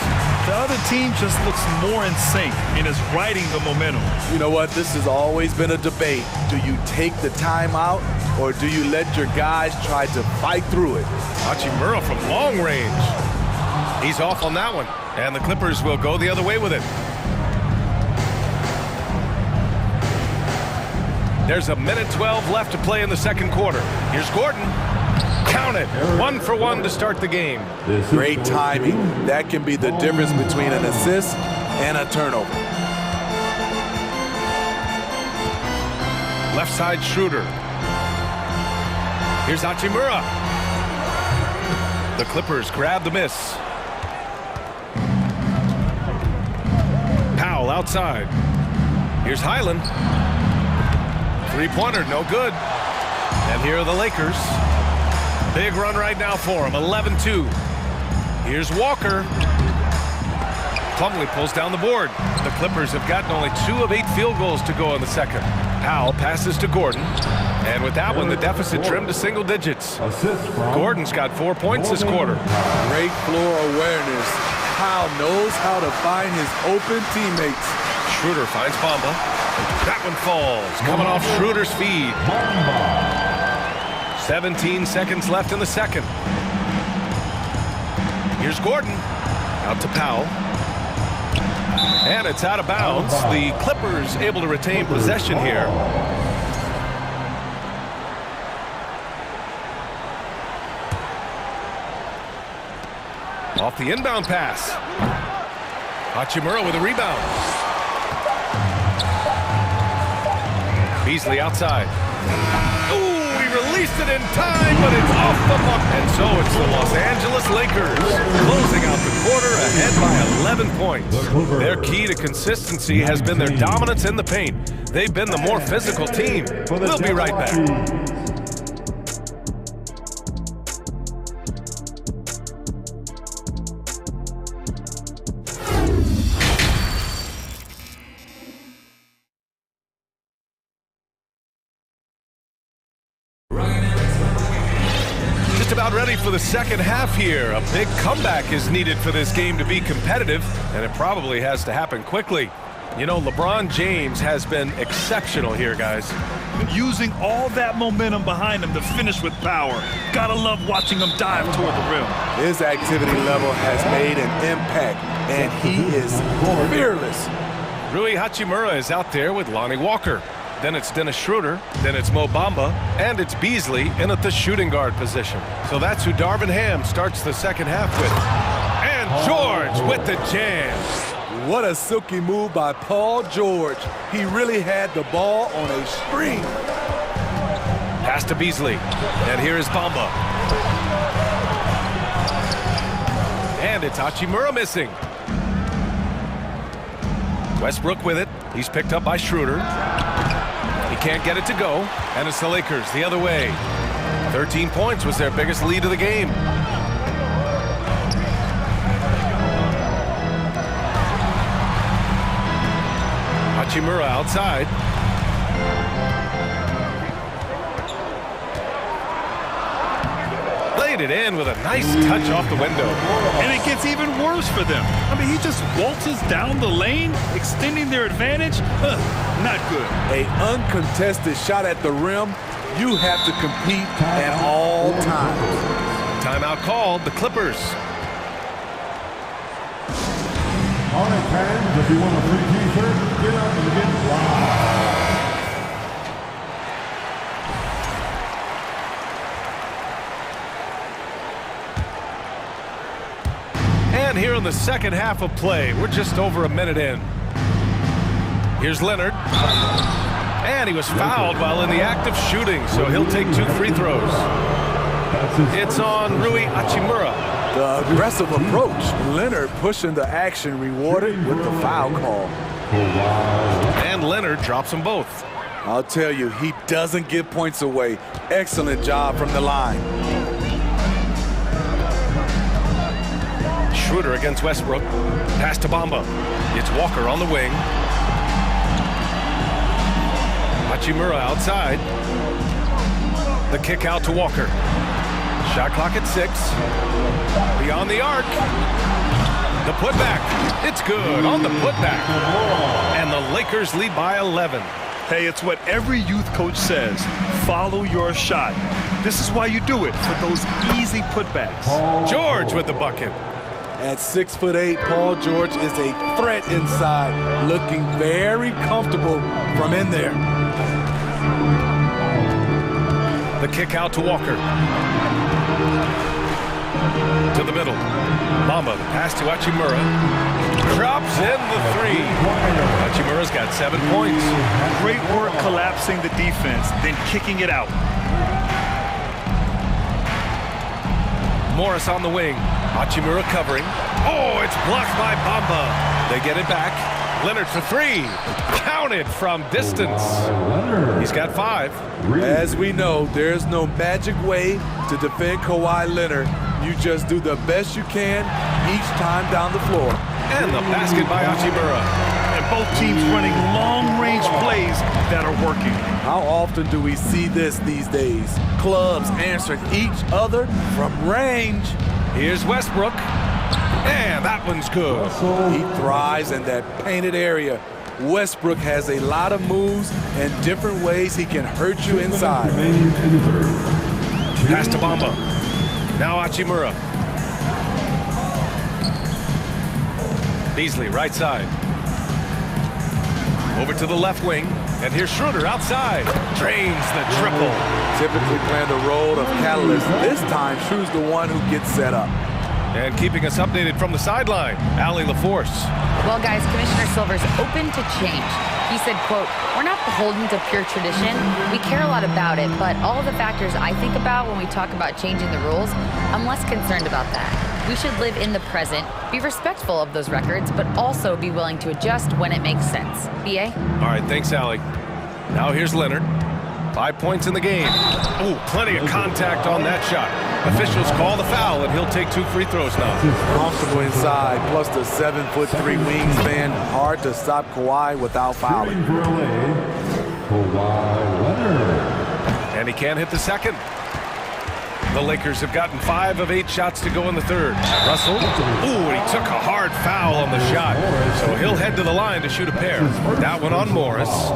The other team just looks more in sync and is riding the momentum. You know what? This has always been a debate. Do you take the timeout or do you let your guys try to fight through it? Hachimura from long range. He's off on that one. And the Clippers will go the other way with it. There's a minute 12 left to play in the second quarter. Here's Gordon. Count it. 1 for 1 to start the game. Great timing. That can be the difference between an assist and a turnover. Left side Schroeder. Here's Hachimura. The Clippers grab the miss. Powell outside. Here's Highland. Three-pointer, no good. And here are the Lakers. Big run right now for them, 11-2. Here's Walker. Plumlee pulls down the board. The Clippers have gotten only 2 of 8 field goals to go in the second. Powell passes to Gordon. And with that one, the deficit trimmed to single digits. Gordon's got 4 points this quarter. Great floor awareness. Powell knows how to find his open teammates. Schroeder finds Bamba. That one falls, coming off Schroeder's feed. 17 seconds left in the second. Here's Gordon. Out to Powell. And it's out of bounds. The Clippers able to retain possession here. Off the inbound pass. Hachimura with a rebound. Beasley outside. Ooh, he released it in time, but it's off the mark. And so it's the Los Angeles Lakers closing out the quarter ahead by 11 points. Their key to consistency has been their dominance in the paint. They've been the more physical team. We'll be right back. About ready for the second half here. A big comeback is needed for this game to be competitive, and it probably has to happen quickly. You know, LeBron James has been exceptional here, guys. Using all that momentum behind him to finish with power. Gotta love watching him dive toward the rim. His activity level has made an impact, and he is fearless. Rui Hachimura is out there with Lonnie Walker. Then it's Dennis Schroeder, then it's Mo Bamba, and it's Beasley in at the shooting guard position. So that's who Darvin Ham starts the second half with. And George with the jam. What a silky move by Paul George. He really had the ball on a string. Pass to Beasley, and here is Bamba. And it's Hachimura missing. Westbrook with it. He's picked up by Schroeder. He can't get it to go, and it's the Lakers the other way. 13 points was their biggest lead of the game. Hachimura outside. Laid it in with a nice touch off the window. And it gets even worse for them. I mean, he just waltzes down the lane, extending their advantage. Not good. An uncontested shot at the rim. You have to compete at all times. Timeout called, the Clippers. All right, fans, if you want a free t-shirt, get up and get wild. And here in the second half of play, we're just over a minute in. Here's Leonard. And he was fouled while in the act of shooting, so he'll take 2 free throws. It's on Rui Hachimura. The aggressive approach. Leonard pushing the action, rewarded with the foul call. And Leonard drops them both. I'll tell you, he doesn't give points away. Excellent job from the line. Schroeder against Westbrook. Pass to Bamba. It's Walker on the wing. Hachimura outside. The kick out to Walker. Shot clock at 6. Beyond the arc. The putback. It's good on the putback. And the Lakers lead by 11. Hey, it's what every youth coach says. Follow your shot. This is why you do it, for those easy putbacks. George with the bucket. At 6'8", Paul George is a threat inside, looking very comfortable from in there. The kick out to Walker. To the middle. Bamba, the pass to Hachimura. Drops in the 3. Hachimura's got 7 points. Great work collapsing the defense, then kicking it out. Morris on the wing. Hachimura covering. Oh, it's blocked by Bamba. They get it back. Leonard for 3. Counted from distance. He's got 5. As we know, there's no magic way to defend Kawhi Leonard. You just do the best you can each time down the floor. And the basket by Hachimura. And both teams running long-range plays that are working. How often do we see this these days? Clubs answering each other from range. Here's Westbrook. And that one's good. He thrives in that painted area. Westbrook has a lot of moves and different ways he can hurt you inside. Pass to Bamba. Now Hachimura. Beasley, right side. Over to the left wing. And here's Schroeder outside. Drains the triple. Typically playing the role of catalyst. This time, Schroeder's the one who gets set up. And keeping us updated from the sideline, Allie LaForce. Well, guys, Commissioner Silver's open to change. He said, quote, "We're not beholden to pure tradition. We care a lot about it, but all the factors I think about when we talk about changing the rules, I'm less concerned about that. We should live in the present, be respectful of those records, but also be willing to adjust when it makes sense." BA? All right, thanks, Allie. Now here's Leonard. 5 points in the game. Oh, plenty of contact on that shot. Officials call the foul, and he'll take 2 free throws now. Comfortable inside, plus the 7'3" wingspan. Hard to stop Kawhi without fouling. And he can't hit the second. The Lakers have gotten 5 of 8 shots to go in the third. Russell. Ooh, and he took a hard foul on the shot. So he'll head to the line to shoot a pair. That one on Morris.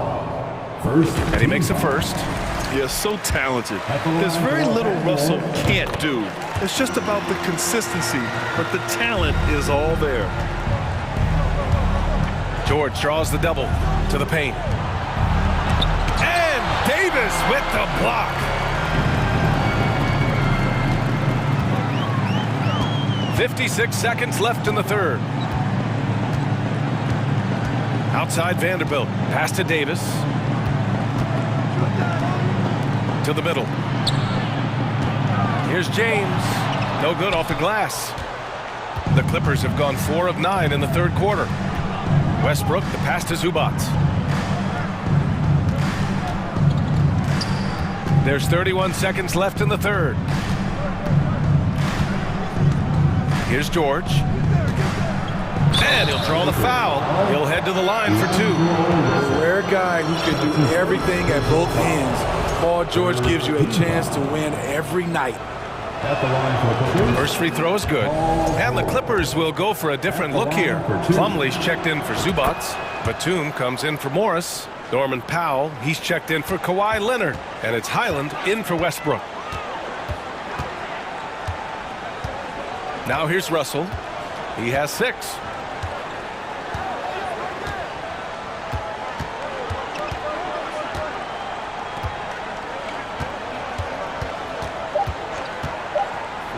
And he makes the first. He is so talented. There's very little Russell can't do. It's just about the consistency, but the talent is all there. George draws the double to the paint. And Davis with the block. .56 seconds left in the third. Outside Vanderbilt. Pass to Davis. To the middle. Here's James. No good off the glass. The Clippers have gone 4 of 9 in the third quarter. Westbrook, the pass to Zubac. There's 31 seconds left in the third. Here's George. And he'll draw the foul. He'll head to the line for 2. A rare guy who can do everything at both ends. Paul George gives you a chance to win every night. First free throw is good. And the Clippers will go for a different look here. Plumlee's checked in for Zubac. Batum comes in for Morris. Norman Powell, he's checked in for Kawhi Leonard. And it's Highland in for Westbrook. Now here's Russell. He has 6.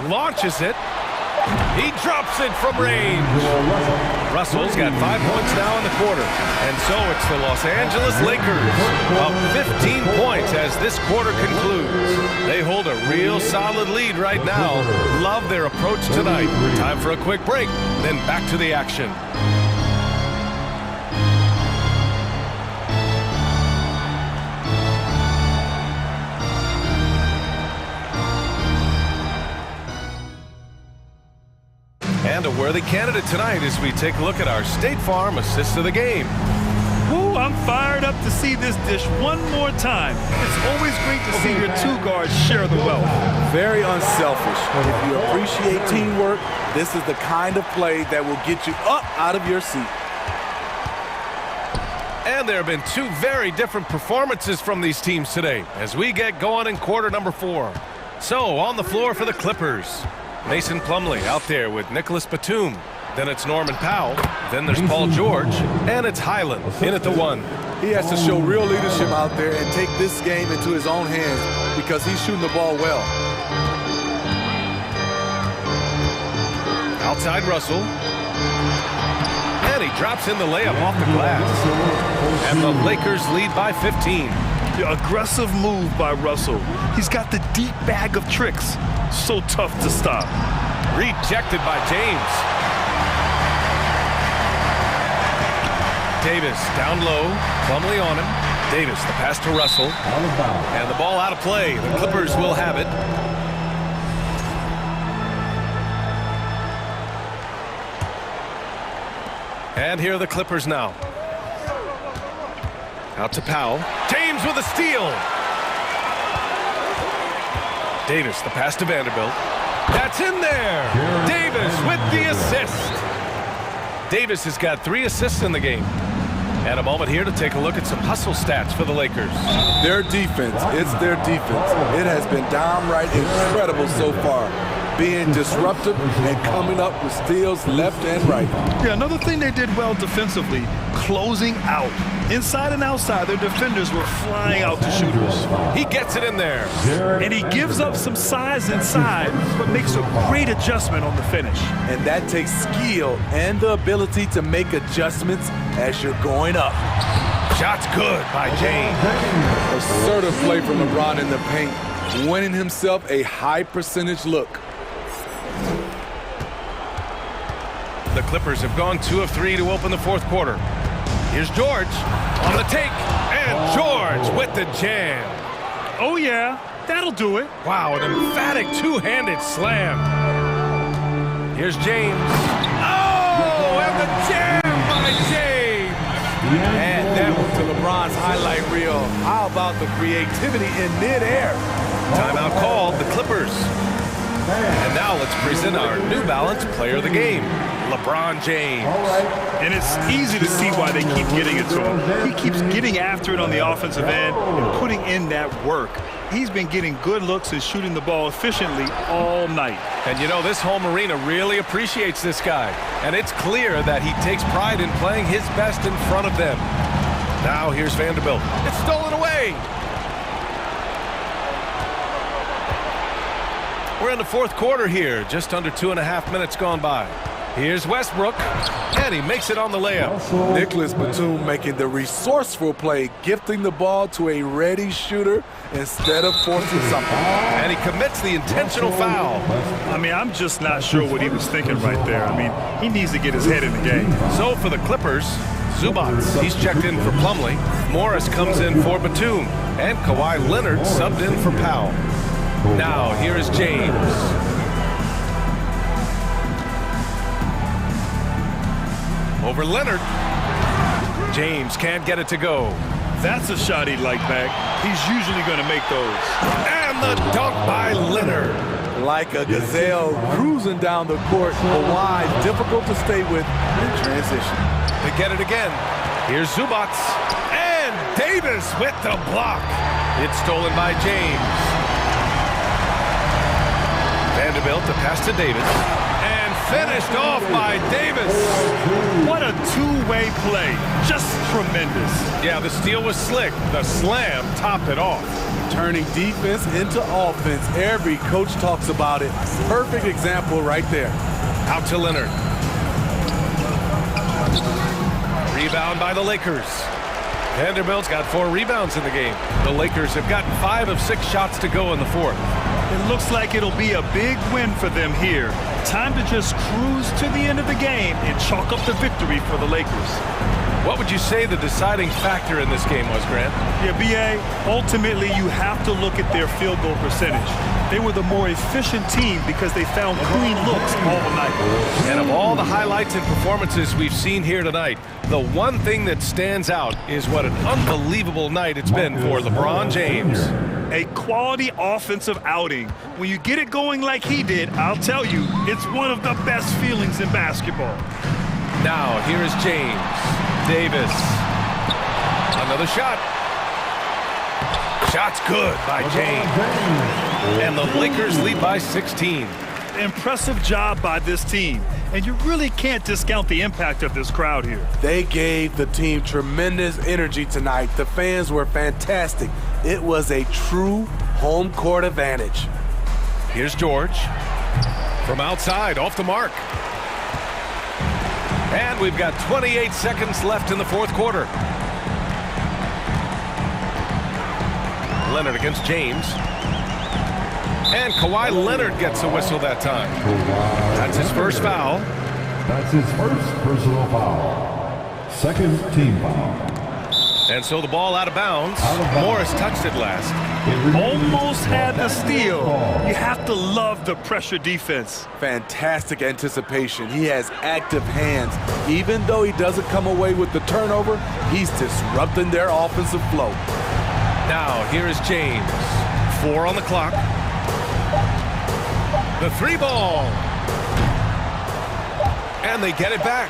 launches it. He drops it from range. Russell's got 5 points now in the quarter. And so it's the Los Angeles Lakers up 15 points as this quarter concludes. They hold a real solid lead right now. Love their approach tonight. Time for a quick break, then back to the action. And a worthy candidate tonight as we take a look at our State Farm assist of the game. Woo, I'm fired up to see this dish one more time. It's always great to see your two guards share the wealth. Very unselfish. If you appreciate teamwork, this is the kind of play that will get you up out of your seat. And there have been two very different performances from these teams today as we get going in quarter number 4. So on the floor for the Clippers, Mason Plumlee out there with Nicholas Batum. Then it's Norman Powell. Then there's Paul George. And it's Highland in at the 1. He has to show real leadership out there and take this game into his own hands because he's shooting the ball well. Outside Russell. And he drops in the layup off the glass. And the Lakers lead by 15. The aggressive move by Russell. He's got the deep bag of tricks. So tough to stop. Rejected by James. Davis down low. Plumlee on him. Davis, the pass to Russell. And the ball out of play. The Clippers will have it. And here are the Clippers now. Out to Powell. James with a steal. Davis, the pass to Vanderbilt. That's in there. Davis with the assist. Davis has got 3 assists in the game. And a moment here to take a look at some hustle stats for the Lakers. Their defense, it's their defense. It has been downright incredible so far. Being disruptive and coming up with steals left and right. Yeah, another thing they did well defensively, closing out. Inside and outside, their defenders were flying out to shooters. He gets it in there. And he gives up some size inside, but makes a great adjustment on the finish. And that takes skill and the ability to make adjustments as you're going up. Shot's good by James. Assertive play from LeBron in the paint, winning himself a high percentage look. The Clippers have gone 2 of 3 to open the 4th quarter. Here's George on the take, and George with the jam. Oh yeah, that'll do it. Wow, an emphatic two-handed slam. Here's James. Oh, and the jam by James. And that went to LeBron's highlight reel. How about the creativity in midair? Timeout called, the Clippers. And now let's present our New Balance player of the game, LeBron James. And it's easy to see why they keep getting it to him. He keeps getting after it on the offensive end and putting in that work. He's been getting good looks and shooting the ball efficiently all night. And you know, this home arena really appreciates this guy. And it's clear that he takes pride in playing his best in front of them. Now here's Vanderbilt. It's stolen away. We're in the 4th quarter here, just under 2.5 minutes gone by. Here's Westbrook, and he makes it on the layup. Nicholas Batum making the resourceful play, gifting the ball to a ready shooter instead of forcing something. And he commits the intentional foul. I mean, I'm just not sure what he was thinking right there. I mean, he needs to get his head in the game. So for the Clippers, Zubats, he's checked in for Plumlee. Morris comes in for Batum. And Kawhi Leonard subbed in for Powell. Now, here is James. Over Leonard. James can't get it to go. That's a shot he'd like back. He's usually going to make those. And the dunk by Leonard. Like a gazelle cruising down the court, Kawhi difficult to stay with in transition. They get it again. Here's Zubats. And Davis with the block. It's stolen by James. Vanderbilt, the pass to Davis. And finished off by Davis. What a two-way play. Just tremendous. Yeah, the steal was slick. The slam topped it off. Turning defense into offense. Every coach talks about it. Perfect example right there. Out to Leonard. Rebound by the Lakers. Vanderbilt's got 4 rebounds in the game. The Lakers have gotten 5 of 6 shots to go in the fourth. It looks like it'll be a big win for them here. Time to just cruise to the end of the game and chalk up the victory for the Lakers. What would you say the deciding factor in this game was, Grant? Yeah, B.A., ultimately you have to look at their field goal percentage. They were the more efficient team because they found clean looks all night. And of all the highlights and performances we've seen here tonight, the one thing that stands out is what an unbelievable night it's been for LeBron James. A quality offensive outing. When you get it going like he did, I'll tell you, it's one of the best feelings in basketball. Now, here is James. Davis. Another shot. Shot's good by James. And the Lakers lead by 16. Impressive job by this team. And you really can't discount the impact of this crowd here. They gave the team tremendous energy tonight. The fans were fantastic. It was a true home court advantage. Here's George. From outside, off the mark. And we've got 28 seconds left in the fourth quarter. Leonard against James. And Kawhi Leonard gets a whistle that time. That's his first foul. That's his first personal foul. Second team foul. And so the ball out of bounds. Morris touched it last. Almost had the steal. You have to love the pressure defense. Fantastic anticipation. He has active hands. Even though he doesn't come away with the turnover, he's disrupting their offensive flow. Now, here is James. 4 on the clock. The 3 ball. And they get it back.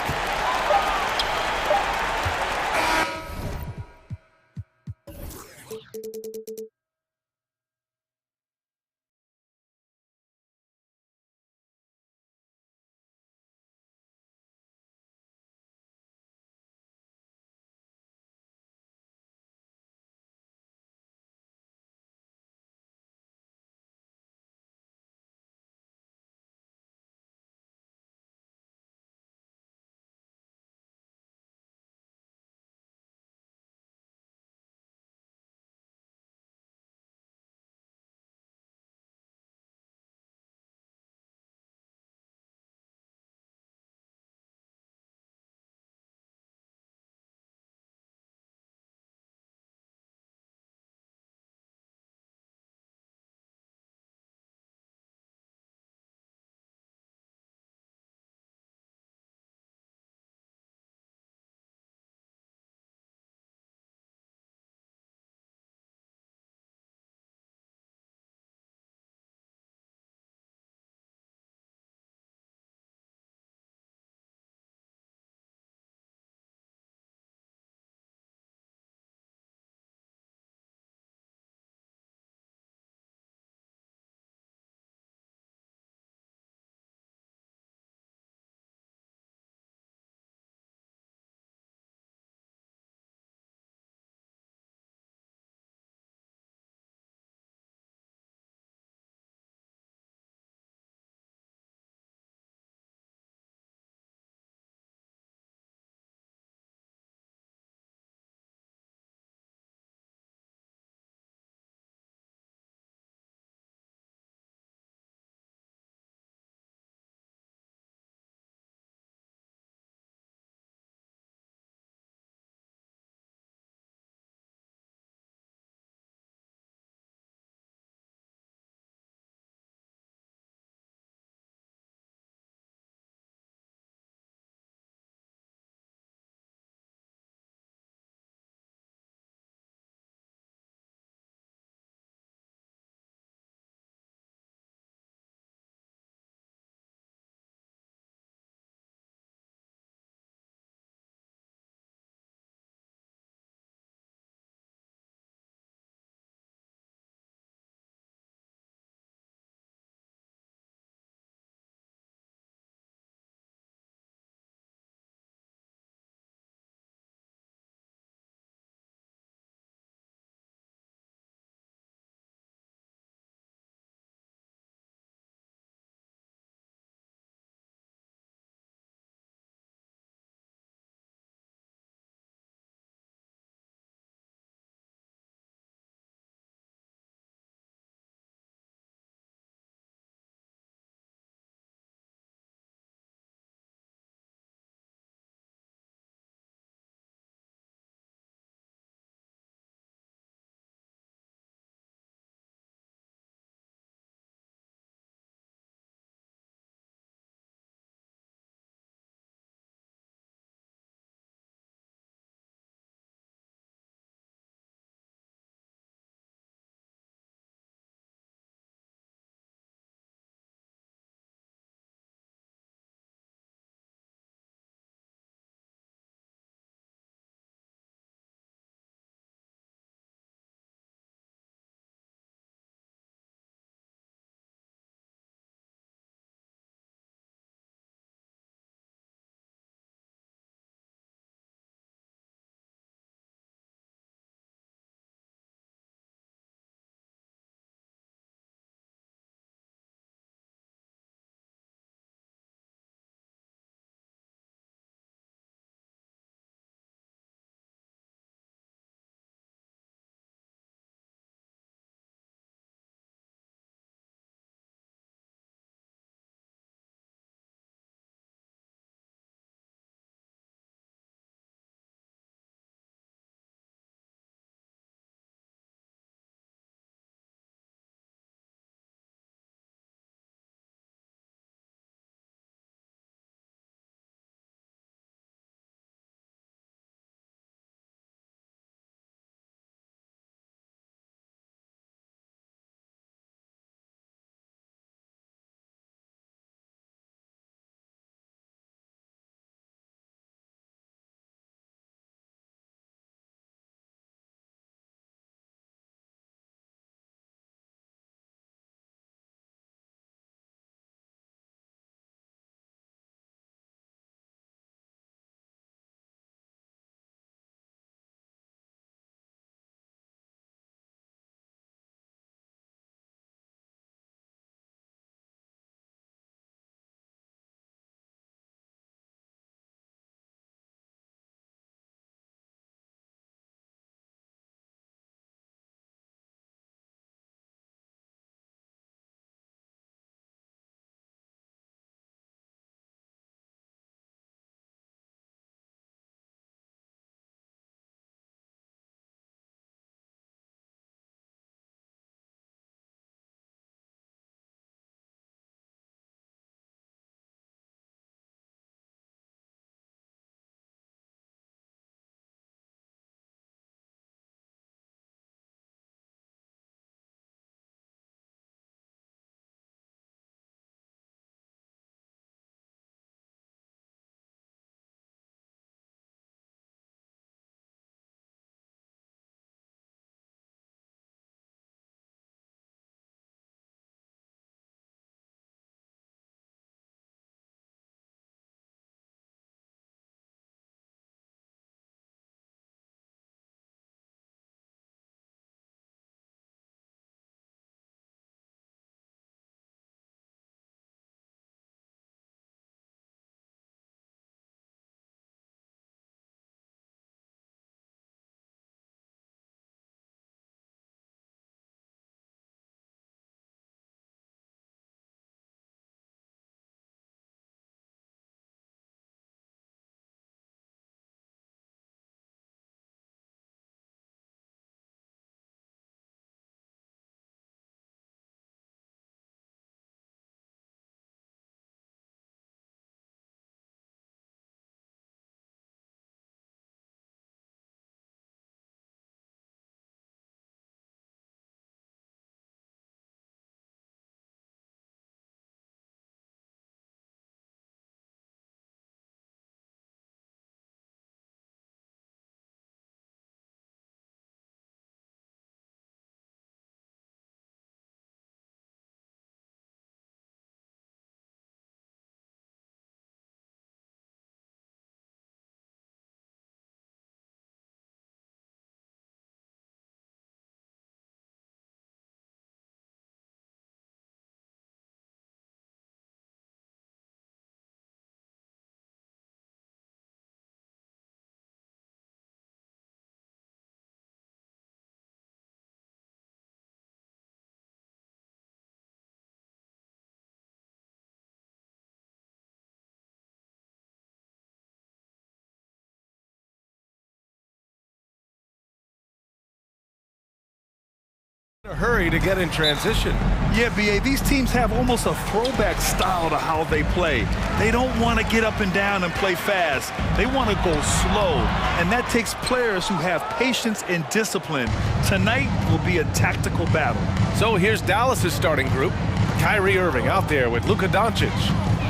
A hurry to get in transition. Yeah, B.A., these teams have almost a throwback style to how they play. They don't want to get up and down and play fast. They want to go slow, and that takes players who have patience and discipline. Tonight will be a tactical battle. So here's Dallas's starting group. Kyrie Irving out there with Luka Doncic.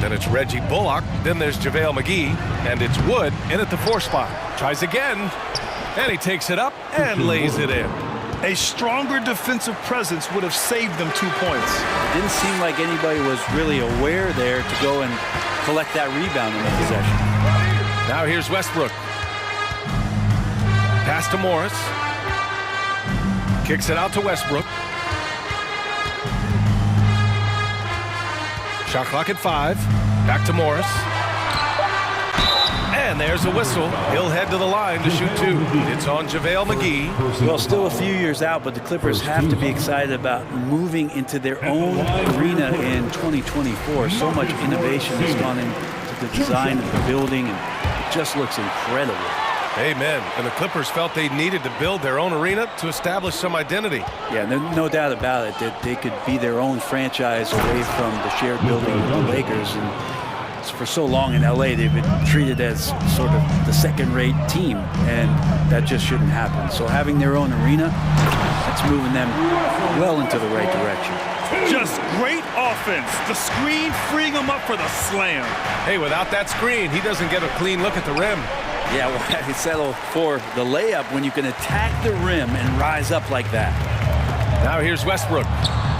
Then it's Reggie Bullock. Then there's JaVale McGee. And it's Wood in at the 4 spot. Tries again. And he takes it up and lays it in. A stronger defensive presence would have saved them 2 points. It didn't seem like anybody was really aware there to go and collect that rebound in the possession. Now here's Westbrook. Pass to Morris. Kicks it out to Westbrook. Shot clock at 5. Back to Morris. And there's a whistle. He'll head to the line to shoot 2. It's on JaVale McGee. Well, still a few years out, but the Clippers have to be excited about moving into their own arena in 2024. So much innovation has gone into the design of the building, and it just looks incredible. Amen. And the Clippers felt they needed to build their own arena to establish some identity. Yeah, no doubt about it that they could be their own franchise away from the shared building with the Lakers. And for so long in LA, they've been treated as sort of the second-rate team, and that just shouldn't happen. So having their own arena, that's moving them well into the right direction. Just great offense. The screen freeing him up for the slam. Hey, without that screen, he doesn't get a clean look at the rim. Yeah, well, he settled for the layup when you can attack the rim and rise up like that. Now here's Westbrook.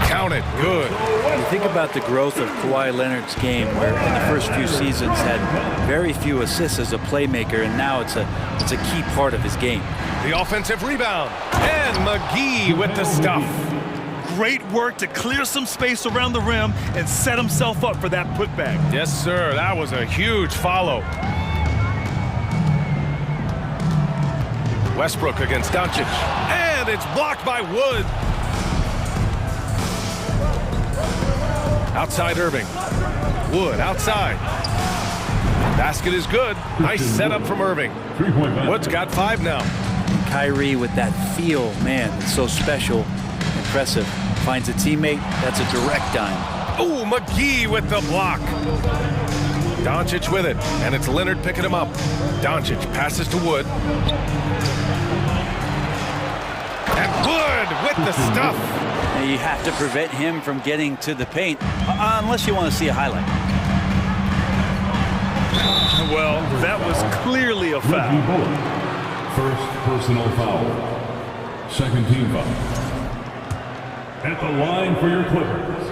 Count it. Good. You think about the growth of Kawhi Leonard's game, where in the first few seasons had very few assists as a playmaker, and now it's a key part of his game. The offensive rebound. And McGee with the stuff. Great work to clear some space around the rim and set himself up for that putback. Yes, sir. That was a huge follow. Westbrook against Doncic. And it's blocked by Wood. Outside Irving. Wood outside. Basket is good. Nice setup from Irving. Wood's got 5 now. Kyrie with that feel, man, it's so special, impressive. Finds a teammate, that's a direct dime. Ooh, McGee with the block. Doncic with it, and it's Leonard picking him up. Doncic passes to Wood. And Wood with the stuff. Now you have to prevent him from getting to the paint, unless you want to see a highlight. Well, that was clearly a foul. First personal foul. Second team foul. At the line for your Clippers.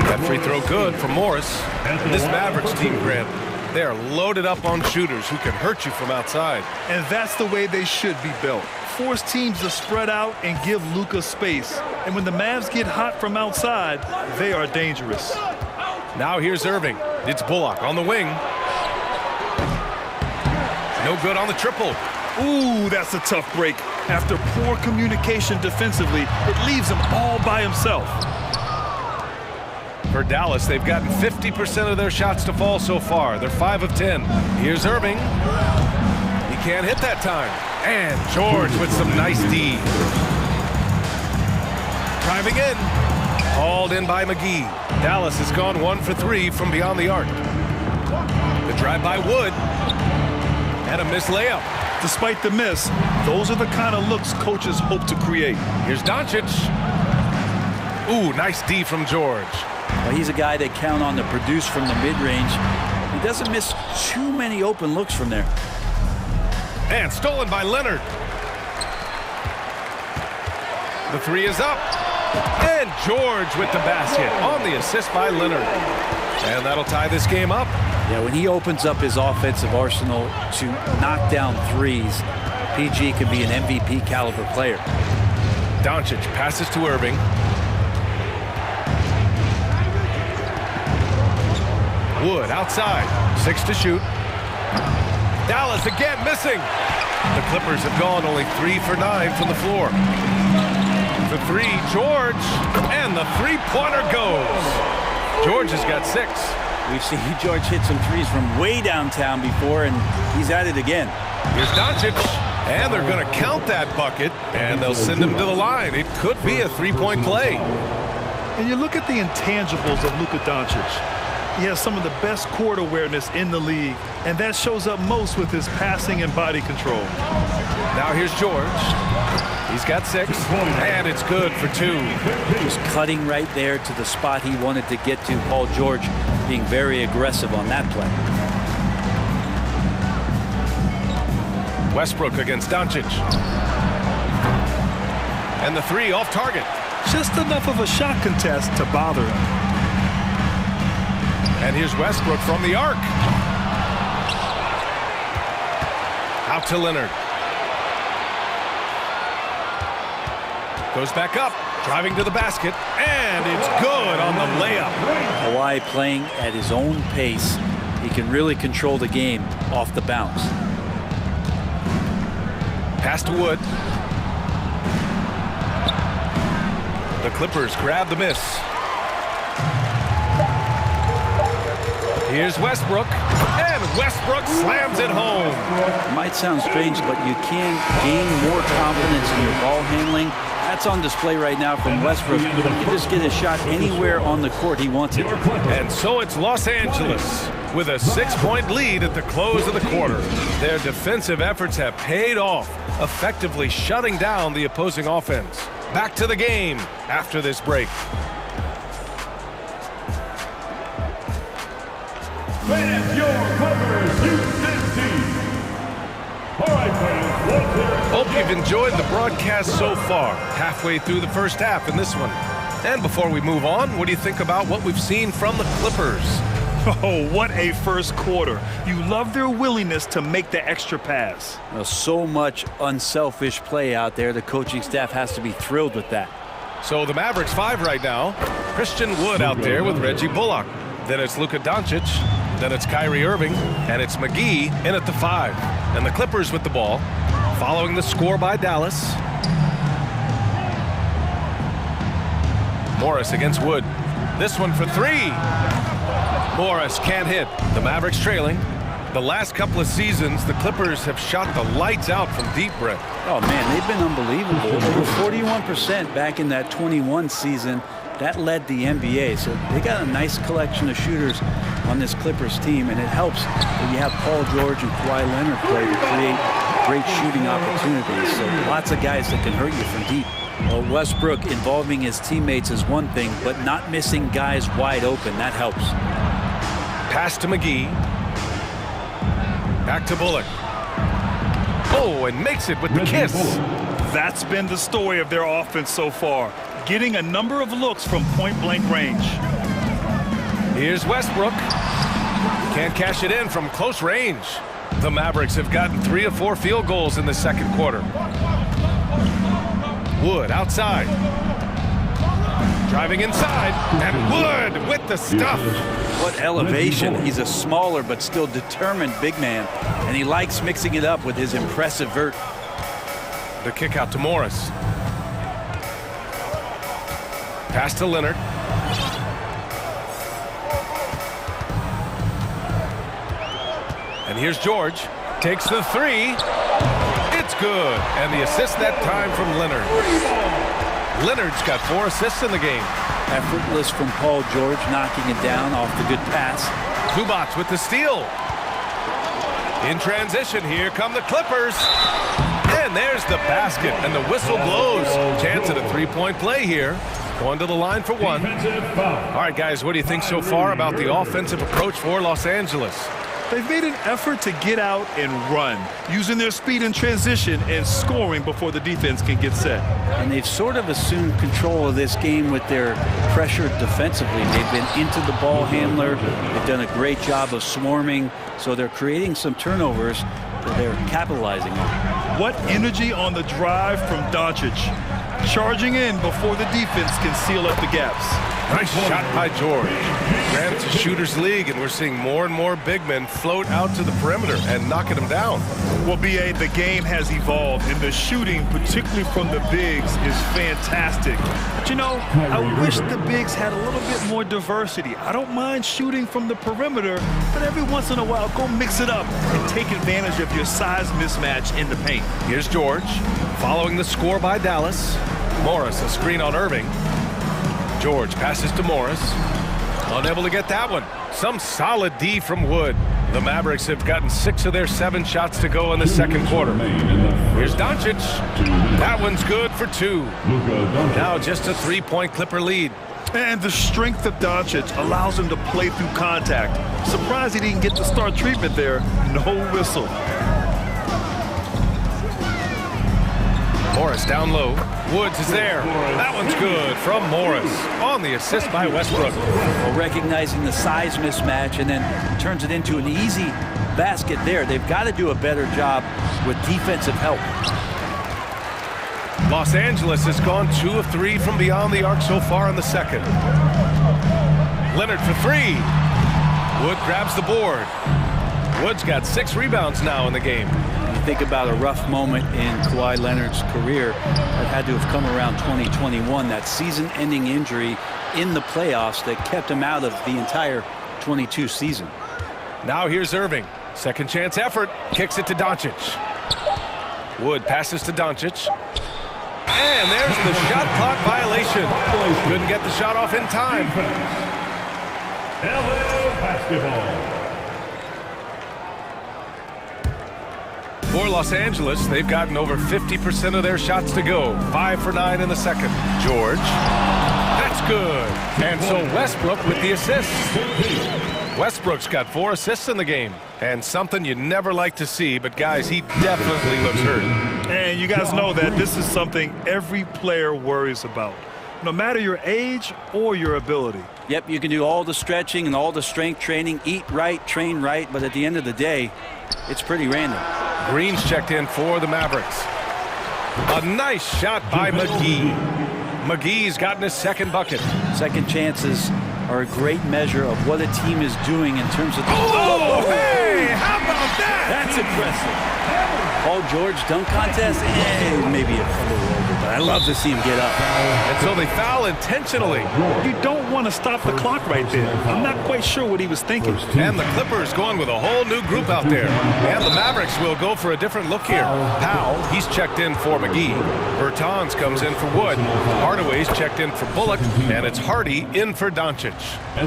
That free throw good for Morris. This Mavericks team, Grant, they are loaded up on shooters who can hurt you from outside. And that's the way they should be built. Force teams to spread out and give Luka space. And when the Mavs get hot from outside, they are dangerous. Now here's Irving. It's Bullock on the wing. No good on the triple. Ooh, that's a tough break. After poor communication defensively, it leaves him all by himself. For Dallas, they've gotten 50% of their shots to fall so far. They're 5 of 10. Here's Irving. He can't hit that time. And George with some nice D. Driving in. Hauled in by McGee. Dallas has gone 1 for 3 from beyond the arc. The drive by Wood. And a missed layup. Despite the miss, those are the kind of looks coaches hope to create. Here's Doncic. Ooh, nice D from George. Well, he's a guy they count on to produce from the mid-range. He doesn't miss too many open looks from there. And stolen by Leonard. The 3 is up. And George with the basket on the assist by Leonard. And that'll tie this game up. Yeah, when he opens up his offensive arsenal to knock down threes, PG could be an MVP caliber player. Doncic passes to Irving. Wood outside. 6 to shoot. Dallas again missing. The Clippers have gone only 3 for 9 from the floor. The 3, George. And the three-pointer goes. George has got 6. We've seen George hit some threes from way downtown before, and he's at it again. Here's Doncic. And they're going to count that bucket, and they'll send him to the line. It could be a three-point play. And you look at the intangibles of Luka Doncic. He has some of the best court awareness in the league, and that shows up most with his passing and body control. Now here's George. He's got 6, and it's good for 2. Just cutting right there to the spot he wanted to get to. Paul George being very aggressive on that play. Westbrook against Doncic. And the 3 off target. Just enough of a shot contest to bother him. And here's Westbrook from the arc. Out to Leonard. Goes back up, driving to the basket, and it's good on the layup. Kawhi playing at his own pace. He can really control the game off the bounce. Pass to Wood. The Clippers grab the miss. Here's Westbrook, and Westbrook slams it home. It might sound strange, but you can gain more confidence in your ball handling. That's on display right now from Westbrook. He can just get a shot anywhere on the court he wants it. And so it's Los Angeles with a 6-point lead at the close of the quarter. Their defensive efforts have paid off, effectively shutting down the opposing offense. Back to the game after this break. And your Clippers Houston team. All right, fans. Hope you've enjoyed the broadcast so far. Halfway through the first half in this one. And before we move on, what do you think about what we've seen from the Clippers? Oh, what a first quarter. You love their willingness to make the extra pass. Well, so much unselfish play out there. The coaching staff has to be thrilled with that. So the Mavericks 5 right now. Christian Wood out there with Reggie Bullock. Then it's Luka Doncic. Then it's Kyrie Irving. And it's McGee in at the 5. And the Clippers with the ball. Following the score by Dallas. Morris against Wood. This one for 3. Morris can't hit. The Mavericks trailing. The last couple of seasons, the Clippers have shot the lights out from deep, Brett. Oh, man, they've been unbelievable. Over 41% back in that 21 season. That led the NBA. So they got a nice collection of shooters on this Clippers team, and it helps when you have Paul George and Kawhi Leonard play to create great shooting opportunities. So lots of guys that can hurt you from deep. Well, Westbrook involving his teammates is one thing, but not missing guys wide open, that helps. Pass to McGee. Back to Bullock. Oh, and makes it with the kiss. That's been the story of their offense so far. Getting a number of looks from point-blank range. Here's Westbrook. Can't cash it in from close range. The Mavericks have gotten 3 of 4 field goals in the second quarter. Wood outside. Driving inside. And Wood with the stuff. What elevation. He's a smaller but still determined big man. And he likes mixing it up with his impressive vert. The kick out to Morris. Pass to Leonard. And here's George. Takes the 3. It's good. And the assist that time from Leonard. Leonard's got 4 assists in the game. Effortless from Paul George, knocking it down off the good pass. Zubac with the steal. In transition, here come the Clippers. And there's the basket, and the whistle blows. Chance at a 3-point play here. Going to the line for 1. All right, guys, what do you think so far about the offensive approach for Los Angeles? They've made an effort to get out and run, using their speed in transition and scoring before the defense can get set. And they've sort of assumed control of this game with their pressure defensively. They've been into the ball handler. They've done a great job of swarming. So they're creating some turnovers that they're capitalizing on. What energy on the drive from Doncic. Charging in before the defense can seal up the gaps. Nice shot by George. Grant, it's a shooter's league, and we're seeing more and more big men float out to the perimeter and knocking them down. Well, B.A., the game has evolved, and the shooting, particularly from the bigs, is fantastic. But, you know, I wish the bigs had a little bit more diversity. I don't mind shooting from the perimeter, but every once in a while, go mix it up and take advantage of your size mismatch in the paint. Here's George, following the score by Dallas. Morris, a screen on Irving. George passes to Morris. Unable to get that one. Some solid D from Wood. The Mavericks have gotten 6 of their 7 shots to go in the second quarter. Here's Doncic. That one's good for 2. Now just a 3-point Clipper lead. And the strength of Doncic allows him to play through contact. Surprised he didn't get the star treatment there. No whistle. Morris down low. Woods is there. That one's good from Morris on the assist by Westbrook. Well, recognizing the size mismatch and then turns it into an easy basket there. They've got to do a better job with defensive help. Los Angeles has gone 2 of 3 from beyond the arc so far in the second. Leonard for 3. Wood grabs the board. Wood's got 6 rebounds now in the game. You think about a rough moment in Kawhi Leonard's career that had to have come around 2021, that season-ending injury in the playoffs that kept him out of the entire 22 season. Now here's Irving. Second chance effort. Kicks it to Doncic. Wood passes to Doncic. And there's the shot clock violation. Couldn't get the shot off in time. LA basketball. For Los Angeles, they've gotten over 50% of their shots to go. 5 for 9 in the second. George. That's good. And so Westbrook with the assist. Westbrook's got 4 assists in the game. And something you never like to see, but guys, he definitely looks hurt. And you guys know that this is something every player worries about, no matter your age or your ability. Yep, you can do all the stretching and all the strength training, eat right, train right, but at the end of the day, it's pretty random. Green's checked in for the Mavericks. A nice shot by McGee. McGee's gotten his second bucket. Second chances are a great measure of what a team is doing in terms of... Oh, hey, how about that? That's impressive. Paul George dunk contest, maybe a little over, but I love to see him get up. And so they foul intentionally. You don't want to stop the clock right there. I'm not quite sure what he was thinking. And the Clippers going with a whole new group out there. And the Mavericks will go for a different look here. Powell, he's checked in for McGee. Bertans comes in for Wood. Hardaway's checked in for Bullock. And it's Hardy in for Doncic.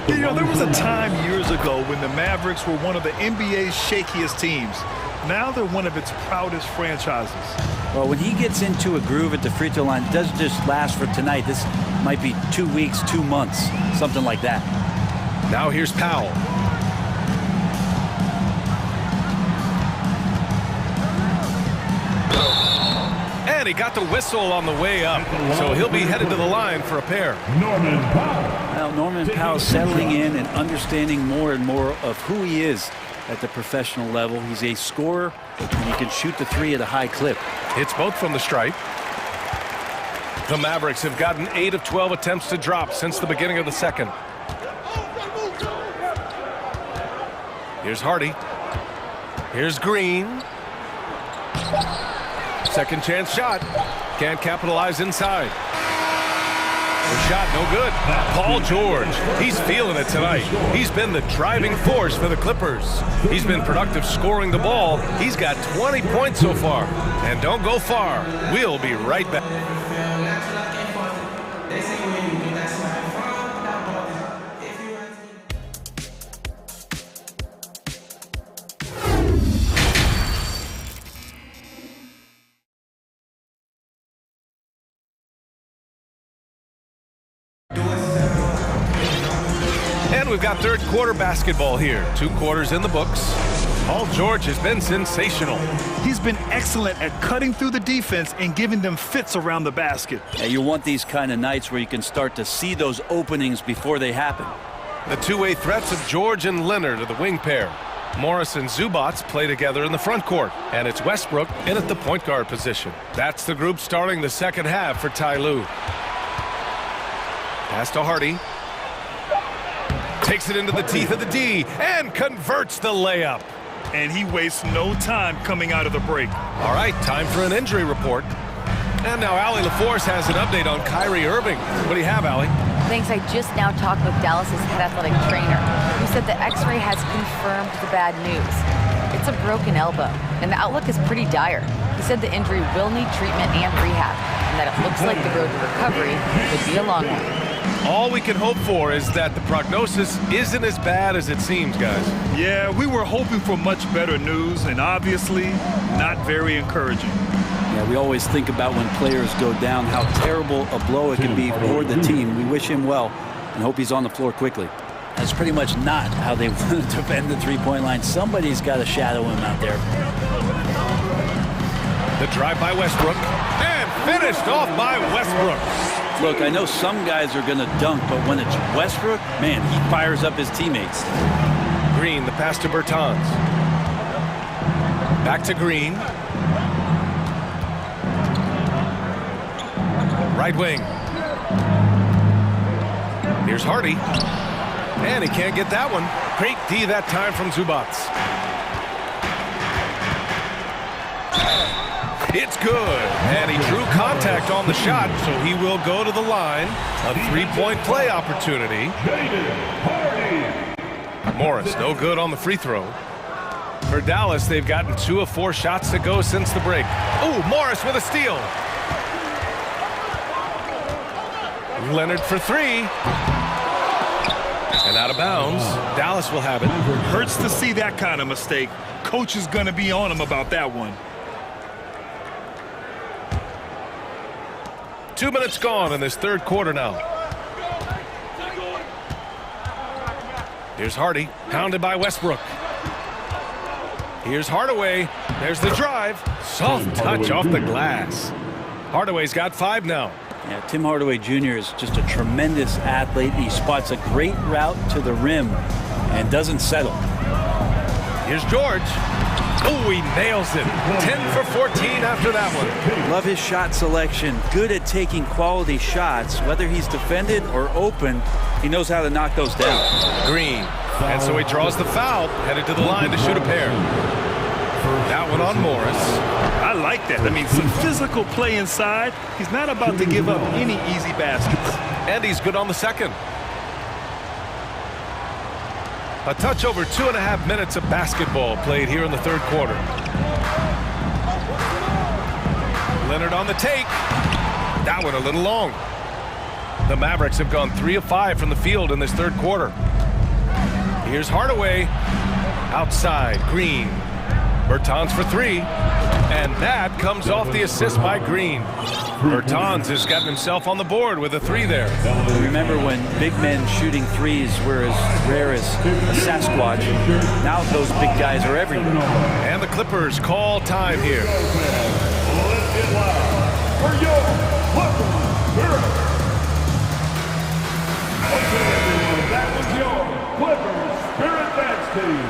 You know, there was a time years ago when the Mavericks were one of the NBA's shakiest teams. Now they're one of its proudest franchises. Well, when he gets into a groove at the free throw line, it doesn't just last for tonight. This might be 2 weeks, 2 months, something like that. Now here's Powell. And he got the whistle on the way up, so he'll be headed to the line for a pair. Norman Powell. Well, Norman Powell settling in and understanding more and more of who he is at the professional level. He's a scorer, and he can shoot the 3 at a high clip. It's both from the stripe. The Mavericks have gotten 8 of 12 attempts to drop since the beginning of the second. Here's Hardy. Here's Green. Second chance shot. Can't capitalize inside. The shot no good. Paul George, he's feeling it tonight. He's been the driving force for the Clippers. He's been productive scoring the ball. He's got 20 points so far. And don't go far. We'll be right back. We've got third quarter basketball here. 2 quarters in the books. Paul George has been sensational. He's been excellent at cutting through the defense and giving them fits around the basket. Yeah, you want these kind of nights where you can start to see those openings before they happen. The two-way threats of George and Leonard are the wing pair. Morris and Zubats play together in the front court. And it's Westbrook in at the point guard position. That's the group starting the second half for Ty Lue. Pass to Hardy. Hardy. Here's Green. Second chance shot. Can't capitalize inside. The shot no good. Paul George, he's feeling it tonight. He's been the driving force for the Clippers. He's been productive scoring the ball. He's got 20 points so far. And don't go far. We'll be right back. Pass to Hardy. Takes it into the teeth of the D and converts the layup. And he wastes no time coming out of the break. All right, time for an injury report. And now Allie LaForce has an update on Kyrie Irving. What do you have, Allie? Thanks. I just now talked with Dallas's head athletic trainer, who said the x-ray has confirmed the bad news. It's a broken elbow, and the outlook is pretty dire. He said the injury will need treatment and rehab, and that it looks like the road to recovery could be a long one. All we can hope for is that the prognosis isn't as bad as it seems, guys. Yeah, we were hoping for much better news, and obviously not very encouraging. Yeah, we always think about when players go down, how terrible a blow it can be for the team. We wish him well and hope he's on the floor quickly. That's pretty much not how they want to defend the three-point line. Somebody's got to shadow him out there. The drive by Westbrook, and finished off by Westbrook. Look, I know some guys are going to dunk, but when it's Westbrook, man, he fires up his teammates. Green, the pass to Bertans. Back to Green. Right wing. Here's Hardy. And he can't get that one. Great D that time from Zubac. It's good. And he drew contact on the shot, so he will go to the line. A three-point play opportunity. Morris, no good on the free throw. For Dallas, they've gotten 2 of 4 shots to go since the break. Oh, Morris with a steal. Leonard for 3. And out of bounds. Dallas will have it. Hurts to see that kind of mistake. Coach is going to be on him about that one. 2 minutes gone in this third quarter now. Here's Hardy, pounded by Westbrook. Here's Hardaway. There's the drive. Soft touch off the glass. Hardaway's got 5 now. Yeah, Tim Hardaway Jr. is just a tremendous athlete. He spots a great route to the rim and doesn't settle. Here's George. Oh, he nails it. 10 for 14 after that one. Love his shot selection. Good at taking quality shots. Whether he's defended or open, he knows how to knock those down. Green. And so he draws the foul, headed to the line to shoot a pair. That one on Morris. I like that. I mean, some physical play inside. He's not about to give up any easy baskets. And he's good on the second. A touch over 2.5 minutes of basketball played here in the third quarter. Leonard on the take. That one a little long. The Mavericks have gone 3 of 5 from the field in this third quarter. Here's Hardaway. Outside, Green. Bertans for 3. And that comes off the assist by Green. Bertans has gotten himself on the board with a 3 there. Remember when big men shooting threes were as rare as a Sasquatch? Now those big guys are everywhere. And the Clippers call time here. Let's get loud for your Clippers. Okay, everyone, that was your Clippers Spirit Dance Team.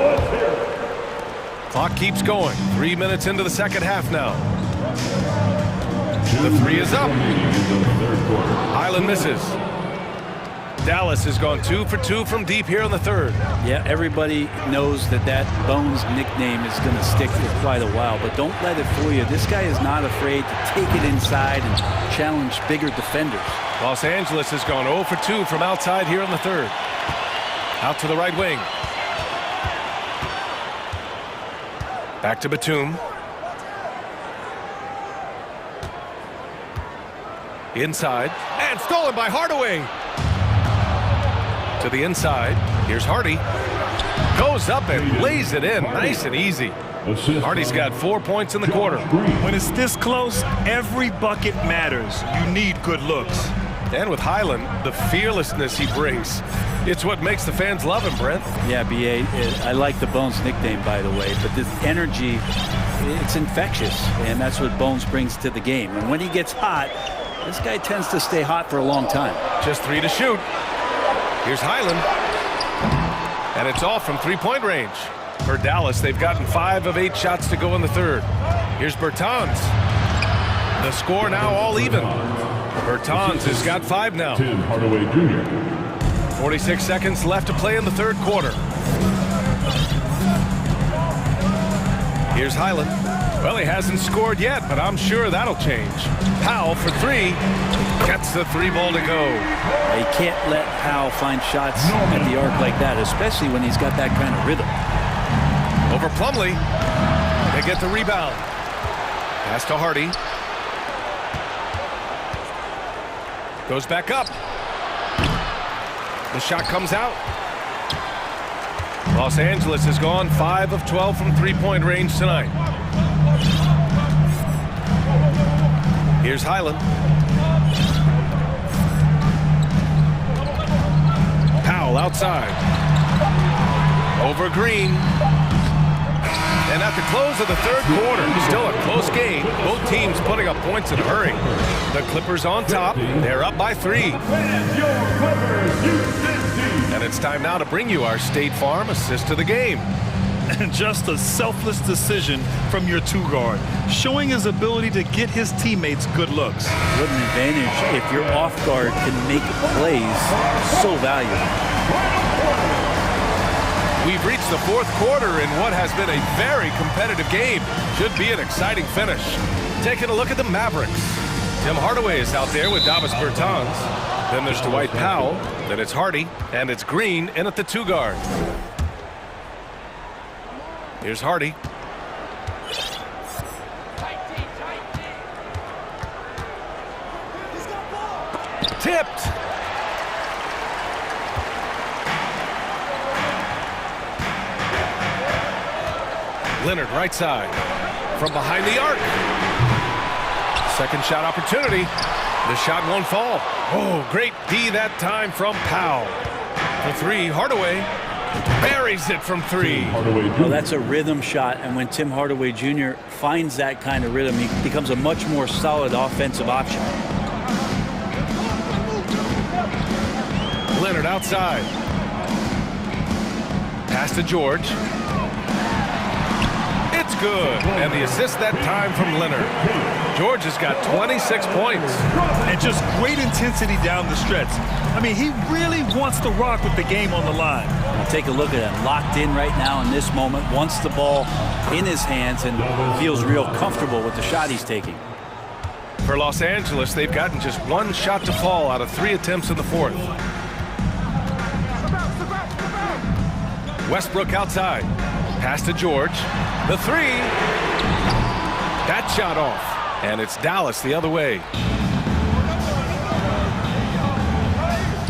Let's hear it. Clock keeps going. 3 minutes into the second half now. The 3 is up. Highland misses. Dallas has gone 2 for 2 from deep here in the third. Yeah, everybody knows that Bones nickname is going to stick for quite a while, but don't let it fool you. This guy is not afraid to take it inside and challenge bigger defenders. Los Angeles has gone 0 for 2 from outside here in the third. Out to the right wing. Back to Batum. Inside. And stolen by Hardaway. To the inside. Here's Hardy. Goes up and lays it in. Nice and easy. Hardy's got 4 points in the quarter. When it's this close, every bucket matters. You need good looks. And with Highland, the fearlessness he brings, it's what makes the fans love him, Brent. Yeah, B.A., I like the Bones nickname, by the way, but this energy, it's infectious, and that's what Bones brings to the game. And when he gets hot, this guy tends to stay hot for a long time. Just 3 to shoot. Here's Highland. And it's off from three-point range. For Dallas, they've gotten 5 of 8 shots to go in the third. Here's Bertans. The score now all even. Bertans has got 5 now. Tim Hardaway Jr. 46 seconds left to play in the third quarter. Here's Highland. Well, he hasn't scored yet, but I'm sure that'll change. Powell for three. Gets the three ball to go. You can't let Powell find shots at the arc like that, especially when he's got that kind of rhythm. Over Plumlee. They get the rebound. Pass to Hardy. Goes back up. The shot comes out. Los Angeles has gone 5 of 12 from three-point range tonight. Here's Highland. Powell outside. Over Green. And at the close of the third quarter, still a close game. Both teams putting up points in a hurry. The Clippers on top. They're up by 3. And it's time now to bring you our State Farm assist to the game. And just a selfless decision from your two-guard, showing his ability to get his teammates good looks. What an advantage if your off-guard can make plays so valuable. We've reached the fourth quarter in what has been a very competitive game. Should be an exciting finish. Taking a look at the Mavericks. Tim Hardaway is out there with Davis Bertans. Then there's Dwight Powell. Then it's Hardy. And it's Green in at the two-guard. Here's Hardy. Tipped. Leonard right side. From behind the arc. Second shot opportunity. The shot won't fall. Oh, great D that time from Powell. For three, Hardaway buries it from 3. Well, that's a rhythm shot, and when Tim Hardaway Jr. finds that kind of rhythm, he becomes a much more solid offensive option. Leonard outside. Pass to George. It's good. And the assist that time from Leonard. George has got 26 points. And just great intensity down the stretch. I mean, he really wants to rock with the game on the line. Take a look at him, locked in right now in this moment, wants the ball in his hands and feels real comfortable with the shot he's taking. For Los Angeles, they've gotten just 1 shot to fall out of 3 attempts in the fourth. Westbrook outside. Pass to George. The 3. That shot off. And it's Dallas the other way.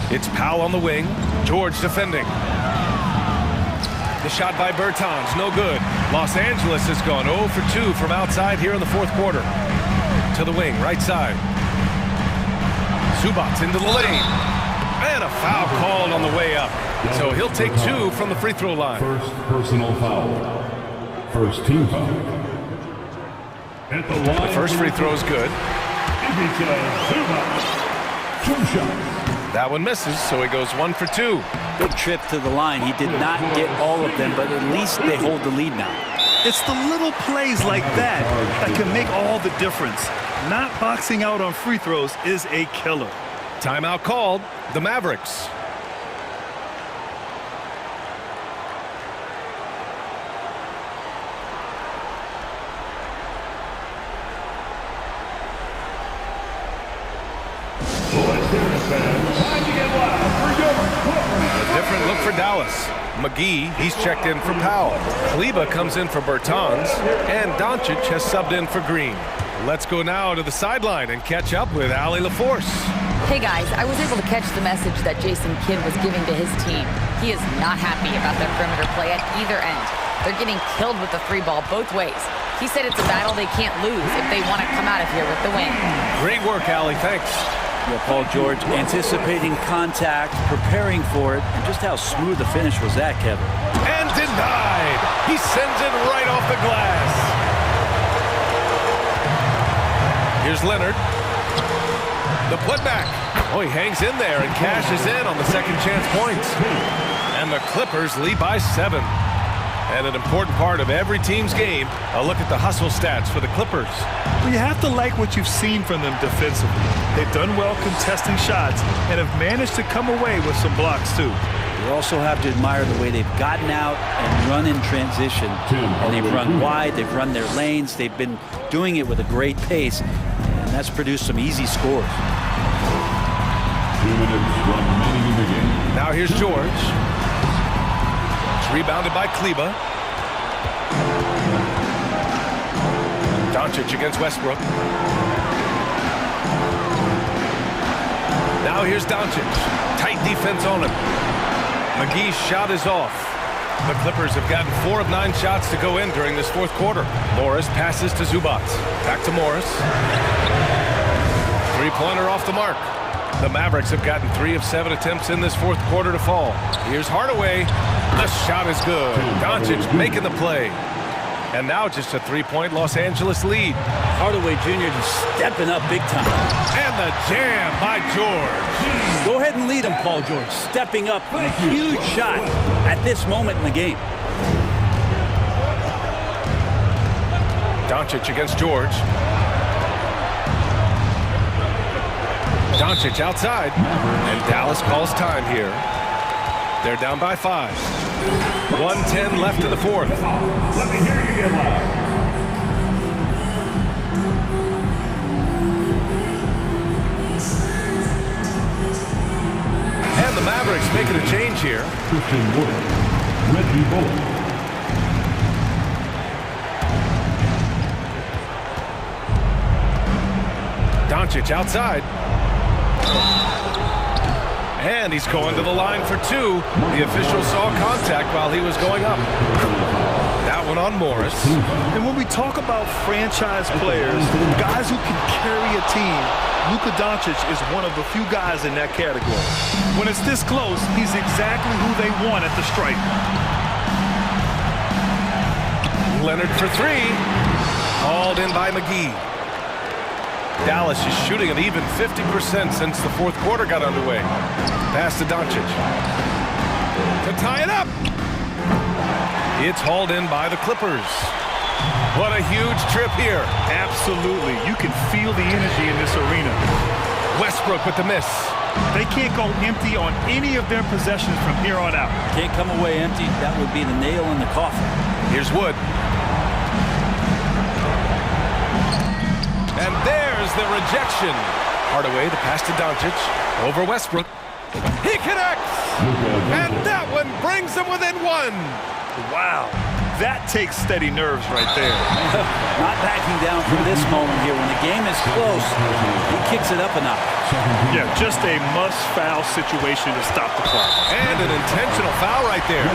It's Powell on the wing. George defending. The shot by Bertans, no good. Los Angeles has gone 0 for 2 from outside here in the fourth quarter. To the wing, right side. Zubac into the lane. And a foul called on the way up. So he'll take 2 from the free throw line. First personal foul. First team foul. The first free throw is good. That one misses, so he goes 1 for 2. Big trip to the line. He did not get all of them, but at least they hold the lead now. It's the little plays like that that can make all the difference. Not boxing out on free throws is a killer. Timeout called. The Mavericks. A different look for Dallas. McGee, he's checked in for Powell. Kleba comes in for Bertans, and Doncic has subbed in for Green. Let's go now to the sideline and catch up with Allie LaForce. Hey guys, I was able to catch the message that Jason Kidd was giving to his team. He is not happy about their perimeter play at either end. They're getting killed with the 3 ball both ways. He said it's a battle they can't lose if they want to come out of here with the win. Great work, Allie. Thanks. Yeah, Paul George anticipating contact, preparing for it, and just how smooth the finish was that, Kevin. And denied. He sends it right off the glass. Here's Leonard. The putback. Oh, he hangs in there and cashes in on the second chance points. And the Clippers lead by 7. And an important part of every team's game, a look at the hustle stats for the Clippers. Well, you have to like what you've seen from them defensively. They've done well contesting shots and have managed to come away with some blocks, too. You also have to admire the way they've gotten out and run in transition. And they've run wide, they've run their lanes, they've been doing it with a great pace, and that's produced some easy scores. 2 minutes remaining in the game. Now here's George. It's rebounded by Kleba. Doncic against Westbrook. Now here's Doncic. Tight defense on him. McGee's shot is off. The Clippers have gotten 4 of 9 shots to go in during this fourth quarter. Morris passes to Zubac. Back to Morris. Three-pointer off the mark. The Mavericks have gotten 3 of 7 attempts in this fourth quarter to fall. Here's Hardaway. The shot is good. Doncic making the play. And now just a 3-point Los Angeles lead. Hardaway Jr. just stepping up big time. And the jam by George. Go ahead and lead him, Paul George. Stepping up a huge shot at this moment in the game. Doncic against George. Doncic outside. And Dallas calls time here. They're down by 5. 1:10 left in the fourth. Let me hear you get loud. And the Mavericks making a change here. Christian Wood, Reggie Bullock. Doncic outside. And he's going to the line for 2. The official saw contact while he was going up. That one on Morris. And when we talk about franchise players, guys who can carry a team, Luka Doncic is one of the few guys in that category. When it's this close, he's exactly who they want at the stripe. Leonard for 3. Hauled in by McGee. Dallas is shooting an even 50% since the fourth quarter got underway. Pass to Doncic. To tie it up. It's hauled in by the Clippers. What a huge trip here. Absolutely. You can feel the energy in this arena. Westbrook with the miss. They can't go empty on any of their possessions from here on out. Can't come away empty. That would be the nail in the coffin. Here's Wood. And there's the rejection. Hardaway, the pass to Doncic. Over Westbrook. He connects! And that one brings them within 1. Wow. That takes steady nerves right there. Not backing down from this moment here. When the game is close, he kicks it up a notch. Yeah, just a must-foul situation to stop the clock. And an intentional foul right there.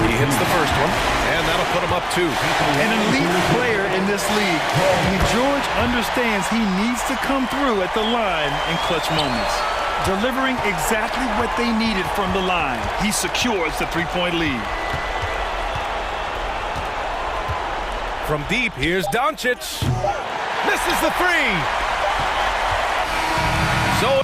He hits the first one, and that'll put him up 2. An elite player in this league. George understands he needs to come through at the line in clutch moments. Delivering exactly what they needed from the line. He secures the 3-point lead. From deep, here's Doncic. Misses the 3. So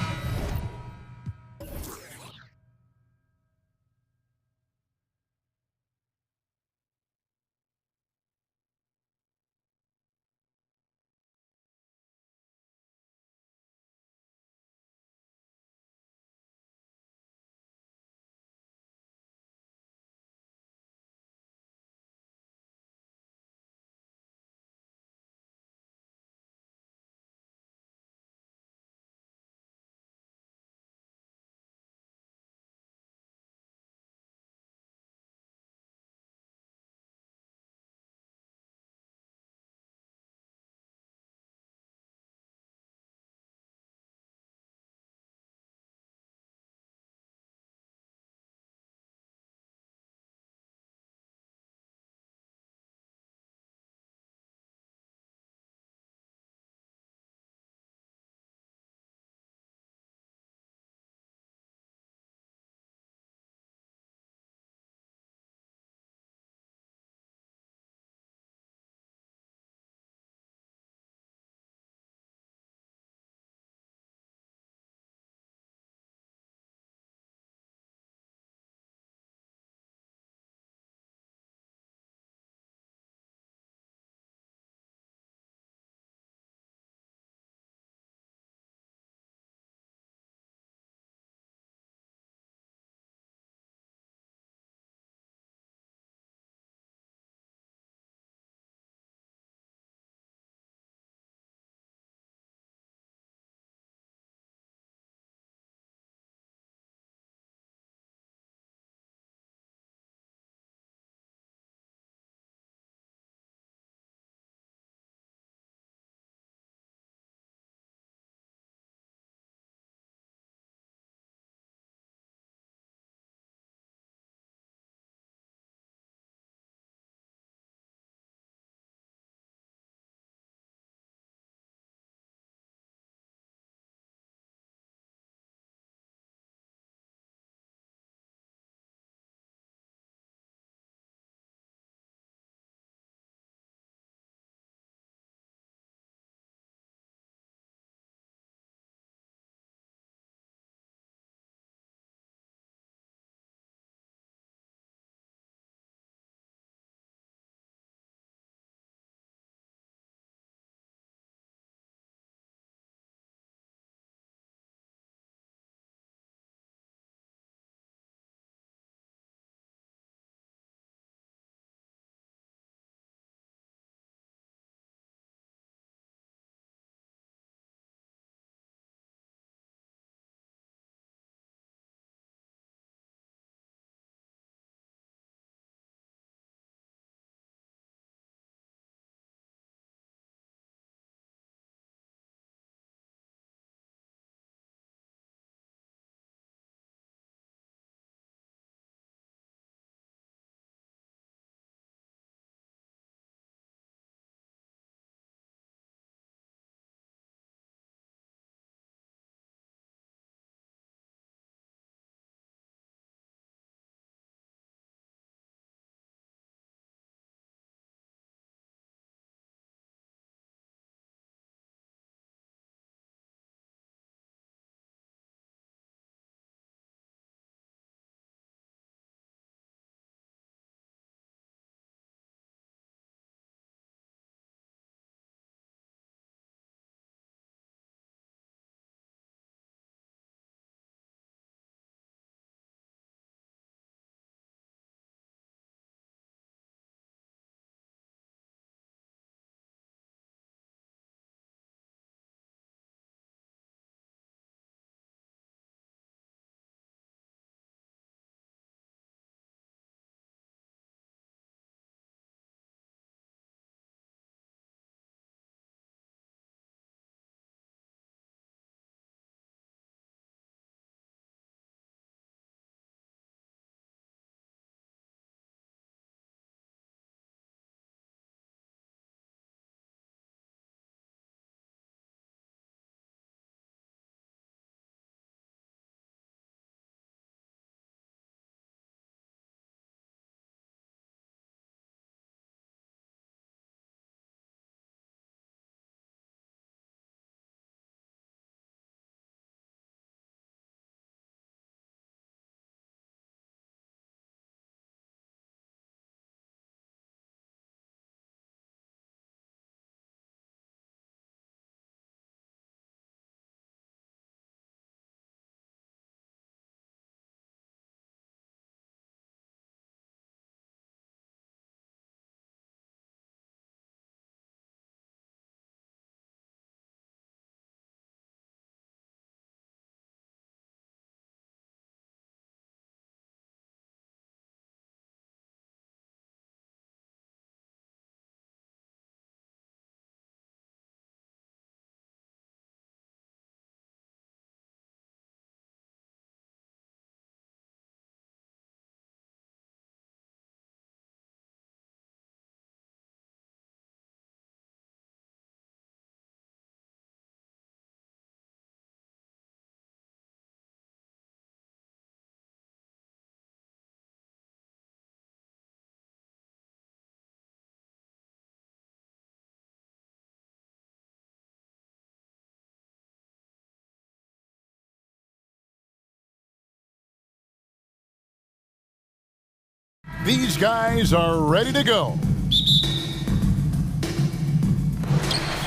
These guys are ready to go.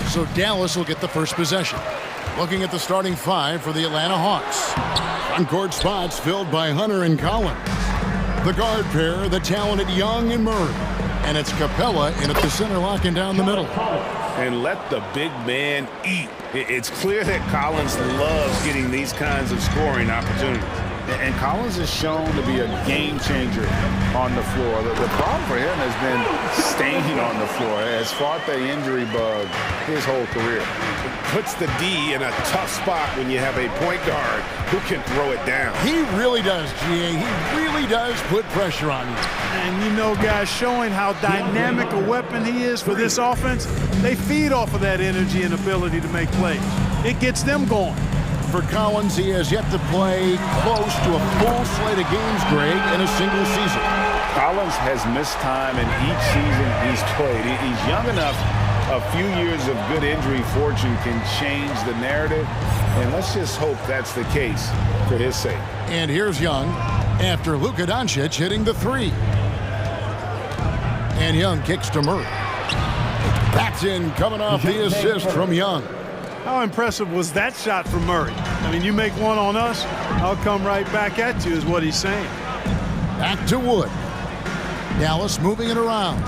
So Dallas will get the first possession. Looking at the starting five for the Atlanta Hawks. On-court spots filled by Hunter and Collins. The guard pair, the talented Young and Murray. And it's Capella in at the center, locking down the middle. And let the big man eat. It's clear that Collins loves getting these kinds of scoring opportunities. And Collins is shown to be a game changer on the floor. The problem for him has been staying on the floor. Has fought the injury bug his whole career. It puts the D in a tough spot when you have a point guard who can throw it down. He really does, GA. He really does put pressure on you. And you know, guys, showing how dynamic a weapon he is for this offense, they feed off of that energy and ability to make plays. It gets them going. For Collins, he has yet to play close to a full slate of games, Greg, in a single season. Collins has missed time in each season he's played. He's young enough. A few years of good injury fortune can change the narrative, and let's just hope that's the case for his sake. And here's Young after Luka Doncic hitting the three. And Young kicks to Murray. That's in, coming off the assist from Young. How impressive was that shot from Murray? I mean, you make one on us, I'll come right back at you is what he's saying. Back to Wood. Dallas moving it around.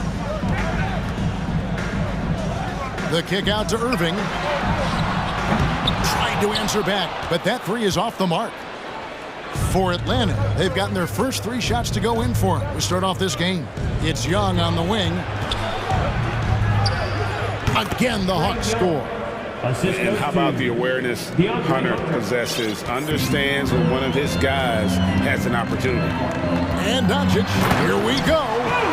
The kick out to Irving. Tried to answer back, but that three is off the mark. For Atlanta, they've gotten their first three shots to go in for him to start off this game. It's Young on the wing. Again, the Hawks score. And how about the awareness Hunter possesses, understands when one of his guys has an opportunity. And Doncic, here we go.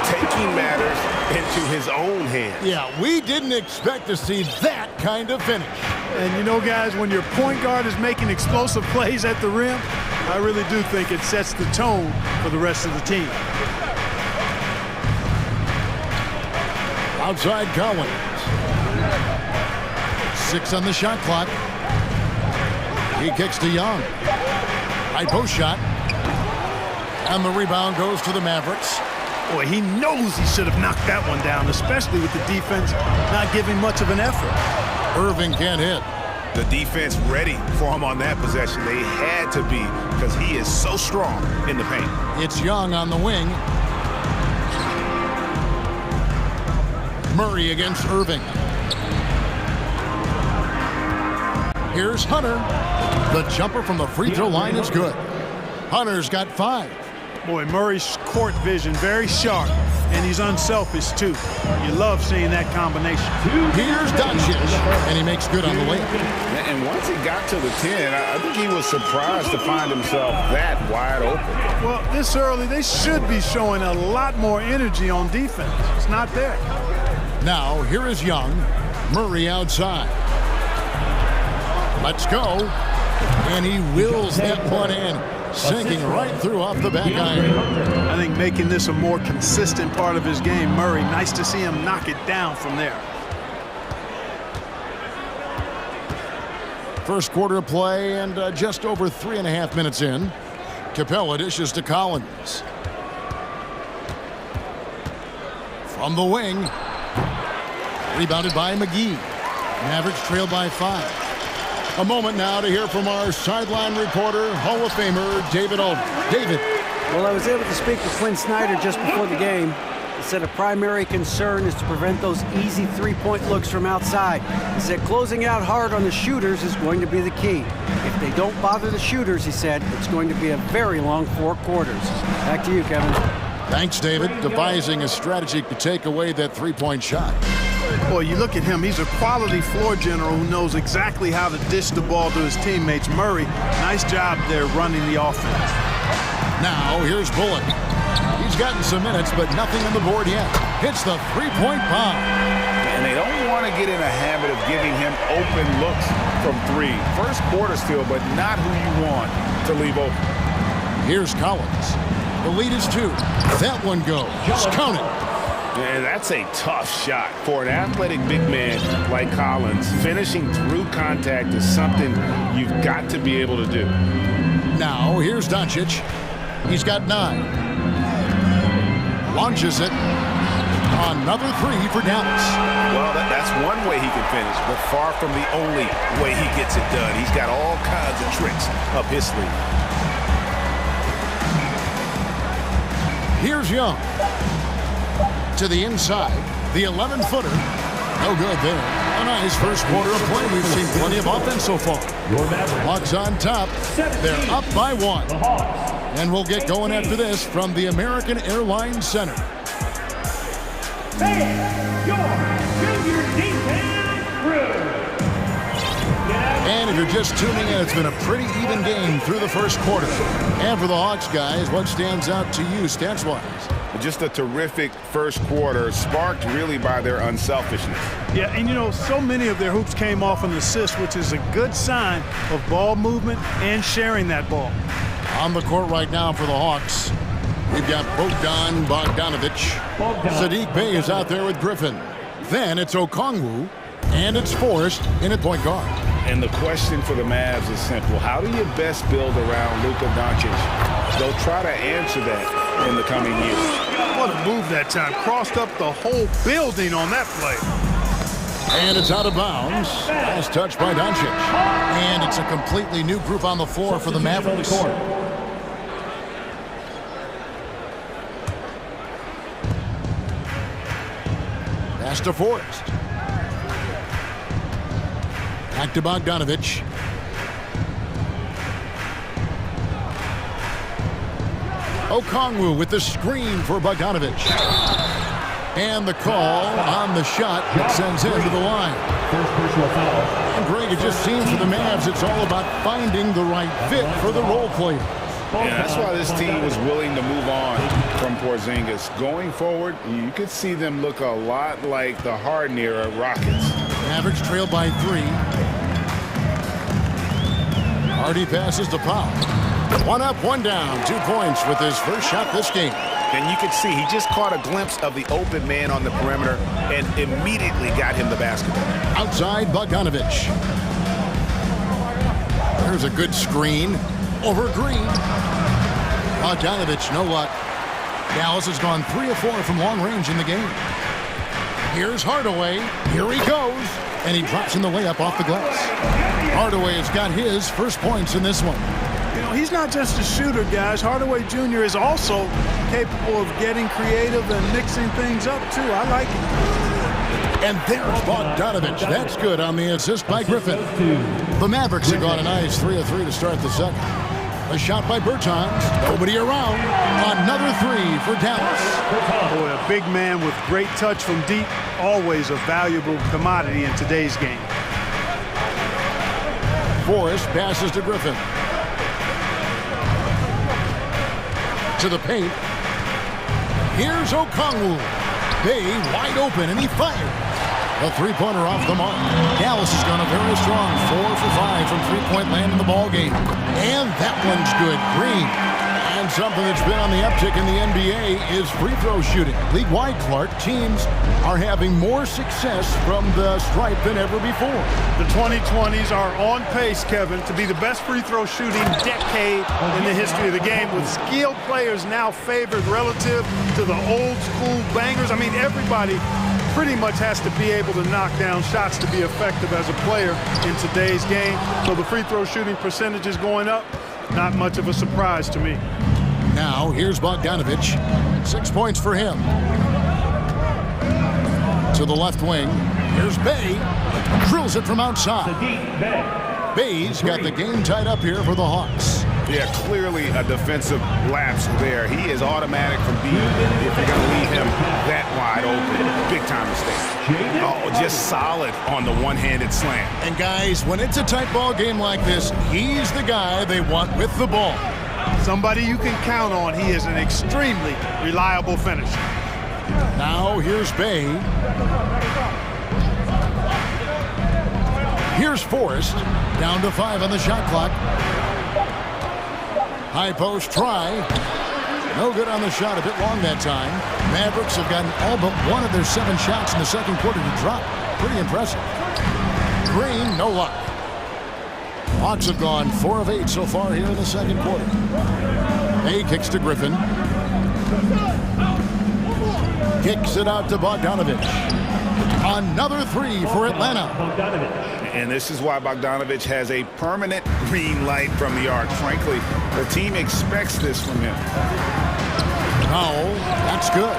Taking matters into his own hands. Yeah, we didn't expect to see that kind of finish. And you know, guys, when your point guard is making explosive plays at the rim, I really do think it sets the tone for the rest of the team. Outside Collins. 6 on the shot clock. He kicks to Young. High post shot. And the rebound goes to the Mavericks. Boy, he knows he should have knocked that one down, especially with the defense not giving much of an effort. Irving can't hit. The defense ready for him on that possession. They had to be because he is so strong in the paint. It's Young on the wing. Murray against Irving. Here's Hunter. The jumper from the free throw line is good. Hunter's got 5. Boy, Murray's court vision very sharp, and he's unselfish too. You love seeing that combination. Here's Doncic, and he makes good on the layup. And once he got to the 10, I think he was surprised to find himself that wide open. Well, this early, they should be showing a lot more energy on defense. It's not there. Now, here is Young. Murray outside. Let's go. And he wills that one in, sinking right through off the back iron. I think making this a more consistent part of his game, Murray, nice to see him knock it down from there. First quarter of play and just over 3.5 minutes in. Capella dishes to Collins. From the wing. Rebounded by McGee. Mavericks trail by 5. A moment now to hear from our sideline reporter, Hall of Famer David Alden. David. Well, I was able to speak with Quinn Snyder just before the game. He said a primary concern is to prevent those easy three-point looks from outside. He said closing out hard on the shooters is going to be the key. If they don't bother the shooters, he said, it's going to be a very long 4 quarters. Back to you, Kevin. Thanks, David. Devising a strategy to take away that three-point shot. Boy, you look at him, he's a quality floor general who knows exactly how to dish the ball to his teammates. Murray, nice job there running the offense. Now, here's Bullock. He's gotten some minutes, but nothing on the board yet. Hits the three-point bomb. And they don't want to get in a habit of giving him open looks from 3. First quarter still, but not who you want to leave open. Here's Collins. The lead is 2. That one goes. Just count it. And that's a tough shot for an athletic big man like Collins. Finishing through contact is something you've got to be able to do. Now, here's Doncic. He's got 9. Launches it. Another three for Dallas. Well, that's one way he can finish, but far from the only way he gets it done. He's got all kinds of tricks up his sleeve. Here's Young. To the inside. The 11-footer. No good there. A nice first quarter of play. We've seen plenty of offense so far. Hawks on top. They're up by 1. And we'll get going after this from the American Airlines Center. And if you're just tuning in, it's been a pretty even game through the first quarter. And for the Hawks guys, what stands out to you stats-wise? Just a terrific first quarter, sparked really by their unselfishness. Yeah, and you know, so many of their hoops came off an assist, which is a good sign of ball movement and sharing that ball. On the court right now for the Hawks, we've got Bogdanovic. Sadiq Bey is out there with Griffin. Then it's Okongwu, and it's Forrest in at point guard. And the question for the Mavs is simple. How do you best build around Luka Doncic? They'll try to answer that in the coming years. What a move that time. Crossed up the whole building on that play. And it's out of bounds. As touched by Doncic. And it's a completely new group on the floor for the Mavericks. Pass to Forrest. Back to Bogdanovic. Okongwu with the screen for Bogdanovic. And the call on the shot that sends him to the line. And Greg, it just seems for the Mavs it's all about finding the right fit for the role player. Yeah, that's why this team was willing to move on from Porzingis. Going forward, you could see them look a lot like the Harden era Rockets. Mavericks trail by 3. Hardy passes to Powell. 1 up, 1 down. 2 points with his first shot this game. And you can see he just caught a glimpse of the open man on the perimeter and immediately got him the basketball. Outside Bogdanovic. There's a good screen. Over Green. Bogdanovic, no luck. Dallas has gone 3 of 4 from long range in the game. Here's Hardaway. Here he goes. And he drops in the layup off the glass. Hardaway has got his first points in this one. You know, he's not just a shooter, guys. Hardaway Jr. is also capable of getting creative and mixing things up, too. I like it. And there's Bogdanovic. That's good on the assist by Griffin. The Mavericks have gone a nice 3 of 3 to start the second. A shot by Bertans. Nobody around. Another 3 for Dallas. Boy, a big man with great touch from deep. Always a valuable commodity in today's game. Forrest passes to Griffin. To the paint. Here's Okongwu. Bey wide open, and he fired. A three-pointer off the mark. Dallas has gone a very strong 4 for 5 from three-point land in the ball game. And that one's good. Green. And something that's been on the uptick in the NBA is free throw shooting. League-wide, Clark, teams are having more success from the stripe than ever before. The 2020s are on pace, Kevin, to be the best free throw shooting decade in the history of the game, with skilled players now favored relative to the old school bangers. I mean, everybody pretty much has to be able to knock down shots to be effective as a player in today's game. So the free throw shooting percentage is going up. Not much of a surprise to me. Now, here's Bogdanovic. 6 points for him. To the left wing. Here's Bey. Drills it from outside. Bey's got the game tied up here for the Hawks. Yeah, clearly a defensive lapse there. He is automatic from deep if you're going to leave him that wide open. Big time mistake. Oh, just solid on the one-handed slam. And guys, when it's a tight ball game like this, he's the guy they want with the ball. Somebody you can count on. He is an extremely reliable finisher. Now here's Bey. Here's Forrest. Down to 5 on the shot clock. High post try. No good on the shot. A bit long that time. Mavericks have gotten all but one of their 7 shots in the second quarter to drop. Pretty impressive. Green, no luck. Hawks have gone 4 of 8 so far here in the second quarter. Bey kicks to Griffin. Kicks it out to Bogdanovich. Another three for Atlanta. And this is why Bogdanovich has a permanent green light from the arc. Frankly, the team expects this from him. Powell, that's good.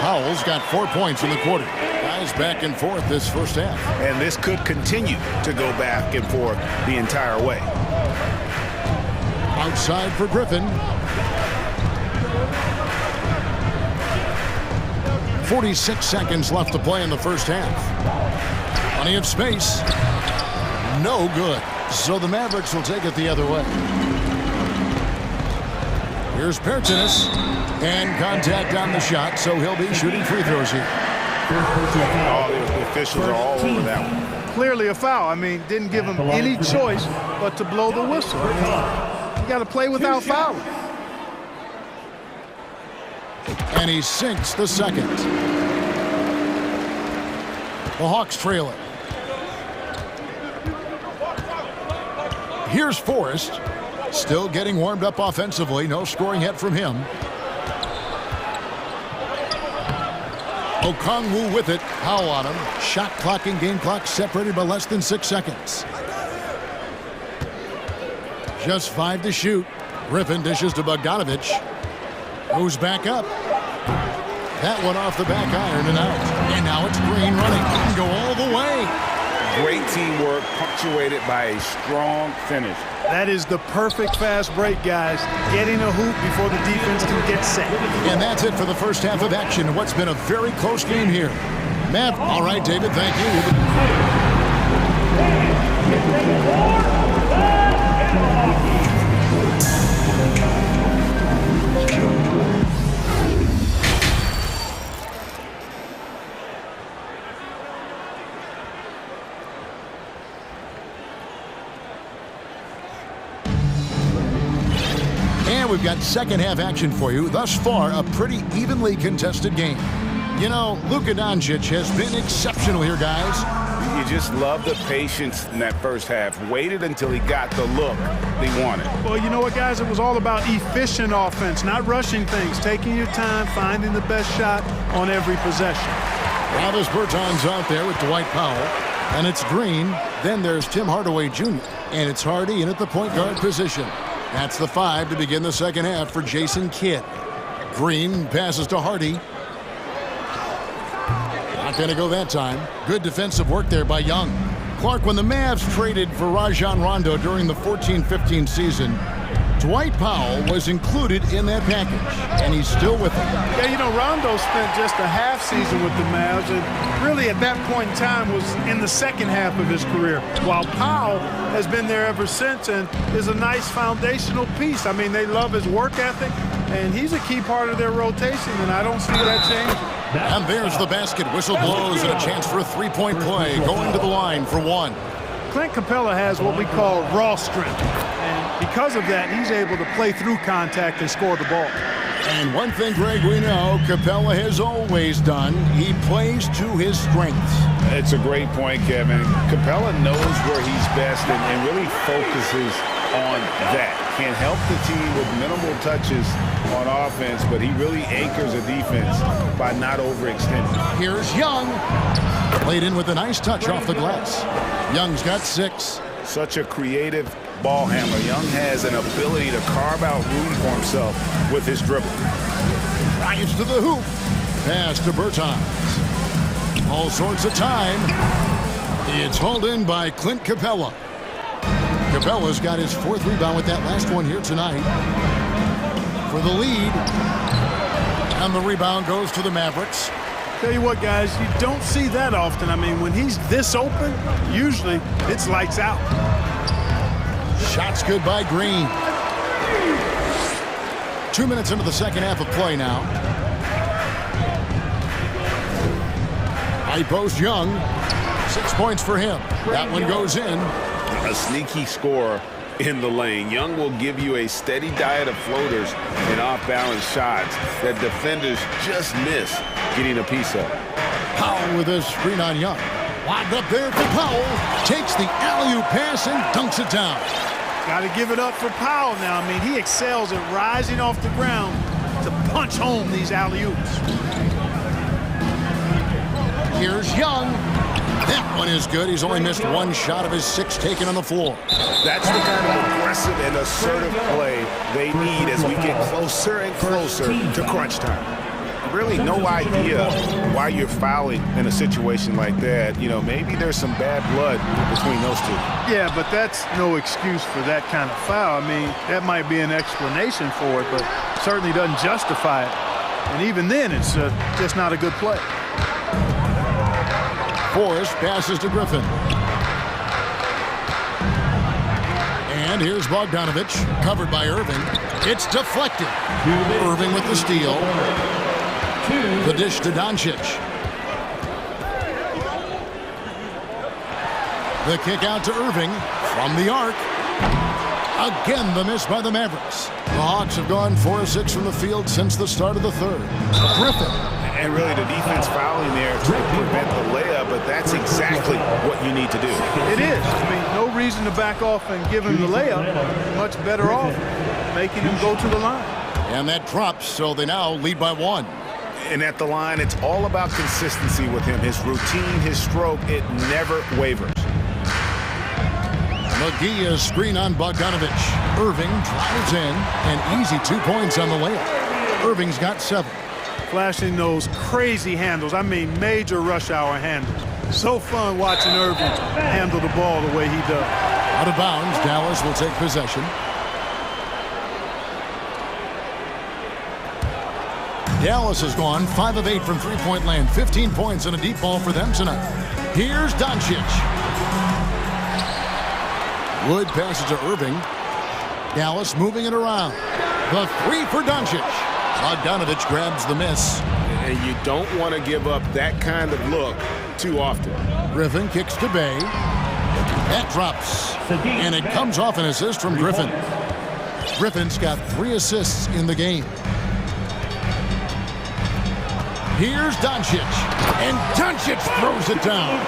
Powell's got 4 points in the quarter. Guys back and forth this first half. And this could continue to go back and forth the entire way. Outside for Griffin. 46 seconds left to play in the first half. Plenty of space. No good. So the Mavericks will take it the other way. Here's Pertinis. And contact on the shot, so he'll be shooting free throws here. All the officials are all over that one. Clearly a foul. I mean, didn't give him any choice but to blow the whistle. You got to play without fouling. And he sinks the second. The Hawks trail it. Here's Forrest. Still getting warmed up offensively. No scoring yet from him. Okongwu with it. Powell on him. Shot clock and game clock separated by less than 6 seconds. Just 5 to shoot. Griffin dishes to Bogdanovich. Goes back up. That one off the back iron and out. And now it's Green running. He can go all the way. Great teamwork punctuated by a strong finish. That is the perfect fast break, guys. Getting a hoop before the defense can get set. And that's it for the first half of action. What's been a very close game here. Matt, all right, David, thank you. And we've got second half action for you. Thus far, a pretty evenly contested game. You know, Luka Doncic has been exceptional here, guys. You just love the patience in that first half. Waited until he got the look he wanted. Well, you know what, guys? It was all about efficient offense, not rushing things, taking your time, finding the best shot on every possession. Travis Berton's out there with Dwight Powell. And it's Green. Then there's Tim Hardaway Jr. And it's Hardy in at the point guard position. That's the 5 to begin the second half for Jason Kidd. Green passes to Hardy. Not going to go that time. Good defensive work there by Young. Clark, when the Mavs traded for Rajon Rondo during the 14-15 season, Dwight Powell was included in that package, and he's still with them. Yeah, you know, Rondo spent just a half season with the Mavs, and really at that point in time was in the second half of his career, while Powell has been there ever since and is a nice foundational piece. I mean, they love his work ethic, and he's a key part of their rotation, and I don't see that changing. And there's the basket. Whistle blows and a chance for a three-point play. Going to the line for one. Clint Capella has what we call raw strength. And because of that, he's able to play through contact and score the ball. And one thing, Greg, we know Capella has always done. He plays to his strengths. It's a great point, Kevin. Capella knows where he's best and really focuses on that. Can help the team with minimal touches on offense, but he really anchors a defense by not overextending. Here's Young. Played in with a nice touch off the glass. Young's got 6. Such a creative ball handler. Young has an ability to carve out room for himself with his dribble. Drives to the hoop. Pass to Bertans. All sorts of time. It's hauled in by Clint Capella. Capella's got his 4th rebound with that last one here tonight. For the lead. And the rebound goes to the Mavericks. Tell you what, guys, you don't see that often. I mean, when he's this open, usually it's lights out. Shots good by Green. 2 minutes into the second half of play now. High post Young. 6 points for him. That one goes in. A sneaky score in the lane. Young will give you a steady diet of floaters and off-balance shots that defenders just miss getting a piece of. Powell with a screen on Young. Lobbed up there for Powell. Takes the alley-oop pass and dunks it down. Got to give it up for Powell now. I mean, he excels at rising off the ground to punch home these alley-oops. Here's Young. That one is good. He's only missed one shot of his 6 taken on the floor. That's the kind of aggressive and assertive play they need as we get closer and closer to crunch time. Really no idea why you're fouling in a situation like that. You know, maybe there's some bad blood between those two. Yeah, but that's no excuse for that kind of foul. I mean, that might be an explanation for it, but certainly doesn't justify it. And even then, it's just not a good play. Forrest passes to Griffin. And here's Bogdanovich, covered by Irving. It's deflected. Irving with the steal. The dish to Doncic. The kick out to Irving from the arc. Again, the miss by the Mavericks. The Hawks have gone 4 of 6 from the field since the start of the third. Griffin. And really the defense fouling there to prevent the layup, but that's exactly what you need to do. It is. I mean, no reason to back off and give him the layup. Much better off making him go to the line. And that drops, so they now lead by 1. And at the line, it's all about consistency with him. His routine, his stroke, it never wavers. McGee is screen on Bogdanovich. Irving drives in, and easy 2 points on the layup. Irving's got 7. Flashing those crazy handles. I mean, major rush hour handles. So fun watching Irving handle the ball the way he does. Out of bounds, Dallas will take possession. Dallas has gone 5 of 8 from three-point land. 15 points and a deep ball for them tonight. Here's Doncic. Wood passes to Irving. Dallas moving it around. The 3 for Doncic. Bogdanovich grabs the miss. And you don't want to give up that kind of look too often. Griffin kicks to Bay. That drops. And it comes off an assist from Griffin. Griffin's got 3 assists in the game. Here's Doncic. And Doncic throws it down.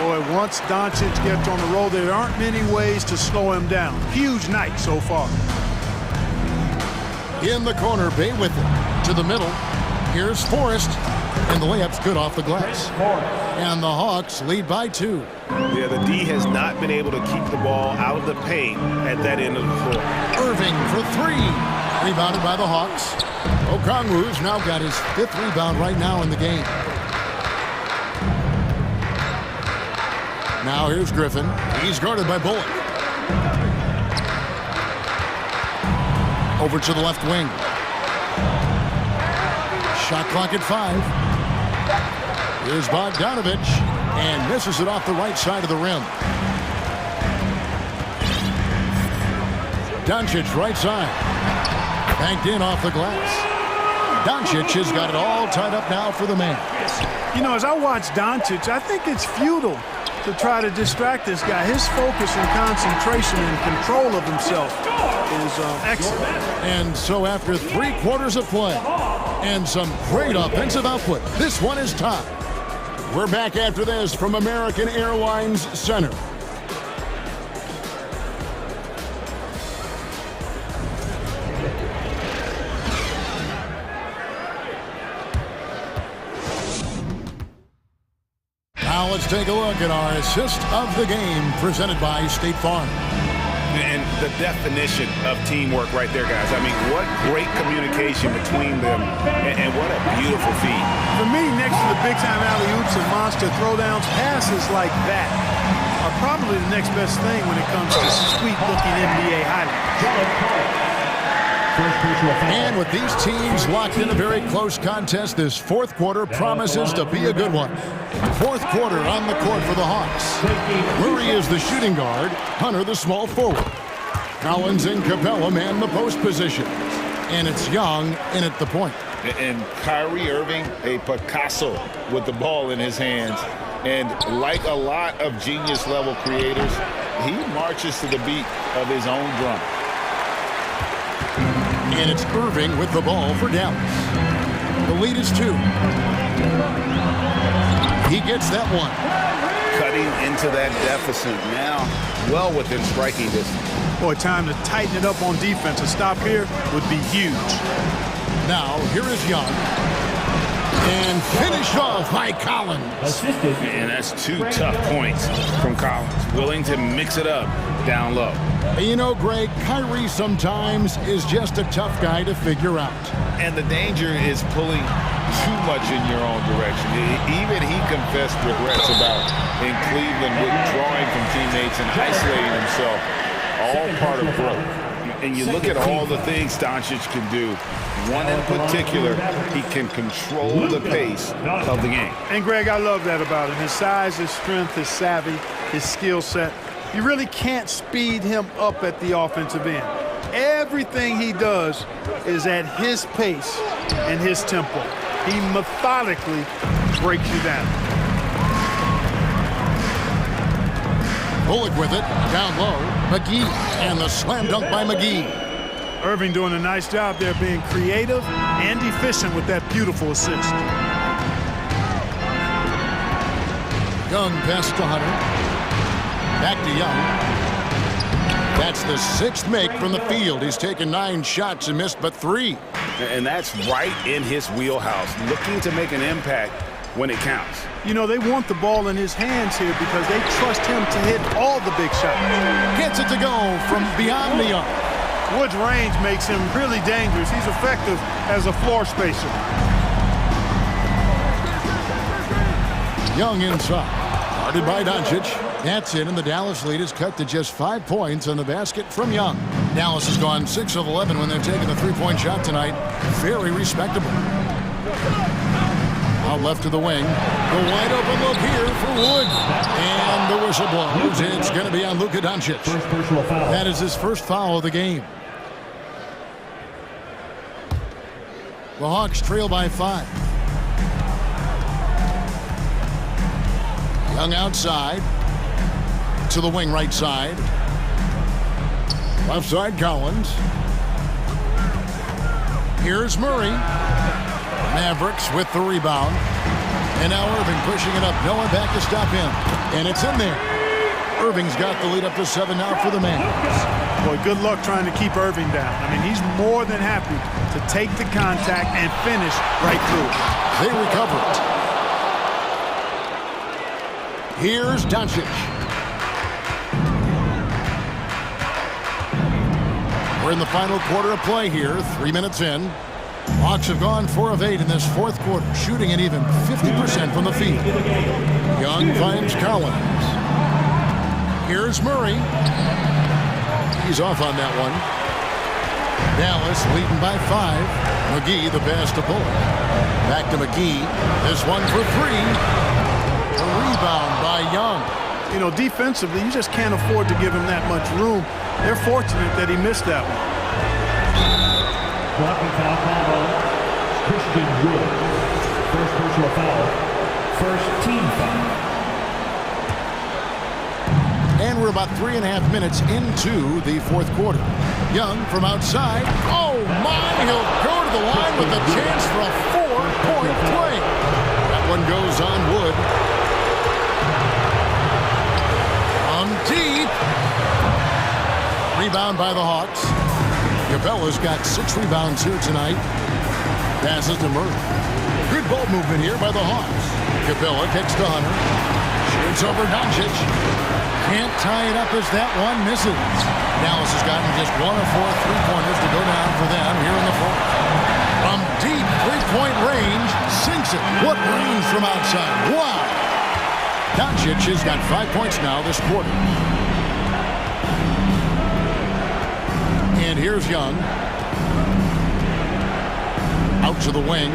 Boy, once Doncic gets on the roll, there aren't many ways to slow him down. Huge night so far. In the corner, Bay with it. To the middle. Here's Forrest. And the layup's good off the glass. And the Hawks lead by 2. Yeah, the D has not been able to keep the ball out of the paint at that end of the floor. Irving for 3. Rebounded by the Hawks. Okongwu's now got his 5th rebound right now in the game. Now here's Griffin. He's guarded by Bullock. Over to the left wing. Shot clock at 5. Here's Bogdanovich. And misses it off the right side of the rim. Doncic right side. Banked in off the glass. Doncic has got it all tied up now for the man. You know, as I watch Doncic, I think it's futile to try to distract this guy. His focus and concentration and control of himself is excellent. And so after 3 quarters of play and some great offensive output, this one is tied. We're back after this from American Airlines Center. Now let's take a look at our assist of the game presented by State Farm. And the definition of teamwork right there, guys. I mean, what great communication between them, and what a beautiful feat. For me, next to the big-time alley-oops and monster throwdowns, passes like that are probably the next best thing when it comes to sweet-looking NBA highlights. And with these teams locked in a very close contest, this 4th quarter promises to be a good one. 4th quarter on the court for the Hawks. Murray is the shooting guard, Hunter the small forward. Collins and Capella man the post position. And it's Young in at the point. And Kyrie Irving, a Picasso with the ball in his hands. And like a lot of genius-level creators, he marches to the beat of his own drum. And it's Irving with the ball for Dallas. The lead is 2. He gets that one. Cutting into that deficit now, well within striking distance. Boy, time to tighten it up on defense. A stop here would be huge. Now, here is Young. And finished off by Collins. And that's 2 tough points from Collins. Willing to mix it up down low. You know, Greg, Kyrie sometimes is just a tough guy to figure out. And the danger is pulling too much in your own direction. Even he confessed regrets about in Cleveland withdrawing from teammates and isolating himself. All part of growth. And you look at all the things Doncic can do. One in particular, he can control the pace of the game. And Greg, I love that about him. His size, his strength, his savvy, his skill set. You really can't speed him up at the offensive end. Everything he does is at his pace and his tempo. He methodically breaks you down. Bullock with it, down low. McGee, and the slam dunk by McGee. Irving doing a nice job there being creative and efficient with that beautiful assist. Young pass to Hunter. Back to Young. That's the 6th make from the field. He's taken 9 shots and missed but 3. And that's right in his wheelhouse, looking to make an impact when it counts. You know, they want the ball in his hands here because they trust him to hit all the big shots. Gets it to go from beyond the arc. Wood's range makes him really dangerous. He's effective as a floor spacer. Young inside. Guarded by Doncic. That's it, and the Dallas lead is cut to just 5 points on the basket from Young. Dallas has gone 6 of 11 when they're taking the 3-point shot tonight. Very respectable. Out left to the wing. The wide open look here for Wood. And the whistle blows. It's going to be on Luka Doncic. That is his first foul of the game. The Hawks trail by 5. Young outside. To the wing right side. Left side Collins. Here's Murray. Mavericks with the rebound. And now Irving pushing it up. No one back to stop him. And it's in there. Irving's got the lead up to 7 now for the Mavs. Boy, good luck trying to keep Irving down. I mean, he's more than happy to take the contact and finish right through it. They recover it. Here's Doncic. We're in the final quarter of play here. 3 minutes in. Hawks have gone 4 of 8 in this 4th quarter, shooting at even 50% from the field. Young finds Collins. Here's Murray. He's off on that one. Dallas leading by 5. McGee the pass to Bullock. Back to McGee. This one for 3. A rebound by Young. You know, defensively, you just can't afford to give him that much room. They're fortunate that he missed that one. Blocking foul called on Christian Wood. First personal foul. First team foul. And we're about 3.5 minutes into the 4th quarter. Young from outside. Oh my, he'll go to the line with a chance for a 4-point play. That one goes on Wood. Deep. Rebound by the Hawks. Capella's got 6 rebounds here tonight. Passes to Murray. Good ball movement here by the Hawks. Capella kicks to Hunter. Shoots over Doncic. Can't tie it up as that one misses. Dallas has gotten just 1 of 4 3-pointers to go down for them here in the 4th. From deep 3-point range, sinks it. What range from outside. Wow. Doncic has got 5 points now this quarter. And here's Young. Out to the wing.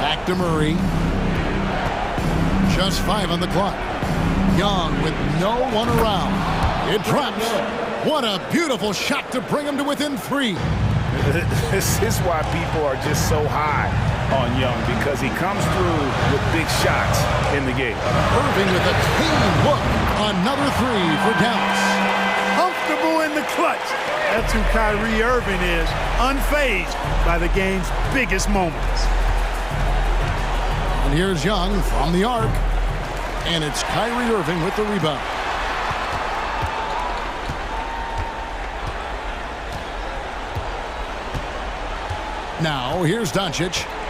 Back to Murray. Just 5 on the clock. Young with no one around. It drops. What a beautiful shot to bring him to within 3. This is why people are just so high on Young, because he comes through with big shots in the game. Irving with a clean look. Another 3 for Dallas. Comfortable in the clutch. That's who Kyrie Irving is, unfazed by the game's biggest moments. And here's Young from the arc. And it's Kyrie Irving with the rebound. Now, here's Doncic.